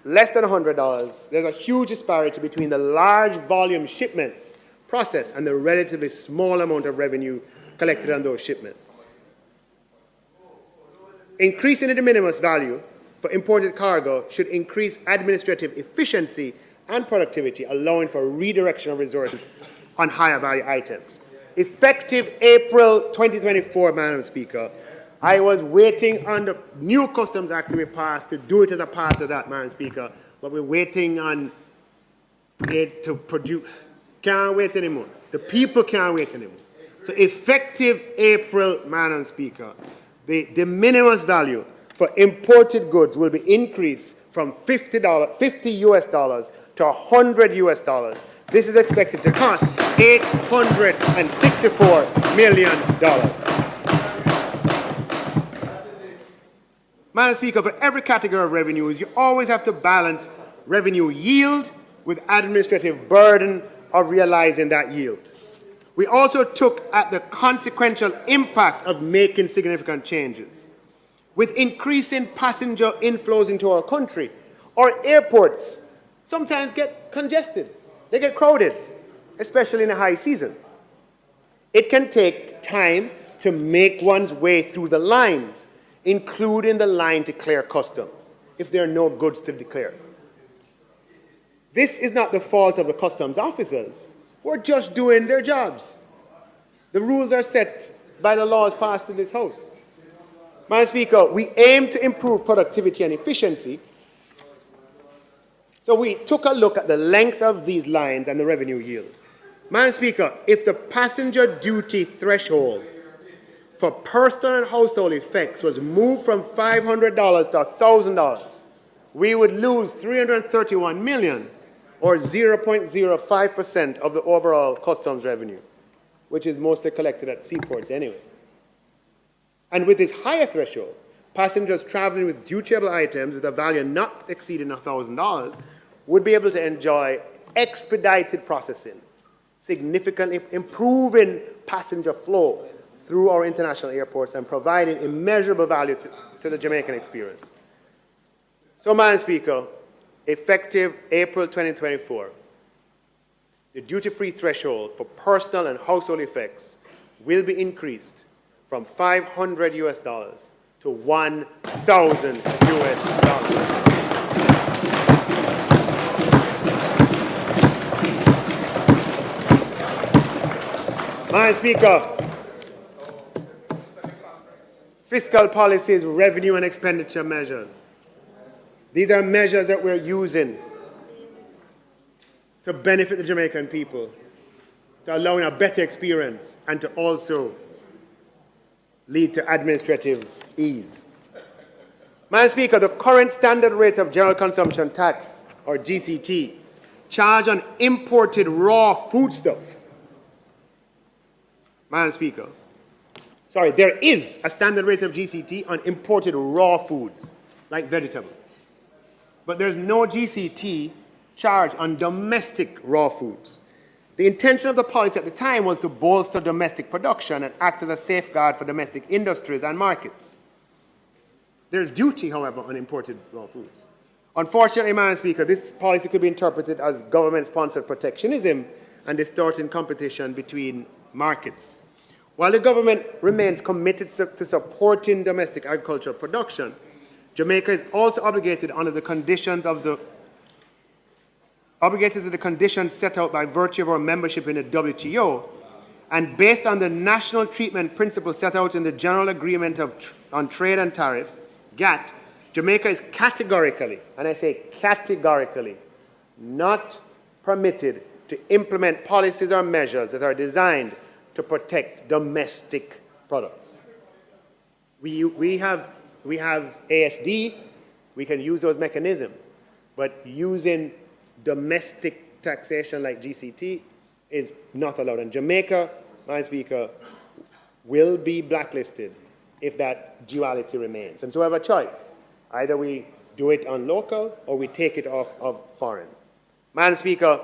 less than $100, there's a huge disparity between the large volume shipments processed and the relatively small amount of revenue collected on those shipments. Increasing the de minimis value for imported cargo should increase administrative efficiency and productivity, allowing for redirection of resources on higher value items. Effective April 2024, Madam Speaker, I was waiting on the new Customs Act to be passed to do it as a part of that, Madam Speaker, but we're waiting on it to produce. Can't wait anymore. The people can't wait anymore. So effective April, Madam Speaker, the de minimis value for imported goods will be increased from $50 US dollars to $100 US dollars. This is expected to cost $864 million. Madam Speaker, for every category of revenues, you always have to balance revenue yield with administrative burden of realizing that yield. We also took at the consequential impact of making significant changes. With increasing passenger inflows into our country, our airports sometimes get congested. They get crowded, especially in the high season. It can take time to make one's way through the lines, including the line to clear customs, if there are no goods to declare. This is not the fault of the customs officers who are just doing their jobs. The rules are set by the laws passed in this House. Madam Speaker, we aim to improve productivity and efficiency. So we took a look at the length of these lines and the revenue yield. Madam Speaker, if the passenger duty threshold for personal and household effects was moved from $500 to $1,000, we would lose $331 million, or 0.05% of the overall customs revenue, which is mostly collected at seaports anyway. And with this higher threshold, passengers traveling with dutiable items with a value not exceeding $1,000 would be able to enjoy expedited processing, significantly improving passenger flow through our international airports and providing immeasurable value to the Jamaican experience. So, Madam Speaker, effective April 2024, the duty-free threshold for personal and household effects will be increased from $500 US dollars to $1,000 US dollars. Madam Speaker, fiscal policies, revenue and expenditure measures. These are measures that we're using to benefit the Jamaican people, to allow a better experience, and to also lead to administrative ease. Madam Speaker, the current standard rate of general consumption tax, or GCT, charged on imported raw foodstuff. Madam Speaker, sorry, there is a standard rate of GCT on imported raw foods, like vegetables. But there's no GCT charge on domestic raw foods. The intention of the policy at the time was to bolster domestic production and act as a safeguard for domestic industries and markets. There's duty, however, on imported raw foods. Unfortunately, Madam Speaker, this policy could be interpreted as government-sponsored protectionism and distorting competition between markets. While the government remains committed to supporting domestic agricultural production, Jamaica is also obligated under the conditions to the conditions set out by virtue of our membership in the WTO, and based on the national treatment principles set out in the General Agreement on Trade and Tariff, GATT, Jamaica is categorically, and I say categorically, not permitted to implement policies or measures that are designed to protect domestic products. We have ASD, we can use those mechanisms, but using domestic taxation like GCT is not allowed. And Jamaica, Madam Speaker, will be blacklisted if that duality remains. And so we have a choice. Either we do it on local or we take it off of foreign. Madam Speaker,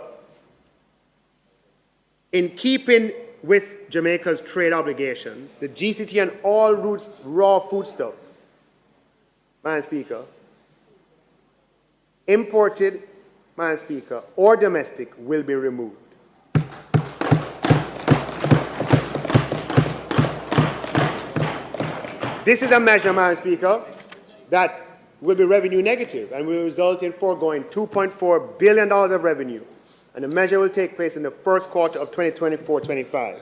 in keeping with Jamaica's trade obligations, the GCT on all raw foodstuff, Madam Speaker, imported, Madam Speaker, or domestic will be removed. This is a measure, Madam Speaker, that will be revenue negative and will result in foregoing $2.4 billion of revenue. And the measure will take place in the first quarter of 2024-25.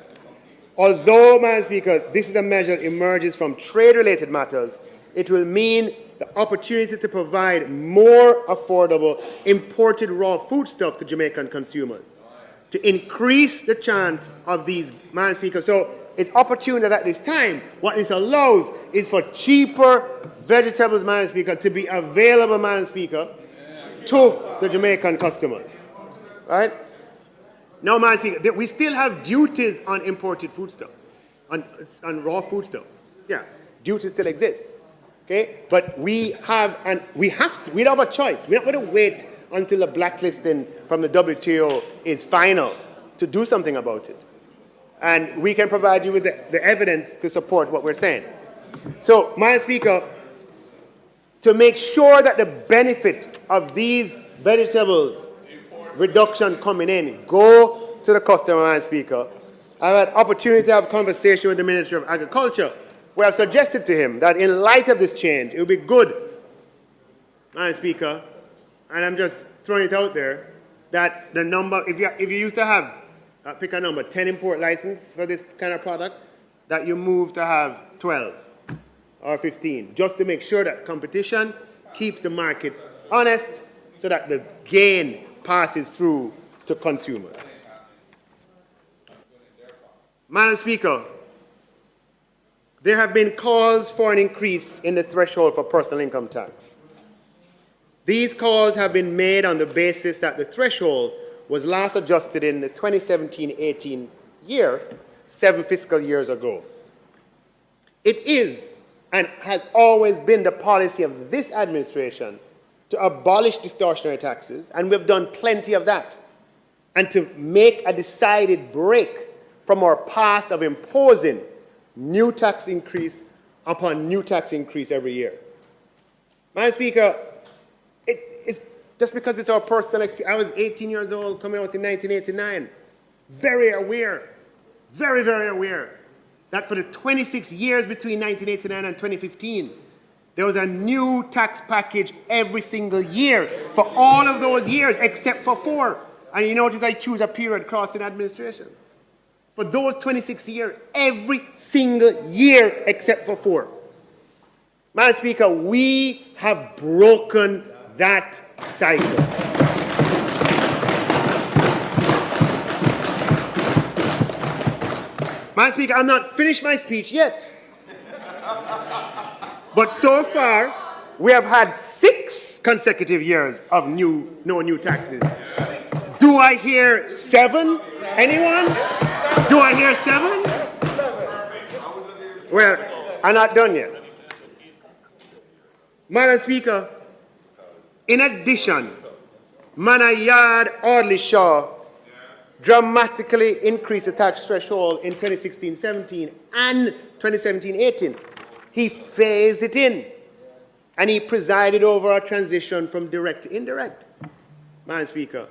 Although, Madam Speaker, this is a measure that emerges from trade-related matters, it will mean the opportunity to provide more affordable imported raw foodstuff to Jamaican consumers, to increase the chance of these, Madam Speaker. So it's opportune that at this time, what this allows is for cheaper vegetables, Madam Speaker, to be available, Madam Speaker, to the Jamaican customers. Right? Now, Madam Speaker, we still have duties on imported foodstuff, on raw foodstuff. Yeah, duties still exist. Okay? But we don't have a choice. We're not going to wait until the blacklisting from the WTO is final to do something about it. And we can provide you with the evidence to support what we're saying. So, Madam Speaker, to make sure that the benefit of these vegetables reduction coming in go to the customer, Madam Speaker, I've had opportunity to have a conversation with the Minister of Agriculture, where I've suggested to him that in light of this change, it would be good, Madam Speaker, and I'm just throwing it out there, that the number, if you used to have, pick a number, 10 import license for this kind of product, that you move to have 12 or 15, just to make sure that competition keeps the market honest so that the gain passes through to consumers. Madam Speaker, there have been calls for an increase in the threshold for personal income tax. These calls have been made on the basis that the threshold was last adjusted in the 2017-18 year, 7 fiscal years ago. It is and has always been the policy of this administration to abolish distortionary taxes, and we've done plenty of that, and to make a decided break from our past of imposing new tax increase upon new tax increase every year. Madam Speaker, it's just because it's our personal experience. I was 18 years old coming out in 1989, very aware, very, very aware that for the 26 years between 1989 and 2015, there was a new tax package every single year for all of those years except for 4. And you notice I choose a period crossing administrations. For those 26 years, every single year except for 4. Madam Speaker, we have broken that cycle. Madam Speaker, I'm not finished my speech yet. But so far, we have had 6 consecutive years of no new taxes. Do I hear 7? Anyone? Do I hear 7? Well, I'm not done yet. Madam Speaker, in addition, Manayard Audley Shaw dramatically increased the tax threshold in 2016-17 and 2017-18. He phased it in, and he presided over a transition from direct to indirect. Madam Speaker,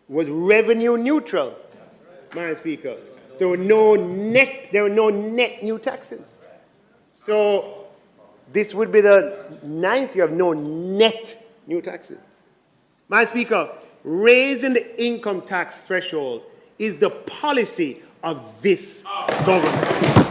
was revenue neutral. Madam Speaker, there were no net new taxes. So this would be the 9th year of no net new taxes. Madam Speaker, raising the income tax threshold is the policy of this government.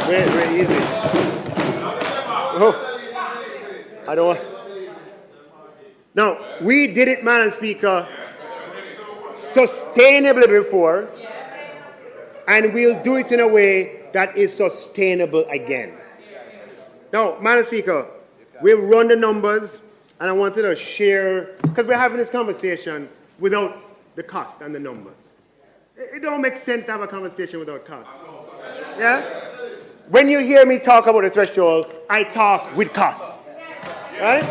Very easy. Oh, I don't want. Now, we did it, Madam Speaker, sustainably before, and we'll do it in a way that is sustainable again. Now, Madam Speaker, we've run the numbers, and I wanted to share, because we're having this conversation without the cost and the numbers. It don't make sense to have a conversation without cost. Yeah? When you hear me talk about the threshold, I talk with cost. Right?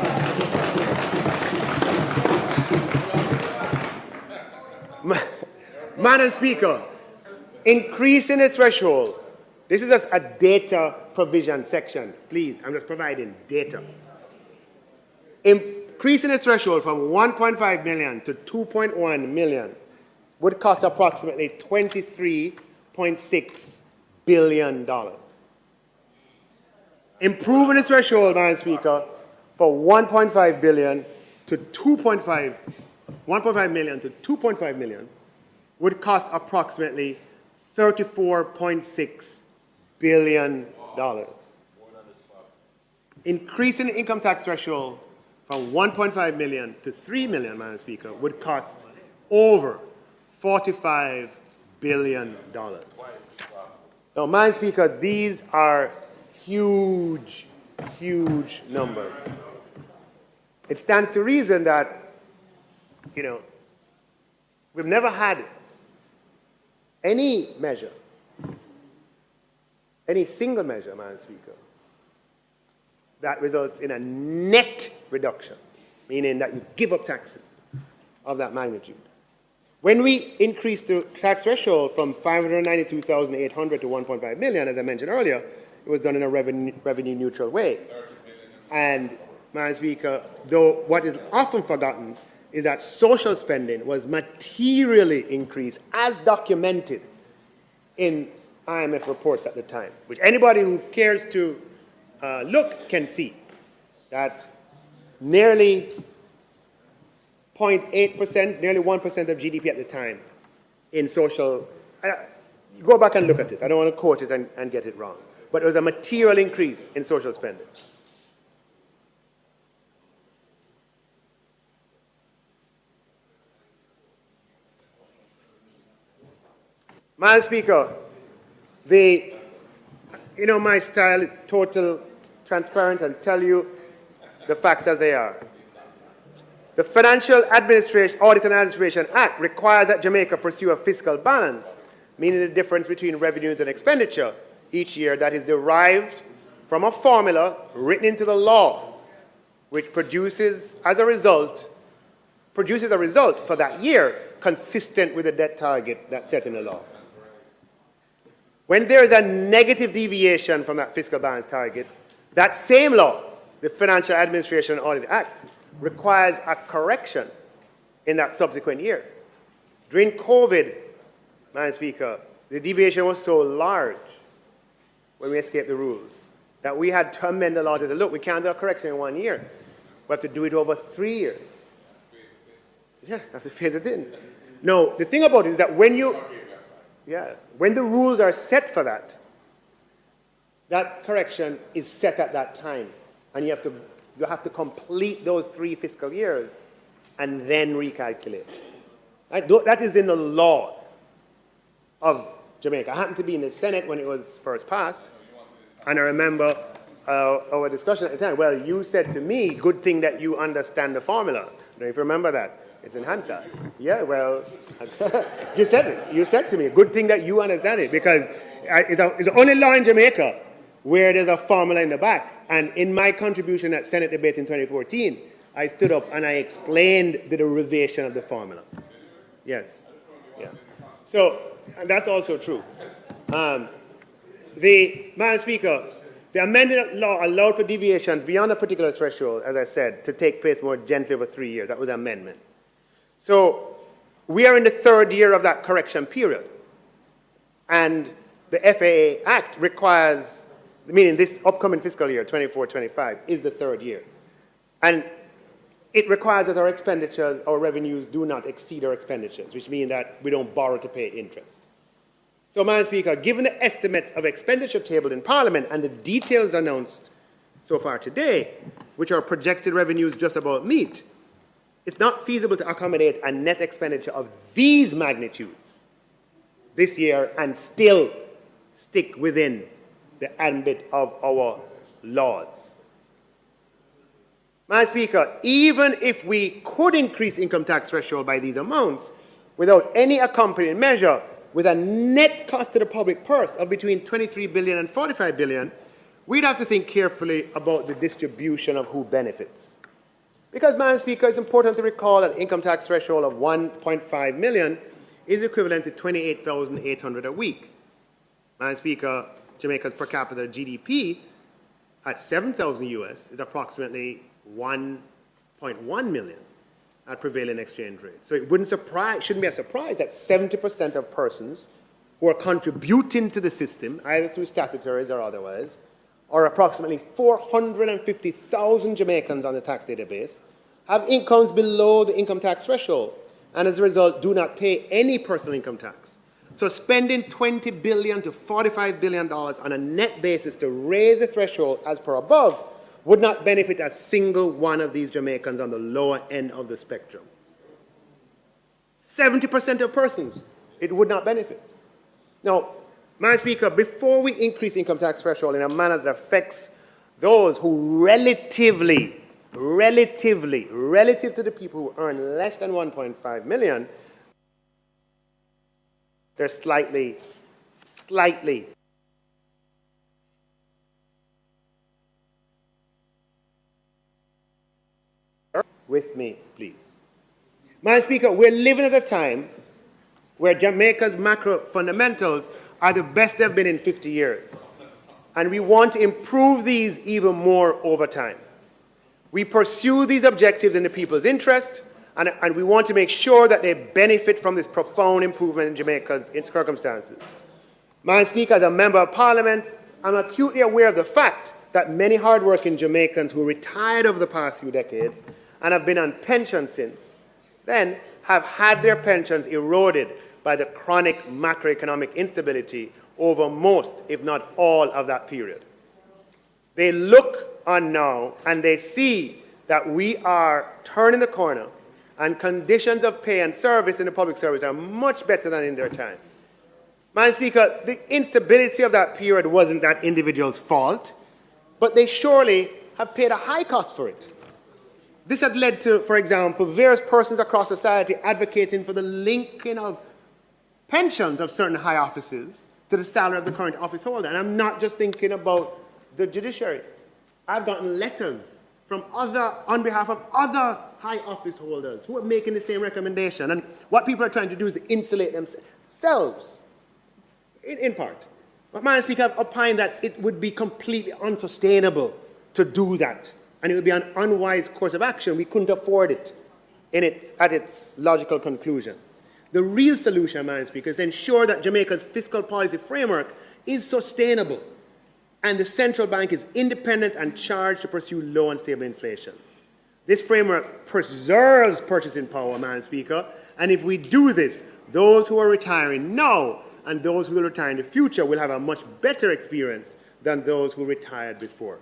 Madam Speaker, increasing the threshold, this is just a data provision section. Please, I'm just providing data. Increasing the threshold from 1.5 million to 2.1 million would cost approximately $23.6 billion. Improving the threshold, Madam Speaker, for 1.5 billion to 1.5 million to 2.5 million would cost approximately $34.6 billion. Increasing the income tax threshold from 1.5 million to 3 million, Madam Speaker, would cost over $45 billion. Now, Madam Speaker, these are huge, huge numbers. It stands to reason that, we've never had any measure, any single measure, Madam Speaker, that results in a net reduction, meaning that you give up taxes of that magnitude. When we increased the tax threshold from 592,800 to 1.5 million, as I mentioned earlier, it was done in a revenue neutral way. And, Madam Speaker, though what is often forgotten is that social spending was materially increased, as documented in IMF reports at the time, which anybody who cares to look can see that nearly 0.8%, nearly 1% of GDP at the time in social. Go back and look at it. I don't want to quote it and get it wrong. But it was a material increase in social spending. Madam Speaker, my style is total transparent and tell you the facts as they are. The Financial Administration, Audit and Administration Act requires that Jamaica pursue a fiscal balance, meaning the difference between revenues and expenditure each year that is derived from a formula written into the law, which produces a result for that year consistent with the debt target that's set in the law. When there is a negative deviation from that fiscal balance target, that same law, the Financial Administration Audit Act, requires a correction in that subsequent year. During COVID, Madam Speaker, the deviation was so large when we escaped the rules that we had to amend the law to say, look, we can't do a correction in 1 year. We have to do it over 3 years. Yeah, that's to phase it in. No, the thing about it is that when the rules are set for that, that correction is set at that time. And you have to complete those 3 fiscal years and then recalculate. Right? That is in the law of Jamaica. I happened to be in the Senate when it was first passed, and I remember our discussion at the time. Well, you said to me, good thing that you understand the formula. I don't know if you remember that. It's in Hansard. Yeah, well, you said it. You said to me, good thing that you understand it, because it's the only law in Jamaica where there's a formula in the back. And in my contribution at Senate debate in 2014, I stood up and I explained the derivation of the formula. Yes. Yeah. So that's also true. Madam Speaker, the amended law allowed for deviations beyond a particular threshold, as I said, to take place more gently over 3 years. That was the amendment. So we are in the 3rd year of that correction period. And the FAA Act requires, meaning this upcoming fiscal year, 24-25, is the 3rd year. And it requires that our expenditures, our revenues do not exceed our expenditures, which means that we don't borrow to pay interest. So, Madam Speaker, given the estimates of expenditure tabled in Parliament and the details announced so far today, which our projected revenues just about meet, it's not feasible to accommodate a net expenditure of these magnitudes this year and still stick within the ambit of our laws. Madam Speaker, even if we could increase income tax threshold by these amounts without any accompanying measure, with a net cost to the public purse of between 23 billion and 45 billion, we'd have to think carefully about the distribution of who benefits. Because, Madam Speaker, it's important to recall that income tax threshold of 1.5 million is equivalent to 28,800 a week. Madam Speaker, Jamaica's per capita GDP at 7,000 US is approximately 1.1 million at prevailing exchange rate. So it shouldn't be a surprise that 70% of persons who are contributing to the system, either through statutories or otherwise, or approximately 450,000 Jamaicans on the tax database, have incomes below the income tax threshold, and as a result do not pay any personal income tax. So spending $20 billion to $45 billion on a net basis to raise the threshold as per above would not benefit a single one of these Jamaicans on the lower end of the spectrum. 70% of persons, it would not benefit. Now, Madam Speaker, before we increase income tax threshold in a manner that affects those who relative to the people who earn less than 1.5 million, they're slightly with me, please. Madam Speaker, we're living at a time where Jamaica's macro fundamentals are the best they've been in 50 years. And we want to improve these even more over time. We pursue these objectives in the people's interest, and we want to make sure that they benefit from this profound improvement in Jamaica's circumstances. Madam Speaker, as a Member of Parliament, I'm acutely aware of the fact that many hardworking Jamaicans who retired over the past few decades and have been on pension since then have had their pensions eroded by the chronic macroeconomic instability over most, if not all, of that period. They look on now and they see that we are turning the corner and conditions of pay and service in the public service are much better than in their time. Madam Speaker, the instability of that period wasn't that individual's fault, but they surely have paid a high cost for it. This had led to, for example, various persons across society advocating for the linking of pensions of certain high offices to the salary of the current office holder. And I'm not just thinking about the judiciary. I've gotten letters from on behalf of other high office holders who are making the same recommendation. And what people are trying to do is to insulate themselves, in part. But Madam Speaker, I've opined that it would be completely unsustainable to do that. And it would be an unwise course of action. We couldn't afford it at its logical conclusion. The real solution, Madam Speaker, is to ensure that Jamaica's fiscal policy framework is sustainable and the central bank is independent and charged to pursue low and stable inflation. This framework preserves purchasing power, Madam Speaker, and if we do this, those who are retiring now and those who will retire in the future will have a much better experience than those who retired before.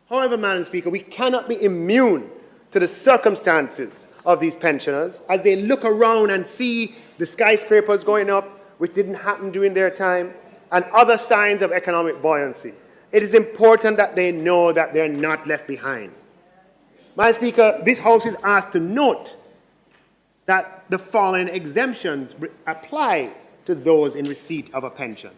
However, Madam Speaker, we cannot be immune to the circumstances of these pensioners as they look around and see the skyscrapers going up, which didn't happen during their time, and other signs of economic buoyancy. It is important that they know that they're not left behind. Madam Speaker, this House is asked to note that the following exemptions apply to those in receipt of a pension.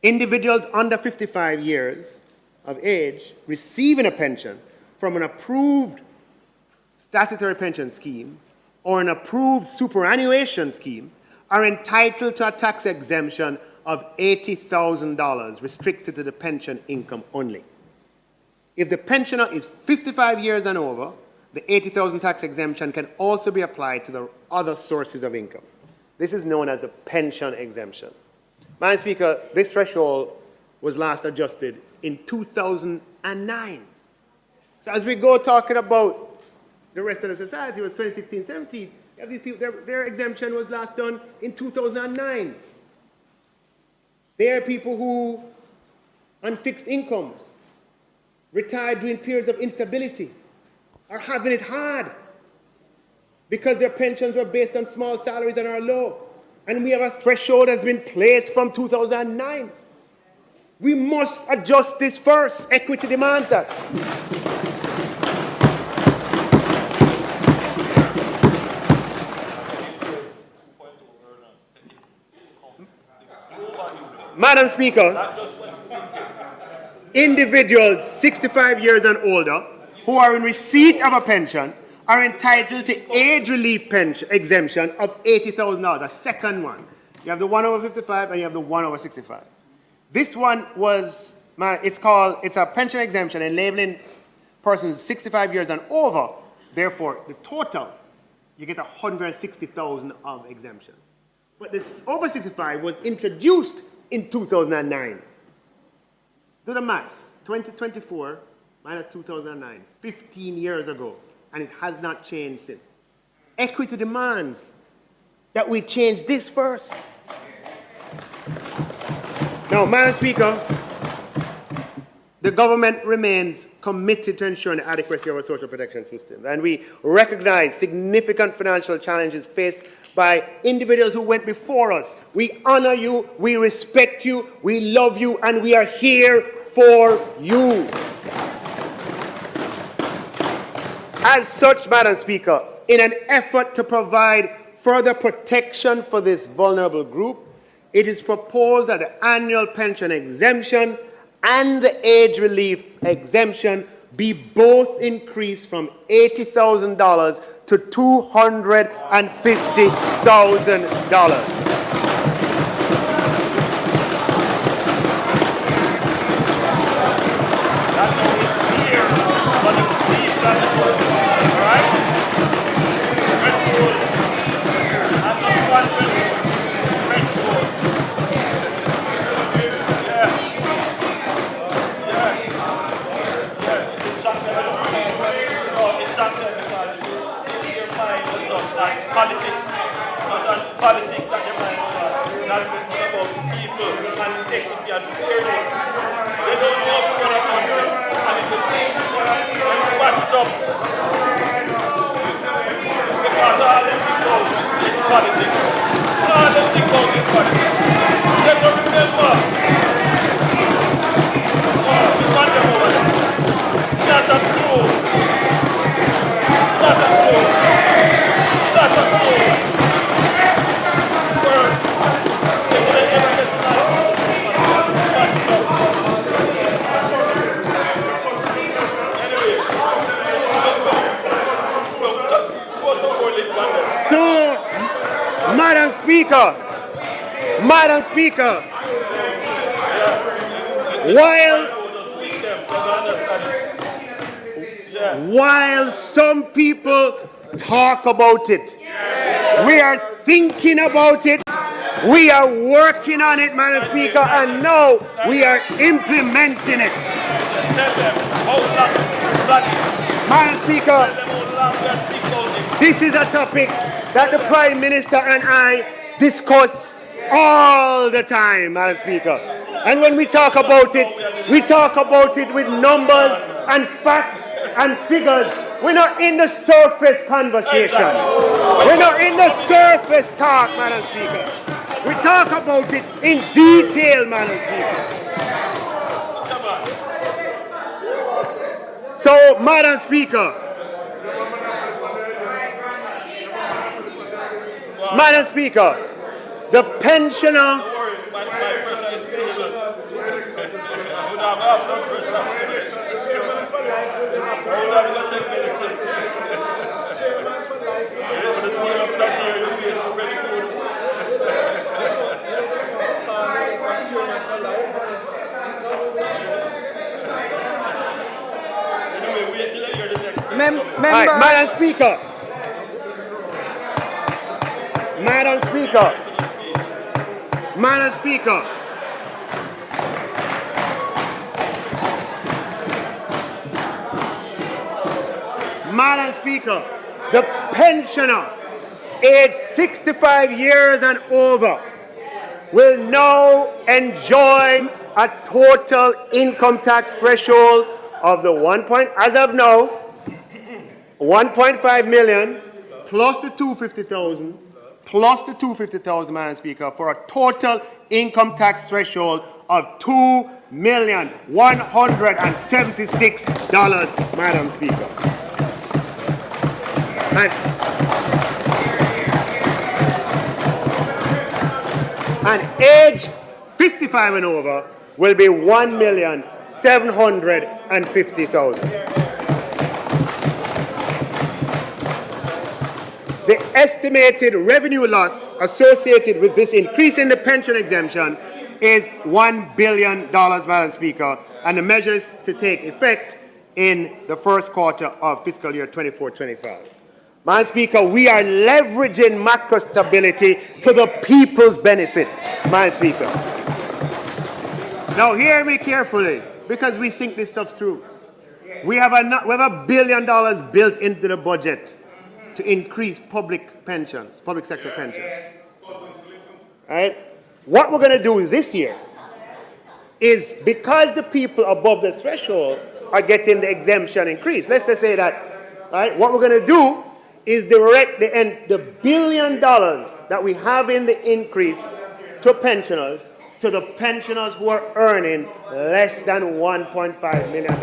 Individuals under 55 years of age receiving a pension from an approved statutory pension scheme or an approved superannuation scheme are entitled to a tax exemption of $80,000 restricted to the pension income only. If the pensioner is 55 years and over, the $80,000 tax exemption can also be applied to the other sources of income. This is known as a pension exemption. Madam Speaker, this threshold was last adjusted in 2009. So as we go talking about the rest of the society, it was 2016-17. You have these people, their exemption was last done in 2009. There are people who, on fixed incomes, retired during periods of instability, are having it hard because their pensions were based on small salaries and are low. And we have a threshold that's been placed from 2009. We must adjust this first. Equity demands that. Madam Speaker, individuals 65 years and older who are in receipt of a pension are entitled to age relief pension exemption of $80,000, a second one. You have the 1 over 55 and you have the 1 over 65. This one was, it's a pension exemption enabling persons 65 years and over. Therefore, the total, you get 160,000 of exemptions. But this over 65 was introduced in 2009. Do the math. 2024 minus 2009, 15 years ago, and it has not changed since. Equity demands that we change this first. Now, Madam Speaker, the government remains committed to ensuring the adequacy of our social protection system, and we recognize significant financial challenges faced by individuals who went before us. We honor you, we respect you, we love you, and we are here for you. As such, Madam Speaker, in an effort to provide further protection for this vulnerable group, it is proposed that the annual pension exemption and the age relief exemption be both increased from $80,000 to $250,000. Politics that they might not about people and equity and fairness. They don't know how to run a country. And if they wash it up, because all them people is politics. All them people is politics. They don't remember. We want them over there. Not a clue. Not a clue. Not a clue. So, Madam Speaker, while some people talk about it, we are thinking about it, we are working on it, Madam Speaker, and now we are implementing it. Madam Speaker, this is a topic that the Prime Minister and I discuss all the time, Madam Speaker. And when we talk about it with numbers and facts and figures. We're not in the surface conversation. We're not in the surface talk, Madam Speaker. We talk about it in detail, Madam Speaker. So, Madam Speaker, the pensioner Madam Speaker, the pensioner aged 65 years and over will now enjoy a total income tax threshold of the as of now, 1.5 million plus the 250,000 Madam Speaker, for a total income tax threshold of $2,176, Madam Speaker. And age 55 and over will be 1,750,000. The estimated revenue loss associated with this increase in the pension exemption is $1 billion, Madam Speaker, and the measures to take effect in the first quarter of fiscal year 24-25. Madam Speaker, we are leveraging macro stability to the people's benefit, Madam Speaker. Now hear me carefully, because we think this stuff's true. We have $1 billion built into the budget to increase public pensions, public sector pensions. Right? What we're going to do this year is, because the people above the threshold are getting the exemption increase, let's just say that, right? What we're going to do is direct the $1 billion that we have in the increase to pensioners, to the pensioners who are earning less than $1.5 million.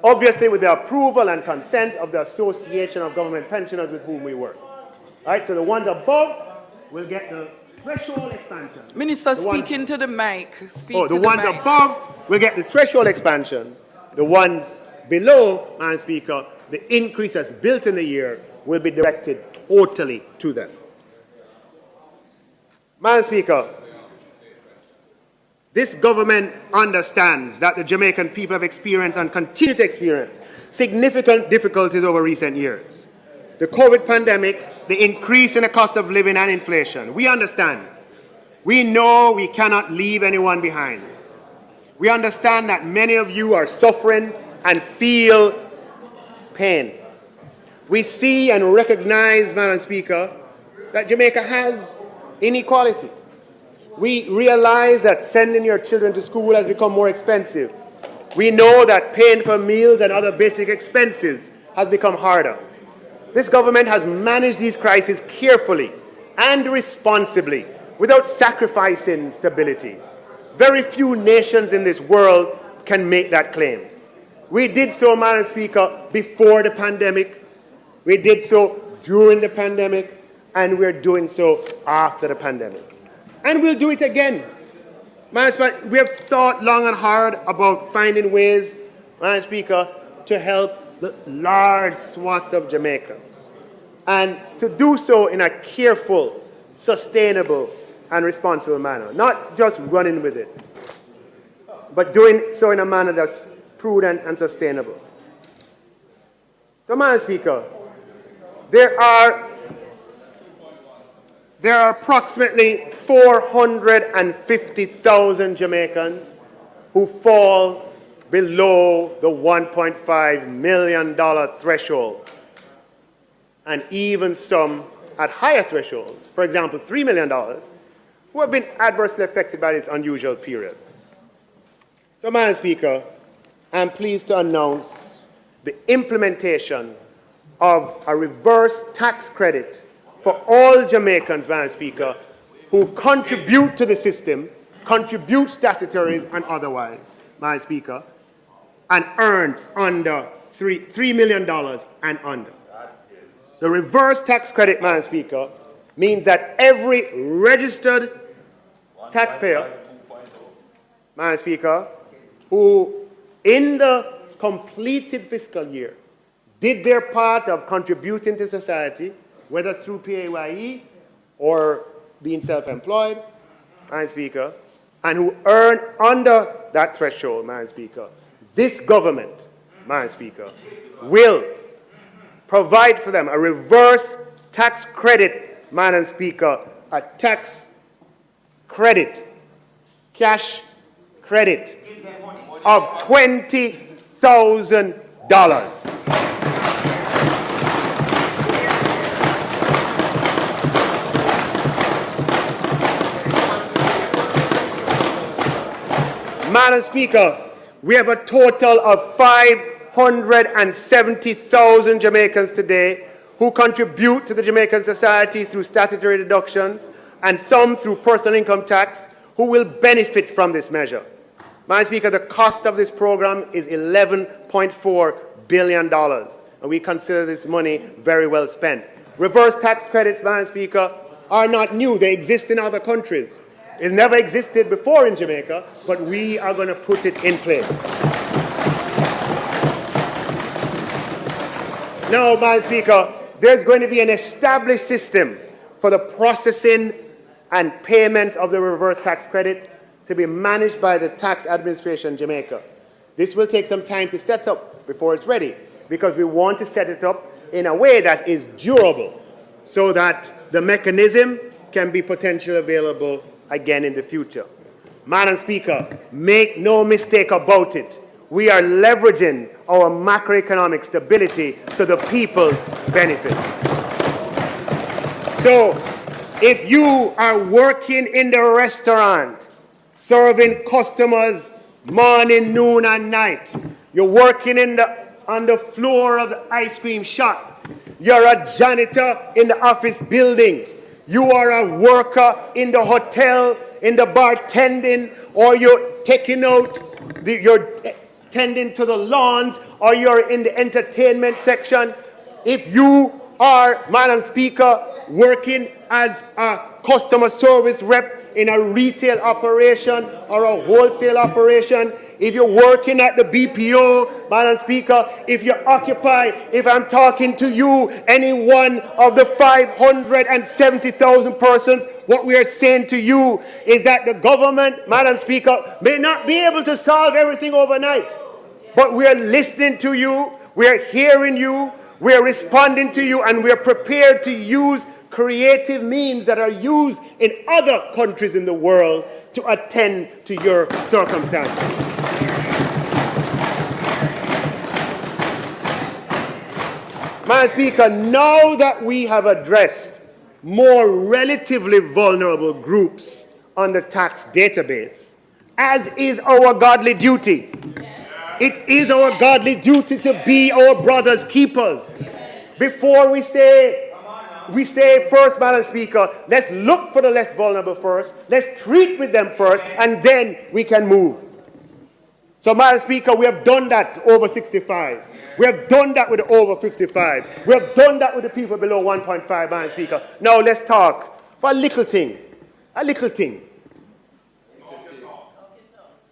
Obviously, with the approval and consent of the Association of Government Pensioners with whom we work. Right? So the ones above will get the threshold expansion. Minister, speaking to the mic. The ones above will get the threshold expansion. The ones below, Madam Speaker, the increase that's built in the year will be directed totally to them. Madam Speaker, this government understands that the Jamaican people have experienced and continue to experience significant difficulties over recent years. The COVID pandemic, the increase in the cost of living and inflation. We understand. We know we cannot leave anyone behind. We understand that many of you are suffering and feel pain. We see and recognize, Madam Speaker, that Jamaica has inequality. We realize that sending your children to school has become more expensive. We know that paying for meals and other basic expenses has become harder. This government has managed these crises carefully and responsibly without sacrificing stability. Very few nations in this world can make that claim. We did so, Madam Speaker, before the pandemic. We did so during the pandemic, and we're doing so after the pandemic. And we'll do it again. Madam Speaker, we have thought long and hard about finding ways, Madam Speaker, to help the large swaths of Jamaicans, and to do so in a careful, sustainable, and responsible manner. Not just running with it, but doing so in a manner that's prudent and sustainable. So, Madam Speaker, there are approximately 450,000 Jamaicans who fall below the $1.5 million threshold, and even some at higher thresholds, for example, $3 million, who have been adversely affected by this unusual period. So, Madam Speaker, I'm pleased to announce the implementation of a reverse tax credit for all Jamaicans, Madam Speaker, who contribute to the system, contribute statutories and otherwise, Madam Speaker, and earn under $3 million and under. The reverse tax credit, Madam Speaker, means that every registered taxpayer, Madam Speaker, who in the completed fiscal year did their part of contributing to society, whether through PAYE or being self-employed, Madam Speaker, and who earn under that threshold, Madam Speaker, this government, Madam Speaker, will provide for them a reverse tax credit, Madam Speaker, a tax credit, cash credit of $20,000. Madam Speaker, we have a total of 570,000 Jamaicans today who contribute to the Jamaican society through statutory deductions and some through personal income tax who will benefit from this measure. Madam Speaker, the cost of this program is $11.4 billion, and we consider this money very well spent. Reverse tax credits, Madam Speaker, are not new. They exist in other countries. It never existed before in Jamaica, but we are going to put it in place. Now, Madam Speaker, there's going to be an established system for the processing and payment of the reverse tax credit to be managed by the Tax Administration Jamaica. This will take some time to set up before it's ready, because we want to set it up in a way that is durable so that the mechanism can be potentially available again in the future. Madam Speaker, make no mistake about it. We are leveraging our macroeconomic stability to the people's benefit. So, If you are working in the restaurant, serving customers morning, noon, and night, you're working on the floor of the ice cream shop, you're a janitor in the office building, you are a worker in the hotel, in the bartending, or you're taking out, you're tending to the lawns, or you're in the entertainment section. If you are, Madam Speaker, working as a customer service rep in a retail operation or a wholesale operation, if you're working at the BPO, Madam Speaker, if you occupy, if I'm talking to you, any one of the 570,000 persons, what we are saying to you is that the government, Madam Speaker, may not be able to solve everything overnight, but we are listening to you, we are hearing you, we are responding to you, and we are prepared to use creative means that are used in other countries in the world to attend to your circumstances. Madam Speaker, now that we have addressed more relatively vulnerable groups on the tax database, as is our godly duty, it is our godly duty to be our brother's keepers. Before we say first, Madam Speaker, let's look for the less vulnerable first, let's treat with them first, and then we can move. So, Madam Speaker, we have done that over 65s. We have done that with the over 55s. We have done that with the people below 1.5, Madam Speaker. Now let's talk for a little thing. A little thing.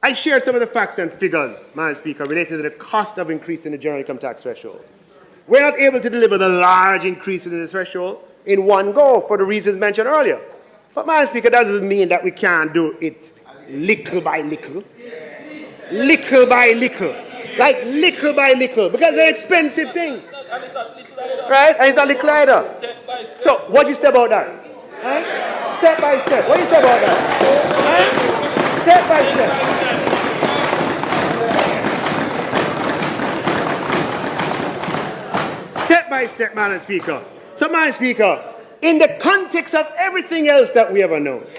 I share some of the facts and figures, Madam Speaker, related to the cost of increasing the general income tax threshold. We're not able to deliver the large increase in the threshold in one go for the reasons mentioned earlier. But, Madam Speaker, that doesn't mean that we can't do it little by little. Little by little. Like little by little. Because it's an expensive thing. Right? And it's not little either. So, what do you say about that? Right? Step by step. What do you say about that? Right? Step by step. Step by step, Madam Speaker. So, Madam Speaker, in the context of everything else that we have announced,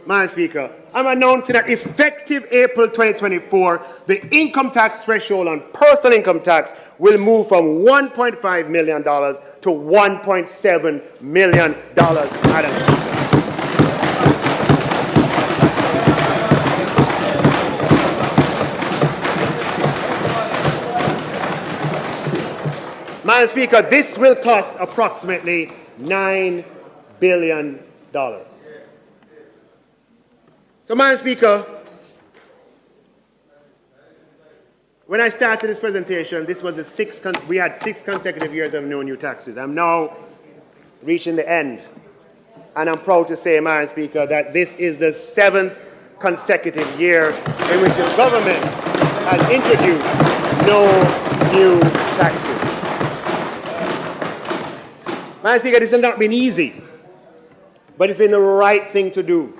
Madam Speaker, I'm announcing that effective April 2024, the income tax threshold on personal income tax will move from $1.5 million to $1.7 million, Madam Speaker. Madam Speaker, this will cost approximately $9 billion. So, Madam Speaker, when I started this presentation, this was we had 6 consecutive years of no new taxes. I'm now reaching the end. And I'm proud to say, Madam Speaker, that this is the 7th consecutive year in which the government has introduced no new taxes. Madam Speaker, this has not been easy, but it's been the right thing to do.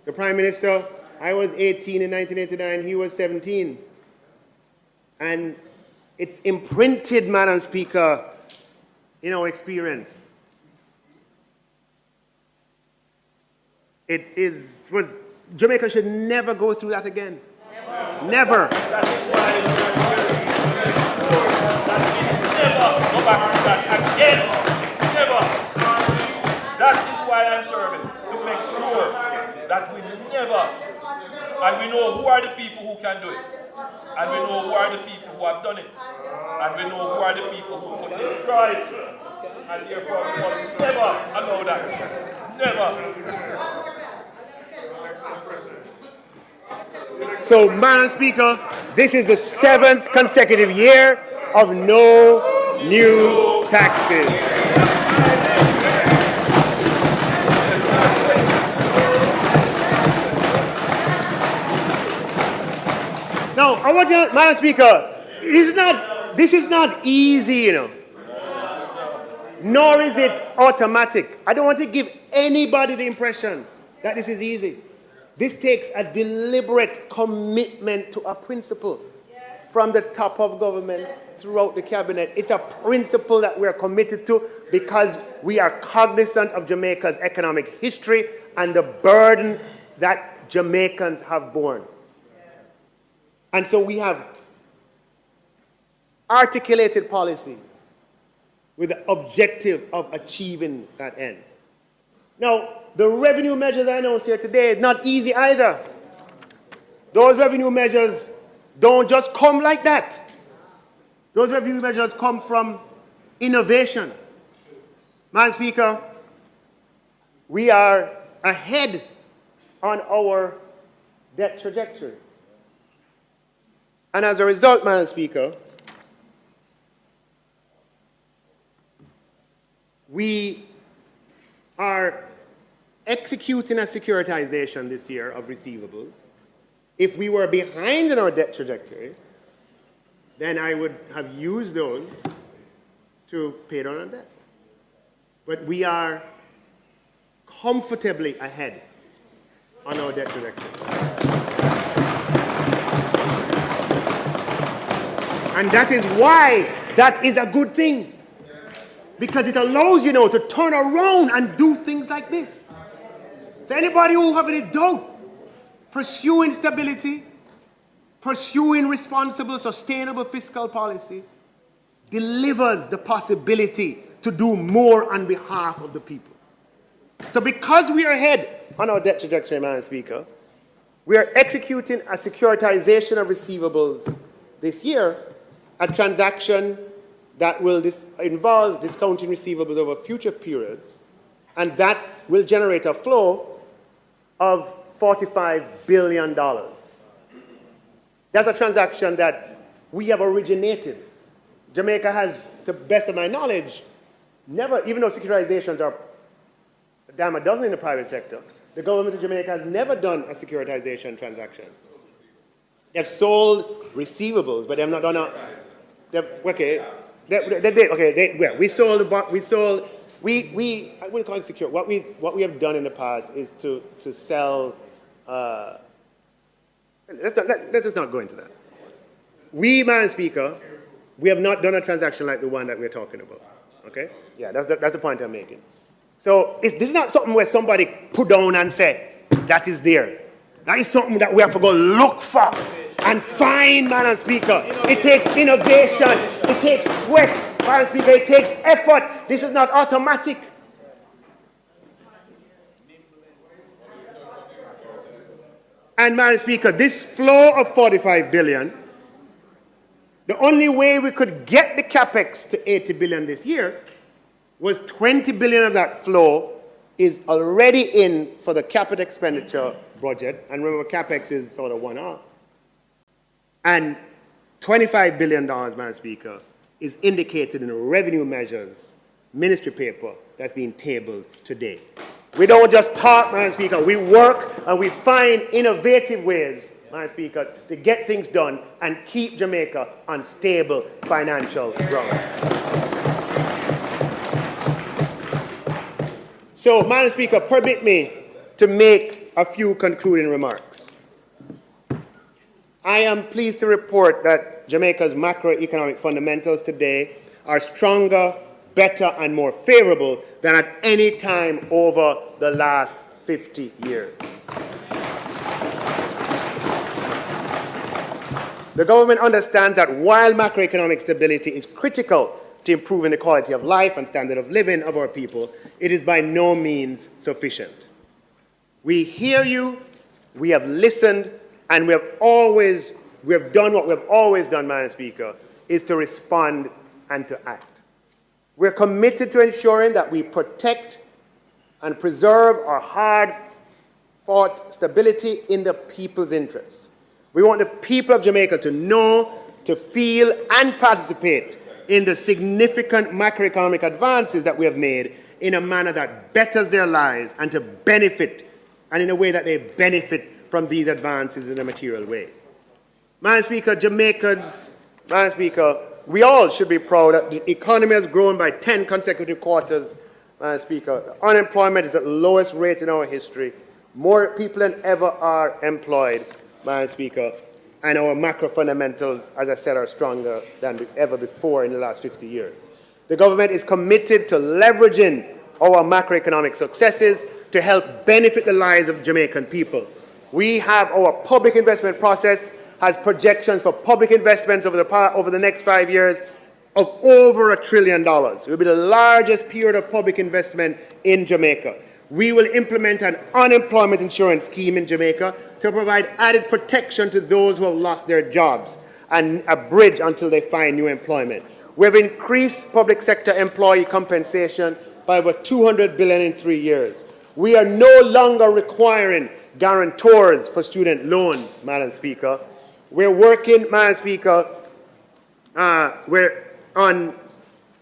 The Prime Minister, I was 18 in 1989, he was 17. And it's imprinted, Madam Speaker, in our experience. Jamaica should never go through that again. Never. Never go back to that again. Never. That is why I'm serving, to make sure that we never, and we know who are the people who can do it, and we know who are the people who have done it, and we know who are the people who could destroy it, and therefore we must never allow that. Never. So, Madam Speaker, this is the 7th consecutive year of no new taxes. Now, I want you, Madam Speaker, this is not easy, you know. Nor is it automatic. I don't want to give anybody the impression that this is easy. This takes a deliberate commitment to a principle from the top of government throughout the cabinet. It's a principle that we're committed to because we are cognizant of Jamaica's economic history and the burden that Jamaicans have borne. And so we have articulated policy with the objective of achieving that end. Now, the revenue measures I announced here today is not easy either. Those revenue measures don't just come like that. Those revenue measures come from innovation. Madam Speaker, we are ahead on our debt trajectory. And as a result, Madam Speaker, we are executing a securitization this year of receivables. If we were behind in our debt trajectory, then I would have used those to pay down our debt. But we are comfortably ahead on our debt trajectory. And that is why that is a good thing. Because it allows you now to turn around and do things like this. So anybody who have any doubt, pursuing stability, pursuing responsible, sustainable fiscal policy delivers the possibility to do more on behalf of the people. So because we are ahead on our debt trajectory, Madam Speaker, we are executing a securitization of receivables this year, a transaction that will involve discounting receivables over future periods, and that will generate a flow of $45 billion. That's a transaction that we have originated. Jamaica has, to the best of my knowledge, never, even though securitizations are a dime a dozen in the private sector, the government of Jamaica has never done a securitization transaction. They've sold receivables, but they have not done I wouldn't call it secure. What we have done in the past is to sell. Let's just not go into that. We, Madam Speaker, we have not done a transaction like the one that we're talking about. Okay? Yeah, that's the point I'm making. So this is not something where somebody put down and say, that is there. That is something that we have to go look for and find, Madam Speaker. It takes innovation. It takes sweat, Madam Speaker. It takes effort. This is not automatic. And, Madam Speaker, this flow of $45 billion, the only way we could get the capex to $80 billion this year was $20 billion of that flow is already in for the capital expenditure budget. And remember, capex is sort of one-off. And $25 billion, Madam Speaker, is indicated in the revenue measures ministry paper that's being tabled today. We don't just talk, Madam Speaker. We work and we find innovative ways, Madam Speaker, to get things done and keep Jamaica on stable financial ground. So, Madam Speaker, permit me to make a few concluding remarks. I am pleased to report that Jamaica's macroeconomic fundamentals today are stronger, better, and more favorable than at any time over the last 50 years. The government understands that while macroeconomic stability is critical to improving the quality of life and standard of living of our people, it is by no means sufficient. We hear you, we have listened, and we have done what we have always done, Madam Speaker, is to respond and to act. We're committed to ensuring that we protect and preserve our hard-fought stability in the people's interest. We want the people of Jamaica to know, to feel, and participate in the significant macroeconomic advances that we have made in a manner that betters their lives and to benefit, and in a way that they benefit from these advances in a material way. Madam Speaker, Jamaicans, Madam Speaker, we all should be proud that the economy has grown by 10 consecutive quarters, Madam Speaker. The unemployment is at the lowest rate in our history. More people than ever are employed, Madam Speaker. and our macro fundamentals, as I said, are stronger than ever before in the last 50 years. The government is committed to leveraging our macroeconomic successes to help benefit the lives of Jamaican people. We have our public investment process has projections for public investments over the next 5 years of over $1 trillion. It will be the largest period of public investment in Jamaica. We will implement an unemployment insurance scheme in Jamaica to provide added protection to those who have lost their jobs and a bridge until they find new employment. We have increased public sector employee compensation by over $200 billion in 3 years. We are no longer requiring guarantors for student loans, Madam Speaker. We're working, Madam Speaker, we're on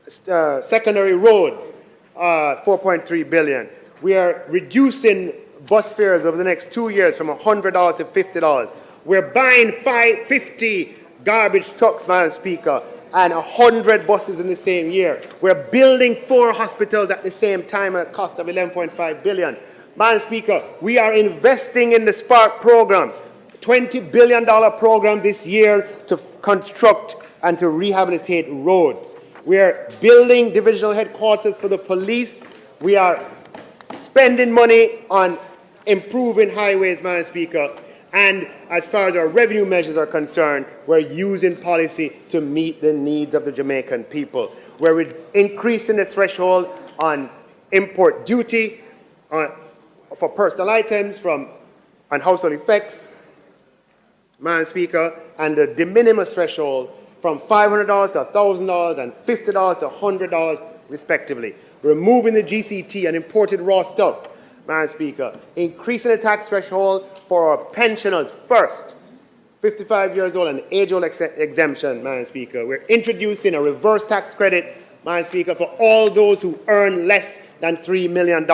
secondary roads, $4.3 billion. We are reducing bus fares over the next 2 years from $100 to $50. We're buying 50 garbage trucks, Madam Speaker, and 100 buses in the same year. We're building 4 hospitals at the same time at a cost of $11.5 billion. Madam Speaker, we are investing in the Spark program, $20 billion program this year to construct and to rehabilitate roads. We are building divisional headquarters for the police. We are spending money on improving highways, Madam Speaker. And as far as our revenue measures are concerned, we're using policy to meet the needs of the Jamaican people. We're increasing the threshold on import duty for personal items and household effects, Madam Speaker, and the de minimis threshold from $500 to $1,000 and $50 to $100 respectively. Removing the GCT and imported raw stuff, Madam Speaker. Increasing the tax threshold for our pensioners first, 55 years old and age-old exemption, Madam Speaker. We're introducing a reverse tax credit, Madam Speaker, for all those who earn less than $3 million.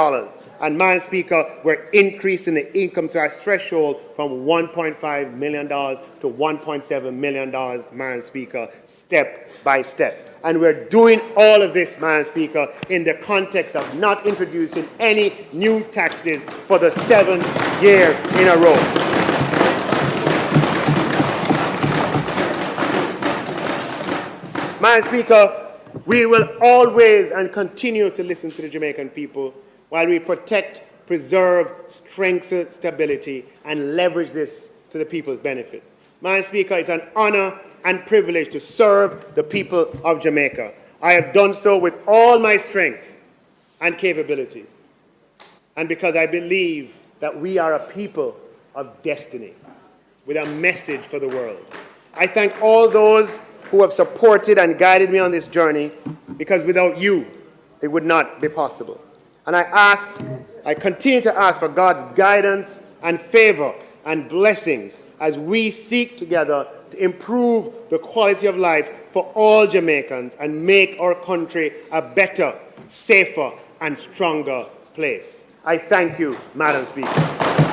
And, Madam Speaker, we're increasing the income threshold from $1.5 million to $1.7 million, Madam Speaker, step by step. And we're doing all of this, Madam Speaker, in the context of not introducing any new taxes for the 7th year in a row. Madam Speaker, we will always and continue to listen to the Jamaican people while we protect, preserve, strengthen stability, and leverage this to the people's benefit. Madam Speaker, it's an honor and privilege to serve the people of Jamaica. I have done so with all my strength and capability, and because I believe that we are a people of destiny with a message for the world. I thank all those who have supported and guided me on this journey, because without you, it would not be possible. And I continue to ask for God's guidance and favor and blessings as we seek together to improve the quality of life for all Jamaicans and make our country a better, safer, and stronger place. I thank you, Madam Speaker.